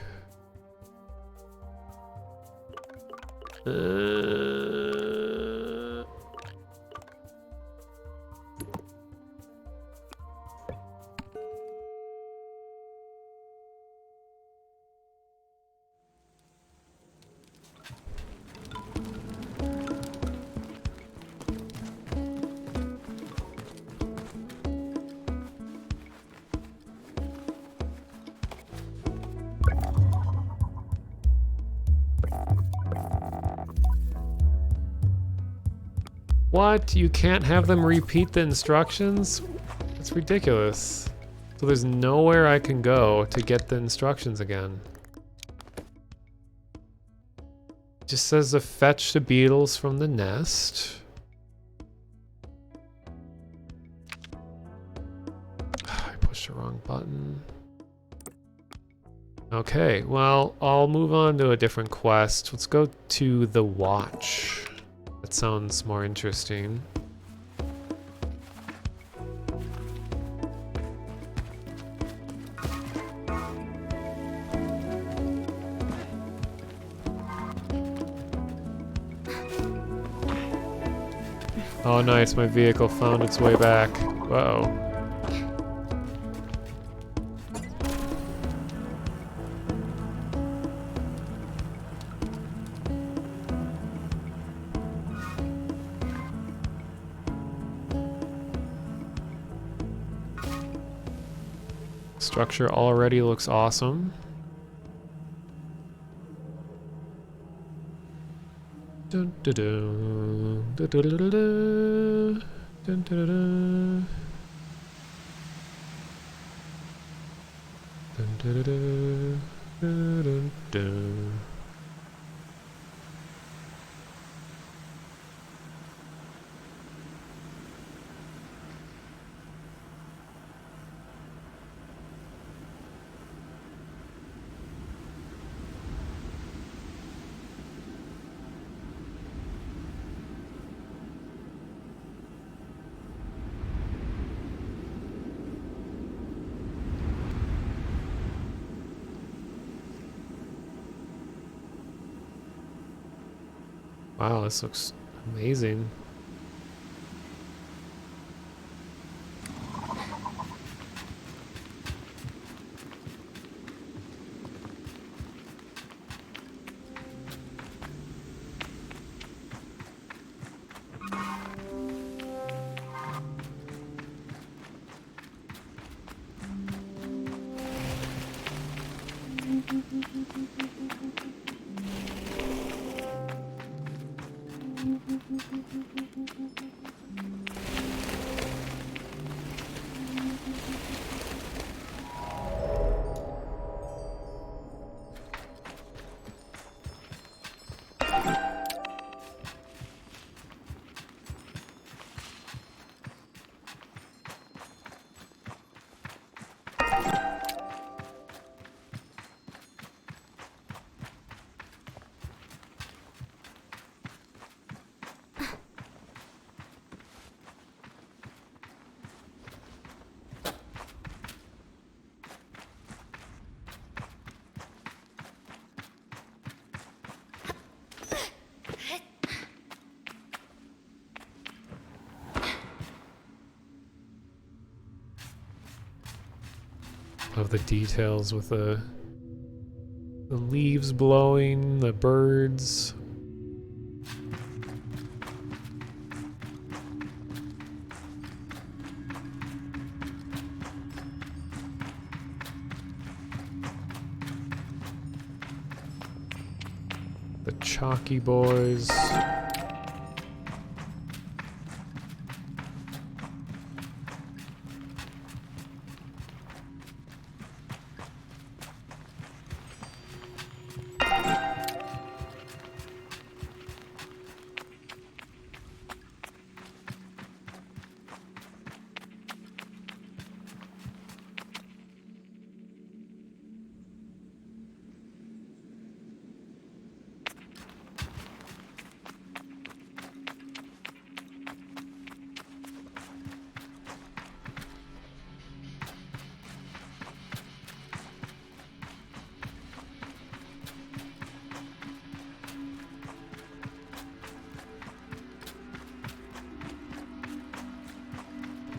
What? You can't have them repeat the instructions? It's ridiculous. So there's nowhere I can go to get the instructions again. It just says to fetch the beetles from the nest. I pushed the wrong button. Okay, well, I'll move on to a different quest. Let's go to the watch. That sounds more interesting. Oh nice, my vehicle found its way back. Uh-oh. Structure already looks awesome. Dun, dun, dun, dun, dun, dun, dun, dun, dun, dun. Da-da-da, da-dun-dun. Wow, this looks amazing. Love the details with the leaves blowing, the birds. The chalky boys.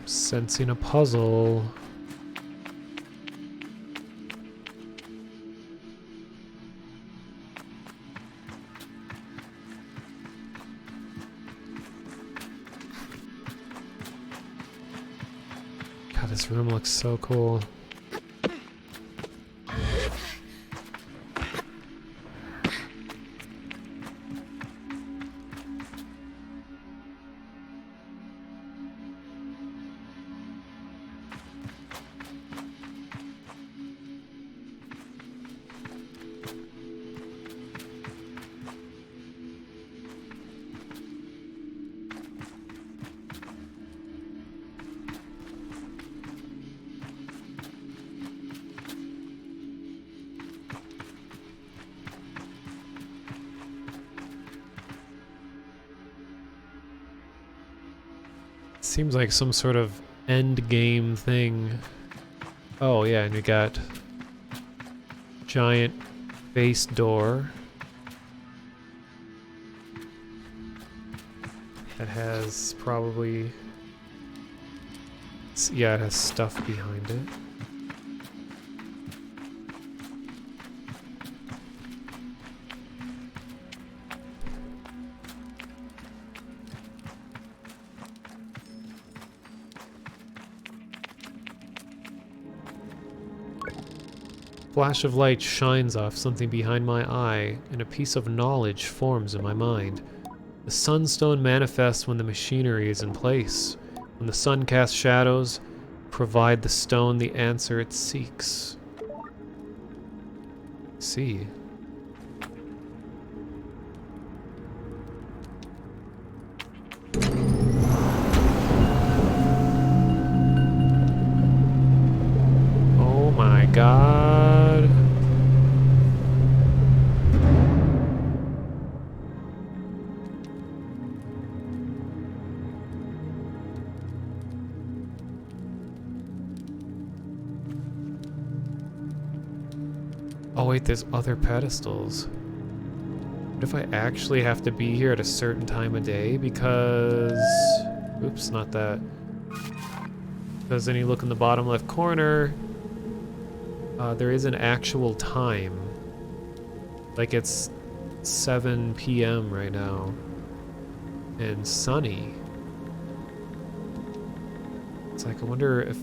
Sensing a puzzle. God, this room looks so cool. Seems like some sort of end game thing. Oh yeah, and we got giant base door that has probably, yeah, it has stuff behind it. Flash of light shines off something behind my eye, and a piece of knowledge forms in my mind. The sunstone manifests when the machinery is in place. When the sun casts shadows, provide the stone the answer it seeks. See. Oh my god. Oh wait, there's other pedestals. What if I actually have to be here at a certain time of day? Because... Oops, not that. Because then you look in the bottom left corner, there is an actual time. Like it's 7 p.m. right now. And sunny. It's like, I wonder if...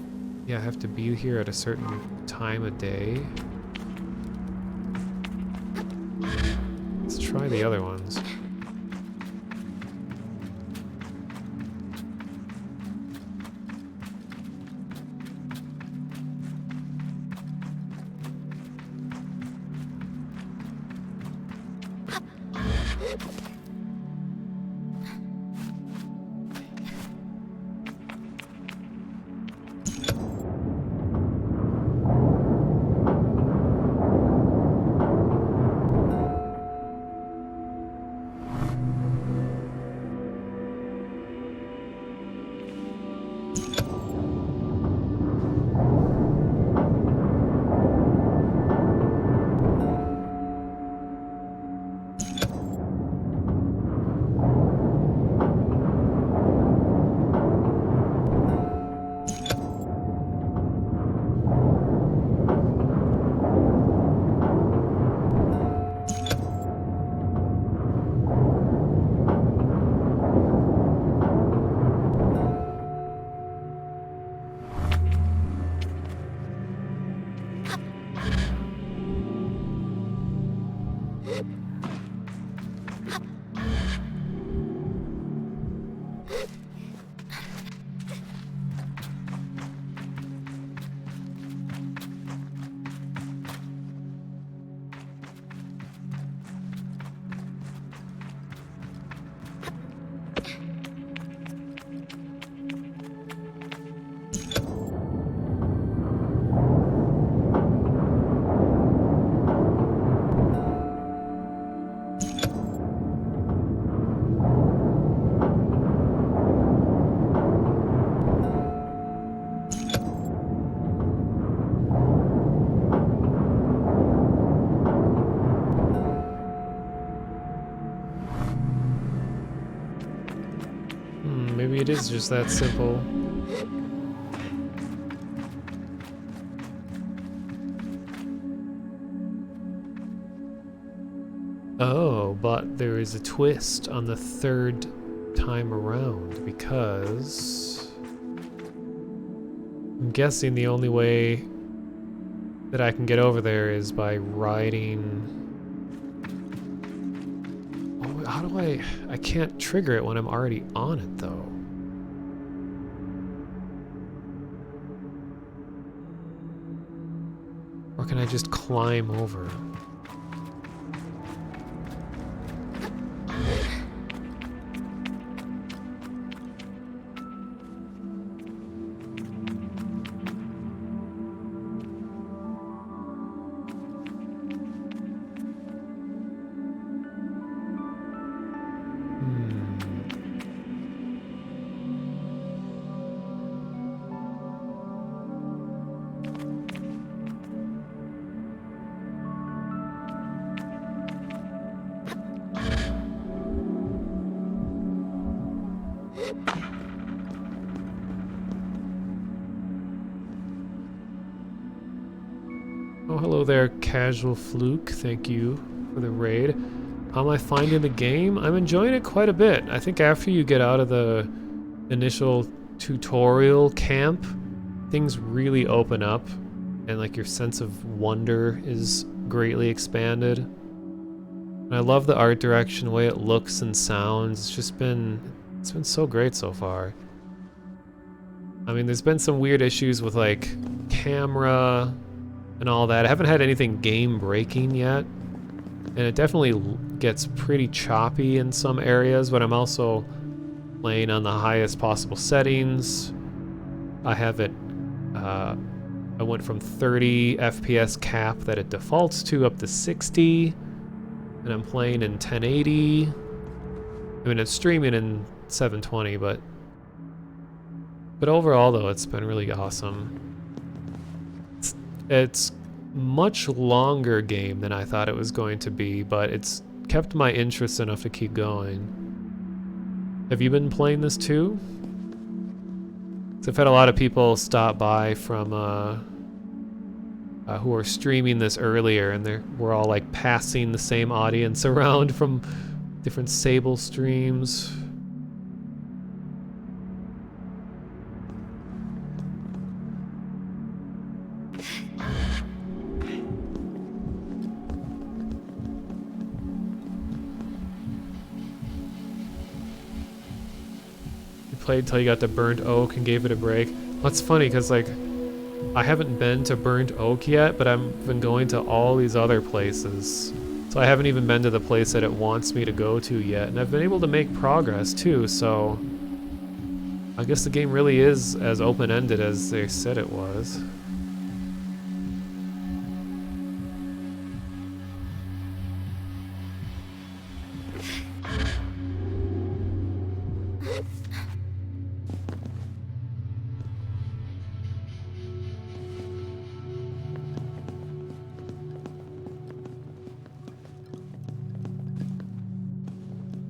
Yeah, I have to be here at a certain time of day. Let's try the other ones. Maybe it is just that simple. Oh, but there is a twist on the third time around because I'm guessing the only way that I can get over there is by riding. Oh, how do I can't trigger it when I'm already on it though. Or can I just climb over? Oh, hello there, Casual Fluke. Thank you for the raid. How am I finding the game? I'm enjoying it quite a bit. I think after you get out of the initial tutorial camp, things really open up, and like your sense of wonder is greatly expanded. And I love the art direction, the way it looks and sounds. It's been so great so far. I mean, there's been some weird issues with like camera and all that. I haven't had anything game breaking yet, and it definitely gets pretty choppy in some areas, but I'm also playing on the highest possible settings. I have it, I went from 30 FPS cap that it defaults to up to 60, and I'm playing in 1080. I mean, it's streaming in 720, but overall though, it's been really awesome. It's much longer game than I thought it was going to be, but it's kept my interest enough to keep going. Have you been playing this too? 'Cause I've had a lot of people stop by from who are streaming this earlier, and we're all like passing the same audience around from different Sable streams. Played till you got to Burnt Oak and gave it a break. That's funny because like I haven't been to Burnt Oak yet, but I've been going to all these other places. So I haven't even been to the place that it wants me to go to yet, and I've been able to make progress too, so I guess the game really is as open-ended as they said it was.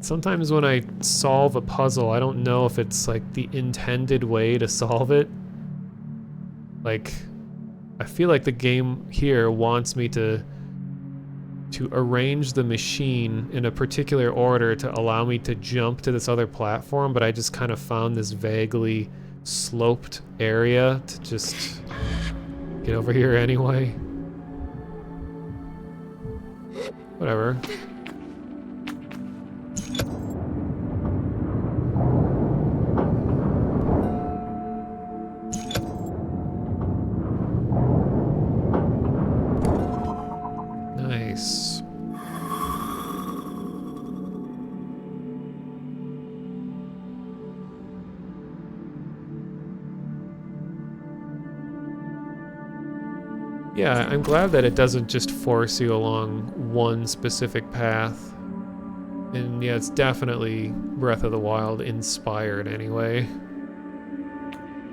Sometimes when I solve a puzzle, I don't know if it's like the intended way to solve it. Like, I feel like the game here wants me to arrange the machine in a particular order to allow me to jump to this other platform, but I just kind of found this vaguely sloped area to just get over here anyway. Whatever. Nice. Yeah, I'm glad that it doesn't just force you along one specific path. And yeah, it's definitely Breath of the Wild inspired anyway.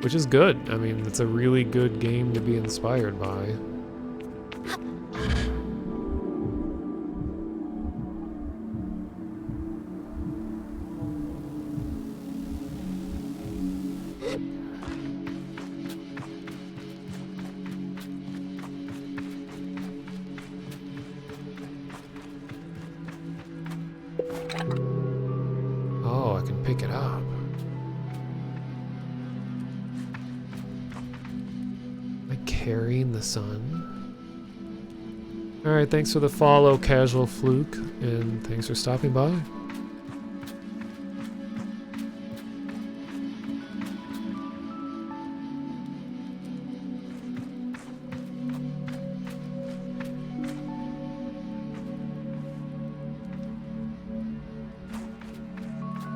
Which is good. I mean, it's a really good game to be inspired by. Oh, I can pick it up. Am I carrying the sun? Alright, thanks for the follow, Casual Fluke, and thanks for stopping by.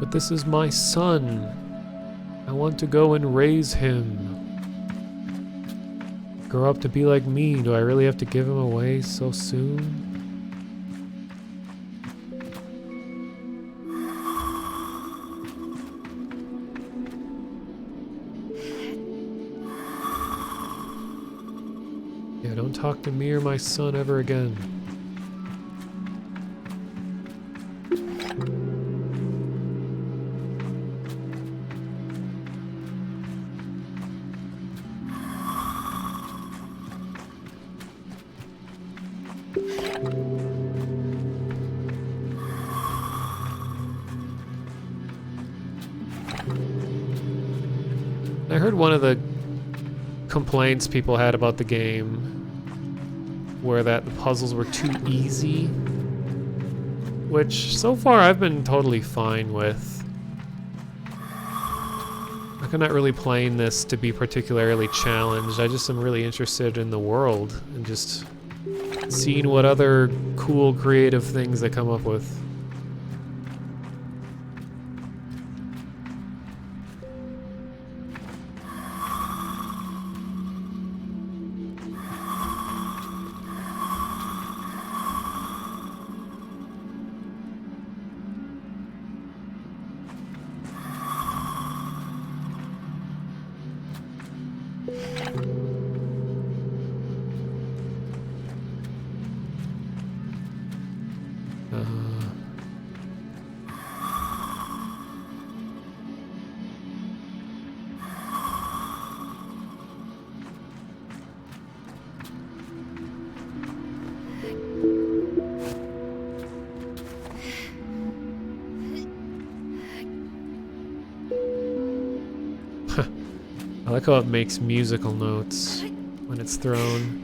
But this is my son. I want to go and raise him. Grow up to be like me. Do I really have to give him away so soon? Yeah, don't talk to me or my son ever again. I heard one of the complaints people had about the game were that the puzzles were too easy, which so far I've been totally fine with. Like, I'm not really playing this to be particularly challenged. I just am really interested in the world and just seeing what other cool creative things they come up with. I like how it makes musical notes when it's thrown.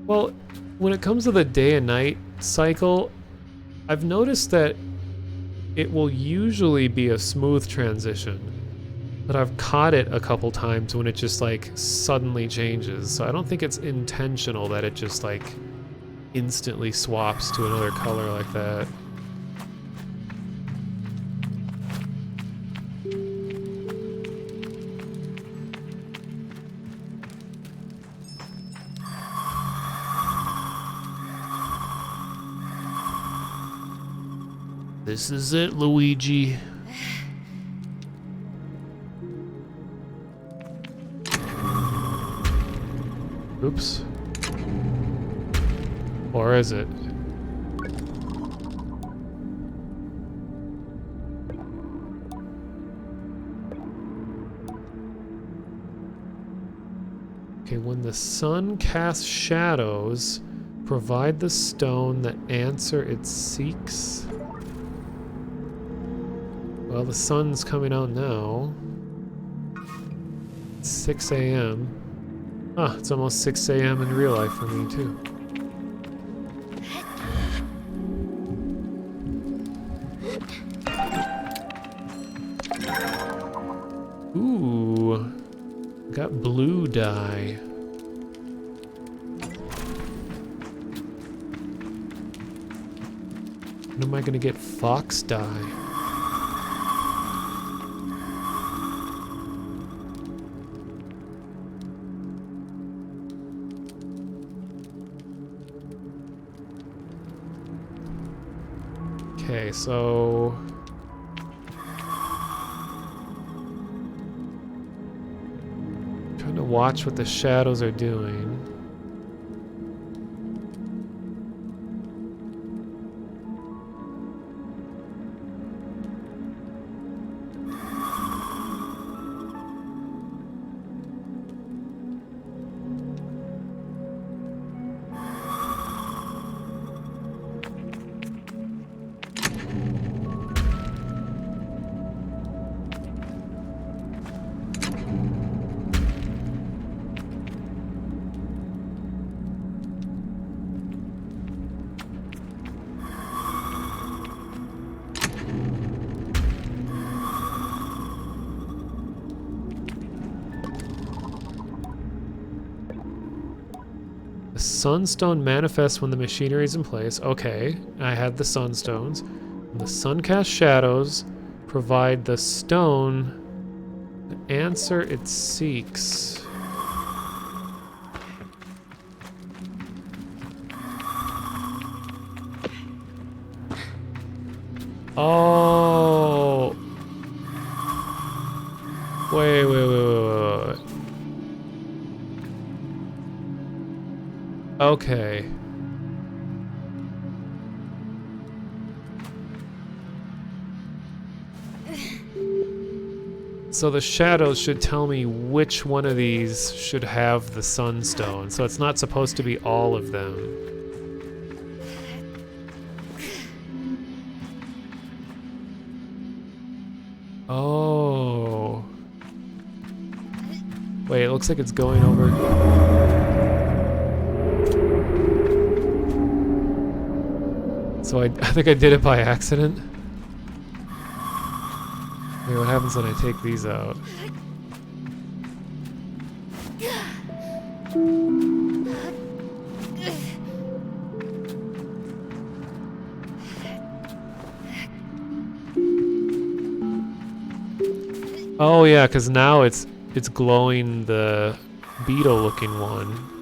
Well, when it comes to the day and night cycle, I've noticed that it will usually be a smooth transition, but I've caught it a couple times when it just like suddenly changes. So I don't think it's intentional that it just like instantly swaps to another color like that. This is it, Luigi. Oops. Or is it? Okay, when the sun casts shadows, provide the stone the answer it seeks. Well, the sun's coming out now. It's 6 a.m. Ah, it's almost 6 a.m. in real life for me, too. Ooh, got blue dye. When am I gonna get fox dye? Okay, so trying to watch what the shadows are doing. The sunstone manifests when the machinery is in place. Okay, I had the sunstones. When the sun casts shadows, provide the stone the answer it seeks. Oh. Wait. Okay. So the shadows should tell me which one of these should have the sunstone. So it's not supposed to be all of them. Oh. Wait, it looks like it's going over. So I think I did it by accident. Wait, what happens when I take these out? Oh yeah, because now it's glowing the beetle-looking one.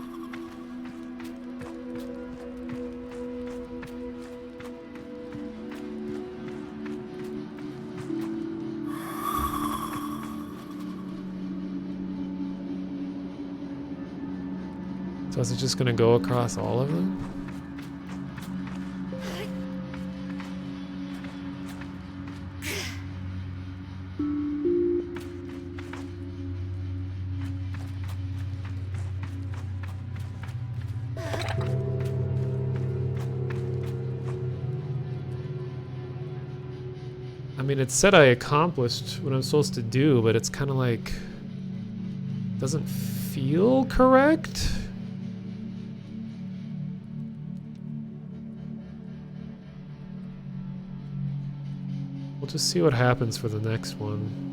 So is it just gonna go across all of them? I mean, it said I accomplished what I'm supposed to do, but it's kind of like... doesn't feel correct? We'll just see what happens for the next one.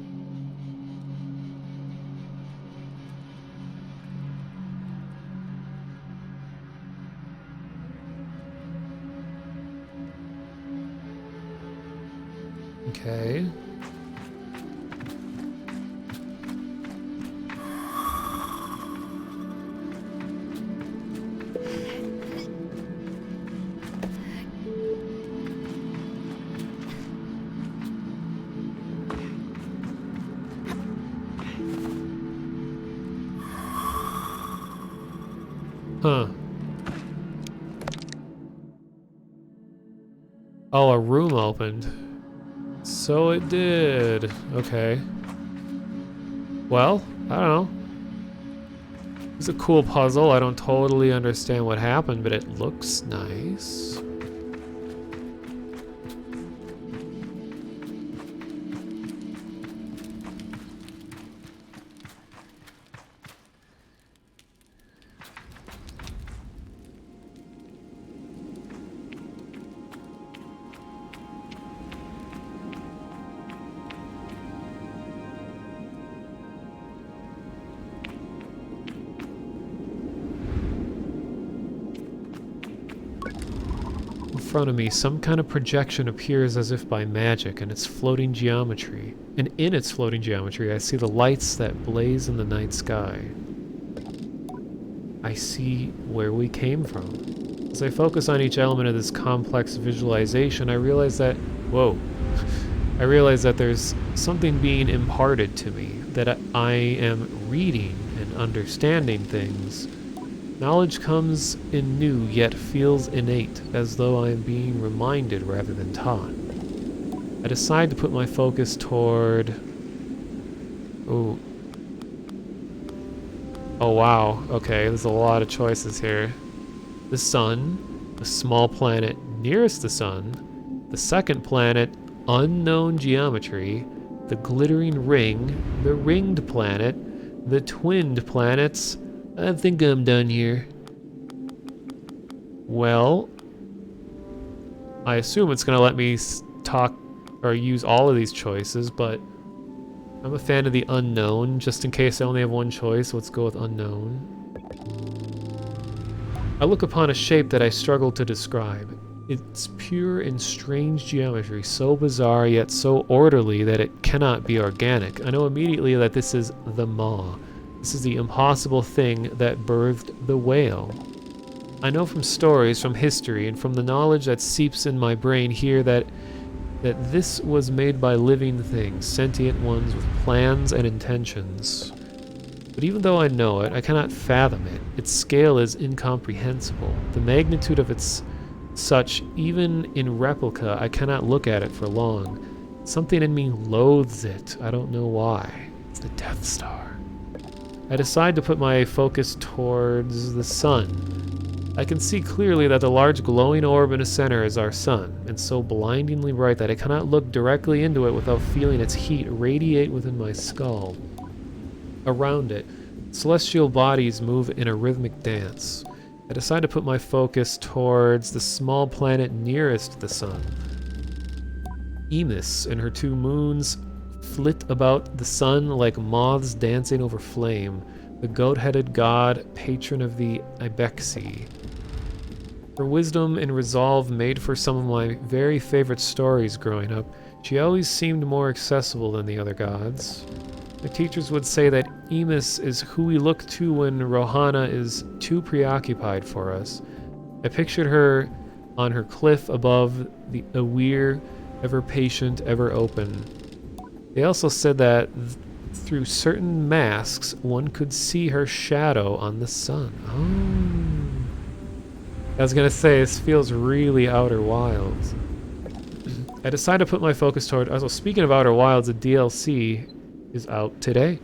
Okay. Huh. Oh, a room opened. So it did. Okay. Well, I don't know. It's a cool puzzle. I don't totally understand what happened, but it looks nice. In front of me, some kind of projection appears as if by magic, and it's floating geometry. And in its floating geometry, I see the lights that blaze in the night sky. I see where we came from. As I focus on each element of this complex visualization, I realize that... whoa. I realize that there's something being imparted to me, that I am reading and understanding things. Knowledge comes in new, yet feels innate, as though I am being reminded rather than taught. I decide to put my focus toward... Oh. Oh wow, okay, there's a lot of choices here. The sun, the small planet nearest the sun, the second planet, unknown geometry, the glittering ring, the ringed planet, the twinned planets. I think I'm done here. Well, I assume it's gonna let me talk or use all of these choices, but I'm a fan of the unknown. Just in case I only have one choice, let's go with unknown. I look upon a shape that I struggle to describe. It's pure and strange geometry, so bizarre yet so orderly that it cannot be organic. I know immediately that this is the Maw. This is the impossible thing that birthed the whale. I know from stories, from history, and from the knowledge that seeps in my brain here that this was made by living things, sentient ones with plans and intentions. But even though I know it, I cannot fathom it. Its scale is incomprehensible. The magnitude of its such, even in replica, I cannot look at it for long. Something in me loathes it. I don't know why. It's the Death Star. I decide to put my focus towards the sun. I can see clearly that the large glowing orb in the center is our sun, and so blindingly bright that I cannot look directly into it without feeling its heat radiate within my skull. Around it, celestial bodies move in a rhythmic dance. I decide to put my focus towards the small planet nearest the sun. Emis and her 2 moons flit about the sun like moths dancing over flame, the goat-headed god, patron of the Ibexi. Her wisdom and resolve made for some of my very favorite stories growing up. She always seemed more accessible than the other gods. My teachers would say that Emis is who we look to when Rohana is too preoccupied for us. I pictured her on her cliff above the Awir, ever patient, ever open. They also said that through certain masks, one could see her shadow on the sun. Oh. I was gonna say, this feels really Outer Wilds. I decided to put my focus toward... Also, speaking of Outer Wilds, the DLC is out today.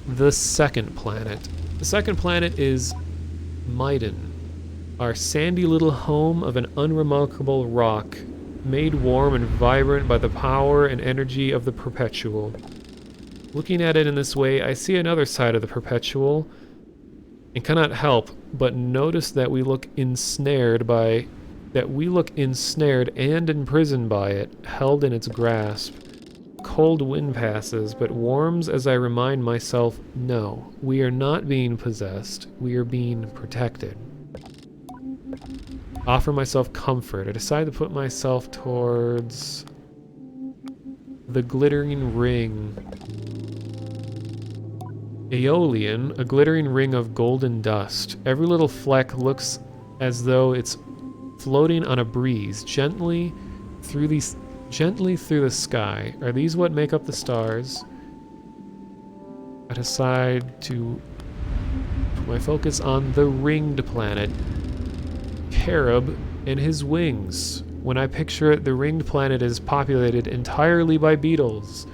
The second planet. The second planet is Maiden, our sandy little home of an unremarkable rock, made warm and vibrant by the power and energy of the Perpetual. Looking at it in this way, I see another side of the Perpetual, and cannot help but notice that we look ensnared and imprisoned by it, held in its grasp. Cold wind passes, but warms as I remind myself, no, we are not being possessed, we are being protected. Offer myself comfort. I decide to put myself towards the glittering ring. Aeolian, a glittering ring of golden dust. Every little fleck looks as though it's floating on a breeze, gently through the sky. Are these what make up the stars? I decide to put my focus on the ringed planet, Carib and his wings. When I picture it, the ringed planet is populated entirely by beetles,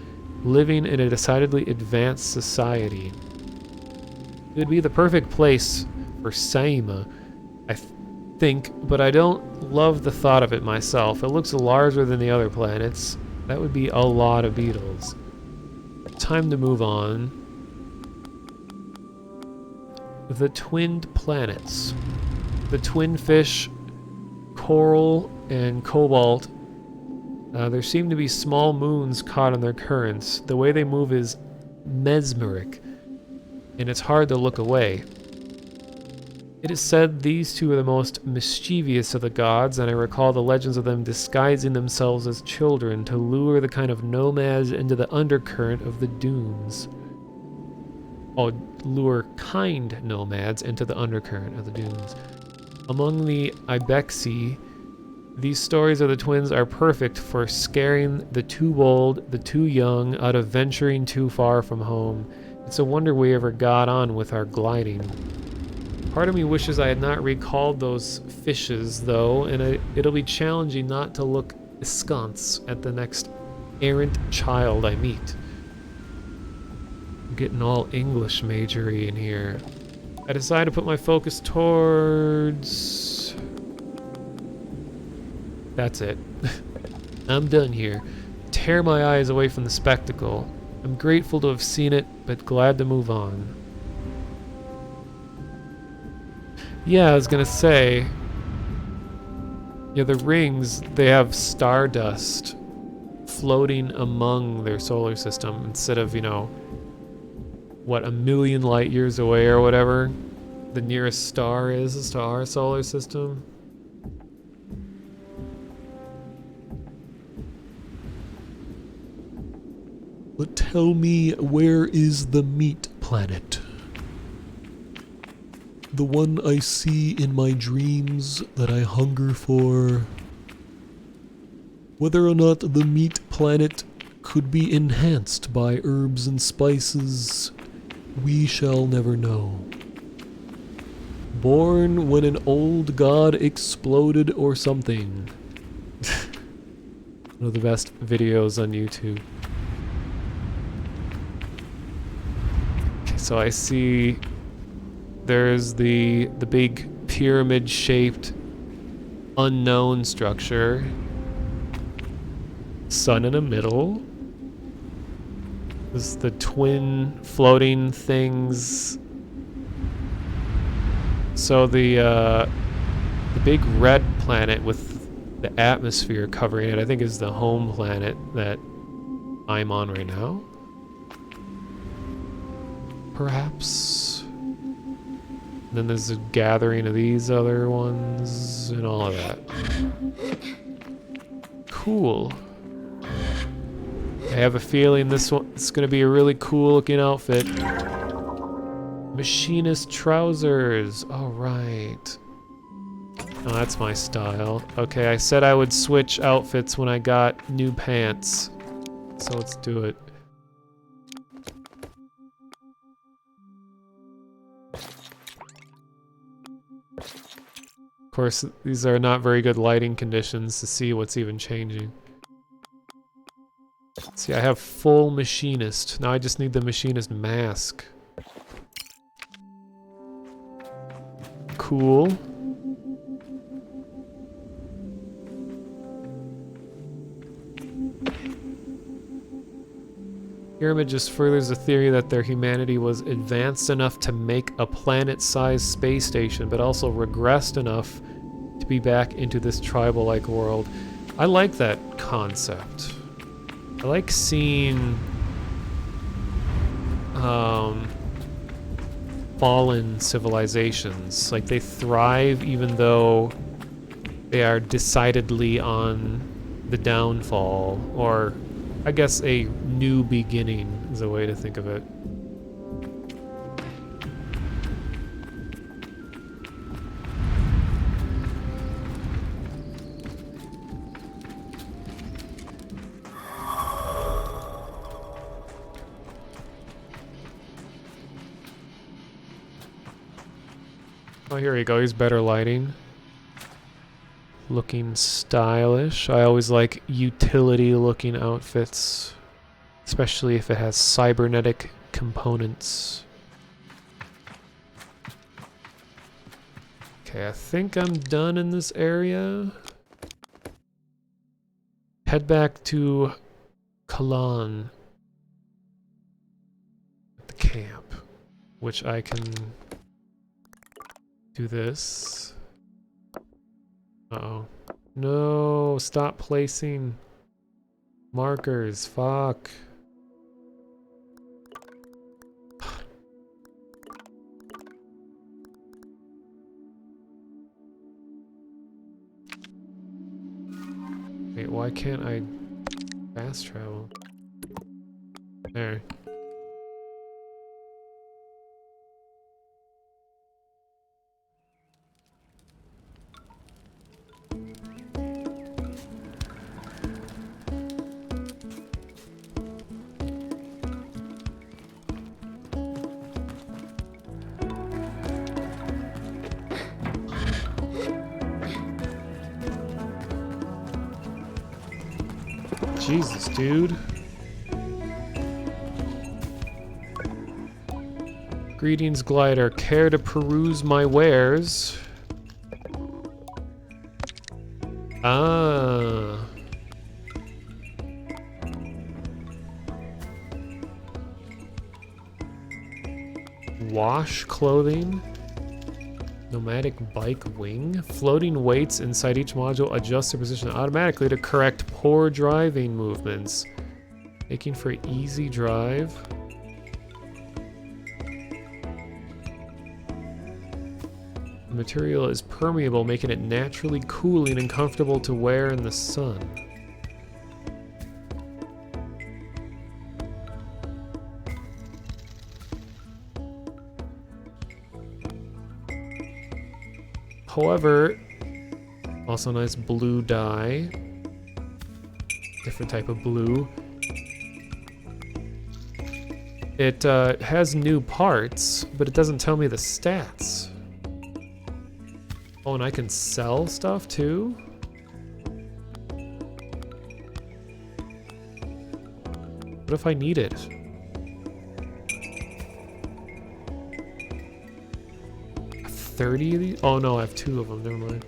living in a decidedly advanced society. It would be the perfect place for Saima, I think, but I don't love the thought of it myself. It looks larger than the other planets. That would be a lot of beetles. Time to move on. The twinned planets. The twin fish, coral and cobalt. There seem to be small moons caught in their currents. The way they move is mesmeric, and it's hard to look away. It is said these 2 are the most mischievous of the gods, and I recall the legends of them disguising themselves as children to lure the kind of nomads into the undercurrent of the dunes. Oh, lure kind nomads into the undercurrent of the dunes. Among the Ibexi, these stories of the twins are perfect for scaring the too bold, the too young, out of venturing too far from home. It's a wonder we ever got on with our gliding. Part of me wishes I had not recalled those fishes, though, and it'll be challenging not to look askance at the next errant child I meet. I'm getting all English majory in here. I decided to put my focus towards... That's it. I'm done here. Tear my eyes away from the spectacle. I'm grateful to have seen it, but glad to move on. Yeah, I was gonna say... Yeah, the rings, they have stardust floating among their solar system instead of, you know, what, 1,000,000 light years away or whatever the nearest star is to our solar system. But tell me, where is the meat planet? The one I see in my dreams that I hunger for. Whether or not the meat planet could be enhanced by herbs and spices, we shall never know. Born when an old god exploded or something. One of the best videos on YouTube. Okay, so I see there's the big pyramid-shaped unknown structure. Sun in the middle. This is the twin floating things So the big red planet with the atmosphere covering it, I think, is the home planet that I'm on right now. Perhaps. And then there's a gathering of these other ones and all of that. Cool. I have a feeling this one's gonna be a really cool looking outfit. Machinist trousers. All right. Oh, that's my style. Okay, I said I would switch outfits when I got new pants. So let's do it. Of course, these are not very good lighting conditions to see what's even changing. See, I have full machinist. Now I just need the machinist mask. Cool. Pyramid just furthers the theory that their humanity was advanced enough to make a planet-sized space station, but also regressed enough to be back into this tribal-like world. I like that concept. I like seeing fallen civilizations. Like, they thrive even though they are decidedly on the downfall, or I guess a new beginning is a way to think of it. Oh, here we go. He's better lighting. Looking stylish. I always like utility looking outfits, especially if it has cybernetic components. Okay, I think I'm done in this area. Head back to Kalan, the camp, which I can do this. Uh-oh. No, stop placing markers. Fuck. Wait, why can't I fast travel? There. Jesus, dude. Greetings, glider. Care to peruse my wares? Ah. Wash clothing. Nomadic bike wing. Floating weights inside each module adjust their position automatically to correct poor driving movements, making for easy drive. The material is permeable, making it naturally cooling and comfortable to wear in the sun. However, also nice blue dye. Different type of blue. It has new parts, but it doesn't tell me the stats. Oh, and I can sell stuff too? What if I need it? 30 of these? Oh no, I have 2 of them, never mind.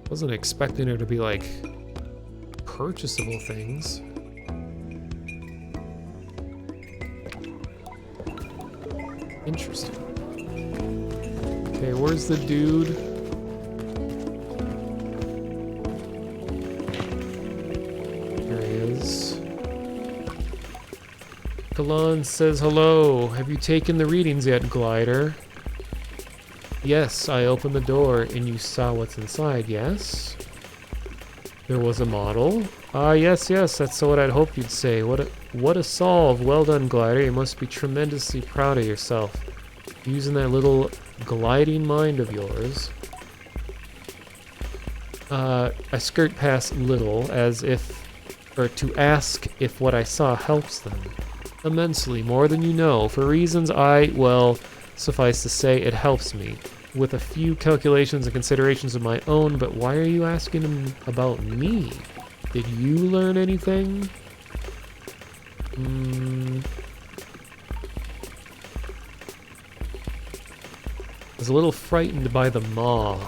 Wasn't expecting there to be like purchasable things. Interesting. Okay, where's the dude? There he is. Kalan says hello. Have you taken the readings yet, Glider? Yes, I opened the door and you saw what's inside, yes? There was a model? Ah, yes, that's what I'd hoped you'd say. What a solve. Well done, Glider. You must be tremendously proud of yourself. Using that little gliding mind of yours. I skirt past little as if, or to ask if what I saw helps them. Immensely, more than you know. For reasons well, suffice to say, it helps me. With a few calculations and considerations of my own, but why are you asking him about me? Did you learn anything? I was a little frightened by the maw.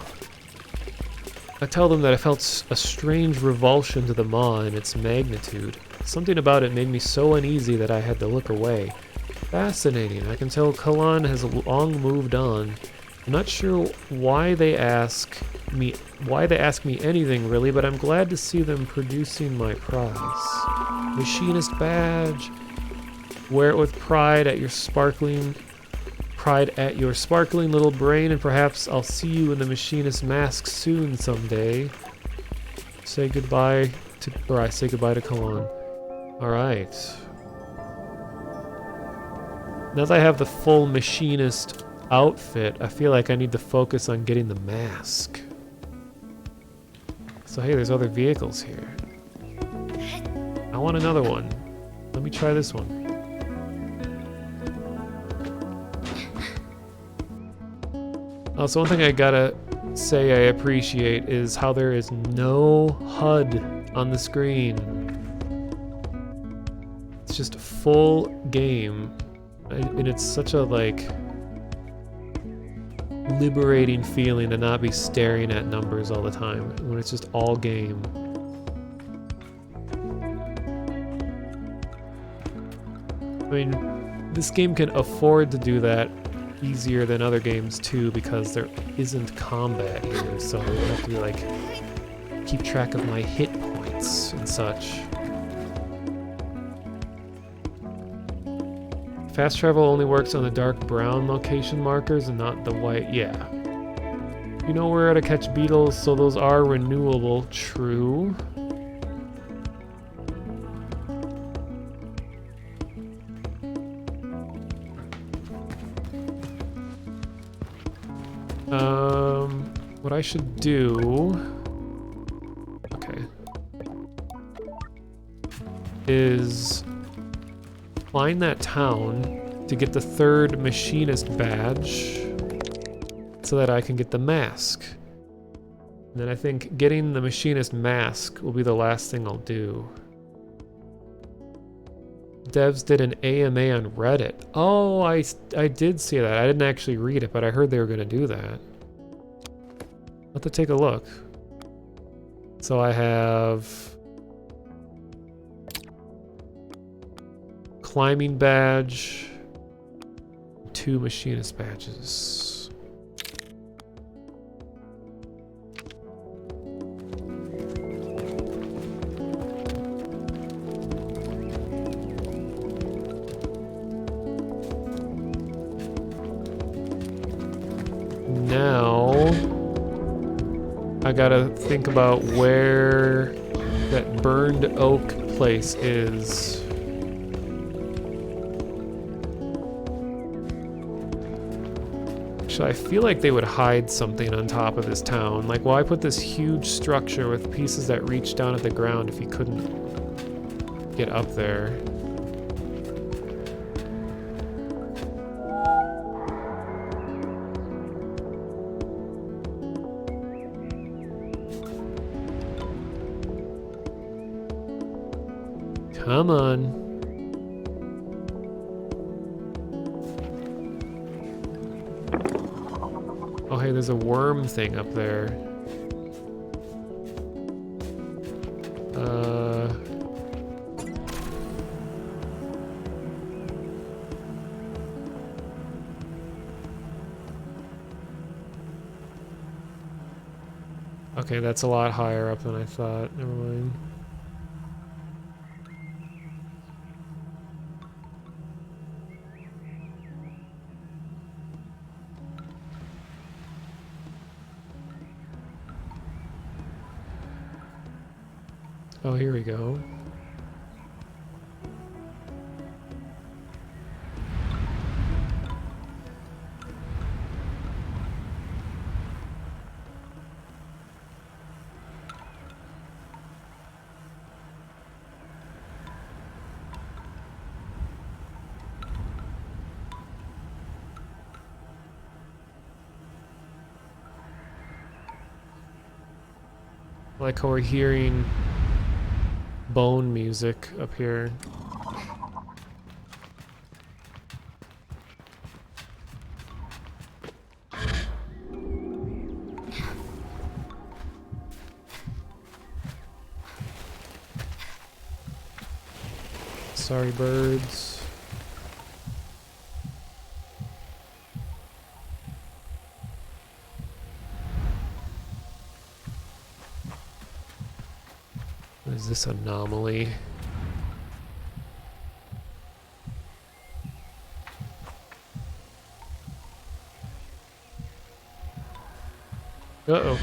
I tell them that I felt a strange revulsion to the maw and its magnitude. Something about it made me so uneasy that I had to look away. Fascinating. I can tell Kalan has long moved on. I'm not sure why they ask me anything really, but I'm glad to see them producing my prize. Machinist badge. Wear it with pride at your sparkling little brain, and perhaps I'll see you in the machinist mask soon someday. I say goodbye to Kalan. Alright. Now that I have the full machinist outfit, I feel like I need to focus on getting the mask. So hey, there's other vehicles here. I want another one. Let me try this one. Also, one thing I gotta say I appreciate is how there is no HUD on the screen. It's just a full game, and it's such a liberating feeling to not be staring at numbers all the time when it's just all game. I mean, this game can afford to do that easier than other games too, because there isn't combat here, so I have to be keep track of my hit points and such. Fast travel only works on the dark brown location markers and not the white. Yeah. You know where to catch beetles, so those are renewable. True. What I should do, okay, is find that town to get the third machinist badge so that I can get the mask. And then I think getting the machinist mask will be the last thing I'll do. Devs did an AMA on Reddit. Oh, I did see that. I didn't actually read it, but I heard they were going to do that. I'll have to take a look. So I have climbing badge, 2 machinist badges. Now I gotta think about where that burned oak place is. Actually, I feel like they would hide something on top of this town. Like, why put this huge structure with pieces that reach down at the ground if you couldn't get up there? Come on. Oh, hey, there's a worm thing up there. Okay, that's a lot higher up than I thought. Never mind. Oh, here we go. Like how we're hearing bone music up here. Sorry, birds. What is this anomaly? Uh-oh.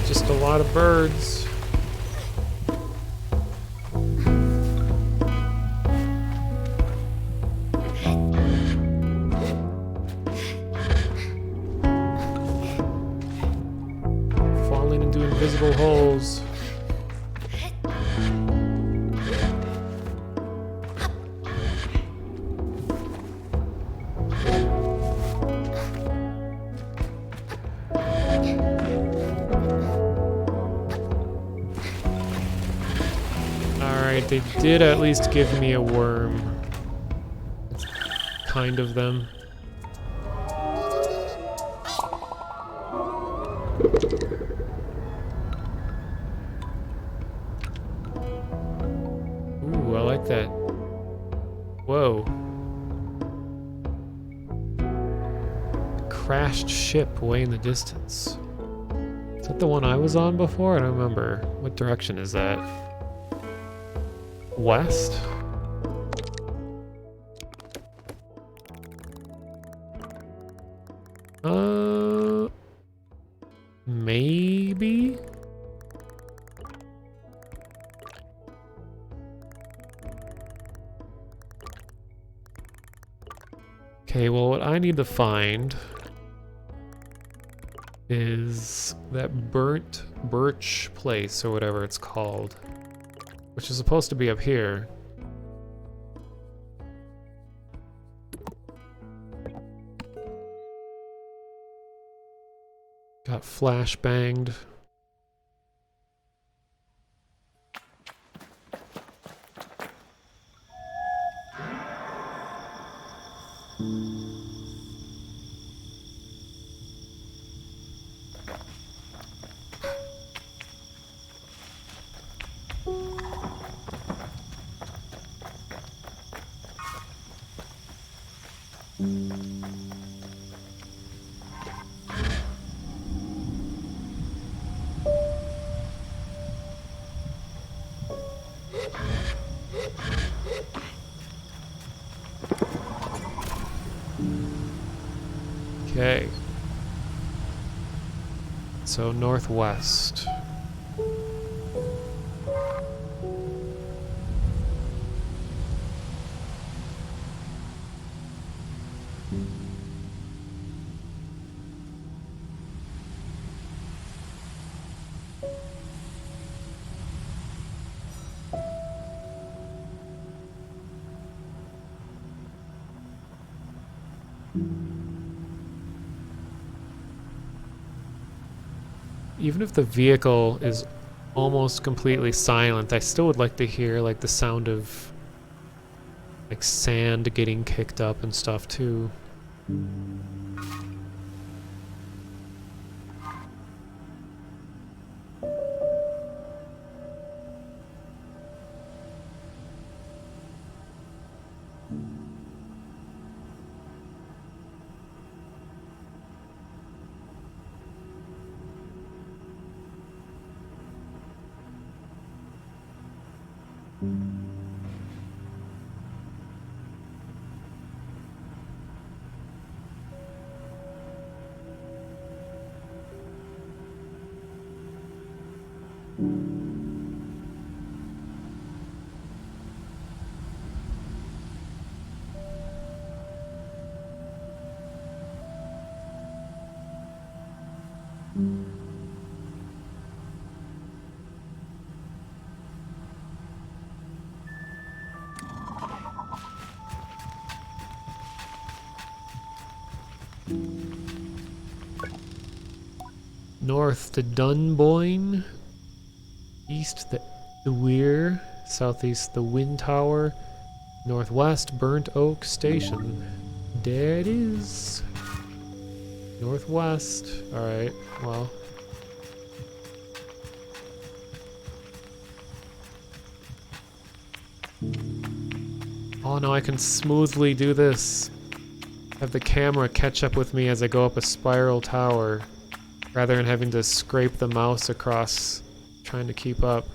Just a lot of birds. Falling into invisible holes. Alright, they did at least give me a worm. It's kind of them. Ooh, I like that. Whoa. Crashed ship way in the distance. Is that the one I was on before? I don't remember. What direction is that? West? Maybe? Okay, well, what I need to find is that burnt birch place or whatever it's called, which is supposed to be up here. Got flash banged. Okay. so northwest. Even if the vehicle is almost completely silent, I still would like to hear like the sound of like sand getting kicked up and stuff too. North to Dunboyne, east the Weir, southeast the Wind Tower, northwest Burnt Oak Station. There it is. Northwest. Alright, well. Oh no, I can smoothly do this. Have the camera catch up with me as I go up a spiral tower, rather than having to scrape the mouse across trying to keep up.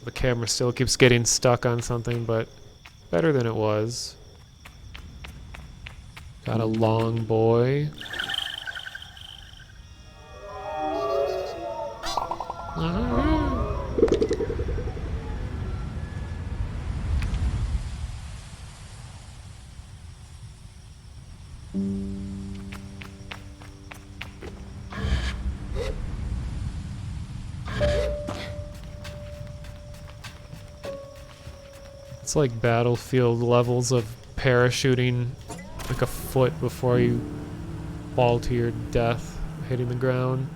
The camera still keeps getting stuck on something, but better than it was. Got a long boy. It's like Battlefield levels of parachuting like a foot before you fall to your death, hitting the ground.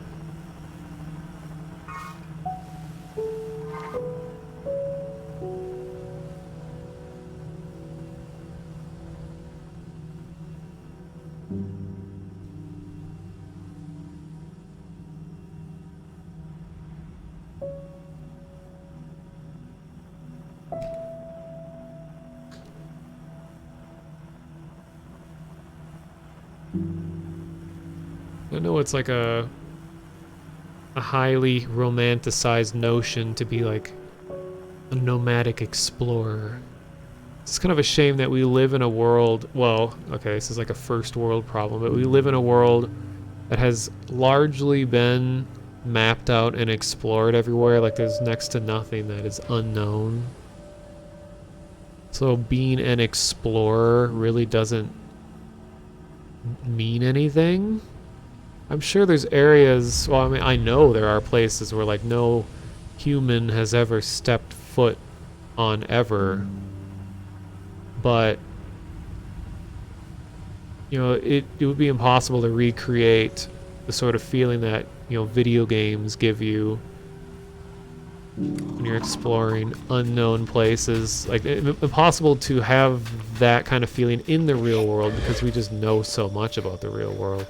I know it's like a highly romanticized notion to be like a nomadic explorer. It's kind of a shame that we live in a world, well, okay, this is like a first world problem, but we live in a world that has largely been mapped out and explored everywhere. Like there's next to nothing that is unknown. So being an explorer really doesn't mean anything. I'm sure there's areas, well, I mean, I know there are places where like no human has ever stepped foot on ever. But you know, it would be impossible to recreate the sort of feeling that, you know, video games give you when you're exploring unknown places. Like impossible to have that kind of feeling in the real world because we just know so much about the real world.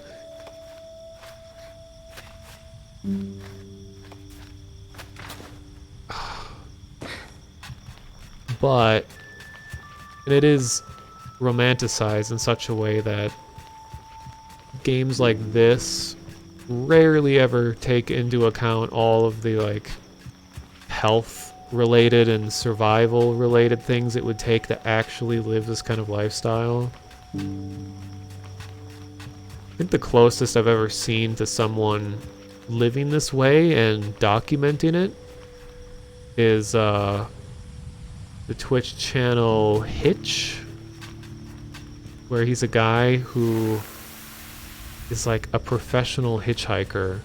But it is romanticized in such a way that games like this rarely ever take into account all of the like health related and survival related things it would take to actually live this kind of lifestyle. I think the closest I've ever seen to someone living this way and documenting it is the Twitch channel Hitch, where he's a guy who is like a professional hitchhiker,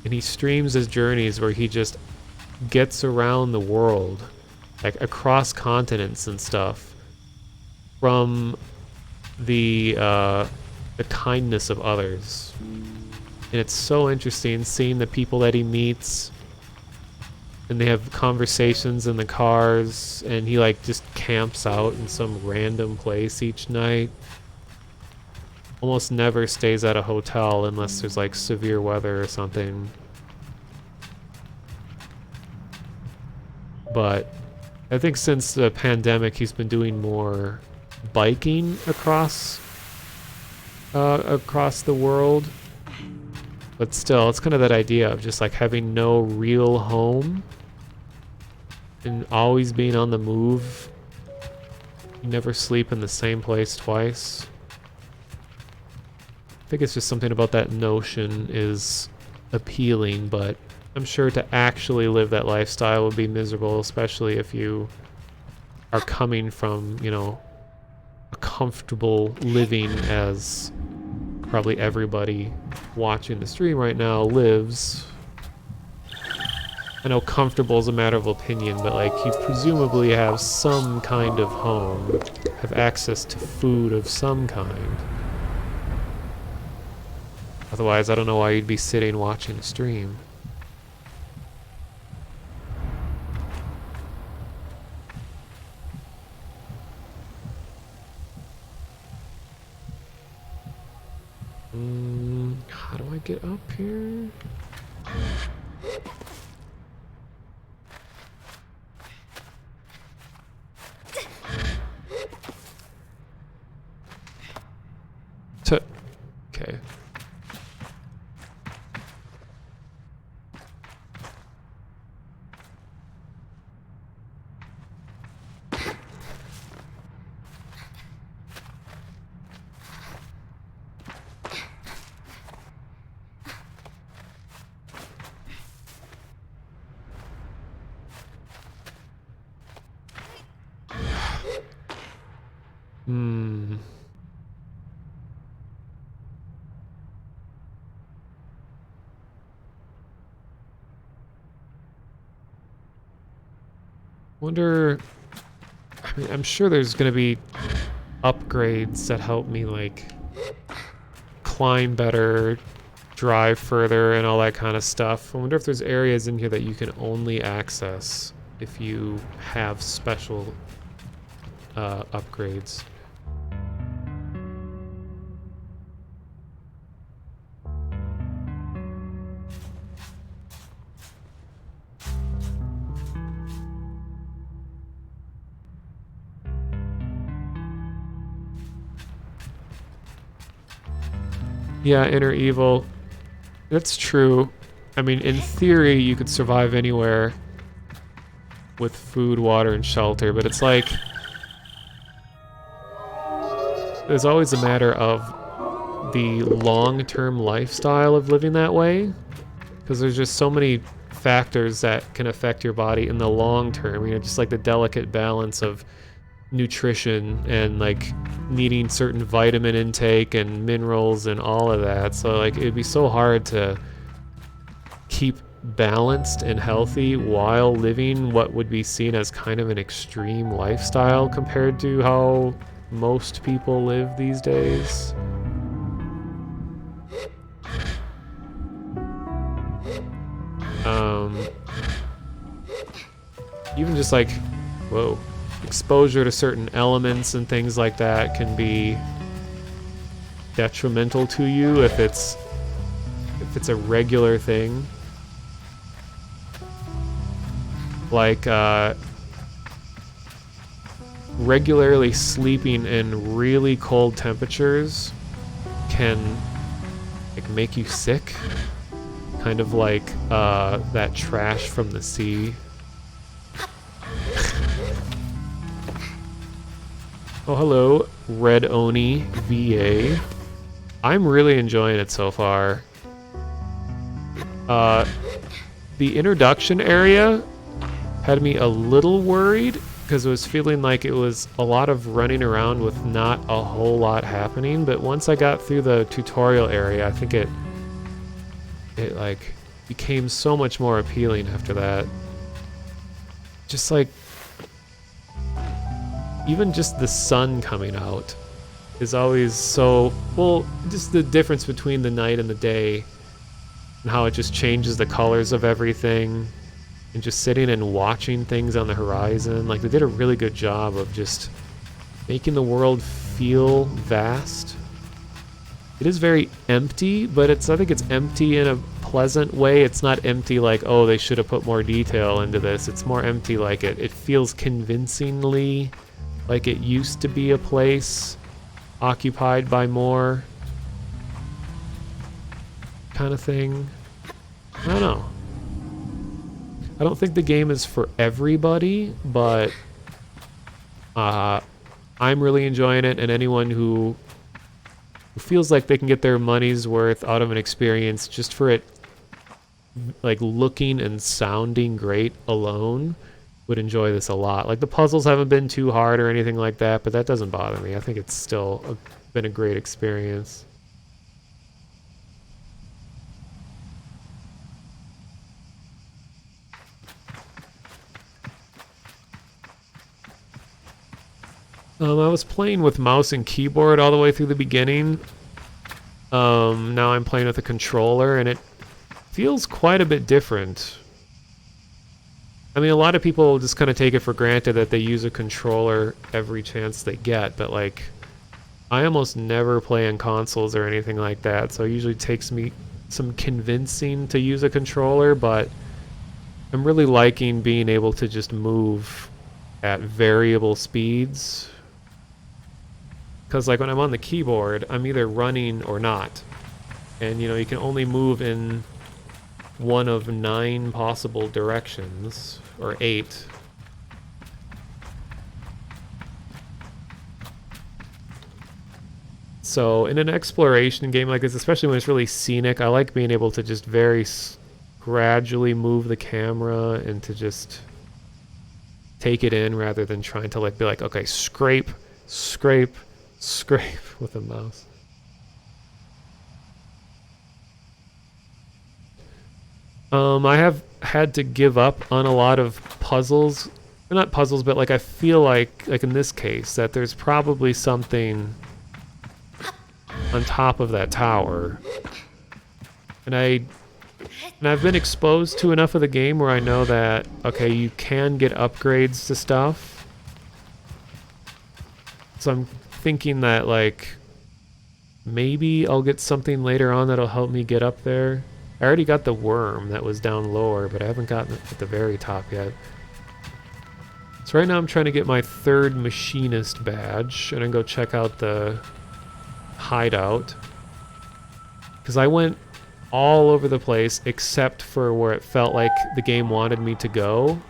and he streams his journeys where he just gets around the world, like across continents and stuff, from the kindness of others. And it's so interesting seeing the people that he meets, and they have conversations in the cars, and he like just camps out in some random place each night. Almost never stays at a hotel unless there's like severe weather or something. But I think since the pandemic he's been doing more biking across the world. But still, it's kind of that idea of just like having no real home and always being on the move. You never sleep in the same place twice. I think it's just something about that notion is appealing, but I'm sure to actually live that lifestyle would be miserable, especially if you are coming from, you know, a comfortable living as probably everybody watching the stream right now lives. I know comfortable is a matter of opinion, but like you presumably have some kind of home, have access to food of some kind. Otherwise, I don't know why you'd be sitting watching a stream. How do I get up here? Okay. Wonder, I mean, I'm sure there's gonna be upgrades that help me like climb better, drive further, and all that kind of stuff. I wonder if there's areas in here that you can only access if you have special upgrades. Yeah, inner evil. That's true. I mean, in theory, you could survive anywhere with food, water, and shelter, but it's like there's always a matter of the long-term lifestyle of living that way, because there's just so many factors that can affect your body in the long term. You know, just like the delicate balance of nutrition and like needing certain vitamin intake and minerals and all of that. So like it'd be so hard to keep balanced and healthy while living what would be seen as kind of an extreme lifestyle compared to how most people live these days. Even just like, whoa, exposure to certain elements and things like that can be detrimental to you if it's a regular thing. Like regularly sleeping in really cold temperatures can like make you sick, kind of like that trash from the sea. Oh, hello, Red Oni VA. I'm really enjoying it so far. The introduction area had me a little worried because it was feeling like it was a lot of running around with not a whole lot happening. But once I got through the tutorial area, I think it like became so much more appealing after that. Just like even just the sun coming out is always so, well, just the difference between the night and the day and how it just changes the colors of everything, and just sitting and watching things on the horizon. Like, they did a really good job of just making the world feel vast. It is very empty, but I think it's empty in a pleasant way. It's not empty like, oh, they should have put more detail into this. It's more empty like it feels convincingly like it used to be a place occupied by more kind of thing. I don't know. I don't think the game is for everybody, but I'm really enjoying it, and anyone who feels like they can get their money's worth out of an experience just for it like looking and sounding great alone would enjoy this a lot. Like, the puzzles haven't been too hard or anything like that, but that doesn't bother me. I think it's still been a great experience. I was playing with mouse and keyboard all the way through the beginning. Now I'm playing with a controller, and it feels quite a bit different. I mean, a lot of people just kind of take it for granted that they use a controller every chance they get, but like, I almost never play on consoles or anything like that, so it usually takes me some convincing to use a controller, but I'm really liking being able to just move at variable speeds. Because like when I'm on the keyboard, I'm either running or not. And you know, you can only move in one of 9 possible directions, or 8. So in an exploration game like this, especially when it's really scenic, I like being able to just very gradually move the camera and to just take it in rather than trying to like be like, okay, scrape, scrape, scrape with a mouse. I have had to give up on a lot of puzzles. Or not puzzles, but like I feel like in this case, that there's probably something on top of that tower. And I've been exposed to enough of the game where I know that, okay, you can get upgrades to stuff. So I'm thinking that, like, maybe I'll get something later on that'll help me get up there. I already got the worm that was down lower, but I haven't gotten it at the very top yet. So right now I'm trying to get my 3rd machinist badge, and then go check out the hideout. Because I went all over the place except for where it felt like the game wanted me to go.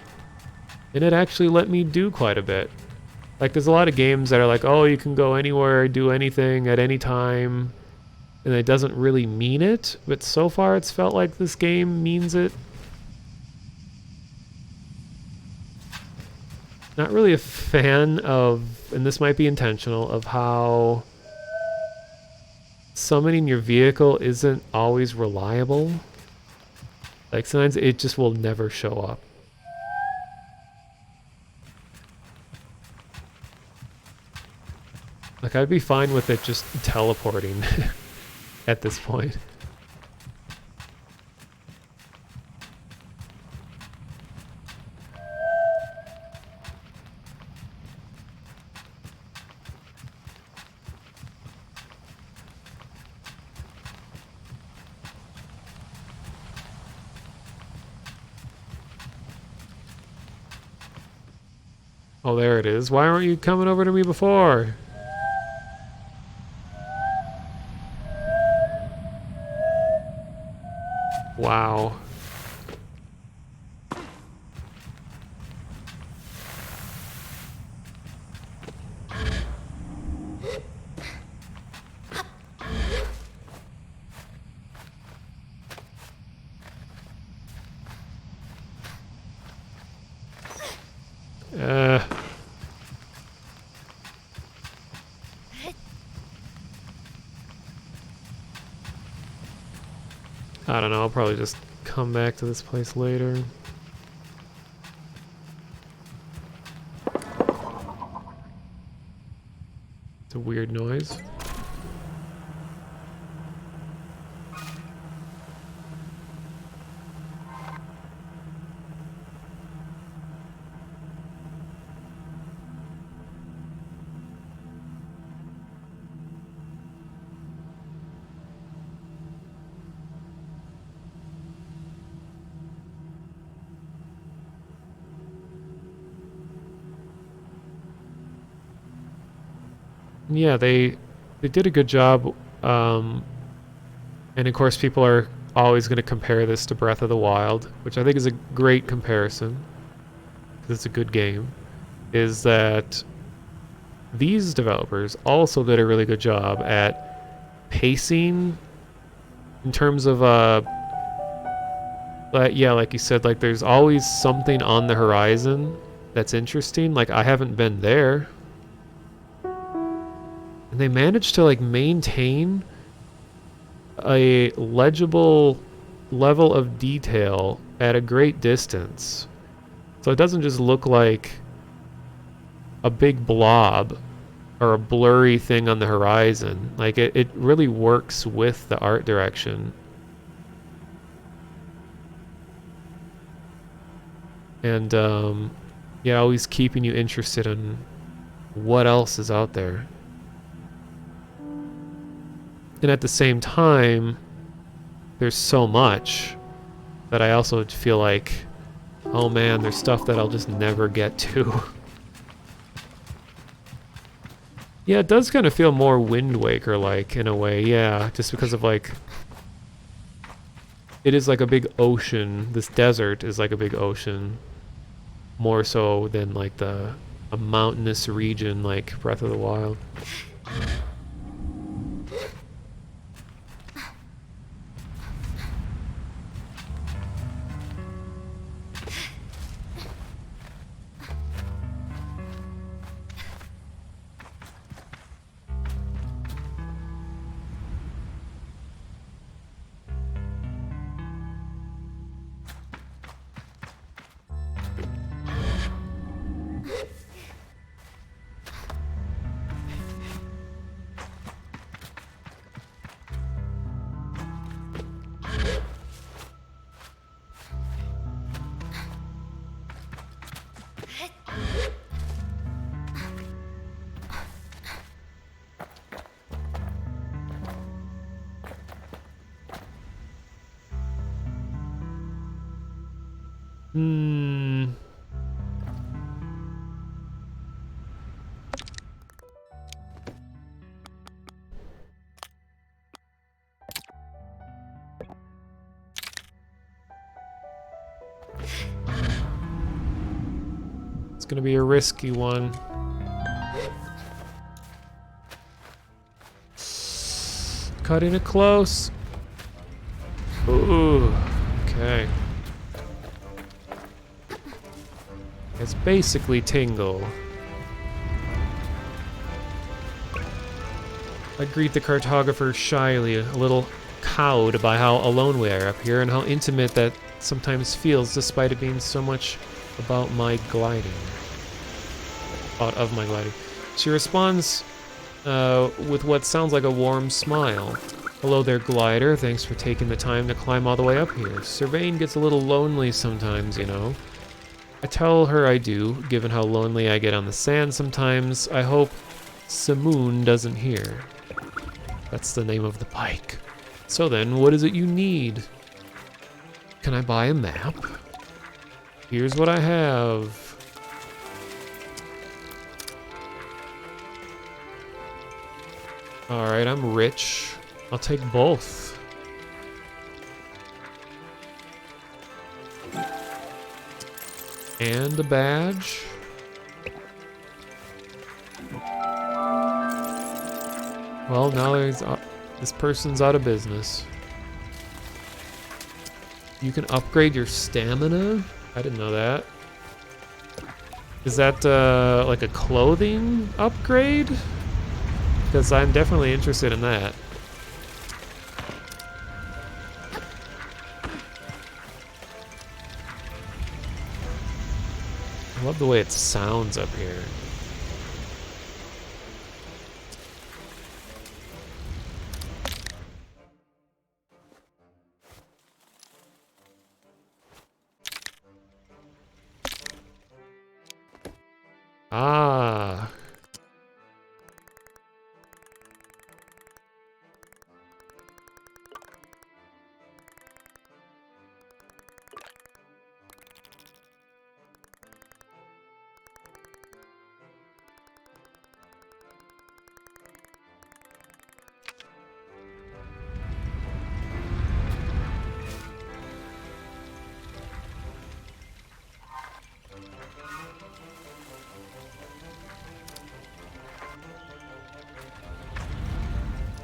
And it actually let me do quite a bit. Like, there's a lot of games that are like, oh, you can go anywhere, do anything at any time, and it doesn't really mean it, but so far it's felt like this game means it. Not really a fan of, and this might be intentional, of how summoning your vehicle isn't always reliable. Like, sometimes it just will never show up. Like, I'd be fine with it just teleporting at this point. Oh, there it is. Why weren't you coming over to me before? Wow. I don't know, I'll probably just come back to this place later. It's a weird noise. Yeah, they did a good job, and of course people are always going to compare this to Breath of the Wild, which I think is a great comparison, because it's a good game, is that these developers also did a really good job at pacing in terms of, yeah, like you said, like there's always something on the horizon that's interesting. Like I haven't been there. And they managed to like maintain a legible level of detail at a great distance. So it doesn't just look like a big blob or a blurry thing on the horizon. Like it really works with the art direction. And yeah, always keeping you interested in what else is out there. And at the same time, there's so much that I also feel like, oh man, there's stuff that I'll just never get to. Yeah, it does kind of feel more Wind Waker-like in a way, yeah, just because of like, it is like a big ocean. This desert is like a big ocean, more so than like a mountainous region like Breath of the Wild. Hmm. It's gonna be a risky one. Cutting it close. Ooh, okay. It's basically Tingle. I greet the cartographer shyly, a little cowed by how alone we are up here and how intimate that sometimes feels despite it being so much about my gliding. Of my gliding. She responds with what sounds like a warm smile. Hello there, glider. Thanks for taking the time to climb all the way up here. Surveying gets a little lonely sometimes, you know. I tell her I do, given how lonely I get on the sand sometimes. I hope Simoon doesn't hear. That's the name of the bike. So then, what is it you need? Can I buy a map? Here's what I have. Alright, I'm rich. I'll take both. And a badge. Well, now this person's out of business. You can upgrade your stamina? I didn't know that. Is that like a clothing upgrade? Because I'm definitely interested in that. I love the way it sounds up here. Ah.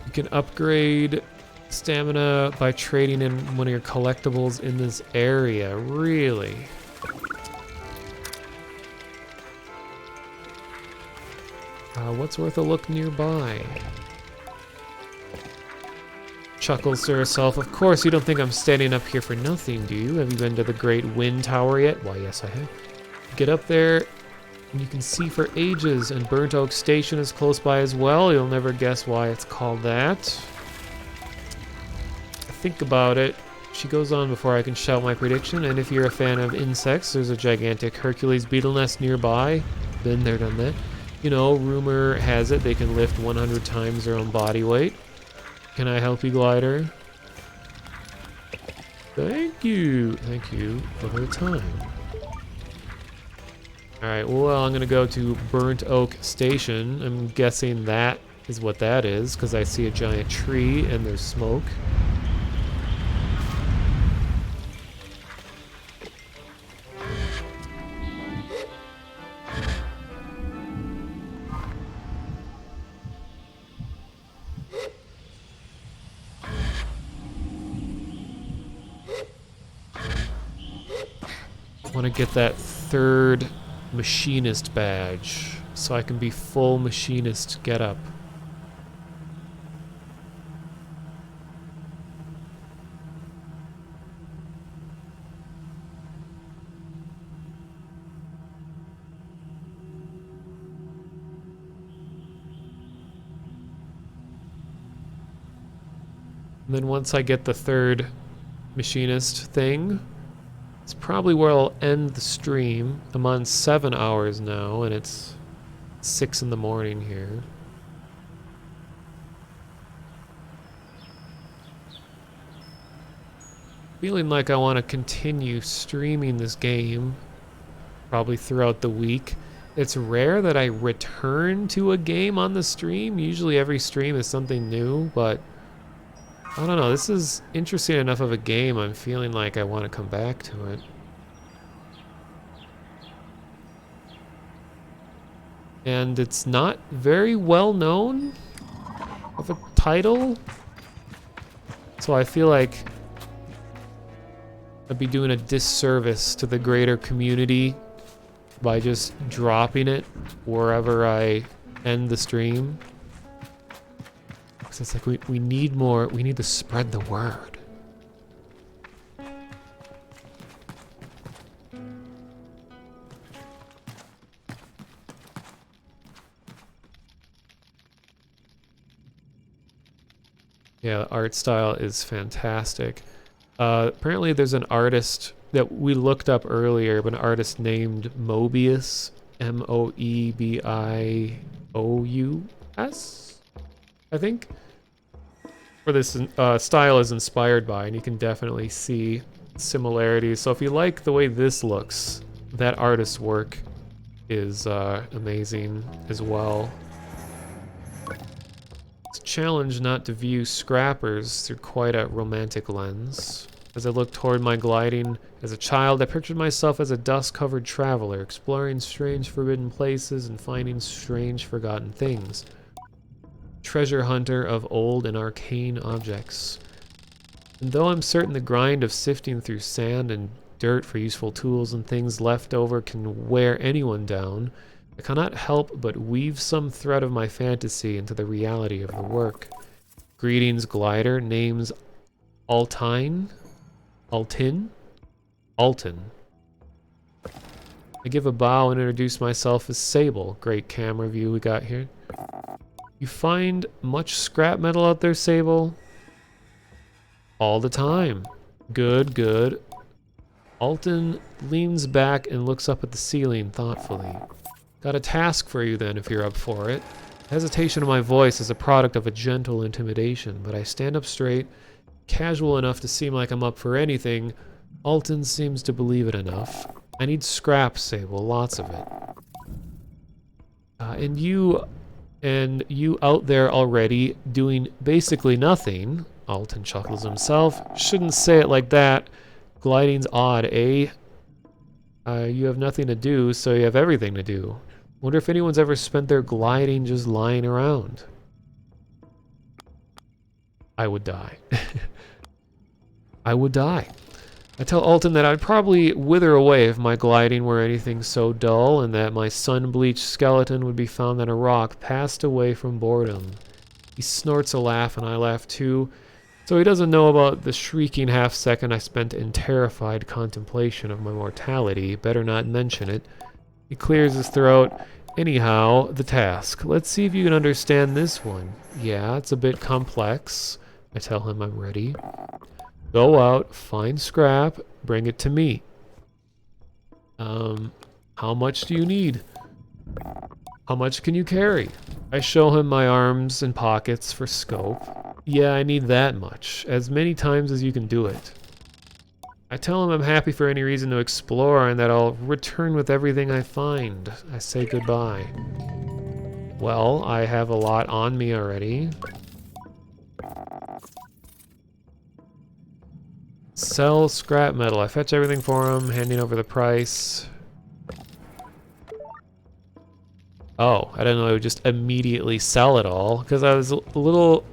You can upgrade stamina by trading in one of your collectibles in this area. Really? What's worth a look nearby? Chuckles to herself. Of course, you don't think I'm standing up here for nothing, do you? Have you been to the Great Wind Tower yet? Why, yes, I have. Get up there, and you can see for ages, and Burnt Oak Station is close by as well. You'll never guess why it's called that. Think about it. She goes on before I can shout my prediction, and if you're a fan of insects, there's a gigantic Hercules beetle nest nearby. Been there, done that. You know, rumor has it they can lift 100 times their own body weight. Can I help you, Glider? Thank you. Thank you for the time. Alright, well, I'm gonna go to Burnt Oak Station. I'm guessing that is what that is, because I see a giant tree and there's smoke. I want to get that third machinist badge so I can be full machinist getup. And then once I get the third machinist thing, it's probably where I'll end the stream. I'm on 7 hours now, and it's 6 in the morning here. Feeling like I want to continue streaming this game, probably throughout the week. It's rare that I return to a game on the stream. Usually every stream is something new, but I don't know, this is interesting enough of a game, I'm feeling like I want to come back to it. And it's not very well known of a title, so I feel like I'd be doing a disservice to the greater community by just dropping it wherever I end the stream. It's like we need more, we need to spread the word. Yeah, the art style is fantastic. Apparently there's an artist that we looked up earlier, but an artist named Moebius, Moebious, I think. Where this style is inspired by, and you can definitely see similarities. So if you like the way this looks, that artist's work is amazing as well. It's a challenge not to view scrappers through quite a romantic lens. As I looked toward my gliding as a child, I pictured myself as a dust-covered traveler, exploring strange forbidden places and finding strange forgotten things. Treasure hunter of old and arcane objects. And though I'm certain the grind of sifting through sand and dirt for useful tools and things left over can wear anyone down, I cannot help but weave some thread of my fantasy into the reality of the work. Greetings, glider. Name's Altine? Altin? Alton. I give a bow and introduce myself as Sable. Great camera view we got here. You find much scrap metal out there, Sable? All the time. Good, good. Alton leans back and looks up at the ceiling thoughtfully. Got a task for you then, if you're up for it. Hesitation of my voice is a product of a gentle intimidation, but I stand up straight, casual enough to seem like I'm up for anything. Alton seems to believe it enough. I need scrap, Sable, lots of it. And you out there already doing basically nothing. Alton chuckles himself. Shouldn't say it like that. Gliding's odd, eh? You have nothing to do, so you have everything to do. Wonder if anyone's ever spent their gliding just lying around. I would die. I would die. I tell Alton that I'd probably wither away if my gliding were anything so dull, and that my sun-bleached skeleton would be found on a rock, passed away from boredom. He snorts a laugh, and I laugh too, so he doesn't know about the shrieking half-second I spent in terrified contemplation of my mortality. Better not mention it. He clears his throat. Anyhow, the task. Let's see if you can understand this one. Yeah, it's a bit complex. I tell him I'm ready. Go out, find scrap, bring it to me. How much do you need? How much can you carry? I show him my arms and pockets for scope. Yeah, I need that much. As many times as you can do it. I tell him I'm happy for any reason to explore and that I'll return with everything I find. I say goodbye. Well, I have a lot on me already. Sell scrap metal. I fetch everything for him, handing over the price. Oh, I didn't know I would just immediately sell it all, because I was a little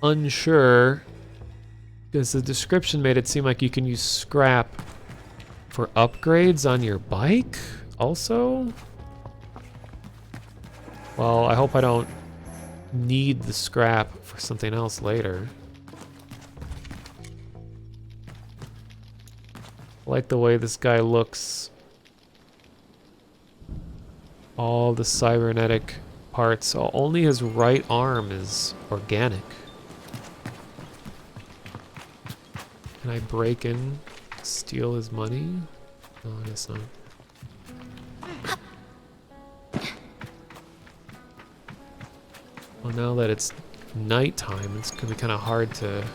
unsure, because the description made it seem like you can use scrap for upgrades on your bike also? Well, I hope I don't need the scrap for something else later. I like the way this guy looks. All the cybernetic parts. Only his right arm is organic. Can I break in, steal his money? No, I guess not. Well, now that it's nighttime, it's gonna be kind of hard to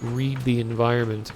read the environment.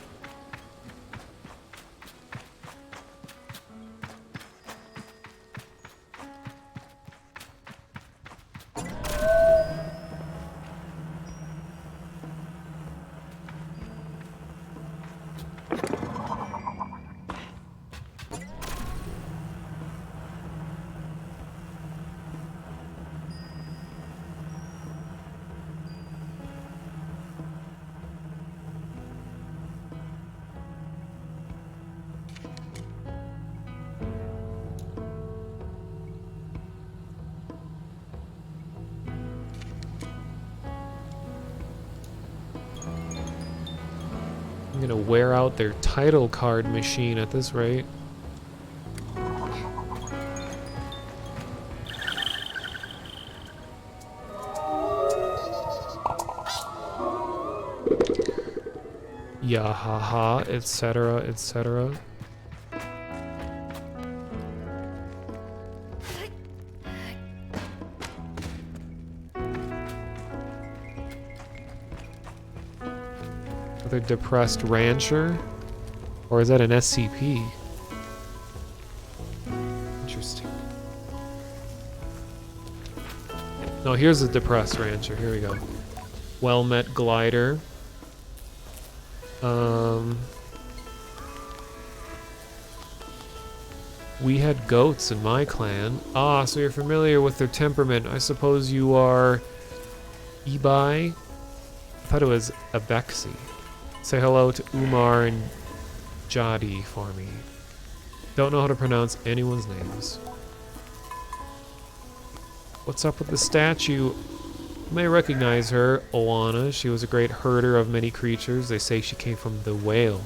I'm gonna wear out their title card machine at this rate. Yahaha, etc., etc. Another depressed rancher? Or is that an SCP? Interesting. No, here's a depressed rancher. Here we go. Well-met glider. We had goats in my clan. Ah, so you're familiar with their temperament. I suppose you are Ibai? I thought it was Abexi. Say hello to Umar and Jadi for me. Don't know how to pronounce anyone's names. What's up with the statue? You may recognize her, Oana. She was a great herder of many creatures. They say she came from the whale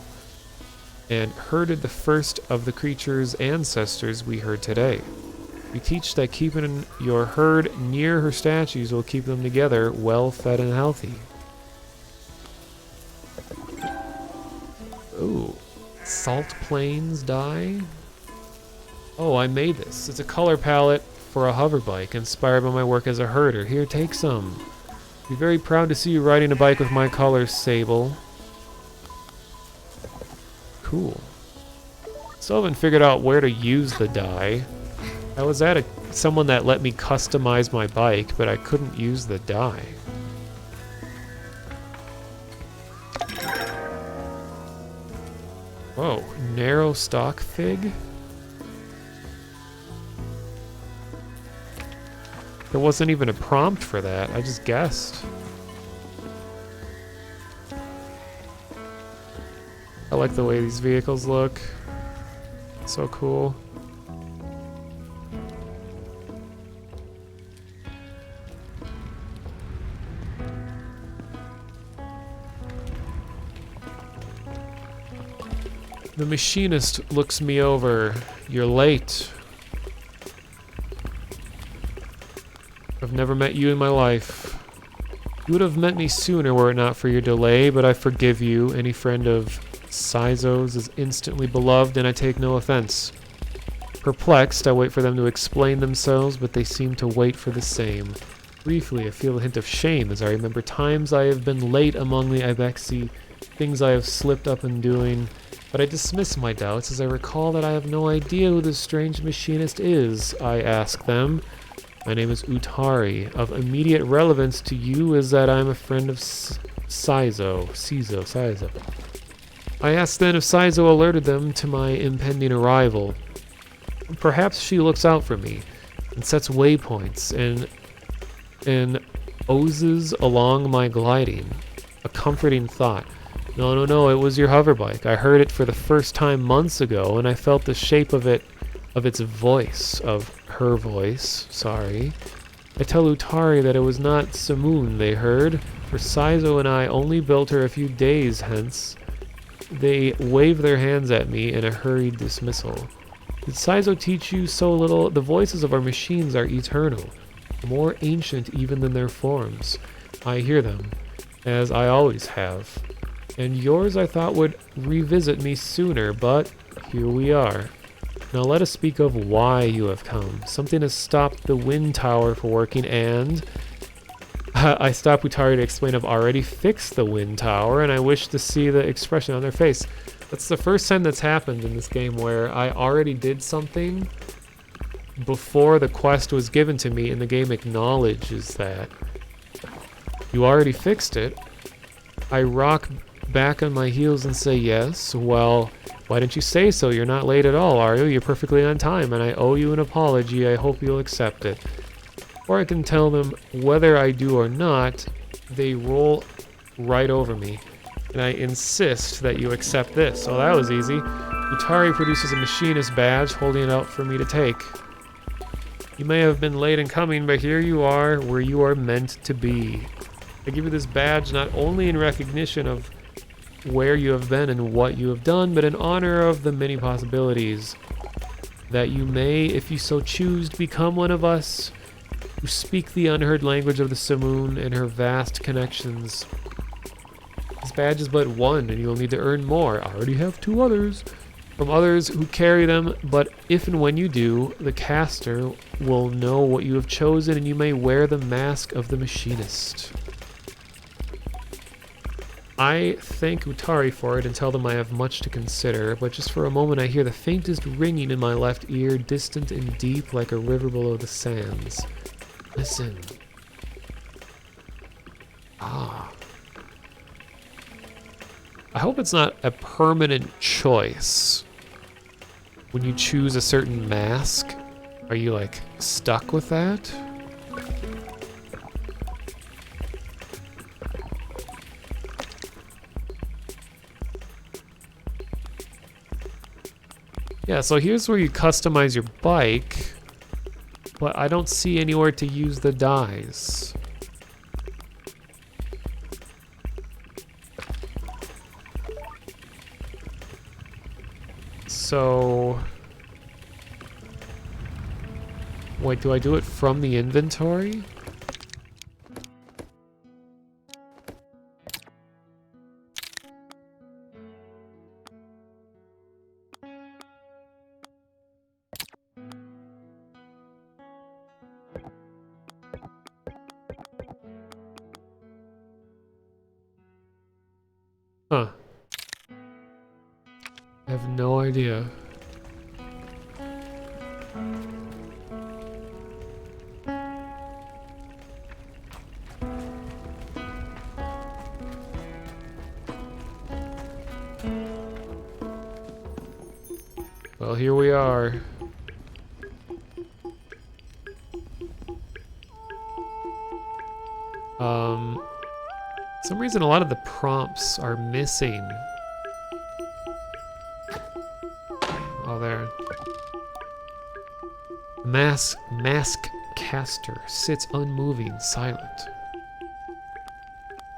and herded the first of the creatures' ancestors we heard today. We teach that keeping your herd near her statues will keep them together, well fed and healthy. Ooh. Salt Plains dye? Oh, I made this. It's a color palette for a hover bike inspired by my work as a herder. Here, take some. Be very proud to see you riding a bike with my colors, Sable. Cool. Still haven't figured out where to use the dye. I was at someone that let me customize my bike, but I couldn't use the dye. Whoa, narrow stalk fig? There wasn't even a prompt for that, I just guessed. I like the way these vehicles look. So cool. The machinist looks me over. You're late. I've never met you in my life. You would have met me sooner were it not for your delay, but I forgive you. Any friend of Sizo's is instantly beloved, and I take no offense. Perplexed, I wait for them to explain themselves, but they seem to wait for the same. Briefly, I feel a hint of shame as I remember times I have been late among the Ibexi, things I have slipped up in doing. But I dismiss my doubts as I recall that I have no idea who this strange machinist is. I ask them. My name is Utari. Of immediate relevance to you is that I am a friend of Sizo. I asked then if Sizo alerted them to my impending arrival. Perhaps she looks out for me and sets waypoints and oozes along my gliding. A comforting thought. No, it was your hoverbike. I heard it for the first time months ago, and I felt the shape of its voice, of her voice, sorry. I tell Utari that it was not Samoon they heard, for Sizo and I only built her a few days hence. They wave their hands at me in a hurried dismissal. Did Sizo teach you so little? The voices of our machines are eternal, more ancient even than their forms. I hear them, as I always have. And yours I thought would revisit me sooner, but here we are. Now let us speak of why you have come. Something has stopped the wind tower from working, and I stop Utari to explain I've already fixed the wind tower, and I wish to see the expression on their face. That's the first time that's happened in this game where I already did something before the quest was given to me, and the game acknowledges that. You already fixed it. I rock back on my heels and say yes. Well, why didn't you say so? You're not late at all, are you? You're perfectly on time, and I owe you an apology. I hope you'll accept it. Or I can tell them whether I do or not. They roll right over me, and I insist that you accept this. Oh, that was easy. Utari produces a machinist badge, holding it out for me to take. You may have been late in coming, but here you are, where you are meant to be. I give you this badge not only in recognition of where you have been and what you have done, but in honor of the many possibilities that you may, if you so choose, become one of us who speak the unheard language of the Simoon and her vast connections. This badge is but one, and you will need to earn more. I already have 2 others. From others who carry them, but if and when you do, the caster will know what you have chosen, and you may wear the mask of the machinist. I thank Utari for it and tell them I have much to consider, but just for a moment I hear the faintest ringing in my left ear, distant and deep like a river below the sands. Listen. Ah. I hope it's not a permanent choice. When you choose a certain mask, are you like stuck with that? Yeah, so here's where you customize your bike, but I don't see anywhere to use the dyes. So... Wait, do I do it from the inventory? Huh. I have no idea. Well, here we are. For some reason a lot of the prompts are missing. Oh, there. Mask caster sits unmoving, silent.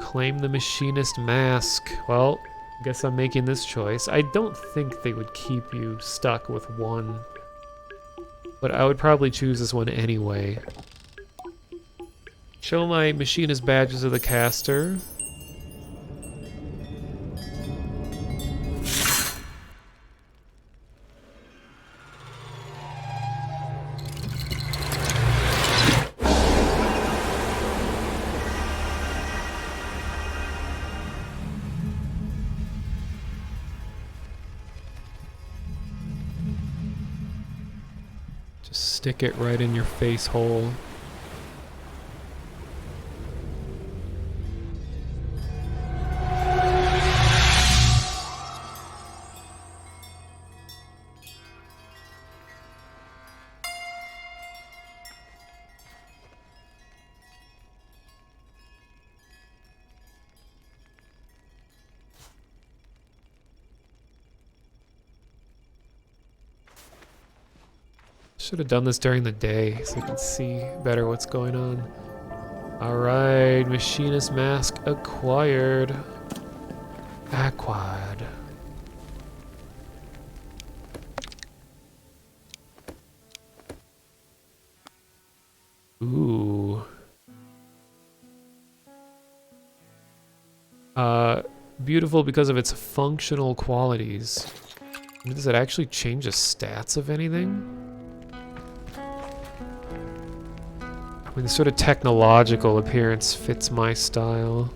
Claim the machinist mask. Well, guess I'm making this choice. I don't think they would keep you stuck with one, but I would probably choose this one anyway. Show my machinist badges of the caster. Just stick it right in your face hole. Should have done this during the day so you can see better what's going on. Alright, machinist mask acquired. Acquired. Ooh. Beautiful because of its functional qualities. Does it actually change the stats of anything? I mean, the sort of technological appearance fits my style.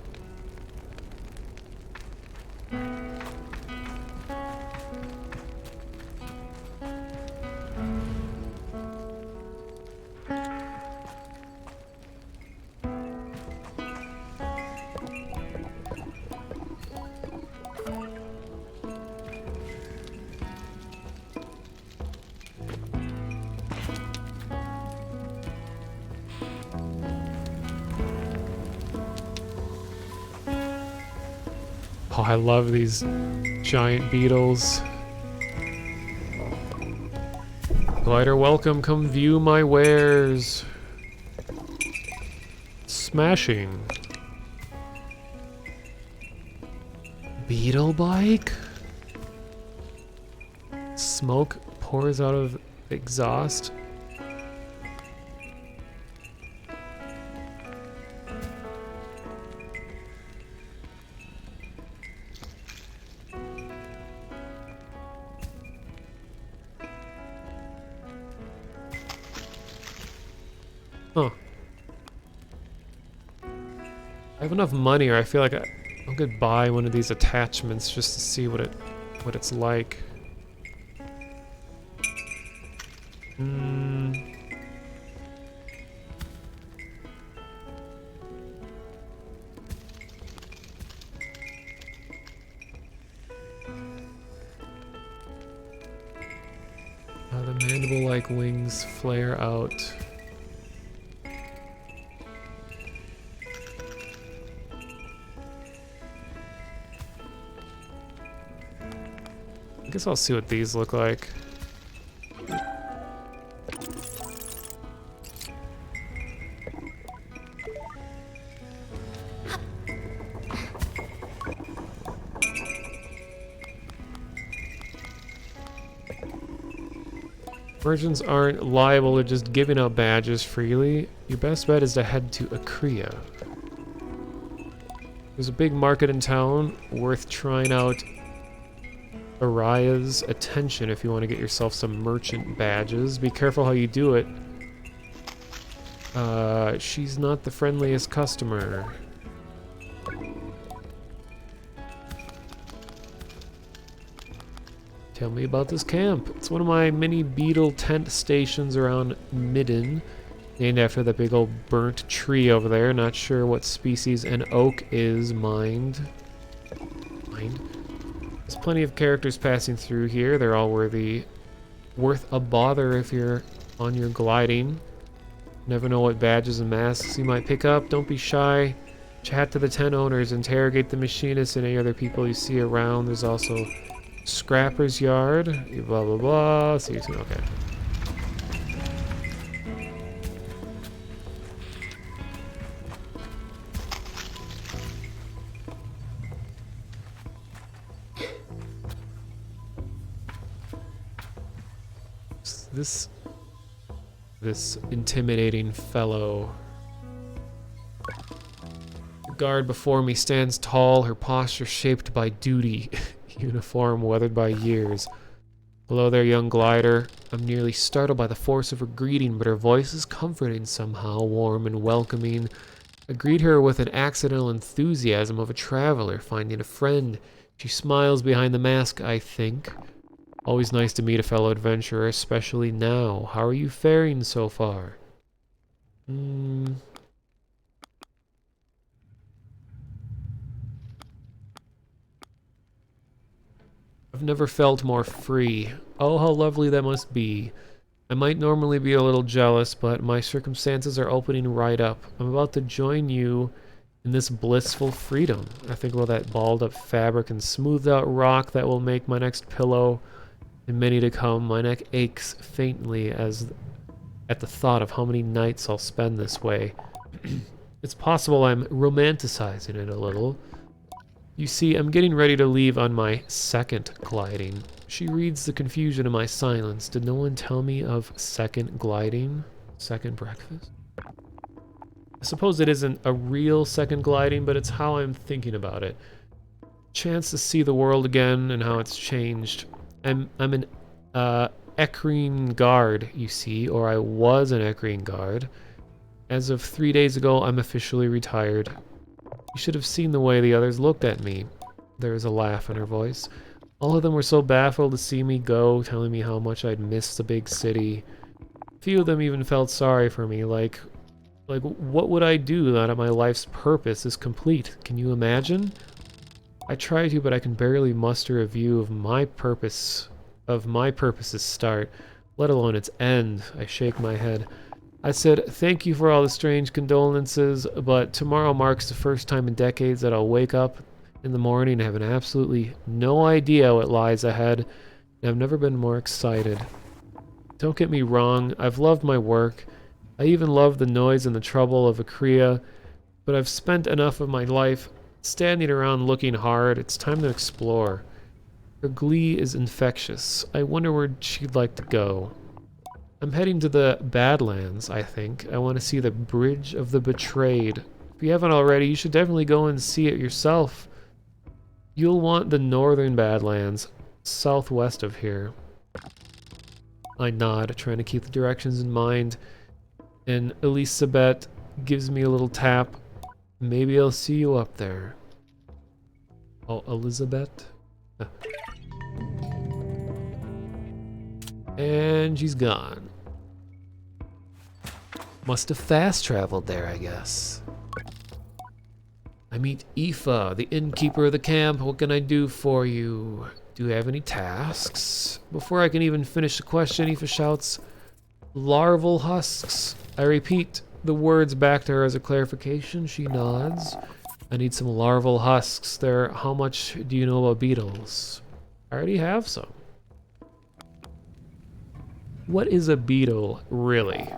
Oh, I love these giant beetles. Glider, welcome. Come view my wares. Smashing. Beetle bike? Smoke pours out of exhaust. Huh. I have enough money, or I feel like I could buy one of these attachments just to see what it's like. The mandible-like wings flare out. I guess I'll see what these look like. Merchants aren't liable to just giving out badges freely. Your best bet is to head to Akria. There's a big market in town, worth trying out Araya's attention if you want to get yourself some merchant badges. Be careful how you do it. She's not the friendliest customer. Tell me about this camp. It's one of my mini beetle tent stations around Midden, named after the big old burnt tree over there. Not sure what species an oak is, mind. There's plenty of characters passing through here. They're all worth a bother if you're on your gliding. Never know what badges and masks you might pick up. Don't be shy. Chat to the tent owners. Interrogate the machinists and any other people you see around. There's also Scrapper's Yard. Blah, blah, blah. See you soon. Okay. This intimidating fellow. The guard before me stands tall, her posture shaped by duty, uniform weathered by years. Hello there, young glider. I'm nearly startled by the force of her greeting, but her voice is comforting somehow, warm and welcoming. I greet her with an accidental enthusiasm of a traveler finding a friend. She smiles behind the mask, I think. Always nice to meet a fellow adventurer, especially now. How are you faring so far? I've never felt more free. Oh, how lovely that must be. I might normally be a little jealous, but my circumstances are opening right up. I'm about to join you in this blissful freedom. I think about that balled up fabric and smoothed out rock that will make my next pillow. And many to come. My neck aches faintly at the thought of how many nights I'll spend this way. It's possible I'm romanticizing it a little. You see, I'm getting ready to leave on my second gliding. She reads the confusion in my silence. Did no one tell me of second gliding? Second breakfast? I suppose it isn't a real second gliding, but it's how I'm thinking about it. Chance to see the world again and how it's changed. I'm an Ecrine guard, you see, or I was an Ecrine guard. As of 3 days ago, I'm officially retired. You should have seen the way the others looked at me. There was a laugh in her voice. All of them were so baffled to see me go, telling me how much I'd missed the big city. A few of them even felt sorry for me, like what would I do now that my life's purpose is complete? Can you imagine? I try to, but I can barely muster a view of my purpose's start, let alone its end. I shake my head. I said, thank you for all the strange condolences, but tomorrow marks the first time in decades that I'll wake up in the morning and have an absolutely no idea what lies ahead, and I've never been more excited. Don't get me wrong, I've loved my work. I even love the noise and the trouble of Akria, but I've spent enough of my life standing around looking hard. It's time to explore. Her glee is infectious. I wonder where she'd like to go. I'm heading to the Badlands, I think. I want to see the Bridge of the Betrayed. If you haven't already, you should definitely go and see it yourself. You'll want the northern Badlands, southwest of here. I nod, trying to keep the directions in mind, and Elisabeth gives me a little tap. Maybe I'll see you up there. Oh, Elizabeth? And she's gone. Must have fast traveled there, I guess. I meet Aoife, the innkeeper of the camp. What can I do for you? Do you have any tasks? Before I can even finish the question, Aoife shouts, larval husks. I repeat the words back to her as a clarification. She nods. I need some larval husks. How much do you know about beetles? I already have some. What is a beetle, really?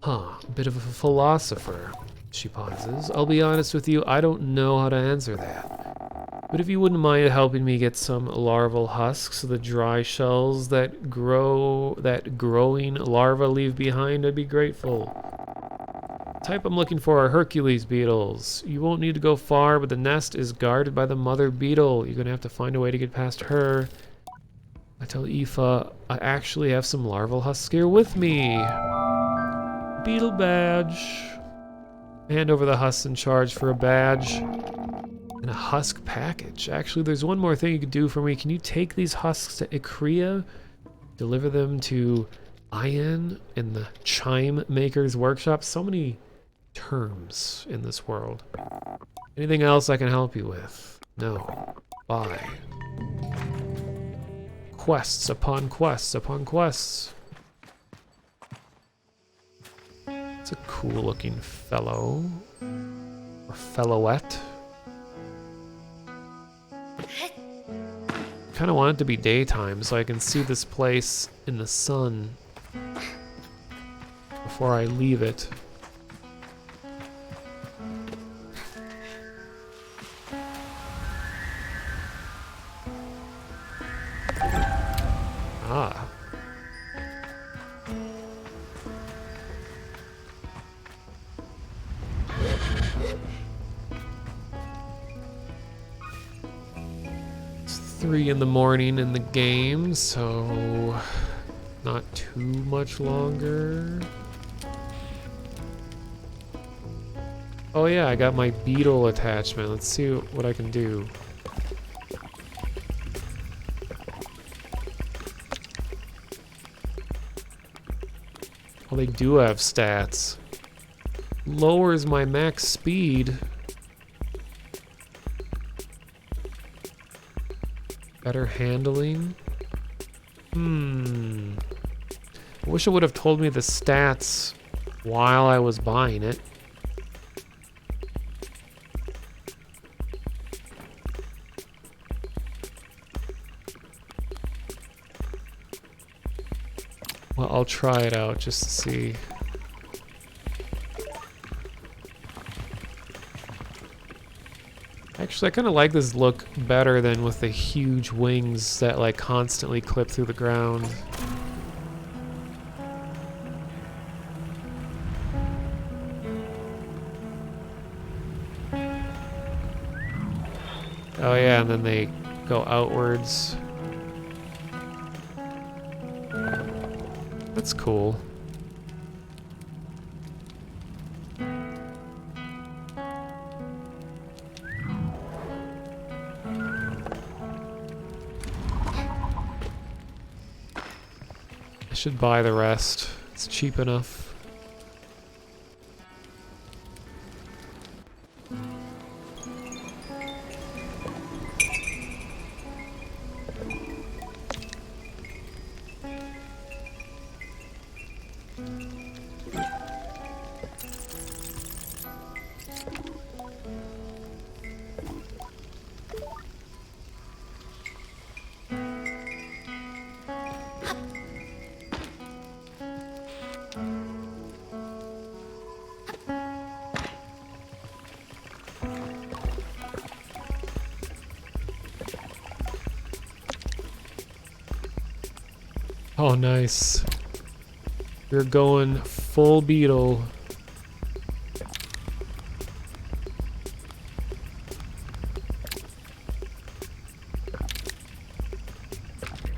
Huh, a bit of a philosopher. She pauses. I'll be honest with you, I don't know how to answer that. But if you wouldn't mind helping me get some larval husks, the dry shells that growing larvae leave behind, I'd be grateful. Type I'm looking for are Hercules beetles. You won't need to go far, but the nest is guarded by the mother beetle. You're gonna have to find a way to get past her. I tell Aoife I actually have some larval husks here with me. Beetle badge. Hand over the husks in charge for a badge. And a husk package. Actually, there's one more thing you could do for me. Can you take these husks to Ikrea? Deliver them to Ian in the Chime Maker's Workshop? So many terms in this world. Anything else I can help you with? No. Bye. Quests upon quests upon quests. It's a cool looking fellow. Or fellowette. Kind of want it to be daytime so I can see this place in the sun before I leave it. Ah. It's 3 in the morning in the game, so not too much longer. Oh yeah, I got my beetle attachment. Let's see what I can do. Oh, they do have stats. Lowers my max speed. Better handling. I wish it would have told me the stats while I was buying it. Well, I'll try it out just to see. Actually, I kind of like this look better than with the huge wings that like constantly clip through the ground. Oh yeah, and then they go outwards. That's cool. I should buy the rest. It's cheap enough. Oh, nice. We're going full beetle.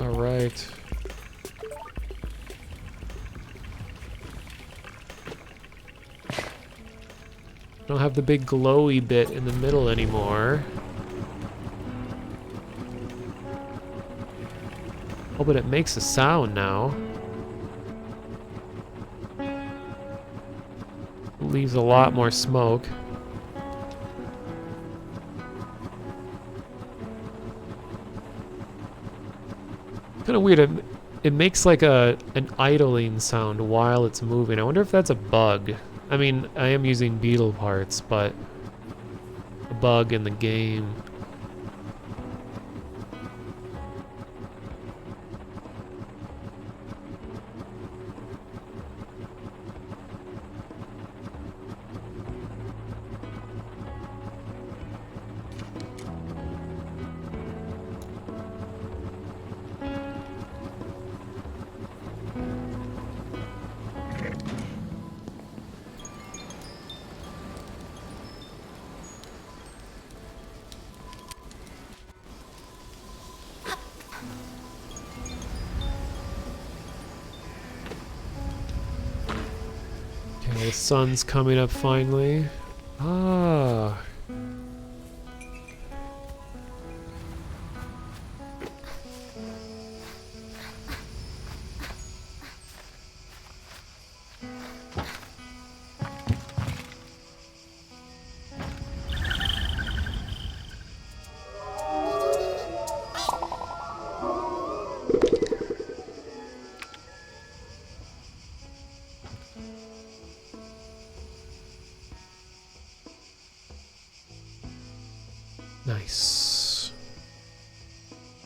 All right. Don't have the big glowy bit in the middle anymore. Oh, but it makes a sound now. Leaves a lot more smoke. Kind of weird. It makes like an idling sound while it's moving. I wonder if that's a bug. I mean, I am using beetle parts, but a bug in the game. The sun's coming up finally. Ah. Nice.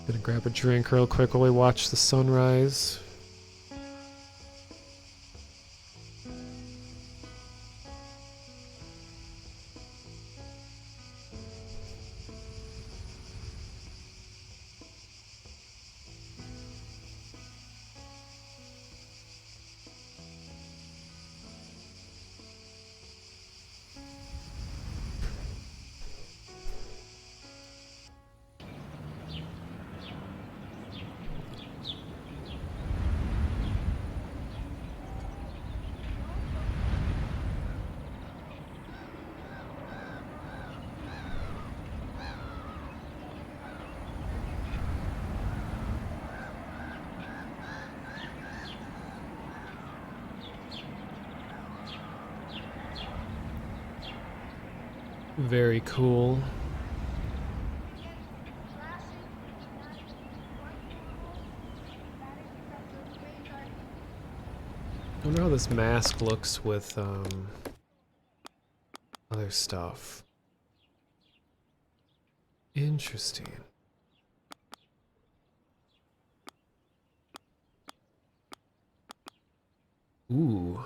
Gonna grab a drink real quick while we watch the sunrise. Very cool. I wonder how this mask looks with other stuff. Interesting. Ooh.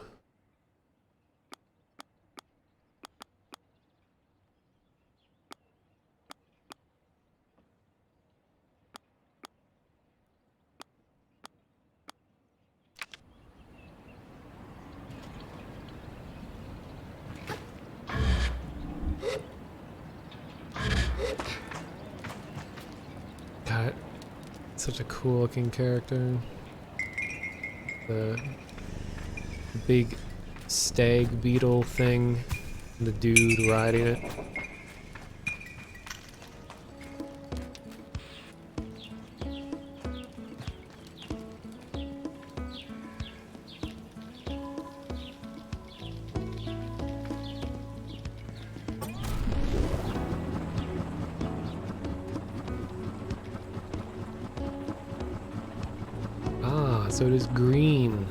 God, such a cool looking character. The big stag beetle thing, the dude riding it. Ah, so it is green.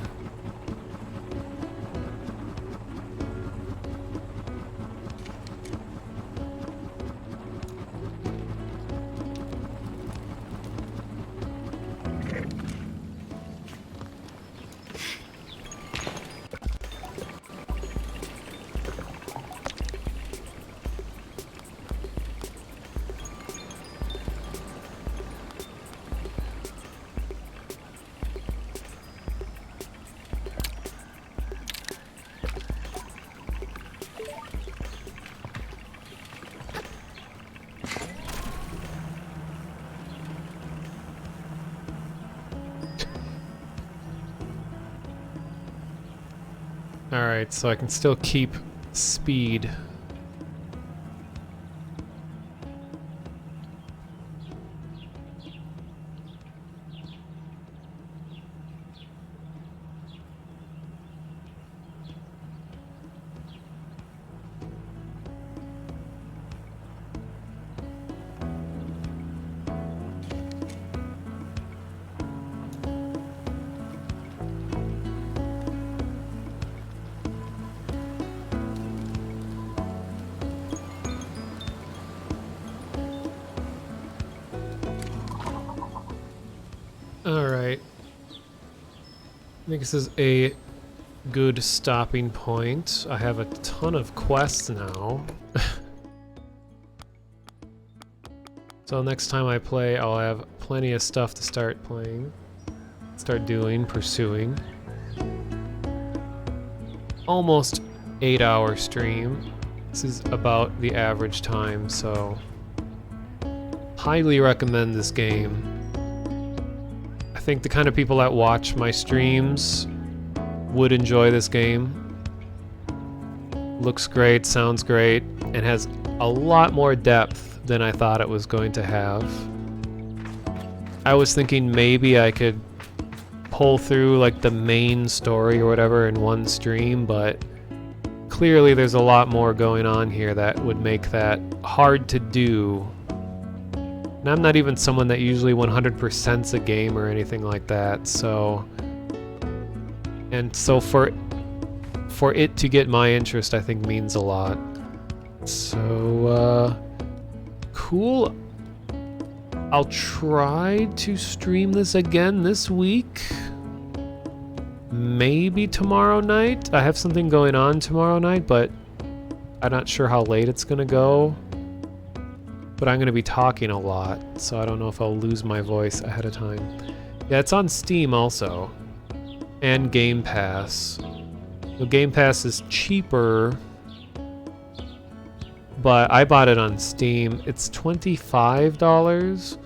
Alright, so I can still keep speed. Alright. I think this is a good stopping point. I have a ton of quests now. So next time I play, I'll have plenty of stuff to start playing. Start doing, pursuing. Almost 8-hour stream. This is about the average time, so highly recommend this game. I think the kind of people that watch my streams would enjoy this game. Looks great, sounds great, and has a lot more depth than I thought it was going to have. I was thinking maybe I could pull through like the main story or whatever in one stream, but clearly there's a lot more going on here that would make that hard to do. And I'm not even someone that usually 100%s a game or anything like that, so... And so for it to get my interest, I think means a lot. So, cool. I'll try to stream this again this week. Maybe tomorrow night. I have something going on tomorrow night, but I'm not sure how late it's gonna go. But I'm gonna be talking a lot, so I don't know if I'll lose my voice ahead of time. Yeah, it's on Steam also. And Game Pass. The Game Pass is cheaper, but I bought it on Steam. It's $25.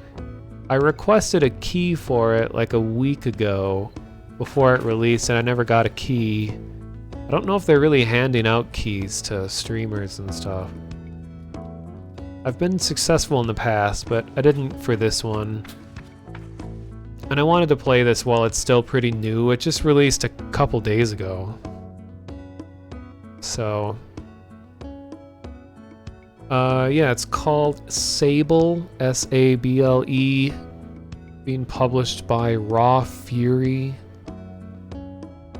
I requested a key for it like a week ago before it released, and I never got a key. I don't know if they're really handing out keys to streamers and stuff. I've been successful in the past, but I didn't for this one. And I wanted to play this while it's still pretty new. It just released a couple days ago. So, yeah, it's called Sable, S-A-B-L-E, being published by Raw Fury,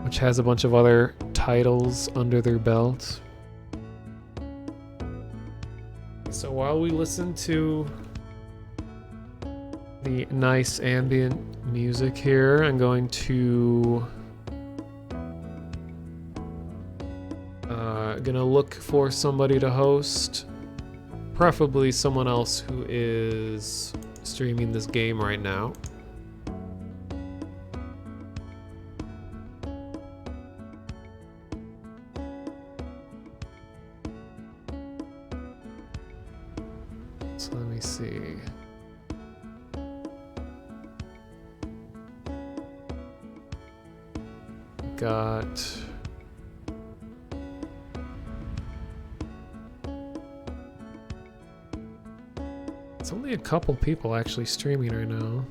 which has a bunch of other titles under their belt. So while we listen to the nice ambient music here, I'm going to gonna look for somebody to host, preferably someone else who is streaming this game right now. So let me see. Got it's only a couple people actually streaming right now.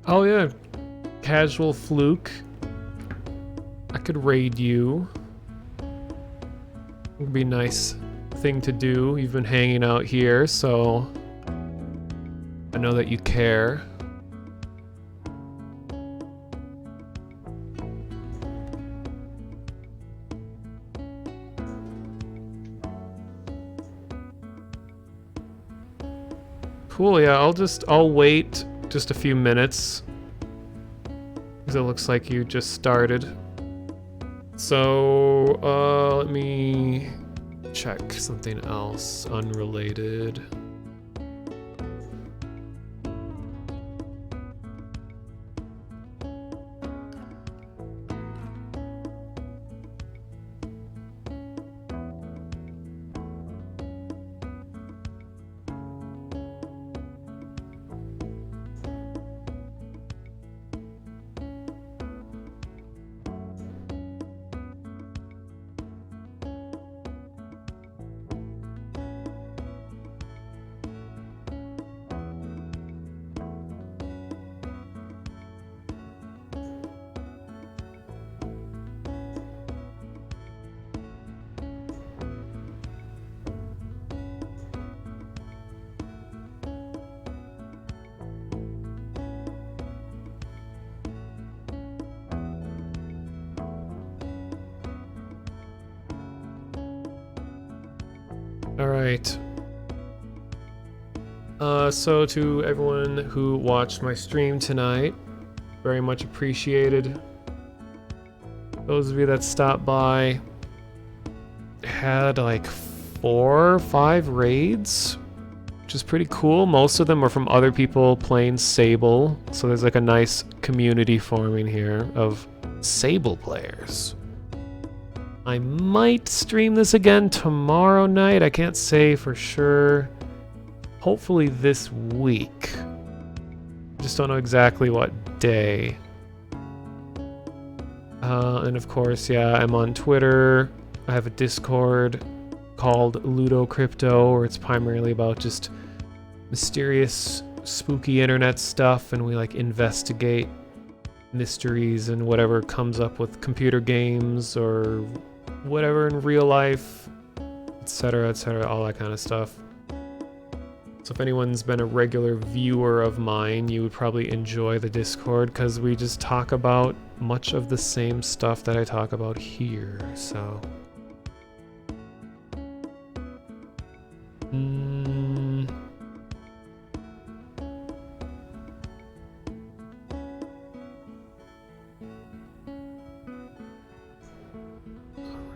Oh yeah, casual fluke. I could raid you. It would be a nice thing to do. You've been hanging out here, so I know that you care. Cool, yeah, I'll wait just a few minutes, because it looks like you just started. So, let me check something else unrelated. All right. So to everyone who watched my stream tonight, very much appreciated. Those of you that stopped by had like 4 or 5 raids, which is pretty cool. Most of them are from other people playing Sable, so there's like a nice community forming here of Sable players. I might stream this again tomorrow night. I can't say for sure. Hopefully this week. Just don't know exactly what day. And of course, yeah, I'm on Twitter. I have a Discord called Ludo Crypto, where it's primarily about just mysterious, spooky internet stuff, and we like investigate mysteries and whatever comes up with computer games or whatever in real life, etc., all that kind of stuff. So if anyone's been a regular viewer of mine, you would probably enjoy the Discord, because we just talk about much of the same stuff that I talk about here, so...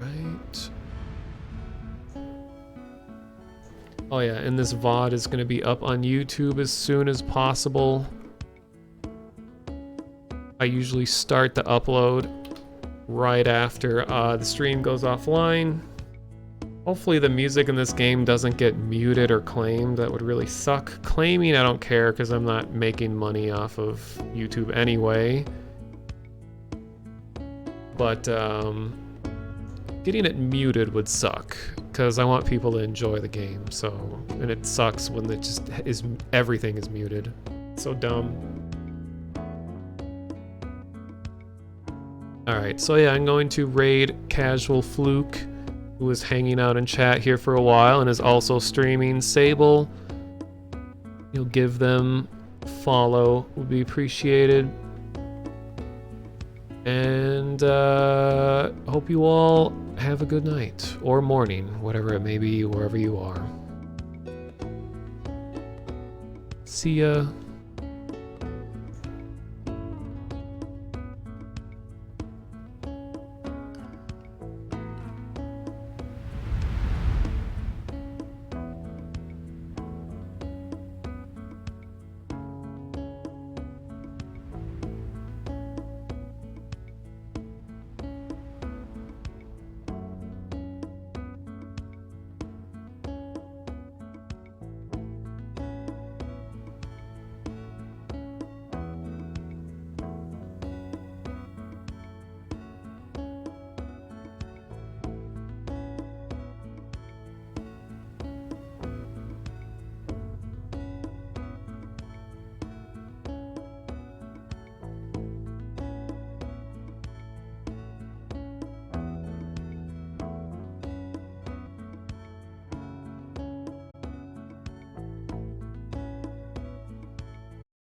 Alright. Oh yeah, and this VOD is going to be up on YouTube as soon as possible. I usually start the upload right after the stream goes offline. Hopefully the music in this game doesn't get muted or claimed. That would really suck. Claiming, I don't care, because I'm not making money off of YouTube anyway. But getting it muted would suck, because I want people to enjoy the game. So, and it sucks when it just is, everything is muted. So dumb. Alright, so yeah, I'm going to raid Casual Fluke, who was hanging out in chat here for a while and is also streaming Sable. You'll give them a follow, would be appreciated. And hope you all have a good night, or morning, whatever it may be, wherever you are. See ya.